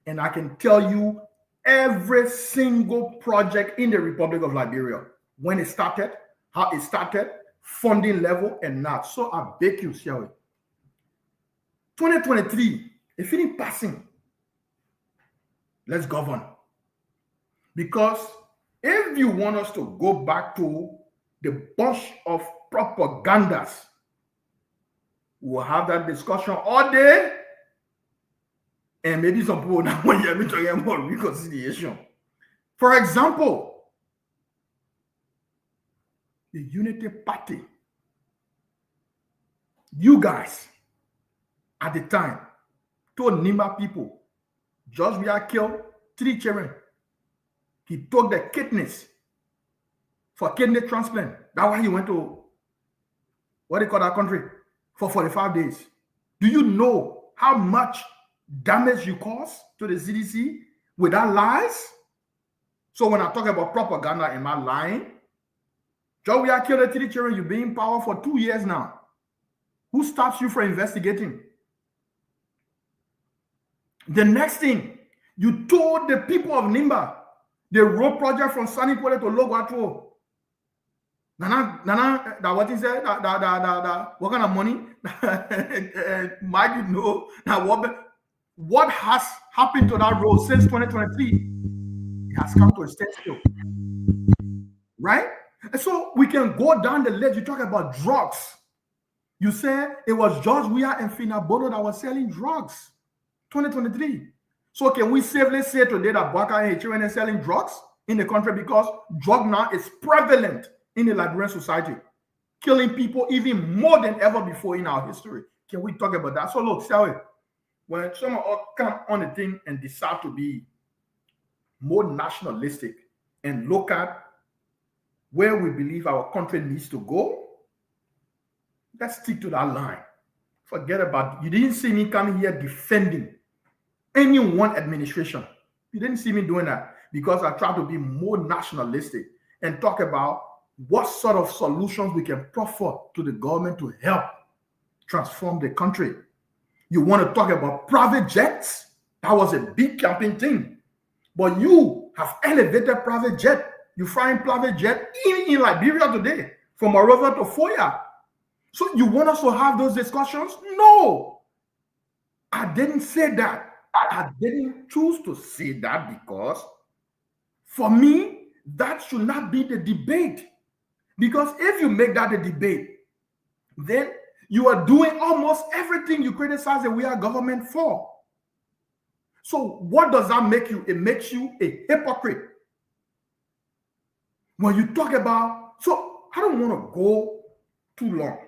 And I can tell you every single project in the Republic of Liberia, when it started, how it started, funding level, and now. So I beg you, Siawe. 2023, if it ain't passing, let's govern. Because if you want us to go back to the bunch of propagandas, we'll have that discussion all day. And maybe some people now want to get more reconciliation. For example, the Unity Party. You guys, at the time, told Nimba people, George Weah killed 3 children. He took the kidneys for kidney transplant. That's why he went to, what do you call that country, for 45 days. Do you know how much damage you caused to the CDC with that lies? So when I talk about propaganda, am I lying? George Weah killed the 3 children. You've been in power for 2 years now. Who stops you from investigating? The next thing, you told the people of Nimba, the road project from Sanipole to Logwatro. Nana, that what he said, what kind of money? Mike, you know, now what has happened to that road since 2023? It has come to a standstill, right? And so we can go down the list. You talk about drugs. You say it was George Weah and Fina Bono that was selling drugs, 2023. So can we safely say today that Baka and HUN is selling drugs in the country because drug now is prevalent in the Liberian society, killing people even more than ever before in our history? Can we talk about that? So look, Sally, when someone come on the thing and decide to be more nationalistic and look at where we believe our country needs to go, let's stick to that line. Forget about it. You didn't see me coming here defending any one administration. You didn't see me doing that because I try to be more nationalistic and talk about what sort of solutions we can proffer to the government to help transform the country. You want to talk about private jets? That was a big campaign thing. But you have elevated private jet. You're flying private jet in Liberia today, from Monrovia to Foya. So you want us to have those discussions? No. I didn't say that. I didn't choose to say that because for me, that should not be the debate. Because if you make that a debate, then you are doing almost everything you criticize the Weah government for. So what does that make you? It makes you a hypocrite. When you talk about, so I don't want to go too long.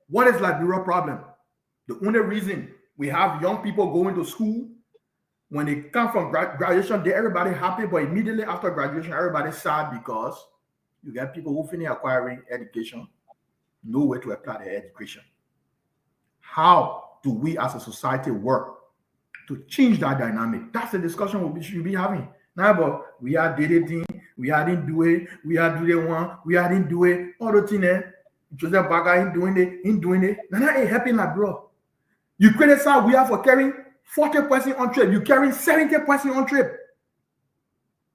What is Liberia problem? The only reason we have young people going to school, when they come from graduation, they everybody happy, but immediately after graduation, everybody's sad because you get people who finish acquiring education, no way to apply their education. How do we as a society work to change that dynamic? That's the discussion we should be having. Now, but we are dating, we are didn't do it, we are doing one, we are didn't do it, all the thing there. Joseph Baga ain't doing it. Now that ain't happening, like, bro. You criticize we are for carrying 40% on trip. You carrying 70% on trip.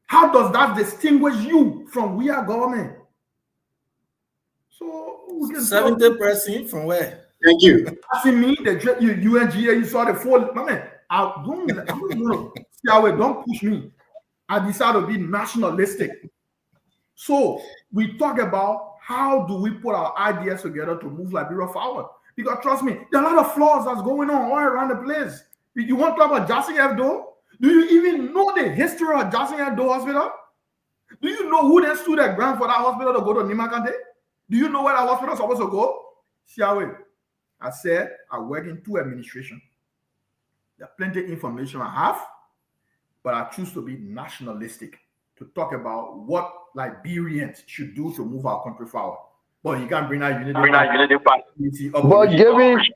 How does that distinguish you from we are government? So we can 70% from where? Thank you. See me, the UNGA, you saw the full. Man, I don't push me. I decided to be nationalistic. So we talk about how do we put our ideas together to move Liberia forward? Because trust me, there are a lot of flaws that's going on all around the place. You want to talk about Jassy Hebdo? Do you even know the history of Jassy Hebdo Hospital? Do you know who then stood at ground for that hospital to go to Nimakante? Do you know where that hospital is supposed to go? Siawe, I said I work in two administrations. There's plenty of information I have, but I choose to be nationalistic to talk about what Liberians should do to move our country forward. But you can't bring that unity. But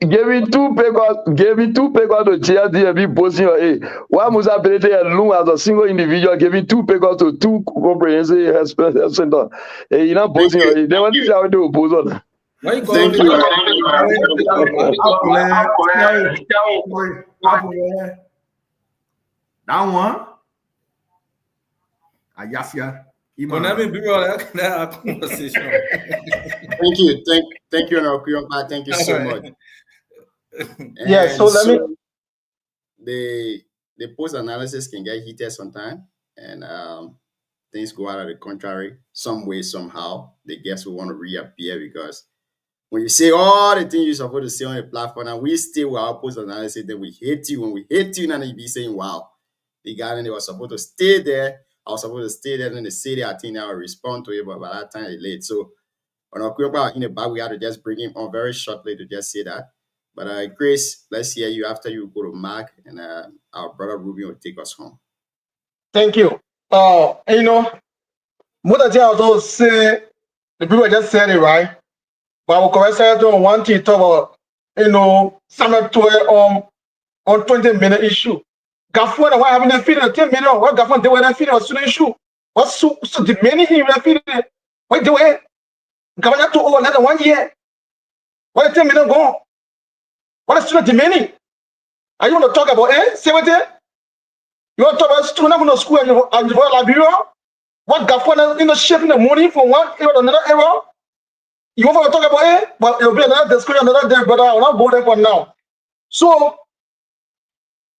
giving two papers to Chiadi and be boasting your aid. Why must I be alone as a single individual giving two papers to two comprehensive health center? You're not boasting your aid. They want to see how they oppose on. Thank you. That one. Ayasia. Conversation. Thank you, Honorable. Thank you so much. Yeah, so let me. The post analysis can get heated sometimes, and things go out of the contrary some way, somehow. The guests will want to reappear because when you say all the things you're supposed to say on the platform, and we stay with our post analysis, then we hate you. When we hate you, and you be saying, wow, the guy and they were supposed to stay there. I was supposed to stay there, and then they say that I think I will respond to it, but by that time it's late. So on our in the back, we had to just bring him on very shortly to just say that. But Grace, let's hear you after you go to Mark, and our brother Ruby will take us home. Thank you. You know, most of the time I also say the people just said it right. But I will correct on one thing talk about, you know, Samuel on 20-minute issue. Gafwan, why haven't they feeding 10 million? What Gafwan they were feeding a student issue? What's so demanding him feeding? Why do it? Gafwan to over another 1 year. Why 10 million gone? What is student demanding? Are you want to talk about 70? You want to talk about student going to school and Liberia? What Gafwan in the shift in the morning from one era to another era? You want to talk about but it will be another discussion another day, but I will not go there for now. So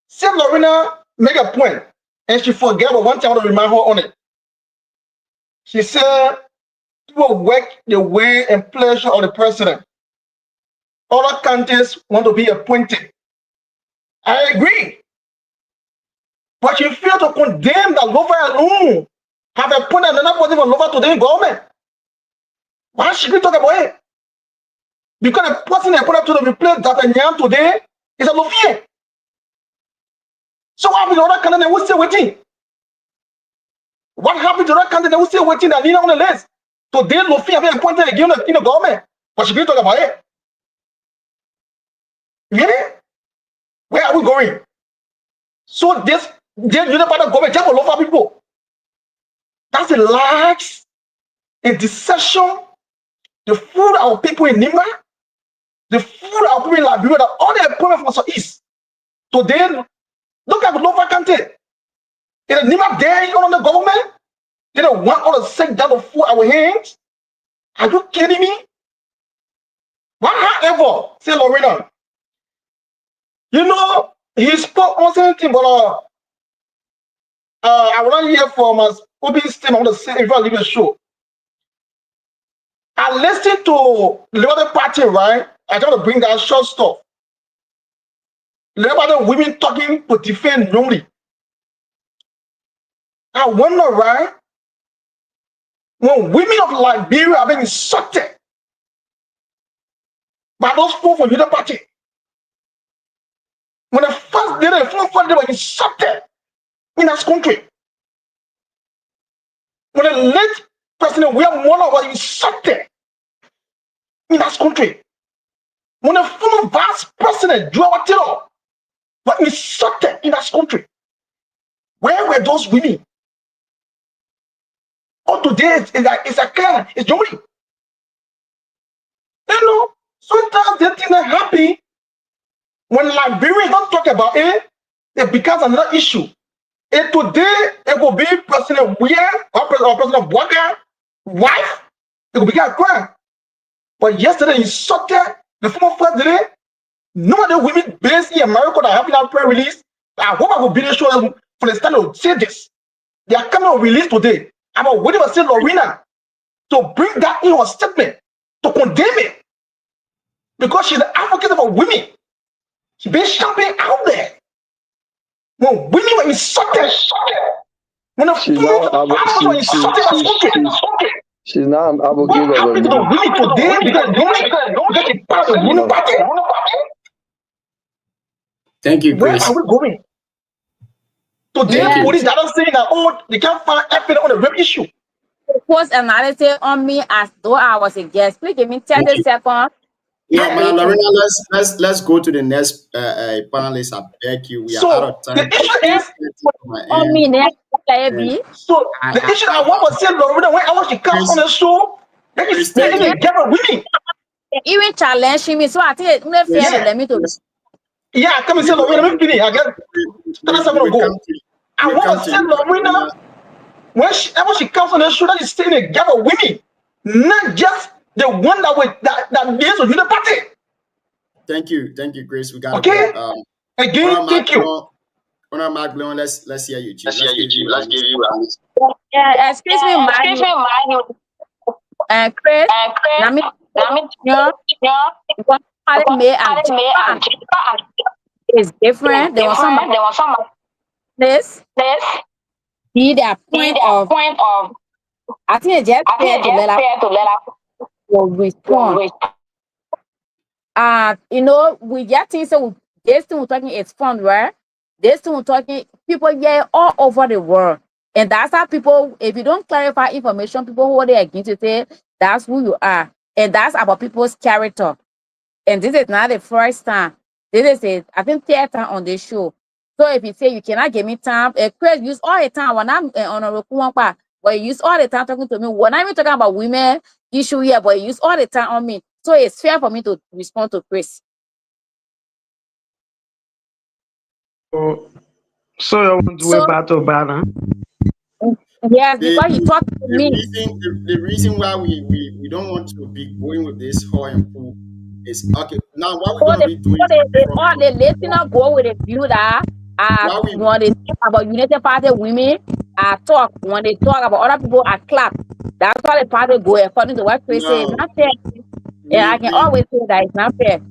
See Lorena make a point, and she forget, but one thing I want to remind her on it. She said, people work the way and pleasure of the president. Other countries want to be appointed. I agree. But you fail to condemn that Lofa alone have appointed another person from Lofa to the government. Why should we talk about it? Because the person appointed to the replace D'Artagnan today is a Lofier. So what happened to other candidates who still waiting? What happened to other candidates who still waiting that Nina on the list? Today, Lofier have been appointed again in the government. But should we talk about it? Really? Where are we going? So this unit part of government just for Lofa people. That's a lies, a deception. The food our people in Nima, the food our people in Liberia, that all the appointments from Southeast. Today, look at the Lofa country. In the Nima there on the government, they don't want all the sick down to food our hands. Are you kidding me? However, say Lorena, you know, he spoke on something, but I will not hear from us opening statement. I want to say if I leave the show. I listened to Liberty Party, right? I try to bring that short stuff. Liberty women talking to defend Nyong'li. I wonder, right? When women of Liberia are being insulted by those people from Liberty Party, when the first day, they were insulted in this country. When the late President William Mono was insulted in this country. When the former Vice President Joe Watero was insulted in this country. Where were those women? Oh, today it's a clan, it's Joey. You know, sometimes they think they're happy. When Liberians don't talk about it, it becomes another issue. And today, it will be President Weir or President Bwaka wife. It will become a crime. But yesterday, you saw that the former president, none of the women based in America that have that prayer release. I hope I will be there show them for the stand to say this. They are coming to release today. I'm waiting for St. Lorena to bring that in her statement to condemn it. Because she's the advocate of women. She's been shopping out there. When women were insulted, when the she's now an advocate of women. Today because they part of the women party. Thank you, Where Chris. are we going? Today, police are not saying that, oh, they can't find evidence on the rape issue. Post analysis on me as though I was a guest. Please give me 30 seconds. Yeah, Madam Lorena, let's go to the next panelist. I beg you, we are out of time. The issue is on me next. So the issue I want to say, Lorena, when I was she comes on the show, then you stay in the gather with me. Even challenging me, so I think it's not fair to let me to. Yeah, come and say, Lorena, let me finish. I got that's I'm gonna go. I want to say, Lorena, when she comes on the show, that you stay in the gather with me, not just the one that deals with the party. Thank you, Grace. We got okay. Again, thank you. Honor Mark Leon, let's hear you, Chief. Let's give you. Yeah, excuse me, Chris. Let me it's different. There was some this be their point of. I think it's just fair to let will respond. You know, we get things so this thing we're talking is fun, right? This thing we're talking people all over the world. And that's how people, if you don't clarify information, people who are against you say that's who you are. And that's about people's character. And this is not the first time. This is it, I think third time on this show. So if you say you cannot give me time, Chris use all the time when I'm on a Rokuwampa, but you use all the time talking to me. When I'm talking about women issue here, but you use all the time on me. So it's fair for me to respond to Chris. So you want to go back to Banner? Yes, because he talked to me. The reason why we don't want to be going with this whole and pull is okay. Now what we're going to be doing? The listener go with a view that When they talk about United Party women, I talk. When they talk about other people, I clap. That's how the party go according to what Chris said. It's not fair. Yeah, I can always say that it's not fair.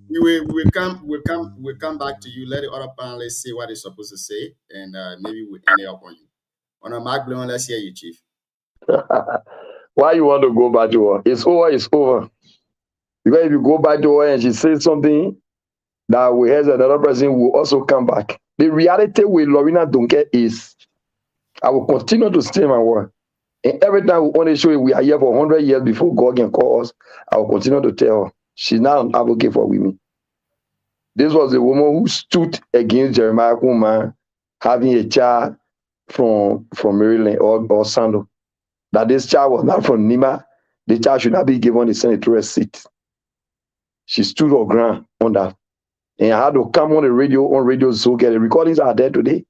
We'll come back to you. Let the other panelists say what they're supposed to say, and maybe we'll end it up on you. On a Mark Blouin, let's hear you, Chief. Why you want to go back to her? It's over, it's over. Because if you go back to her and she says something that will have another person will also come back. The reality with Lorena Dunke is I will continue to stay my word. And every time we want to show you we are here for 100 years before God can call us, I will continue to tell her. She's not an advocate for women. This was a woman who stood against Jeremiah Kuma having a child from Maryland or Sando. That this child was not from Nima. The child should not be given the senatorial seat. She stood her ground on that. And I had to come on radio so get the recordings are there today.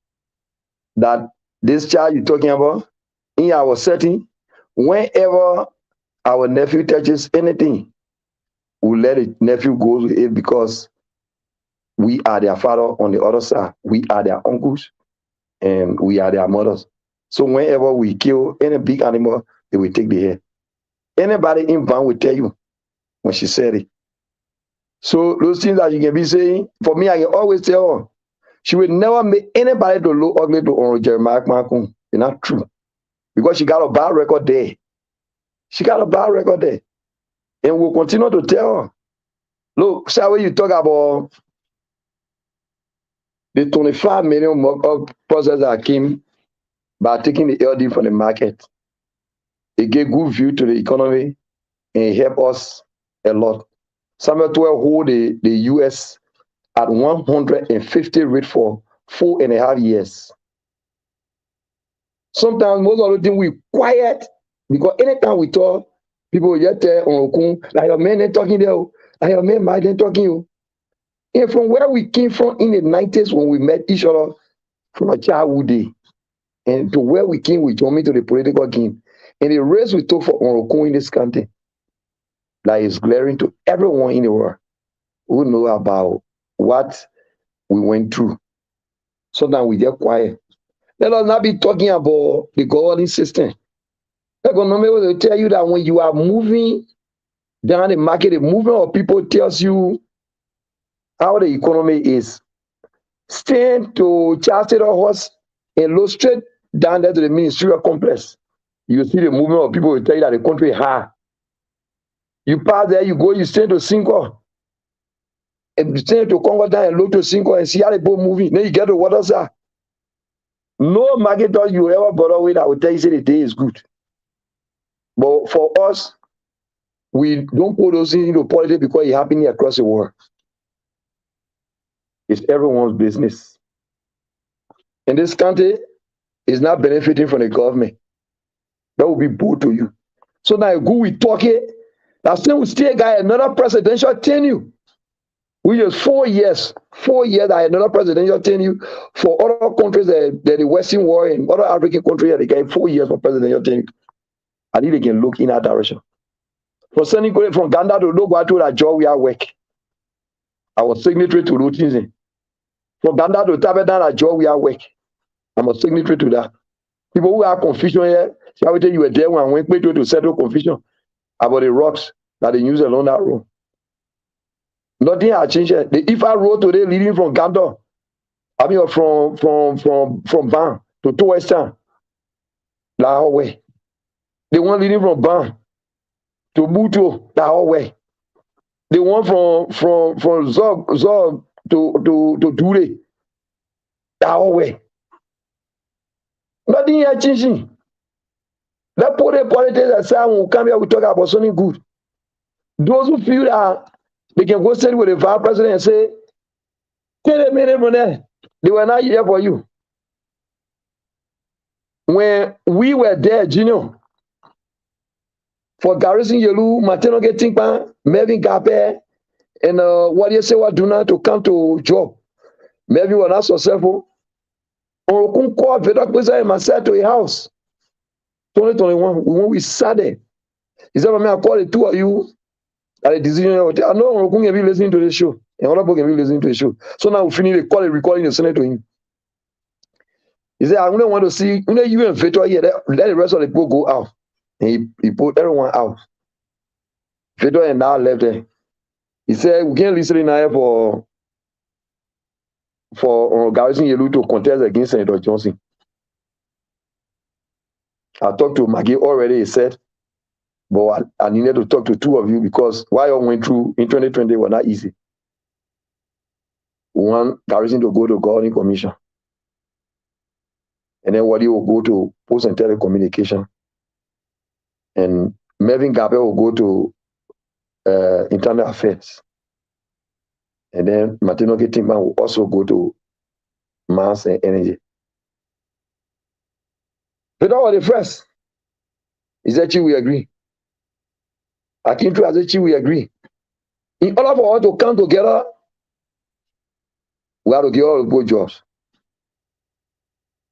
That this child you're talking about, in our setting, whenever our nephew touches anything, we let the nephew go with it because we are their father on the other side. We are their uncles and we are their mothers. So whenever we kill any big animal, they will take the hair. Anybody in van will tell you when she said it. So those things that you can be saying, for me, I can always tell her, she will never make anybody to look ugly to Honorable Jeremiah Malcolm. It's not true. Because she got a bad record there. She got a bad record there. And we'll continue to tell her. Look, see when you talk about the 25 million process that came by taking the LD from the market. It gave good view to the economy and it helped us a lot. Samuel 12 hold the US at 150 rate for 4.5 years. Sometimes most of the things we quiet because anytime we talk, people just tell on like your man ain't talking there, like your man might ain't talking you. And from where we came from in the 90s when we met each other from a childhood day, and to where we came with Jomi to the political game, and the race we took for Onrokun in this country, that is glaring to everyone in the world who know about what we went through. Sometimes we get quiet. Let us not be talking about the governing system. Economy will tell you that when you are moving down the market, the movement of people tells you how the economy is. Stand to Chartered Horse and look straight down there to the ministerial complex. You see the movement of people will tell you that the country is high. You pass there, you go, you stand to Cinco. And you stand to Congo down and look to Cinco and see how the boat moving. Then you get to Waterside. No marketer you ever bother with, I will tell you say the day is good. But for us, we don't put those things into politics because it's happening across the world. It's everyone's business. And this country is not benefiting from the government. That will be bold to you. So now go with talking. That's then we still got another presidential tenure. We just 4 years. 4 years that another presidential tenure for other countries that the Western world and other African countries they get 4 years for presidential tenure. I think they can look in that direction. For sending from Ghana to Logo to that job we are work. I was signatory to those things. From Ghana to Tabedan that job we are work. I'm a signatory to that. People who have confusion here, shall we tell you were there when I went to settle confusion about the rocks that they use along that road. Nothing has changed. The Ifa road today leading from Ghana, I mean from Ban to Western, that way. The one leading from Ban to Buto, that way. The one from Zog to Dure, that way. Nothing has changed. That politics that say when we come here, we talk about something good. Those who feel that they can go stand with the vice president and say, tell them from there. They were not here for you. When we were there, Junior, for Garrison Yelu, Martino Getingpan, Melvin Gape, and what do you say, what do not to come to job? Maybe we're not successful. Or we call Vedak Pesa and myself to a house. 2021, when we sat there, he said, I call the two of you at a decision. I know we're going to be listening to the show. And other people can be listening to the show. So now we finish the call and recording the Senate to him. He said, I don't want to see you and Victor here. Let the rest of the people go out. And he put everyone out. Victor and now left there. He said, we can't listen now for Garrison Yelu to contest against Senator Johnson. I talked to Maggie already, he said, but I needed to talk to two of you because what I went through in 2020 was not easy. One, Garrison to go to Governing Commission. And then Wadi will go to Post and Telecommunication. And Melvin Gabriel will go to Internal Affairs. And then Martino Timban will also go to Mass and Energy. But all the first, is that we agree? Akintu Azechi, we agree. In order for us to come together, we have to give all the good jobs.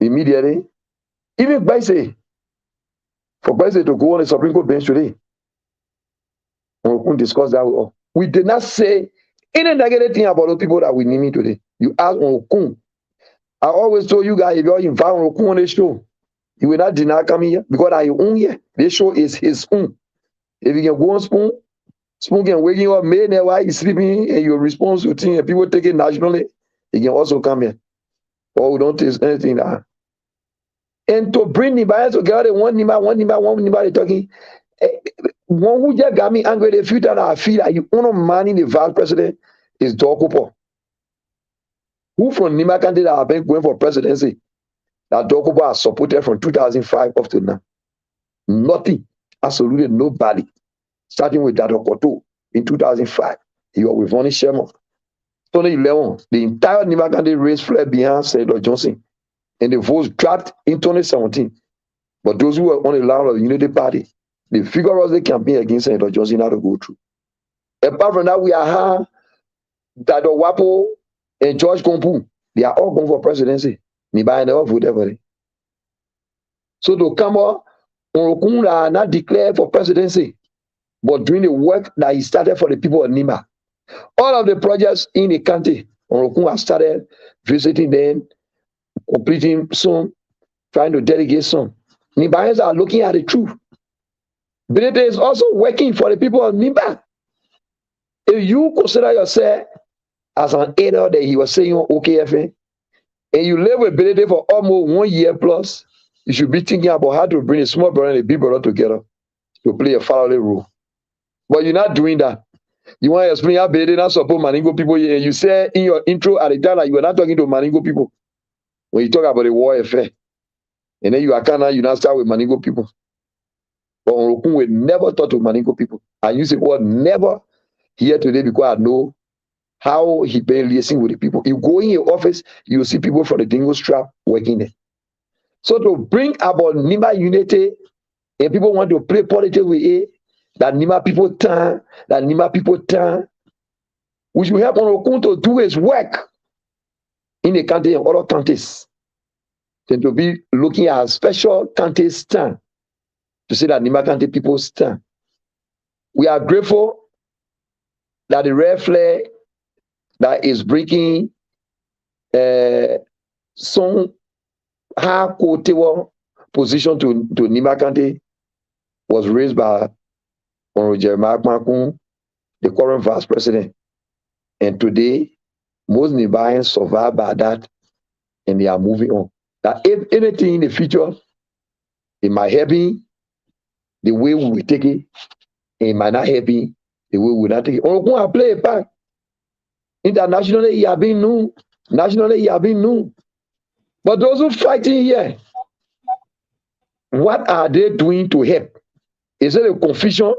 Immediately, even Baise, for Baise to go on the Supreme Court bench today, we couldn't discuss that with all. We did not say any negative thing about the people that we need today. You ask Okun. I always told you guys, if you're invited Okun on the show, he will not deny coming here because I own here. This show is his own. If you can go on Spoon can wake you up, man, while he's sleeping, and you respond to things, and people take it nationally, he can also come here. Or we don't taste anything that. And to bring Nibaya together, one Nibaya, they talking. One who just got me angry, the few times I feel like you only man in the vice president is Dokupo. Who from Nima candidate have been going for presidency? That Dokupo has supported from 2005 up to now. Nothing. Absolutely nobody. Starting with that Okoto in 2005. He was with Vonnie Sherman. 2011, the entire Nima candidate race fled behind Senator Johnson. And the votes dropped in 2017. But those who were on the line of the Unity Party, they vigorously campaign against Senator Johnson how to go through. Apart from that, we are Dado Wapo and George Kompu. They are all going for presidency. Nibaya never voted for it. So to come up, Orokun are not declared for presidency, but doing the work that he started for the people of Nima. All of the projects in the country, Orokun has started visiting them, completing some, trying to delegate some. Nibayans are looking at the truth. Benete is also working for the people of Nimba. If you consider yourself as an aider that he was saying on OKFN, and you live with Benete for almost 1 year plus, you should be thinking about how to bring a small brother and a big brother together to play a fatherly role. But you're not doing that. You want to explain how Benete not support Maningo people, and you say in your intro at the time that you were not talking to Maningo people when you talk about the war affair. And then you now start with Maningo people. But Orokun will never talk to Maningo people. I use the word never here today because I know how he been liaising with the people. You go in your office, you see people from the Dingo Strap working there. So to bring about Nima unity, and people want to play politics with it, that Nima people turn, we should help Orokun to do his work in the country and other countries. Then to be looking at special countries stand. To say that Nima County people stand. We are grateful that the red flag that is bringing some high-quote position to Nima County was raised by Honorable Jeremiah Makun, the current vice president. And today, most Nibayans survive by that, and they are moving on. That if anything in the future, it might help me the way we will take it, it might not help me the way we will not take it. Orokun will play a part. Internationally, he has been known. Nationally, he has been known. But those who fighting here, what are they doing to help? Is it a confusion?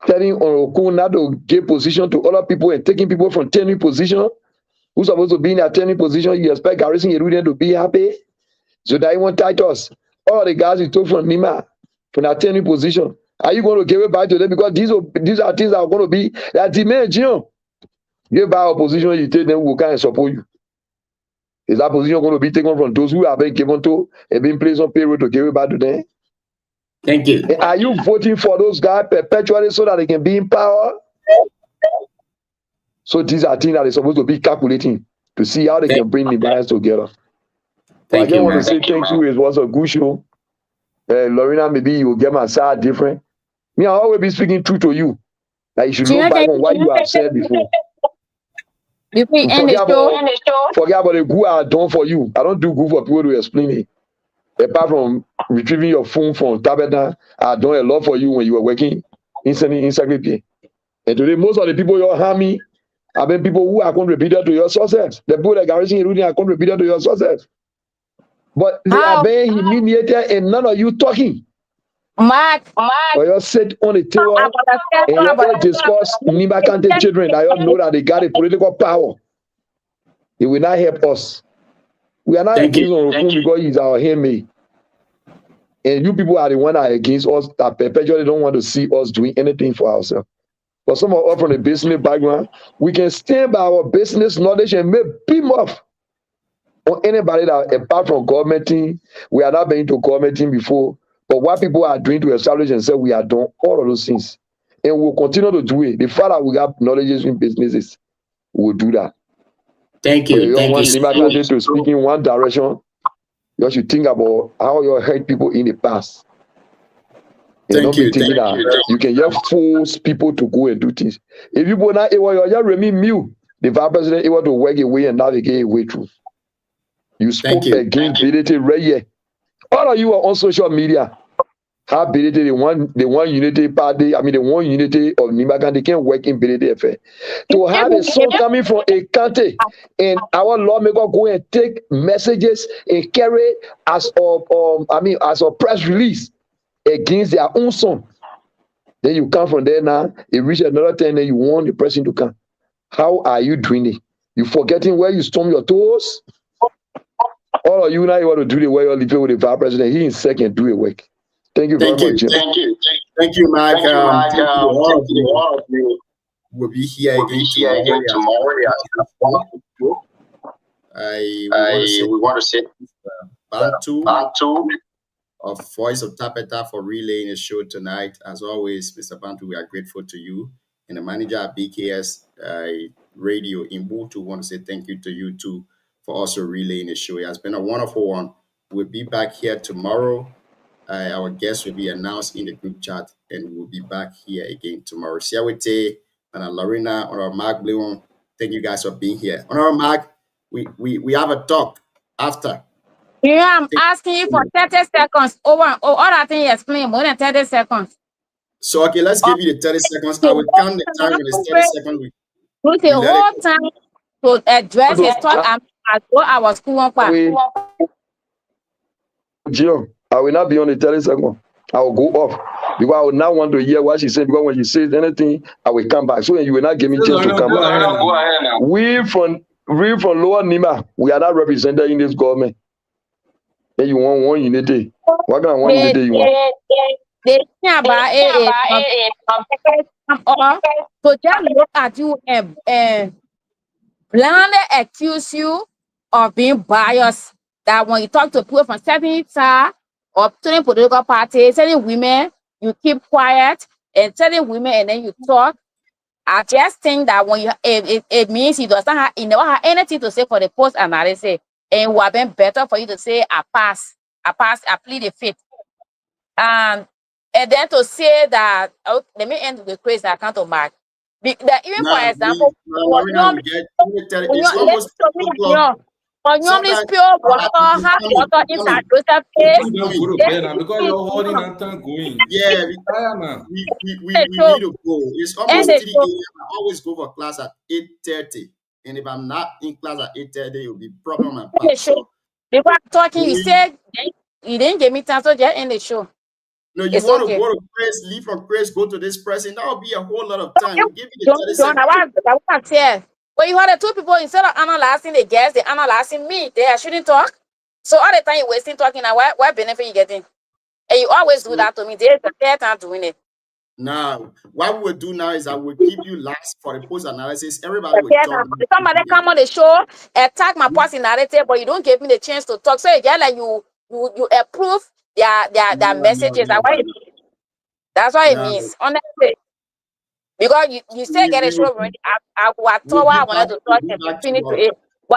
Telling Orokun not to give position to other people and taking people from turning position? Who's supposed to be in a turning position? You expect Garrison Yeruden to be happy? So that he won't tight us. All the guys you took from Nima, from that turning position, are you going to give it back to them? Because these are things that are going to be that demand, you know. Give back a position, you take them, who can support you. Is that position going to be taken from those who have been given to and been placed on payroll to give it back to them? Thank you. And are you voting for those guys perpetually so that they can be in power? So these are things that they're supposed to be calculating to see how they can bring the bias together. I just want to say thank you. It was a good show. Lorena, maybe you will get my side different. Me, I always be speaking truth to you. Like you should look back on what you have said before. Forget about the good I done for you. I don't do good for people to explain it. Apart from retrieving your phone from Tabetha, I done a lot for you when you were working in. And today, most of the people you harm me have been people who are contributed to your success. The people that Garrison Irudi are contributed to your success. But they are being humiliated and none of you talking. Mark. Or you sit on the table and you all discuss Nimba Kante children that you all know that they got a political power. It will not help us. We are not against Orokun because he's our handmaid. And you people are the one that are against us that perpetually don't want to see us doing anything for ourselves. But some of us from the business background, we can stand by our business knowledge and make beam off on anybody that, apart from governmenting, we are not been to governmenting before. But what people are doing to establish themselves, we are doing all of those things. And we'll continue to do it. The fact that we have knowledge in businesses, we'll do that. Thank you. Thank you. To speak in one direction, you should think about how you hurt people in the past. Thank you. You can just force people to go and do things. If you were not able, you just remain mute. The vice president able to work away and navigate away through. You spoke against Bidete right here. All of you are on social media. How Bidete, the one unity party, the one unity of Nimba, they can't work in Bidete affair. To have a song coming from a country and our lawmaker go and take messages and carry it as a press release against their own son. Then you come from there now, it reach another time, then you want the person to come. How are you doing it? You forgetting where you stomp your toes? All of you now, you want to do the way you're living with the vice president. He in second do a work. Thank you very much, Jim. Thank you, Mike. We'll be here again tomorrow. We want to say Bantu of Voice of Tabetha for relaying the show tonight. As always, Mr. Bantu, we are grateful to you. And the manager at BKS Radio in Butu want to say thank you to you too for also relaying the show. It has been a wonderful one. We'll be back here tomorrow. Our guests will be announced in the group chat, and we'll be back here again tomorrow. Siawete and Lorena, Honorable Mark Bleon, thank you guys for being here. Honorable Mark, we have a talk after. Yeah, I'm asking you for 30 seconds. All that thing you explain, more than 30 seconds. So, okay, let's give you the 30 seconds. I will count the time when it's 30 seconds. With the whole time to address his talk, as well I was school. Gio, I will not be on the 30 seconds. I will go off because I will not want to hear what she said. Because when she says anything, I will come back. So you will not give me a chance to come back. We from Lower Nimba, we are not represented in this government. Then you want one unity. What kind of one unity you want? They think about it. So just look at you and bluntly accuse you of being biased. That when you talk to people from certain side or certain political parties, certain women, you keep quiet, and certain women, and then you talk. I just think that when you it means he does not have, he never have anything to say for the post analysis, and it would have been better for you to say I pass, I plead the fifth. And then to say that, let me end with crazy account of Mark. Even for example, normally pure water, hot water inside Joseph place. Because you're holding on going. Yeah, we need to go. It's almost 3 a.m. I always go for class at 8:30. And if I'm not in class at 8:30, it will be problem and pack. So, before I'm talking, you said you didn't give me time, so just end the show. No, you want to go to Grace, leave from Grace, go to this person. That will be a whole lot of time. We'll give you the 30 seconds. But you had the two people, instead of analyzing the guests, they analyzing me. They shouldn't talk. So all the time you're wasting talking, now what benefit you getting? And you always do that to me. There's a fair time doing it. Now, what we will do now is I will keep you last for the post analysis. Everybody will talk. Somebody come on the show, attack my personality, but you don't give me the chance to talk. So again, like you approve their messages. That's what it means. Honestly. Because you still get a show already. I wanted to talk and finish to it.